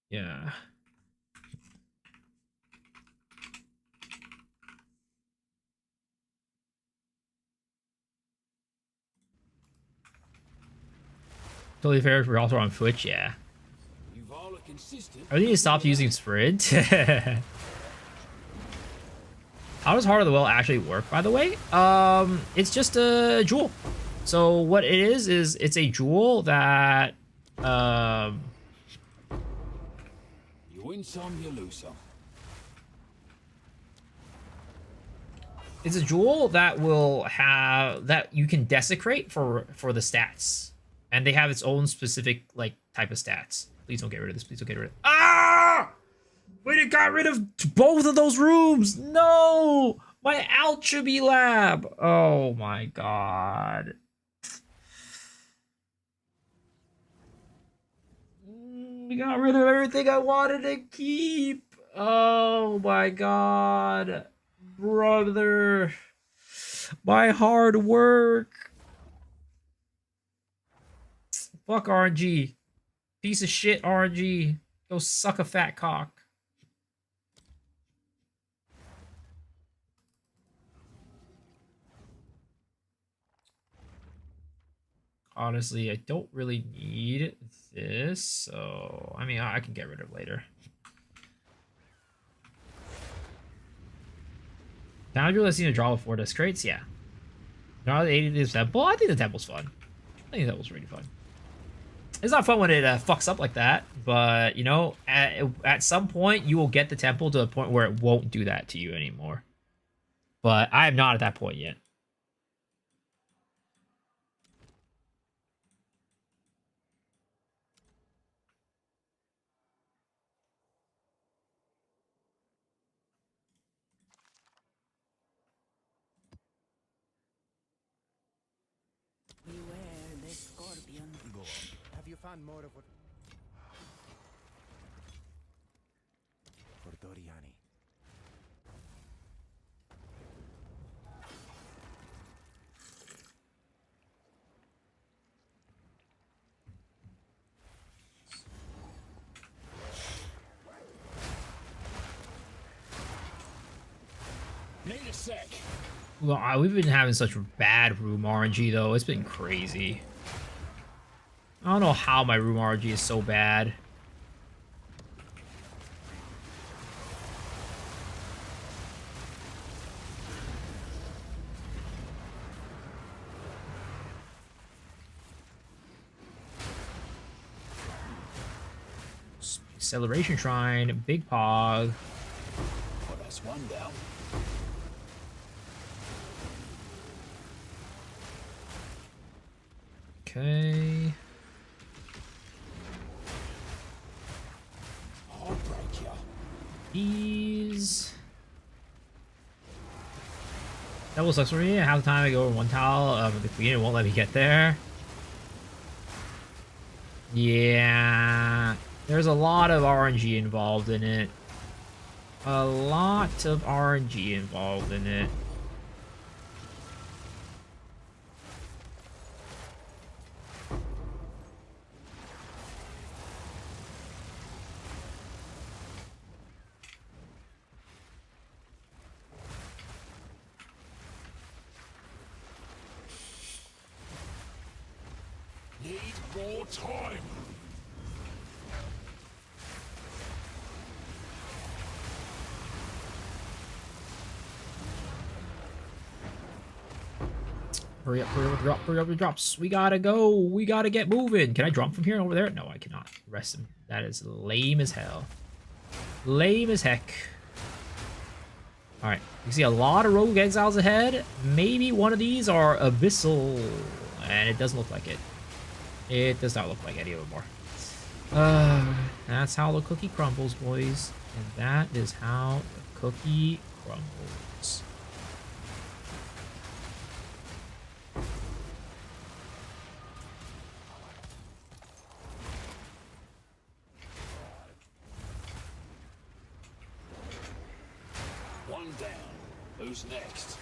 Yeah. Totally fair. We're also on Twitch, yeah.
You've all are consistent.
I need to stop using Sprint. How does Heart of the Well actually work, by the way? It's just a jewel. So what it is it's a jewel that
You win some, you lose some.
it's a jewel that will have that you can desecrate for the stats. And they have its own specific like type of stats. Please don't get rid of this. Please don't get rid of Ah! Wait, it got rid of both of those rooms. No! My alchemy lab. Oh my god. We got rid of everything I wanted to keep. Oh my god. Brother. My hard work. Fuck RNG. Piece of shit RNG. Go suck a fat cock. Honestly, I don't really need this, so I mean I can get rid of it later. Boundary let's see to draw before this crates, yeah. Draw the 80 to the temple. I think the temple's fun. I think the temple's really fun. It's not fun when it fucks up like that, but you know, at some point you will get the temple to a point where it won't do that to you anymore. But I am not at that point yet.
Beware the scorpion.
Go on. Have you found more of what? For Doriani.
Need a sec.
Well, we've been having such bad room RNG though. It's been crazy. I don't know how my room RNG is so bad. Acceleration Shrine, Big Pog.
Well, that's one down.
Okay.
I'll break ya.
These. Double sucks for me. Half the time I go over one tile, the queen won't let me get there. Yeah. There's a lot of RNG involved in it. A lot of RNG involved in it.
Need more time.
Hurry up, hurry up, hurry up, drops. We gotta go. We gotta get moving. Can I drop from here over there? No, I cannot. Rest him. That is lame as hell. Lame as heck. Alright, you see a lot of rogue exiles ahead. Maybe one of these are abyssal. And it doesn't look like it. It does not look like any of them more. That's how the cookie crumbles, boys. And that is how the cookie crumbles.
One down. Who's next?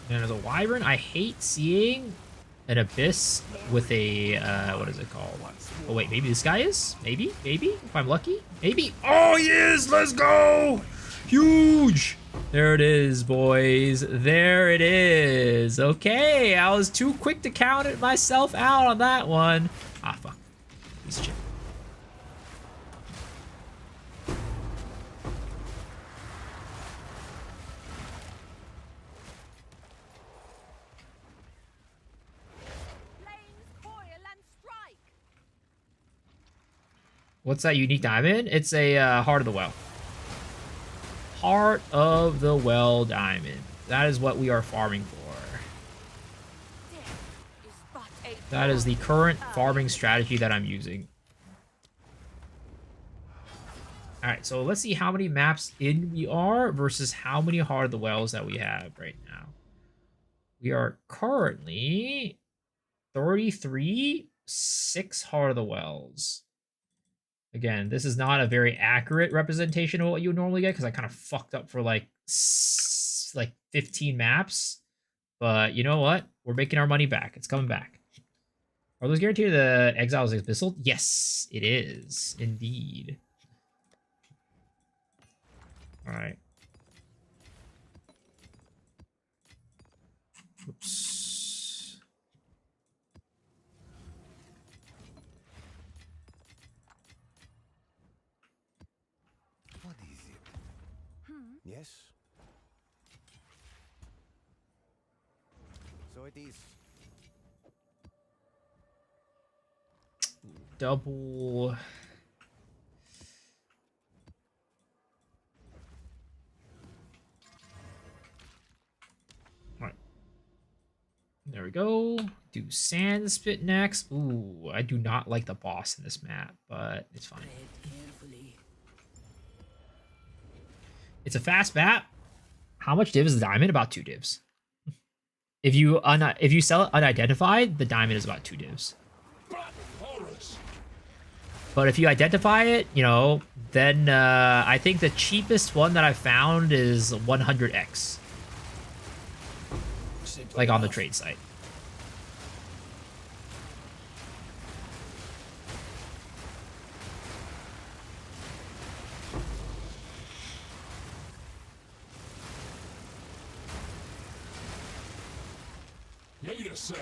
And as a wyvern, I hate seeing an abyss with a, what is it called? Oh wait, maybe this guy is? Maybe? If I'm lucky? Maybe? Oh, he is! Let's go! Huge! There it is, boys. There it is. Okay, I was too quick to count it myself out on that one. Ah, fuck. Piece of shit.
Flames, coil, and strike.
What's that unique diamond? It's a Heart of the Well. Heart of the Well diamond. That is what we are farming for.
Death is but a
That is the current farming strategy that I'm using. Alright, so let's see how many maps in we are versus how many Heart of the Wells that we have right now. We are currently 33, 6 Heart of the Wells. Again, this is not a very accurate representation of what you would normally get because I kind of fucked up for like 15 maps. But you know what? We're making our money back. It's coming back. Are those guaranteed the Exiles Abyssal? Yes, it is. Indeed. Alright. Oops.
What is it? Yes? So it is.
Double. Alright. There we go. Do Sand Spit next. Ooh, I do not like the boss in this map, but it's fine. It's a fast map. How much div is the diamond? About 2 divs. If you sell it unidentified, the diamond is about 2 divs. But if you identify it, you know, then I think the cheapest one that I found is 100x. Like on the trade site.
Need a sec.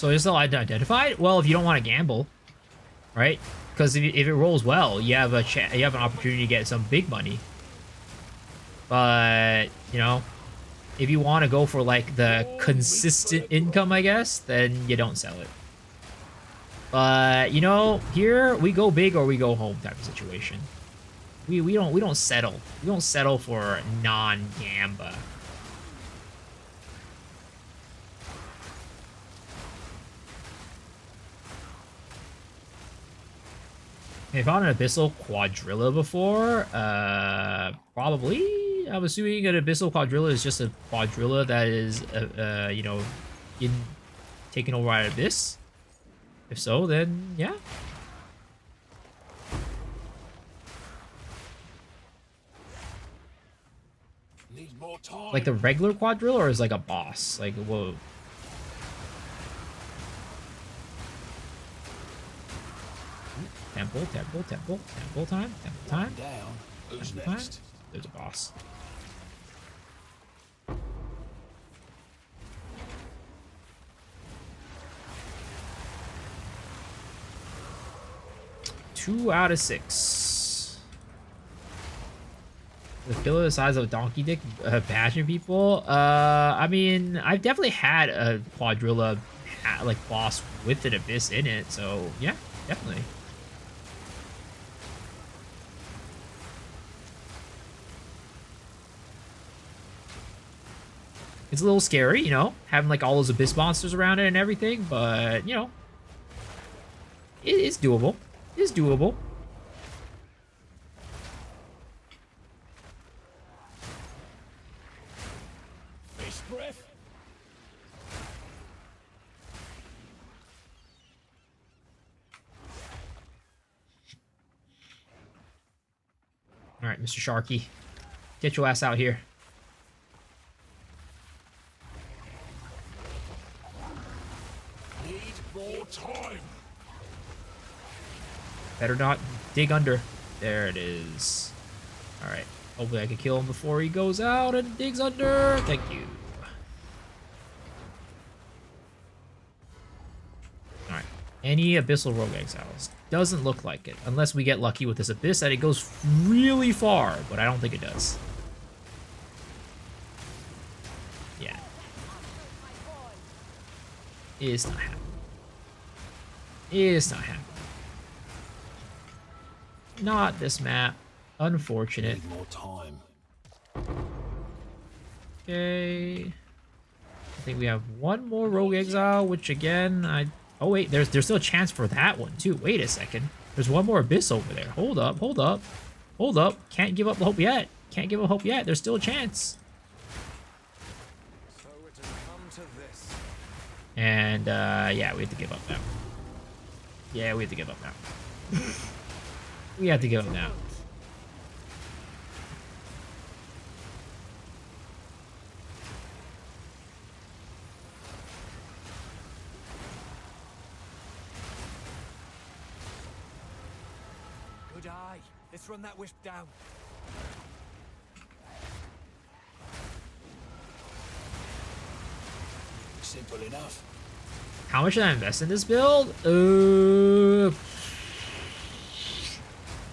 So it's still identified? Well, if you don't want to gamble, right? Because if it rolls well, you have you have an opportunity to get some big money. But, you know, if you want to go for like the consistent income, I guess, then you don't sell it. But, you know, here we go big or we go home type of situation. We don't settle. We don't settle for non-gamba. I found an Abyssal Quadrilla before. Probably. I'm assuming an Abyssal Quadrilla is just a Quadrilla that is, you know, taking over at Abyss. If so, then yeah.
Need more time.
Like the regular Quadrilla, or is like a boss? Like, whoa. Temple time. Temple time.
Down. Who's
Temple time.
next?
There's a boss. Two out of 6. The killer the size of a donkey dick bashing people. I mean, I've definitely had a Quadrilla like boss with an abyss in it, so yeah, definitely. It's a little scary, you know, having like all those abyss monsters around it and everything, but you know, it is doable. It is doable.
Fish breath.
All right, Mr. Sharky, get your ass out here.
Need more time.
Better not dig under. There it is. All right. Hopefully I can kill him before he goes out and digs under. Thank you. All right. Any Abyssal Rogue Exiles? Doesn't look like it. Unless we get lucky with this Abyss that it goes really far. But I don't think it does. Yeah. It's not happening. It's not happening. Not this map. Unfortunate.
Need more time.
Okay. I think we have one more Rogue Exile, which again, oh wait, there's still a chance for that one too. Wait a second. There's one more Abyss over there. Hold up, hold up. Hold up. Can't give up hope yet. Can't give up hope yet. There's still a chance.
So it has come to this.
And yeah, we have to give up now. Yeah, we have to give up now. We have to give up now.
Good eye. Let's run that wisp down.
Simple enough.
How much did I invest in this build?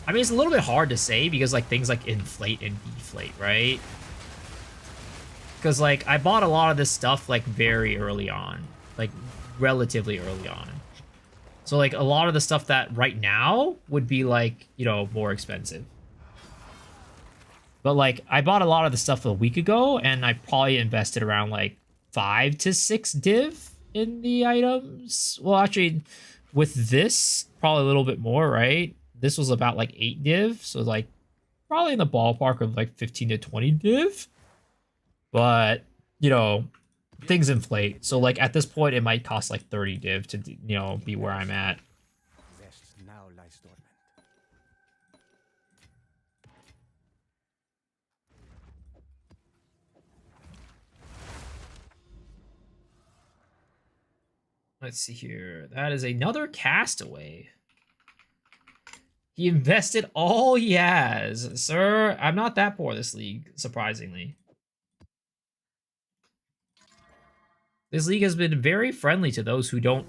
I mean, it's a little bit hard to say because like things like inflate and deflate, right? Because like I bought a lot of this stuff like very early on, like relatively early on. So like a lot of the stuff that right now would be like, you know, more expensive. But like I bought a lot of the stuff a week ago and I probably invested around like 5 to 6 div in the items. Well, actually with this, probably a little bit more, right? This was about like 8 div. So like probably in the ballpark of like 15 to 20 div. But, you know, things inflate. So like at this point, it might cost like 30 div to, you know, be where I'm at.
Zest now lies dormant.
Let's see here. That is another castaway. He invested all he has. Sir, I'm not that poor this league, surprisingly. This league has been very friendly to those who don't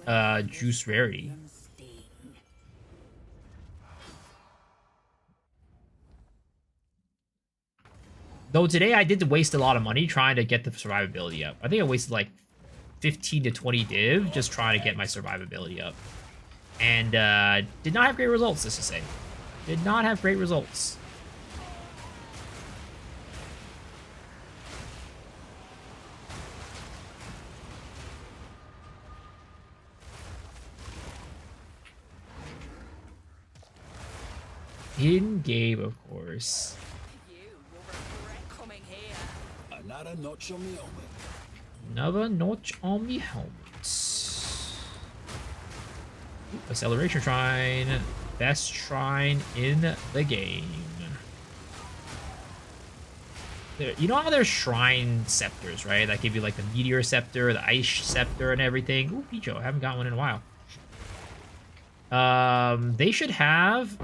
juice rarity. Though today I did waste a lot of money trying to get the survivability up. I think I wasted like 15 to 20 div just trying to get my survivability up. And did not have great results, this to say. Did not have great results. In game, of course.
Another notch on the helmet.
Another notch on the helmet. Acceleration Shrine. Best shrine in the game. You know how there's shrine scepters, right? That give you like the meteor scepter, the ice scepter, and everything. Ooh, Picho, I haven't got one in a while. They should have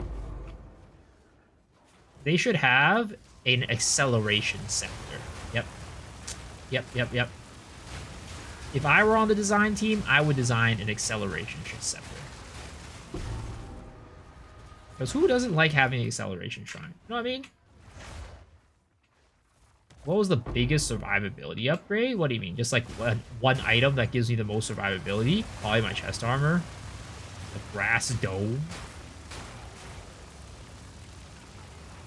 an acceleration scepter. Yep. If I were on the design team, I would design an acceleration scepter. Because who doesn't like having an acceleration shrine? You know what I mean? What was the biggest survivability upgrade? What do you mean? Just like one item that gives me the most survivability? Probably my chest armor. The brass dome.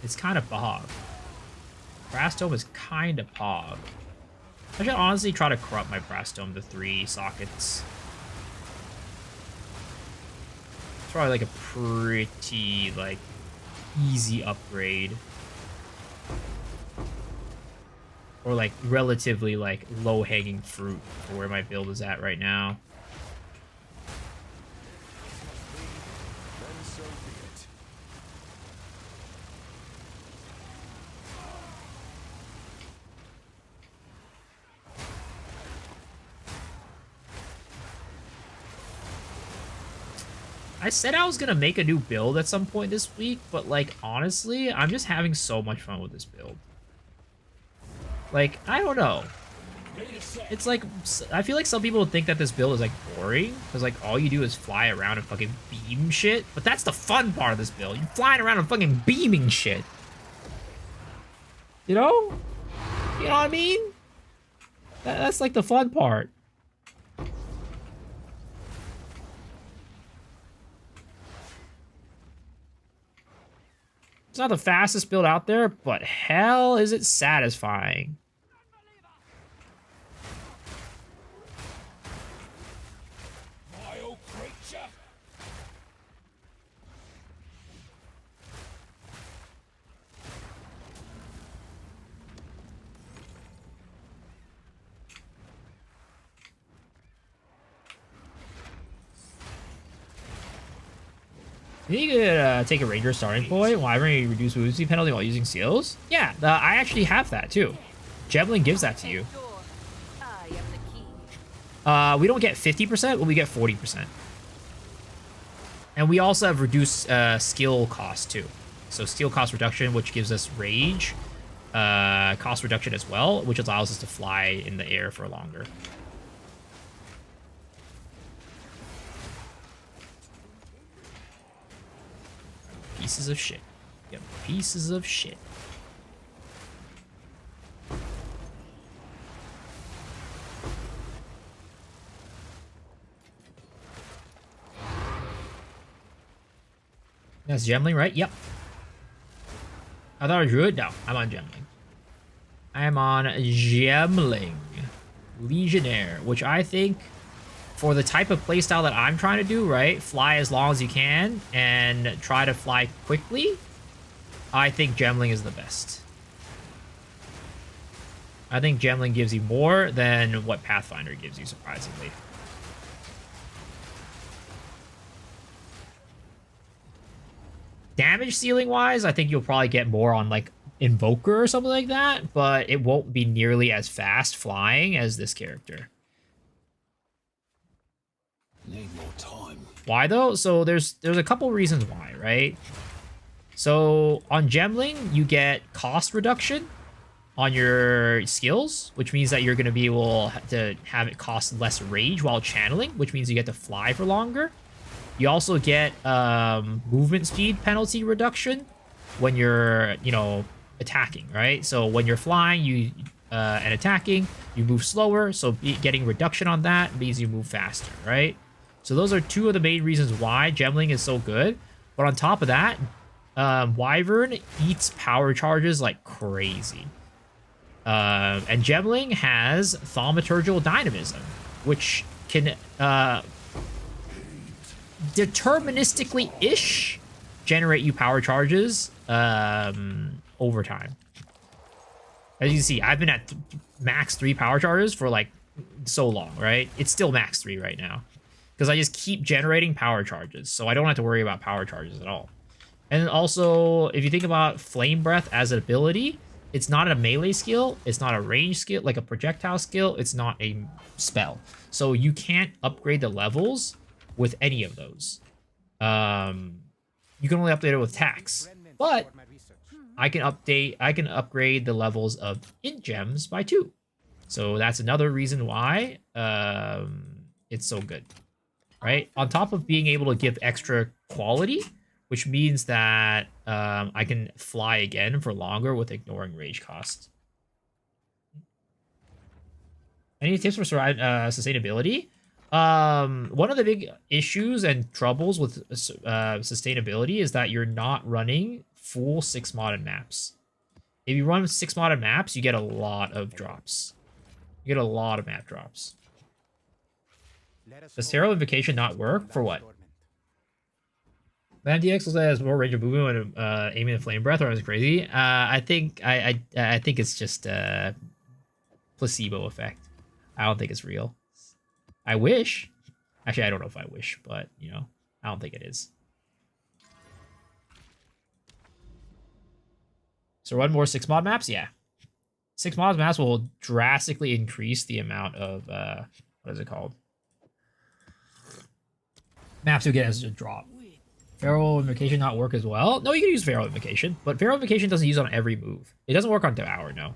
It's kind of pog. Brass dome is kind of pog. I should honestly try to corrupt my brass dome to 3 sockets. It's probably like a pretty like easy upgrade. Or like relatively like low-hanging fruit for where my build is at right now. I said I was gonna make a new build at some point this week, but like honestly, I'm just having so much fun with this build. Like, I don't know. It's like, I feel like some people think that this build is like boring, because like all you do is fly around and fucking beam shit, but that's the fun part of this build. You're flying around and fucking beaming shit. You know? You know what I mean? That's like the fun part. It's not the fastest build out there, but hell is it satisfying.
Vile creature.
You could take a ranger starting point. Wyvern, you reduce wounds penalty while using seals. Yeah, I actually have that too. Gemling gives that to you. We don't get 50%, but we get 40%. And we also have reduced skill cost too. So skill cost reduction, which gives us rage cost reduction as well, which allows us to fly in the air for longer. Pieces of shit. Yep, pieces of shit. That's Gemling, right? Yep. I thought I drew it. No, I'm on Gemling. I am on Gemling. Legionnaire, which I think for the type of playstyle that I'm trying to do, right? Fly as long as you can and try to fly quickly. I think Gemling is the best. I think Gemling gives you more than what Pathfinder gives you, surprisingly. Damage ceiling wise, I think you'll probably get more on like Invoker or something like that, but it won't be nearly as fast flying as this character.
Need more time.
Why though? So there's a couple reasons why, right? So on Gemling, you get cost reduction. on your skills, which means that you're going to be able to have it cost less rage while channeling, which means you get to fly for longer. You also get movement speed penalty reduction when you're, you know, attacking, right? So when you're flying and attacking, you move slower. So getting reduction on that means you move faster, right? So those are two of the main reasons why Gemling is so good. But on top of that, Wyvern eats power charges like crazy. And Gemling has thaumaturgical dynamism, which can deterministically-ish generate you power charges over time. As you can see, I've been at max 3 power charges for like so long, right? It's still max 3 right now because I just keep generating power charges, so I don't have to worry about power charges at all. And also, if you think about Flame Breath as an ability, it's not a melee skill, it's not a range skill, like a projectile skill, it's not a spell. So you can't upgrade the levels with any of those. You can only update it with attacks. But I can upgrade the levels of int gems by 2. So that's another reason why it's so good. Right? On top of being able to give extra quality, which means that I can fly again for longer with ignoring rage cost. Any tips for sustainability? One of the big issues and troubles with sustainability is that you're not running full 6 modded maps. If you run 6 modded maps, you get a lot of drops. You get a lot of map drops. Does Feral Invocation not work? For what? MDX has more range of movement when aiming the flame breath, or is it crazy? I think it's just a placebo effect. I don't think it's real. I wish. Actually, I don't know if I wish, but you know, I don't think it is. So run more 6 mod maps? Yeah. 6 mod maps will drastically increase the amount of what is it called? Maps you get as a drop. Feral Invocation not work as well? No, you can use Feral Invocation, but Feral Invocation doesn't use on every move. It doesn't work on Devour, no.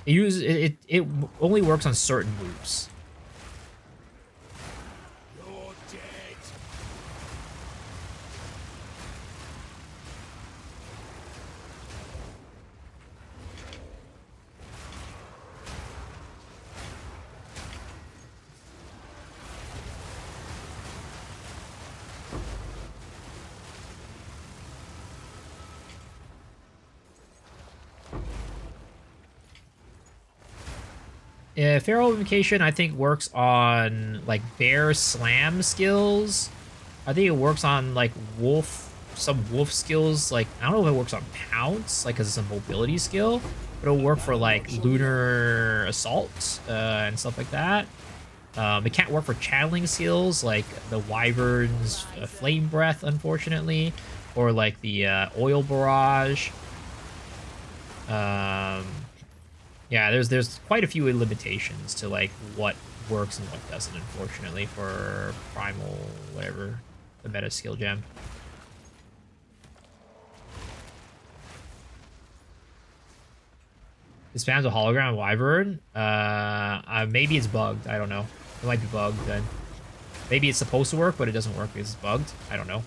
It only works on certain moves.
You're dead.
Feral Invocation, I think, works on, like, bear slam skills. I think it works on, like, some wolf skills. Like, I don't know if it works on pounce, like, because it's a mobility skill. But it'll work for, like, lunar assault and stuff like that. It can't work for channeling skills, like the Wyvern's flame breath, unfortunately. Or, like, the oil barrage. Yeah, there's quite a few limitations to like what works and what doesn't, unfortunately, for primal whatever, the meta skill gem. It spams a hologram Wyvern. Maybe it's bugged. I don't know. It might be bugged then. Maybe it's supposed to work, but it doesn't work because it's bugged. I don't know.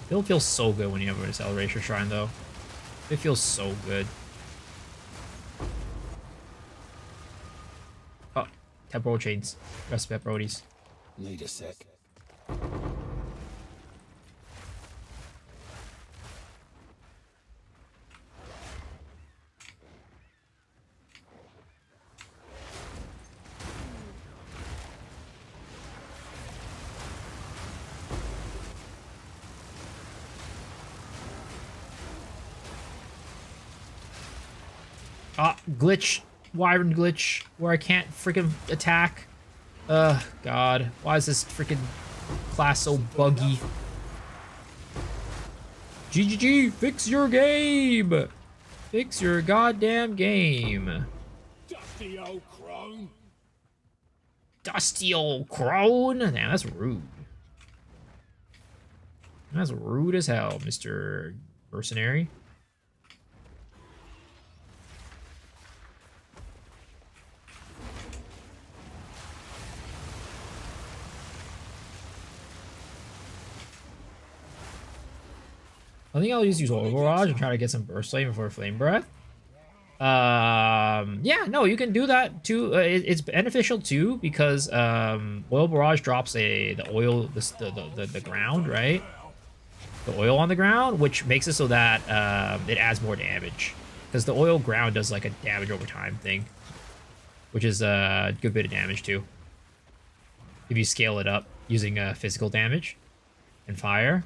Build feels so good when you have an acceleration shrine, though. It feels so good. Oh, temporal chains. Rest of pepperonis.
Need a sec.
Glitch. Wyvern glitch. Where I can't freaking attack. God. Why is this freaking class so buggy? GGG, fix your game. Fix your goddamn game.
Dusty old crone.
Dusty old crone. Damn, that's rude. That's rude as hell, Mr. Mercenary. I think I'll just use Oil Barrage and try to get some Burst Flame before Flame Breath. Yeah, no, you can do that too. It's beneficial too because Oil Barrage drops the oil, the ground, right? The oil on the ground, which makes it so that it adds more damage because the oil ground does like a damage over time thing, which is a good bit of damage too. If you scale it up using physical damage and fire.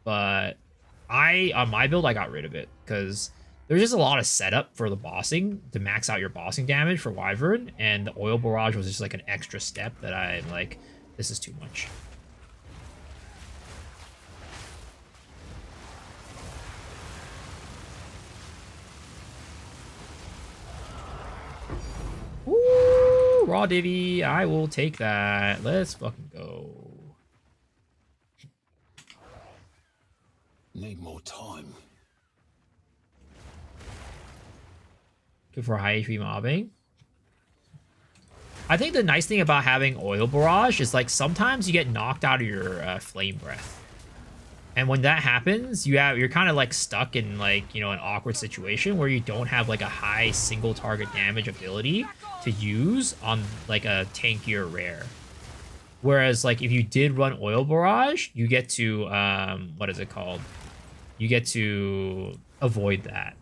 But on my build, I got rid of it because there's just a lot of setup for the bossing to max out your bossing damage for Wyvern, and the Oil Barrage was just like an extra step that I'm like, this is too much. Woo! Raw divvy, I will take that. Let's fucking go.
Need more time.
Good for high HP mobbing. I think the nice thing about having Oil Barrage is like sometimes you get knocked out of your Flame Breath. And when that happens, you're kind of like stuck in like, you know, an awkward situation where you don't have like a high single target damage ability to use on like a tankier rare. Whereas like if you did run Oil Barrage, you get to what is it called? You get to avoid that.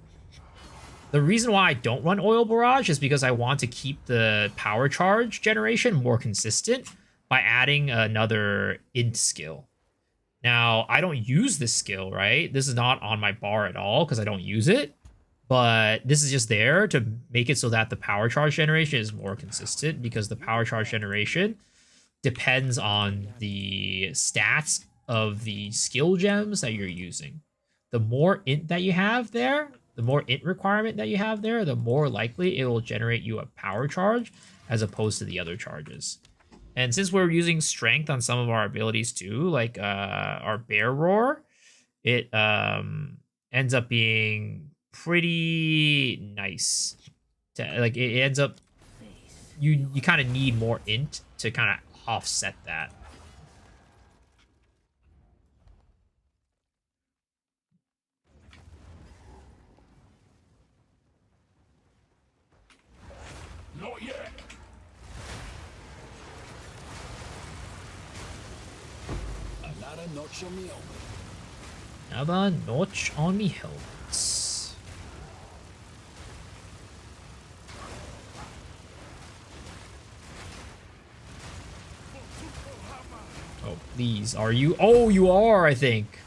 The reason why I don't run Oil Barrage is because I want to keep the power charge generation more consistent by adding another int skill. Now, I don't use this skill, right? This is not on my bar at all because I don't use it. But this is just there to make it so that the power charge generation is more consistent because the power charge generation depends on the stats of the skill gems that you're using. The more int that you have there, the more int requirement that you have there, the more likely it will generate you a power charge as opposed to the other charges. And since we're using strength on some of our abilities too, like our Bear Roar, it ends up being pretty nice. Like it ends up, you kind of need more int to kind of offset that.
Not yet. Another notch on the helmet.
Another notch on me helmets. Oh, please. Are you? Oh, you are, I think.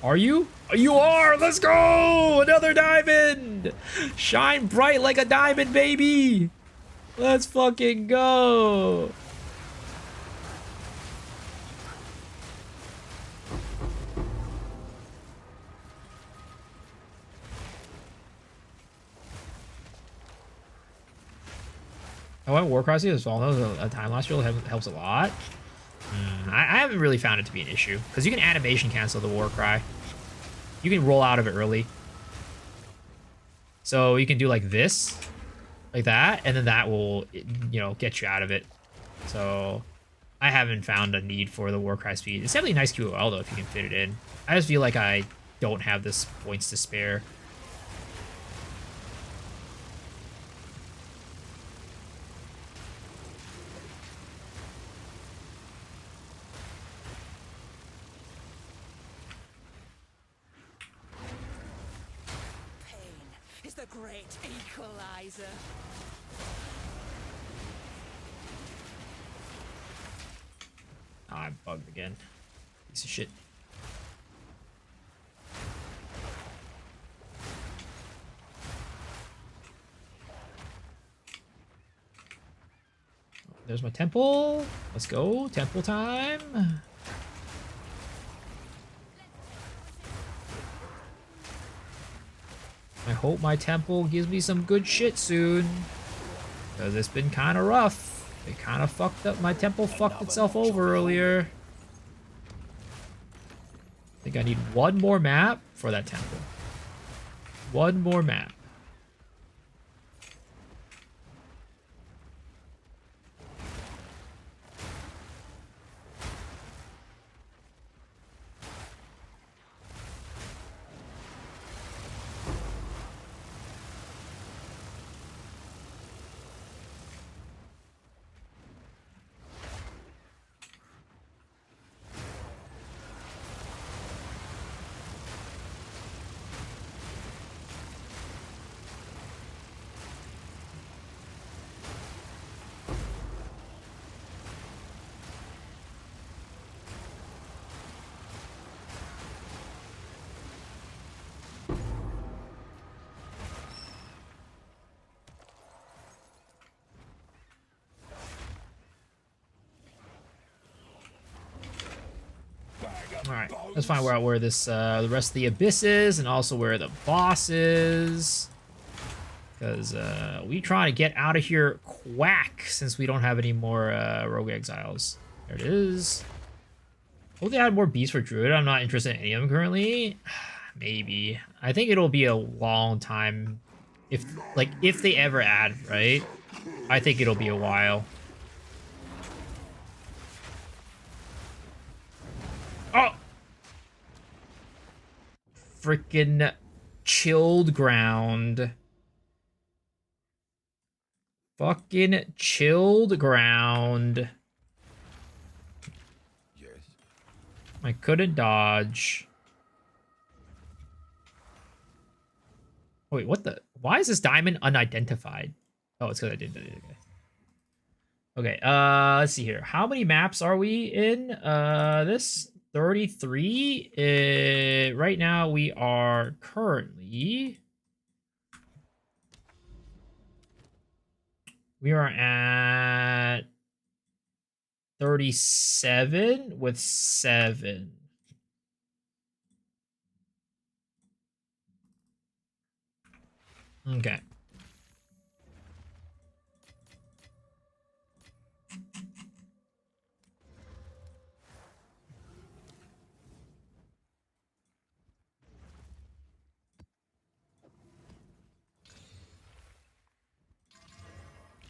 Are you? You are! Let's go! Another diamond! Shine bright like a diamond, baby! Let's fucking go! I went Warcry as well. A time lapse drill helps a lot. I haven't really found it to be an issue because you can animation cancel the Warcry. You can roll out of it early. So you can do like this, like that, and then that will, you know, get you out of it. So I haven't found a need for the Warcry speed. It's definitely a nice QOL though if you can fit it in. I just feel like I don't have this points to spare.
Is the great equalizer.
Oh, I'm bugged again. Piece of shit. There's my temple. Let's go. Temple time. I hope my temple gives me some good shit soon. Because it's been kind of rough. It kind of fucked up. My temple fucked itself over earlier. I think I need one more map for that temple. One more map. Alright, let's find out where this the rest of the abyss is, and also where the boss is. Because we trying to get out of here quack since we don't have any more rogue exiles. There it is. Hope they had more beasts for druid. I'm not interested in any of them currently. Maybe. I think it'll be a long time if they ever add, right? I think it'll be a while. Oh! Freaking chilled ground. Fucking chilled ground.
Yes.
I couldn't dodge. Wait, what the? Why is this diamond unidentified? Oh, it's because I did it. Okay, let's see here. How many maps are we in? This 33. Right now we are currently at 37 with 7. Okay.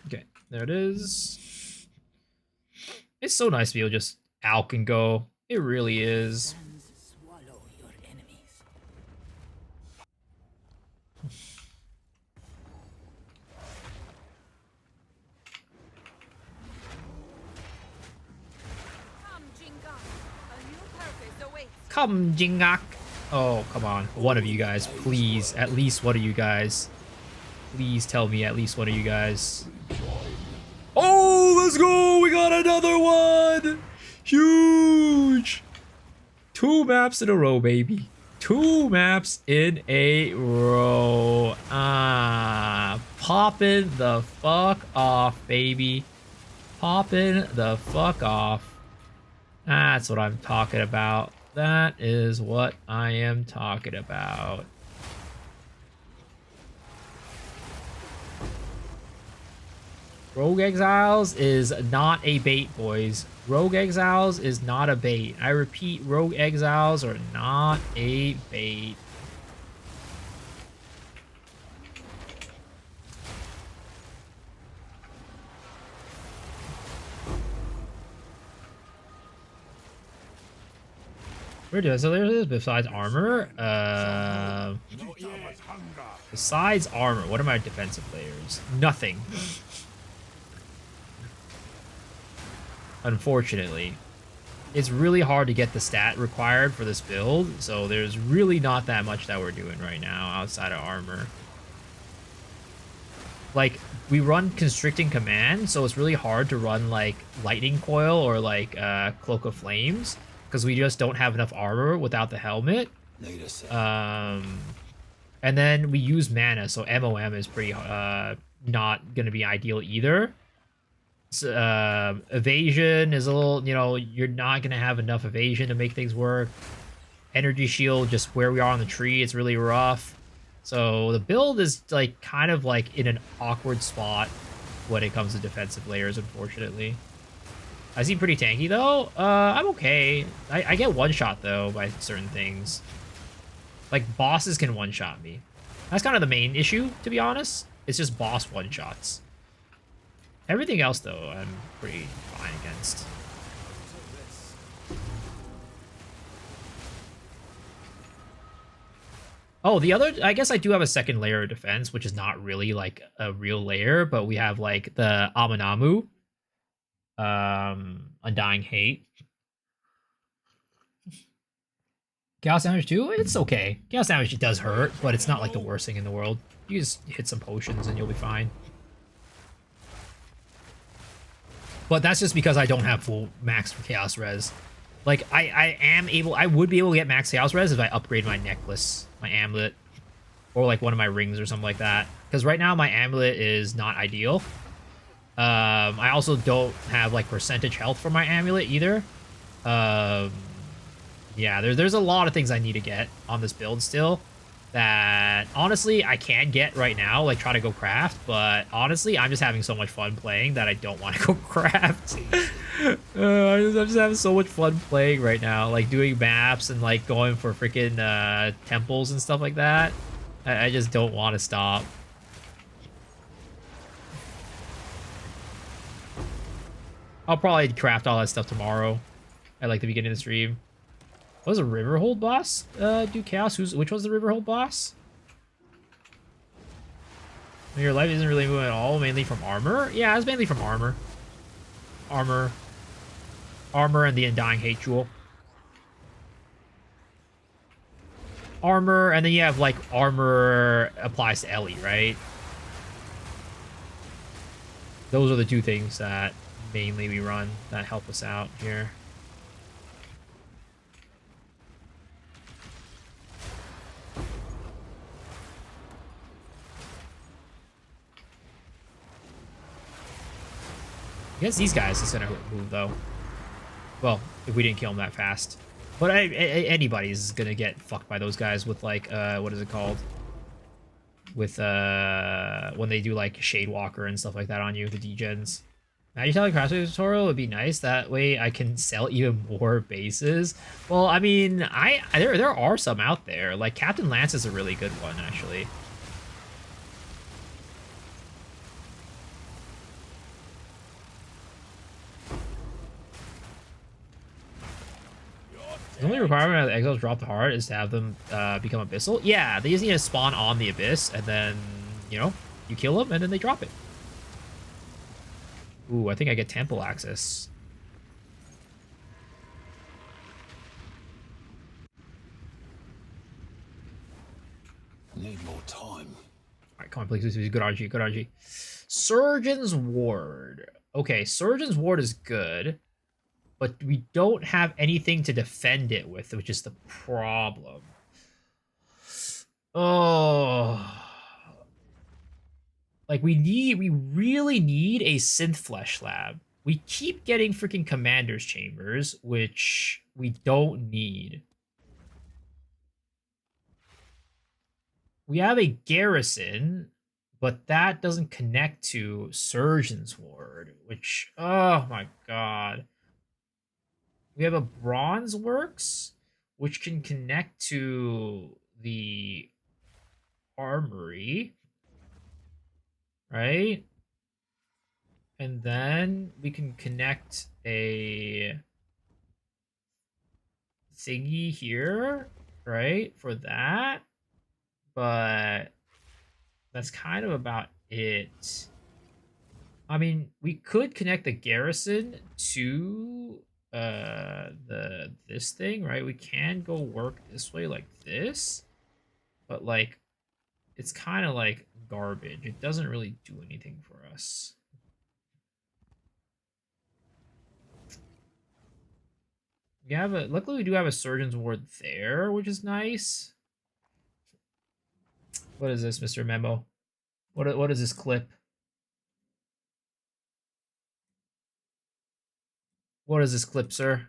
Okay, there it is. It's so nice to be able to just alch and go. It really is.
Swallow your enemies. Come, Jinga. A new purpose awaits.
Come, Jingak. Oh, come on. One of you guys, please. At least one of you guys. Please tell me at least one of you guys. Oh, let's go! We got another one! Huge! 2 maps in a row, baby. 2 maps in a row. Popping the fuck off, baby. Popping the fuck off. That's what I'm talking about. That is what I am talking about. Rogue Exiles is not a bait, boys. Rogue Exiles is not a bait. I repeat, Rogue Exiles are not a bait. Where do I? So there's besides armor. Besides armor, what are my defensive players? Nothing. Unfortunately, it's really hard to get the stat required for this build, so there's really not that much that we're doing right now outside of armor. Like, we run constricting command, so it's really hard to run like lightning coil or like cloak of flames because we just don't have enough armor without the helmet. And then we use mana, so MOM is pretty not gonna be ideal either. Evasion is a little, you're not gonna have enough evasion to make things work. Energy shield, just where we are on the tree, it's really rough. So the build is like kind of like in an awkward spot when it comes to defensive layers, unfortunately. I seem pretty tanky though. I'm okay. I get one shot though by certain things. Like bosses can one shot me. That's kind of the main issue, to be honest. It's just boss one shots. Everything else though, I'm pretty fine against. Oh, the other, I guess I do have a second layer of defense, which is not really like a real layer, but we have like the Aminamu, Undying Hate. Chaos damage too? It's okay. Chaos damage does hurt, but it's not like the worst thing in the world. You just hit some potions and you'll be fine. But that's just because I don't have full max for Chaos Res. Like, I would be able to get max Chaos Res if I upgrade my necklace, my amulet, or like one of my rings or something like that. Because right now my amulet is not ideal. I also don't have like percentage health for my amulet either. Yeah, there's a lot of things I need to get on this build still that honestly I can get right now, like try to go craft, but honestly I'm just having so much fun playing that I don't want to go craft. I'm just having so much fun playing right now, like doing maps and like going for freaking temples and stuff like that. I just don't want to stop. I'll probably craft all that stuff tomorrow at like the beginning of the stream. What was a Riverhold boss? Do chaos. Which was the Riverhold boss? Your life isn't really moving at all, mainly from armor? Yeah, it's mainly from armor. Armor and the Undying Hate Jewel. Armor, and then you have like armor applies to Ellie, right? Those are the two things that mainly we run that help us out here. Against these guys, it's gonna move though. Well, if we didn't kill him that fast. But anybody's gonna get fucked by those guys with like, what is it called? With, when they do like Shade Walker and stuff like that on you, the degens. Magic Craft tutorial would be nice. That way I can sell even more bases. Well, I mean, there are some out there. Like Captain Lance is a really good one, actually. The only requirement of the Exiles drop the heart is to have them become Abyssal. Yeah, they just need to spawn on the Abyss, and then, you know, you kill them, and then they drop it. Ooh, I think I get Temple access.
Need more time.
Alright, come on, please. Good RG, good RG. Surgeon's Ward. Okay, Surgeon's Ward is good, but we don't have anything to defend it with, which is the problem. Oh. Like, we really need a Synth Flesh Lab. We keep getting freaking Commander's Chambers, which we don't need. We have a Garrison, but that doesn't connect to Surgeon's Ward, which, oh my god. We have a Bronze Works, which can connect to the Armory. Right? And then we can connect a thingy here, right? For that. But that's kind of about it. I mean, we could connect the Garrison to this thing, right? We can go work this way like this. But like, it's kind of like garbage. It doesn't really do anything for us. We have luckily we do have a Surgeon's Ward there, which is nice. What is this, Mr. Memo? What is this clip? What is this clip, sir?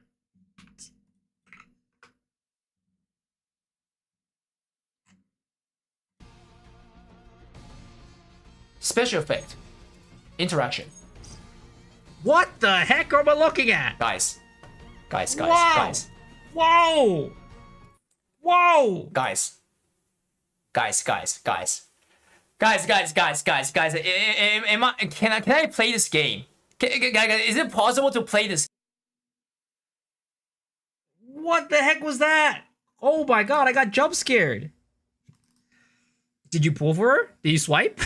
Special effect. Interaction.
What the heck am I looking at?
Guys. Guys.
Wow.
Guys.
Whoa! Whoa!
Guys. Guys. Can I play this game? Is it possible to play this?
What the heck was that? Oh my god, I got jump scared. Did you pull for her? Did you swipe?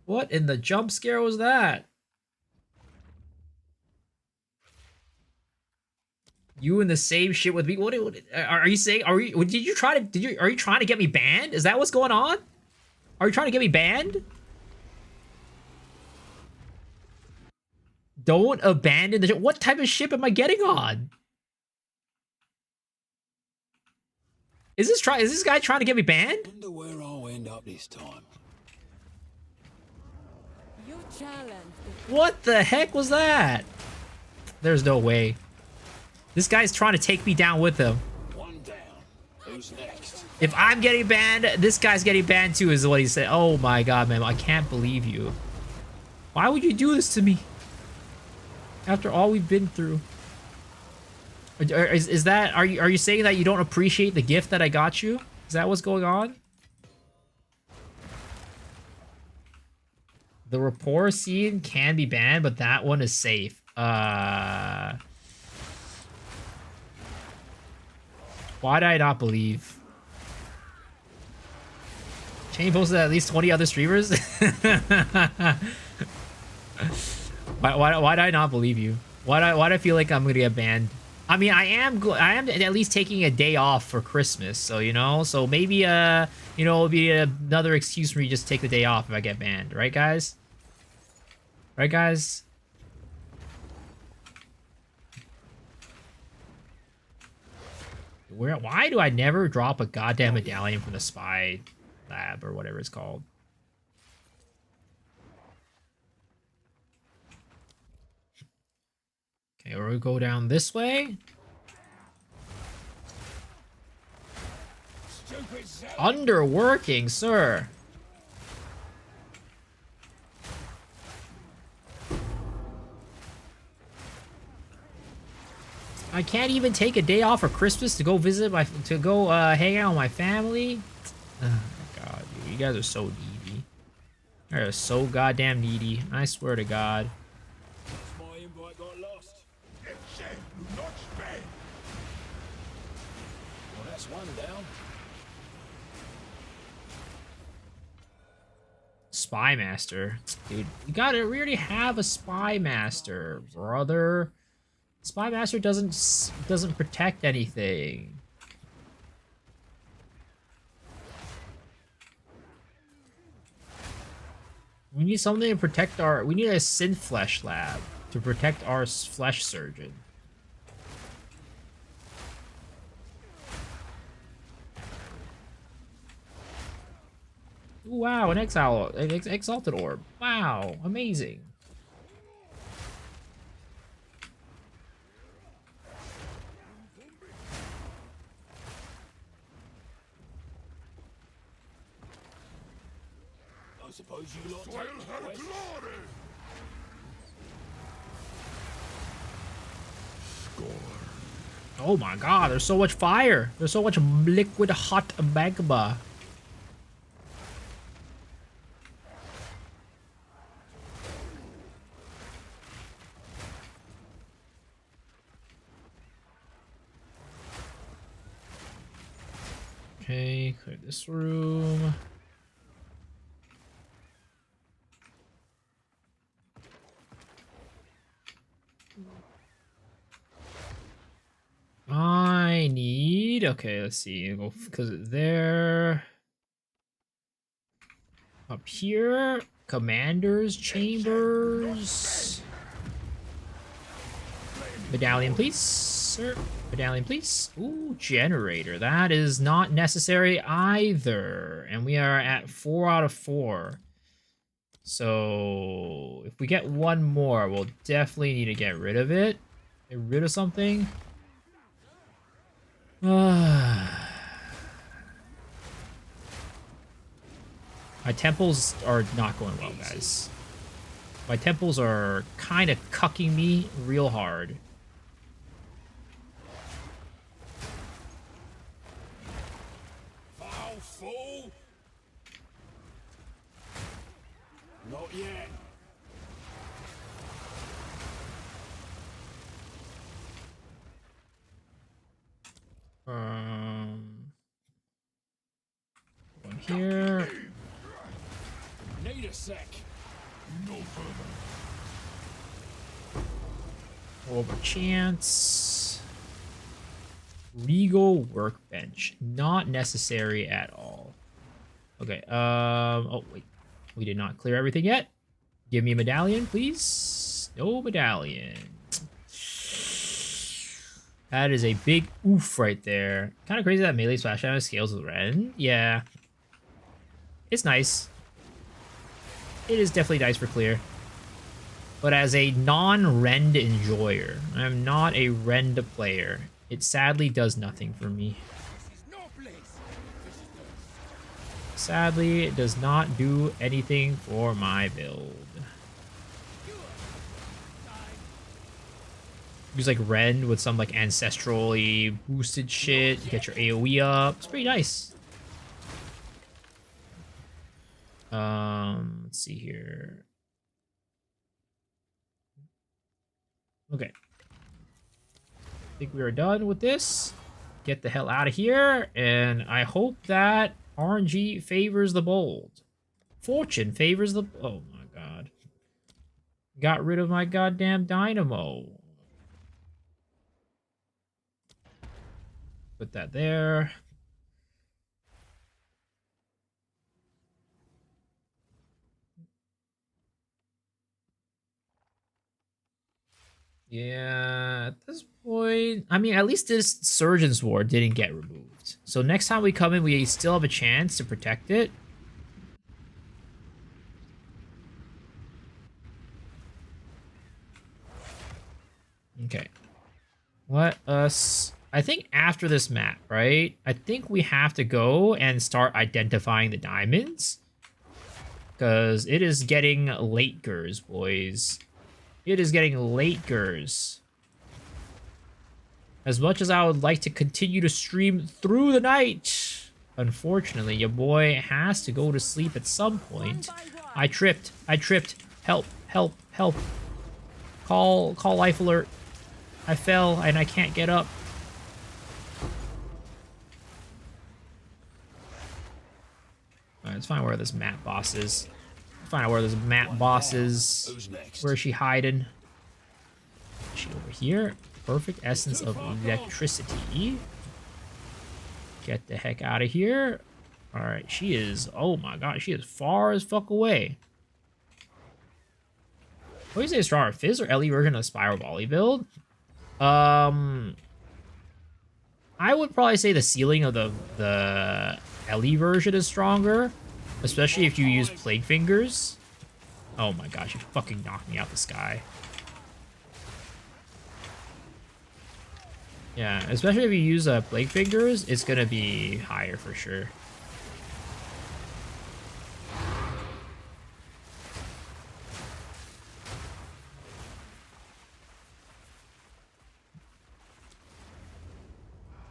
What in the jump scare was that? You in the same shit with me? What are you saying? Are you trying to get me banned? Is that what's going on? Are you trying to get me banned? Don't abandon the ship. What type of ship am I getting on? Is this guy trying to get me banned?
Wonder where I'll end up this time.
You challenge
What the heck was that? There's no way. This guy's trying to take me down with him.
One down. Who's next?
If I'm getting banned, this guy's getting banned too, is what he said. Oh my god, man. I can't believe you. Why would you do this to me? After all we've been through. Is that, are you saying that you don't appreciate the gift that I got you? Is that what's going on? The rapport scene can be banned, but that one is safe. Why did I not believe? Chain posted at least 20 other streamers? Why did I not believe you? Why do I feel like I'm gonna get banned? I mean, I am at least taking a day off for Christmas, so you know, so maybe you know, it'll be another excuse for me to just take the day off if I get banned, right, guys? Right, guys? Why do I never drop a goddamn medallion from the spy lab or whatever it's called? Okay, we'll go down this way. Underworking, sir. I can't even take a day off for Christmas to go visit hang out with my family. Oh my god, dude, you guys are so needy. You guys are so goddamn needy. I swear to God.
My invite got lost. Well, that's one down.
Spy master, dude. We already have a spy master, brother. Spy master doesn't protect anything. We need something to protect we need a synth flesh lab to protect our flesh surgeon. Ooh, wow, an exalted orb. Wow, amazing.
I suppose you lot
Swell
take the
her
quest.
glory!
Oh my god, there's so much fire. There's so much liquid hot magma. Okay, clear this room. I need, okay, let's see, go because there. Up here, commander's chambers. Medallion, please, sir. Medallion, please. Ooh, generator. That is not necessary either. And we are at 4 out of 4. So if we get one more, we'll definitely need to get rid of it. Get rid of something. My temples are not going well, guys. My temples are kind of cucking me real hard.
Foul fool! Not yet.
One here.
Need a sec.
No further.
Over chance. Regal workbench. Not necessary at all. Okay, oh wait. We did not clear everything yet. Give me a medallion, please. No medallion. That is a big oof right there. Kind of crazy that melee splash damage scales with Ren. Yeah. It's nice. It is definitely nice for clear. But as a non-Rend enjoyer, I'm not a Rend player. It sadly does nothing for me. Sadly, it does not do anything for my build. Use like Rend with some like ancestrally boosted shit. Get your AoE up. It's pretty nice. Let's see here. Okay. I think we are done with this. Get the hell out of here. And I hope that RNG favors the bold. Fortune favors the... Oh my god. Got rid of my goddamn dynamo. Put that there. Yeah, at this point, I mean, at least this Surgeon's Ward didn't get removed. So next time we come in, we still have a chance to protect it. Okay. Let us... I think after this map, right? I think we have to go and start identifying the diamonds. Because it is getting late, gers, boys. It is getting late, gers. As much as I would like to continue to stream through the night, unfortunately, your boy has to go to sleep at some point. I tripped. I tripped. Help. Help. Help. Call life alert. I fell and I can't get up. Alright, let's find where this map boss is. Find out where this map boss is.
Who's next?
Where is she hiding? Is she over here? Perfect essence of electricity. Get the heck out of here. Alright, she is... Oh my god, she is far as fuck away. What do you say, stronger? Fizz or LE version of the Spiral Volley build? I would probably say the ceiling of the LE version is stronger. Especially if you use Plague Fingers. Oh my gosh, you fucking knocked me out the sky. Yeah, especially if you use Plague Fingers, it's gonna be higher for sure.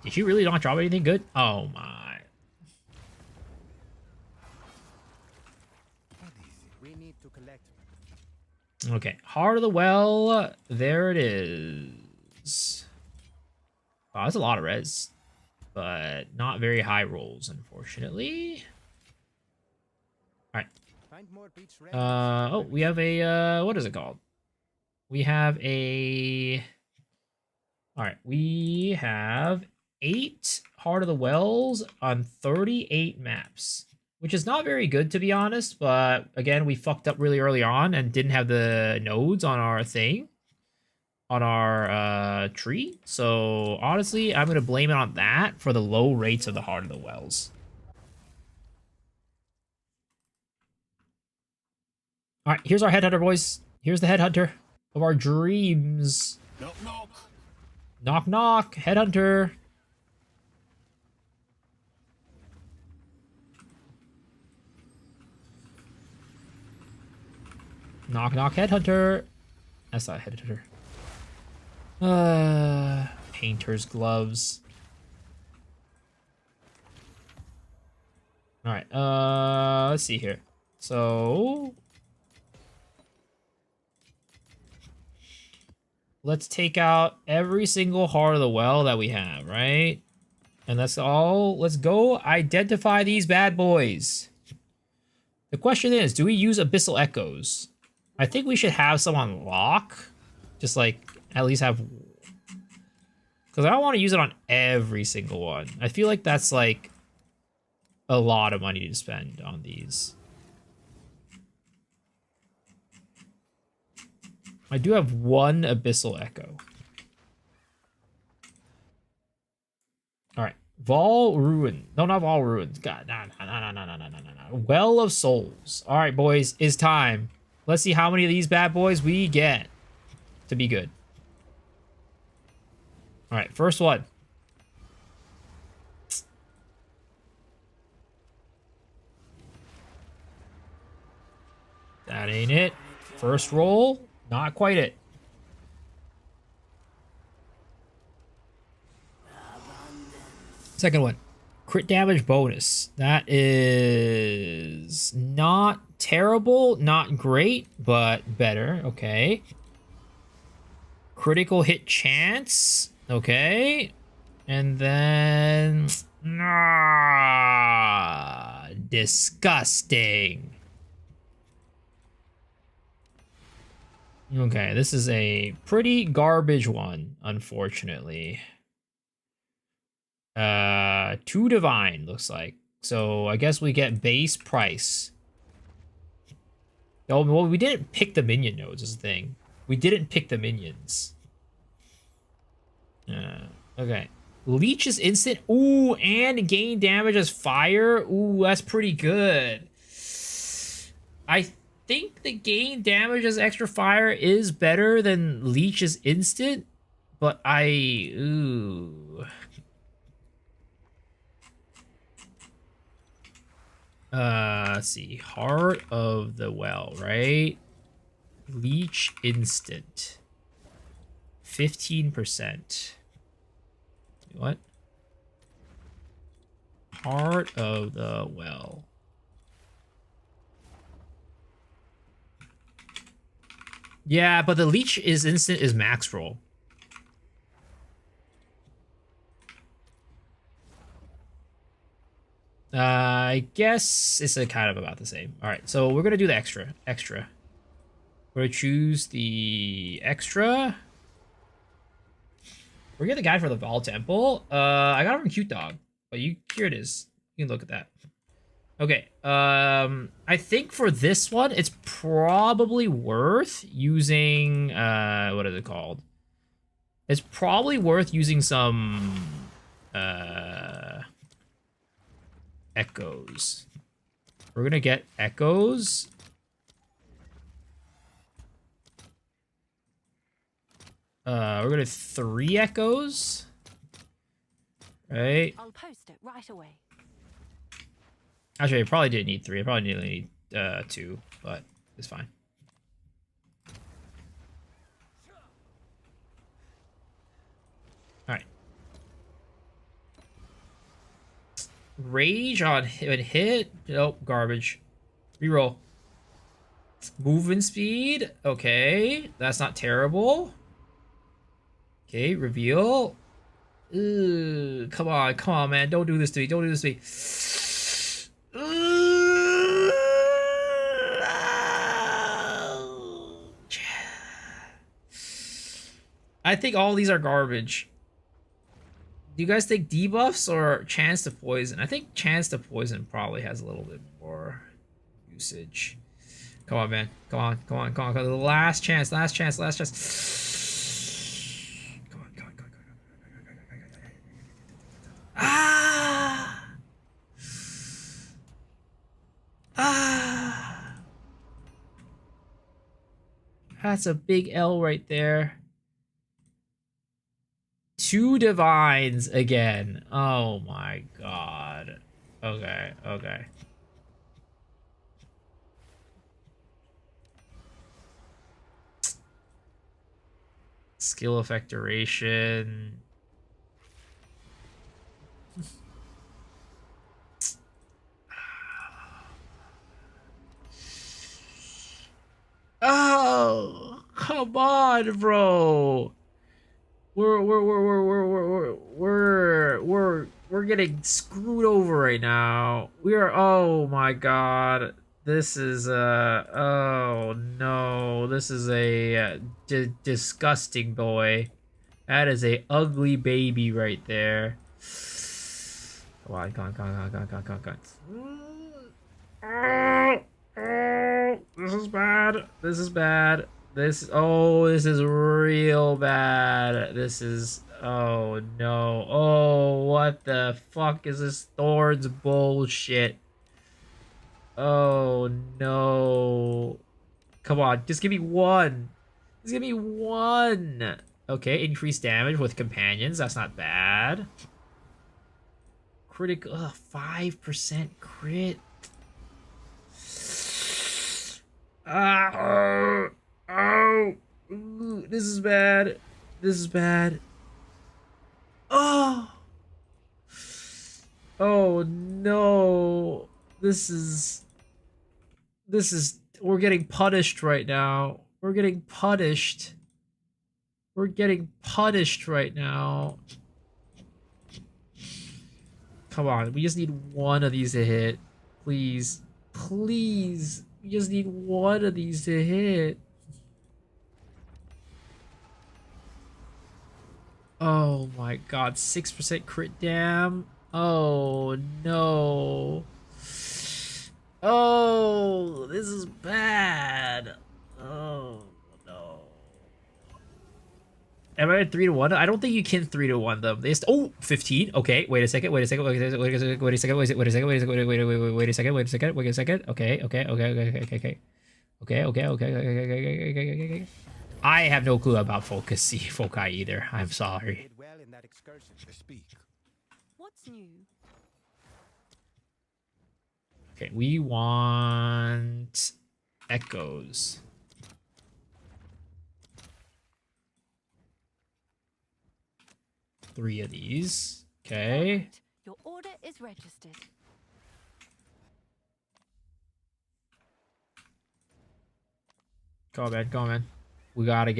Did you really not drop anything good? Oh my.
We need to collect.
Okay, Heart of the Well, there it is. Wow, that's a lot of res, but not very high rolls, unfortunately. All right.
Find more beach
Oh, we have a, what is it called? We have a, all right, we have 8 Heart of the Wells on 38 maps, which is not very good, to be honest. But again, we fucked up really early on and didn't have the nodes on our thing, on our tree. So honestly, I'm going to blame it on that for the low rates of the Heart of the Wells. All right, here's our headhunter, boys. Here's the headhunter of our dreams.
Knock knock.
Knock knock, headhunter. Knock knock headhunter. That's not headhunter. Painter's gloves. All right. Let's see here. So let's take out every single heart of the well that we have, right? And let's go identify these bad boys. The question is, do we use Abyssal Echoes? I think we should have some on lock. Just like, at least have... Because I don't want to use it on every single one. I feel like that's like a lot of money to spend on these. I do have one Abyssal Echo. Alright. Vol Ruin. No, not Vol Ruins. God, no. Well of Souls. Alright, boys. It's time. Let's see how many of these bad boys we get to be good. Alright, first one. That ain't it. First roll. Not quite it. Second one. Crit damage bonus. That is not terrible, not great, but better. Okay. Critical hit chance. Okay. And then... disgusting. Okay, this is a pretty garbage one, unfortunately. 2 divine, looks like. So I guess we get base price. Oh, well, we didn't pick the minion nodes, is the thing. We didn't pick the minions. Okay. Leech is instant. Ooh, and gain damage as fire. Ooh, that's pretty good. I think the gain damage as extra fire is better than Leech is instant, but ooh. Let's see. Heart of the Well, right? Leech instant. 15%. What? Heart of the Well. Yeah, but the Leech is instant is max roll. I guess it's kind of about the same. All right, so we're gonna do the extra. We're gonna choose the extra. We're gonna get the guide for the Val Temple. I got it from Cute Dog, but here it is. You can look at that. Okay. I think for this one, it's probably worth using. What is it called? It's probably worth using some. Echoes. We're gonna get echoes. We're gonna 3 echoes. Right?
I'll post it right away.
Actually, I probably didn't need 3. I probably only need 2, but it's fine. All right. Rage on hit. Nope, garbage. Reroll. Movement speed. Okay, that's not terrible. Okay, reveal. Ooh, come on, man. Don't do this to me. Don't do this to me. I think all these are garbage. Do you guys think debuffs or chance to poison? I think chance to poison probably has a little bit more usage. Come on, man. Come on. The last chance. Come on. That's a big L right there. 2 divines again. Oh my god. Okay. Skill effect duration. Oh, come on, bro. We're getting screwed over right now. We are. Oh my god. This is oh no. This is a disgusting boy. That is a ugly baby right there. Come on, come on, come on, come on, come on, come on, come on. This is bad. This is bad. This is real bad. This is oh no. Oh, what the fuck is this Thorns bullshit? Oh no. Come on, just give me one. Just give me one. Okay, increased damage with companions. That's not bad. Critical 5% crit. Oh, oh, ooh, this is bad. This is bad. Oh, oh no. We're getting punished right now. We're getting punished. We're getting punished right now. Come on, we just need one of these to hit. Please. Please. We just need one of these to hit. Oh my god, 6% crit dam. Oh no. Oh, this is bad. Oh no. Am I at 3-1? I don't think you can 3-1 them. They just, oh, 15. Okay, wait a second. Wait a second. Wait a second. Wait a second. Wait a second. Wait a second. Wait a second. Wait a second. Wait a second. Wait a second. Wait a second. Okay. Okay. Okay. Okay. Okay. Okay. Okay. Okay. Okay. Okay. I have no clue about foci either. I'm sorry.
Did well in that excursion to speak.
What's new?
Okay, we want echoes. Three of these. Okay.
Alright, your order is registered.
Go on, man. Go on, man. We gotta.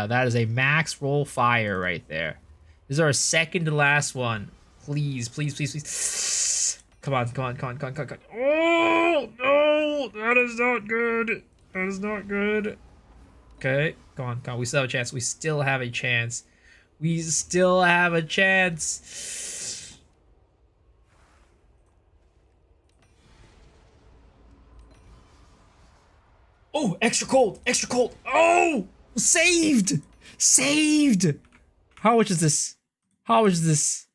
That is a max roll fire right there. This is our second to last one. Please, please, please, please. Come on, come on, come on, come on, come on. Oh, no! That is not good. That is not good. Okay, come on, come on. We still have a chance. We still have a chance. We still have a chance. Oh, extra cold, extra cold. Oh, saved, saved. How much is this? How much is this?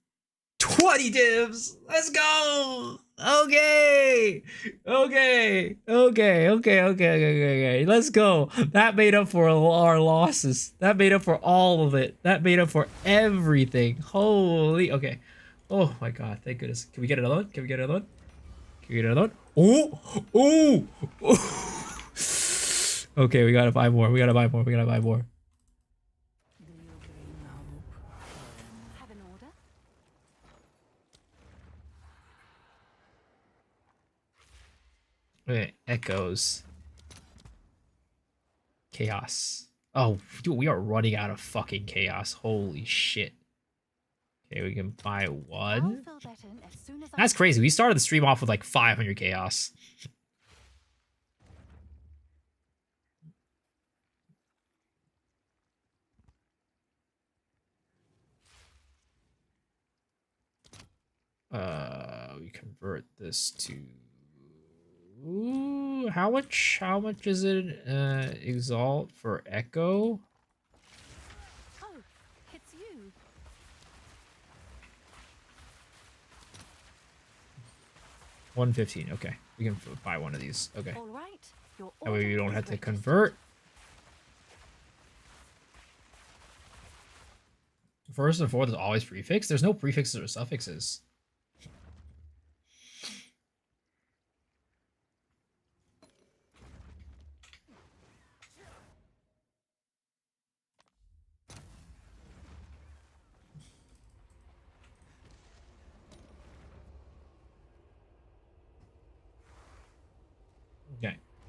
20 divs. Let's go. Okay. Okay. Okay. Okay. Okay. Okay. Let's go. That made up for our losses. That made up for all of it. That made up for everything. Holy. Okay. Oh my god. Thank goodness. Can we get another one? Can we get another one? Can we get another one? Oh. Oh. Oh. Okay, we gotta buy more. We gotta buy more. We gotta buy more.
Have an order?
Okay, echoes. Chaos. Oh, dude, we are running out of fucking chaos. Holy shit. Okay, we can buy
I'll
one.
fill that in as soon as
That's crazy. We started the stream off with like 500 chaos. We convert this to ooh, how much is it exalt for echo?
Oh, it's you.
115. Okay, we can buy one of these. Okay,
All right. Your
that way
order
we don't
is
have to
registered.
convert. First and fourth is always prefix. There's no prefixes or suffixes.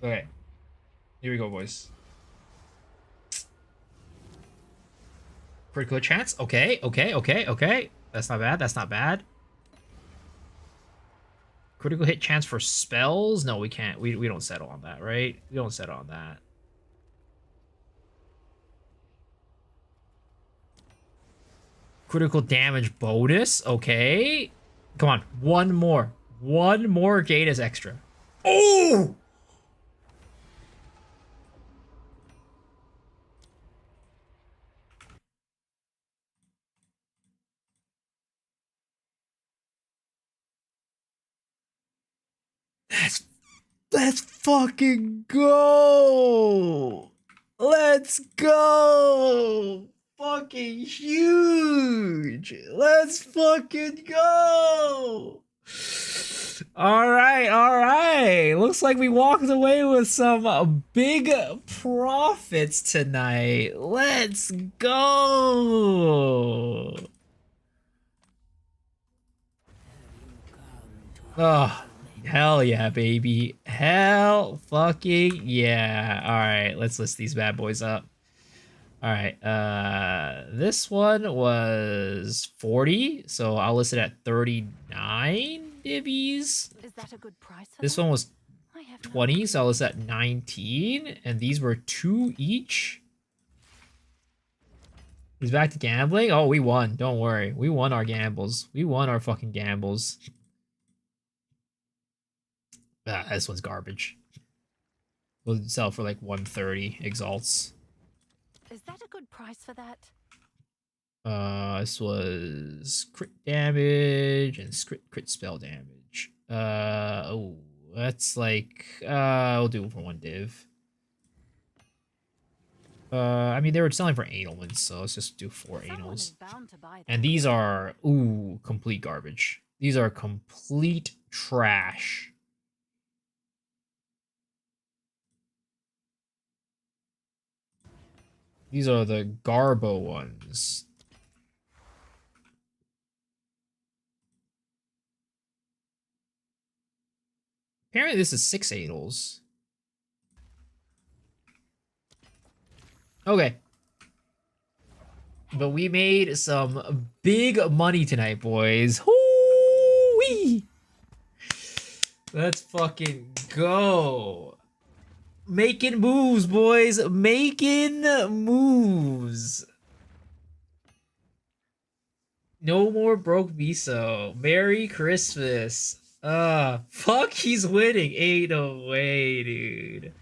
Okay. Here we go, boys. Critical chance. Okay, okay, okay, okay. That's not bad. That's not bad. Critical hit chance for spells? No, we can't. We don't settle on that, right? We don't settle on that. Critical damage bonus. Okay. Come on. One more. One more gate is extra. Oh! Let's fucking go! Let's go! Fucking huge! Let's fucking go! All right. Looks like we walked away with some big profits tonight. Let's go! Oh, hell yeah, baby. Hell fucking yeah. All right, let's list these bad boys up. All right, this one was 40, so I'll list it at 39 divvies.
Is that a good price for
This
that?
one was
I have no
20, so I'll list it at 19, and these were 2 each. He's back to gambling. Oh, we won. Don't worry. We won our gambles. We won our fucking gambles. Ah, this one's garbage. We'll sell for like 130 exalts.
Is that a good price for that?
This was crit damage and crit spell damage. Oh, that's like, I'll do it for 1 div. I mean, they were selling for anal ones, so let's just do 4
Someone is
anals.
bound to buy that.
And these are, ooh, complete garbage. These are complete trash. These are the Garbo ones. Apparently this is 6 anals. Okay. But we made some big money tonight, boys. Hoo-wee! Let's fucking go. Making moves, boys. Making moves. No more broke miso. Merry Christmas. Fuck, he's winning. Ain't no way, dude.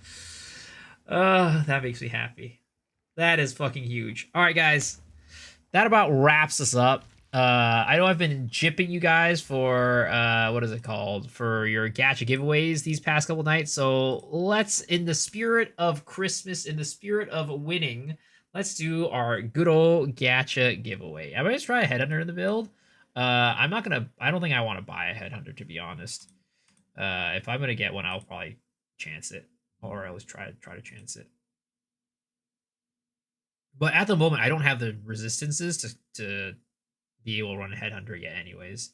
That makes me happy. That is fucking huge. All right, guys. That about wraps us up. I know I've been jipping you guys for what is it called, for your gacha giveaways these past couple nights. So let's, in the spirit of Christmas, in the spirit of winning, let's do our good old gacha giveaway. I'm gonna try a headhunter in the build. I don't think I want to buy a headhunter, to be honest. If I'm gonna get one, I'll probably chance it, or at least try to chance it. But at the moment, I don't have the resistances to be able to run a headhunter yet, anyways.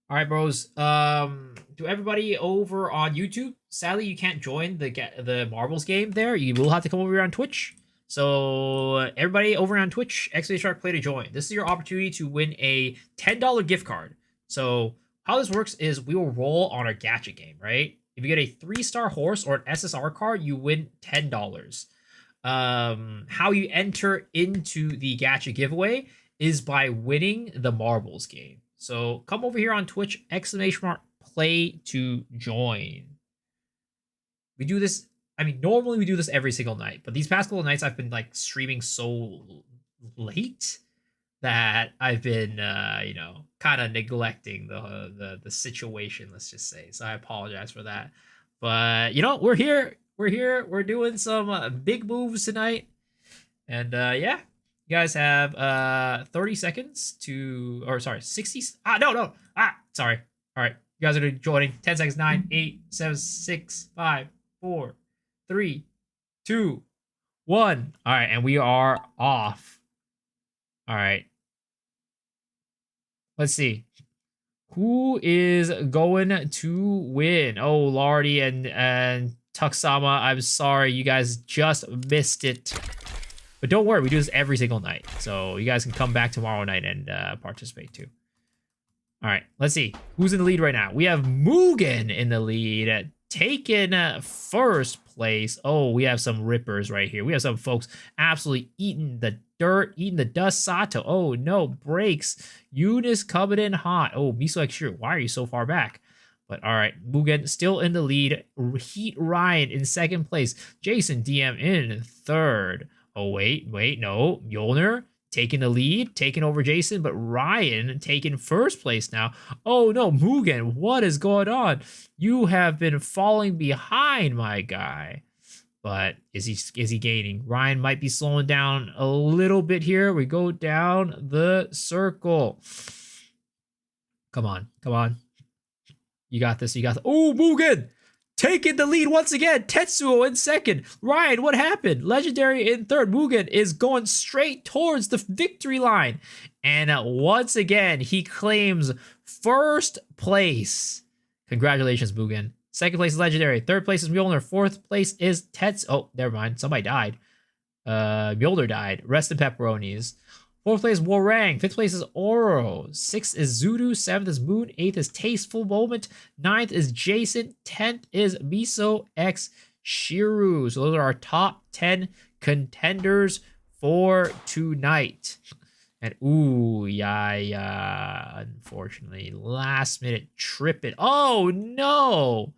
All right, bros. To everybody over on YouTube, sadly you can't join the marbles game there. You will have to come over here on Twitch. So everybody over on Twitch, Play to join. This is your opportunity to win a $10 gift card. So how this works is we will roll on our gacha game, right? If you get a 3-star horse or an SSR card, you win $10. How you enter into the gacha giveaway is by winning the marbles game. So come over here on Twitch, !play to join. We do this, I mean, normally we do this every single night, but these past couple of nights I've been like streaming so late that I've been, you know, kind of neglecting the situation, let's just say. So I apologize for that. But, you know, we're here. We're doing some big moves tonight. And yeah, you guys have 30 seconds to, or sorry, 60. Sorry. All right, you guys are joining. 10 seconds. 9, 8, 7, 6, 5, 4, 3, 2, 1. All right, and we are off. All right. Let's see. Who is going to win? Oh, Lardy and Tuxama, I'm sorry. You guys just missed it. But don't worry, we do this every single night. So you guys can come back tomorrow night and participate too. All right, let's see. Who's in the lead right now? We have Mugen in the lead, taking first place. Oh, we have some rippers right here. We have some folks absolutely eating the dirt, eating the dust. Sato, oh no, breaks. Eunice coming in hot. Oh, Miso like, sure, why are you so far back? But all right, Mugen still in the lead. Heat Ryan in second place. Jason DM in third. Oh, wait, no. Mjolnir taking the lead, taking over Jason, but Ryan taking first place now. Oh no, Mugen, what is going on? You have been falling behind, my guy. But is he gaining? Ryan might be slowing down a little bit here. We go down the circle. Come on. You got this. Oh, Mugen! Taking the lead once again. Tetsuo in second. Ryan, what happened? Legendary in third. Mugen is going straight towards the victory line. And once again, he claims first place. Congratulations, Mugen. Second place is Legendary. Third place is Mjolnir. Fourth place is Tetsuo. Oh, never mind. Somebody died. Mjolnir died. Rest in pepperonis. Fourth place is Warang. Fifth place is Oro. Sixth is Zudu. Seventh is Moon. Eighth is Tasteful Moment. Ninth is Jason. 10th is Miso X Shiru. So those are our top 10 contenders for tonight. And ooh, yeah. Unfortunately, last minute trip it. Oh no!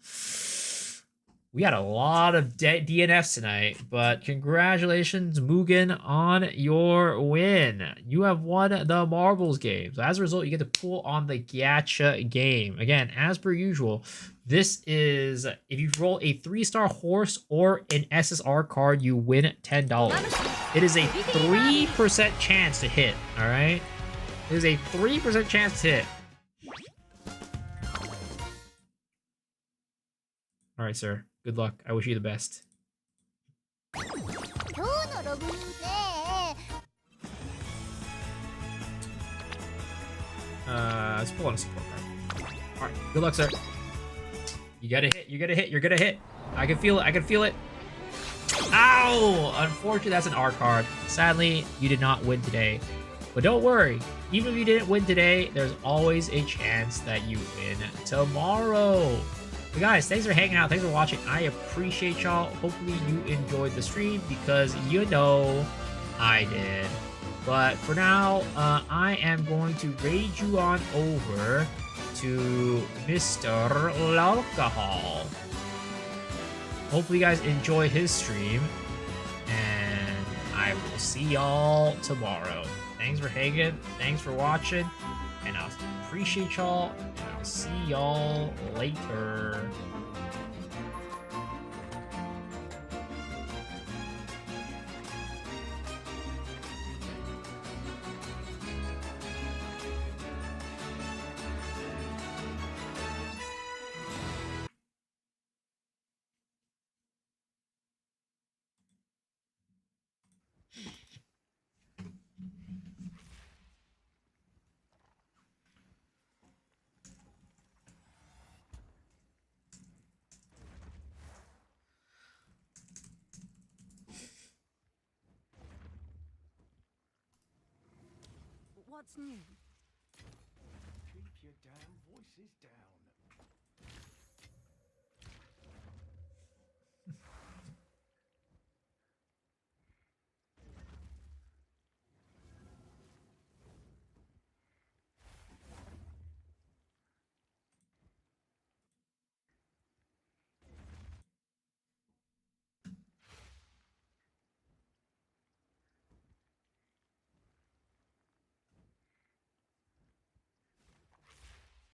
We had a lot of DNFs tonight, but congratulations, Mugen, on your win. You have won the marbles game. So as a result, you get to pull on the gacha game. Again, as per usual, this is, if you roll a 3-star horse or an SSR card, you win $10. It is a 3% chance to hit, all right? It is a 3% chance to hit. All right, sir. Good luck. I wish you the best. Let's pull on a support card. All right. Good luck, sir. You gotta hit. You're gonna hit. I can feel it. Ow! Unfortunately, that's an R card. Sadly, you did not win today. But don't worry. Even if you didn't win today, there's always a chance that you win tomorrow. But guys, thanks for hanging out. Thanks for watching. I appreciate y'all. Hopefully you enjoyed the stream because you know I did. But for now, I am going to raid you on over to Mr. Alcohol. Hopefully you guys enjoy his stream. And I will see y'all tomorrow. Thanks for hanging. Thanks for watching. And I'll appreciate y'all. And I'll see y'all later.
What's new?
Keep your damn voices down.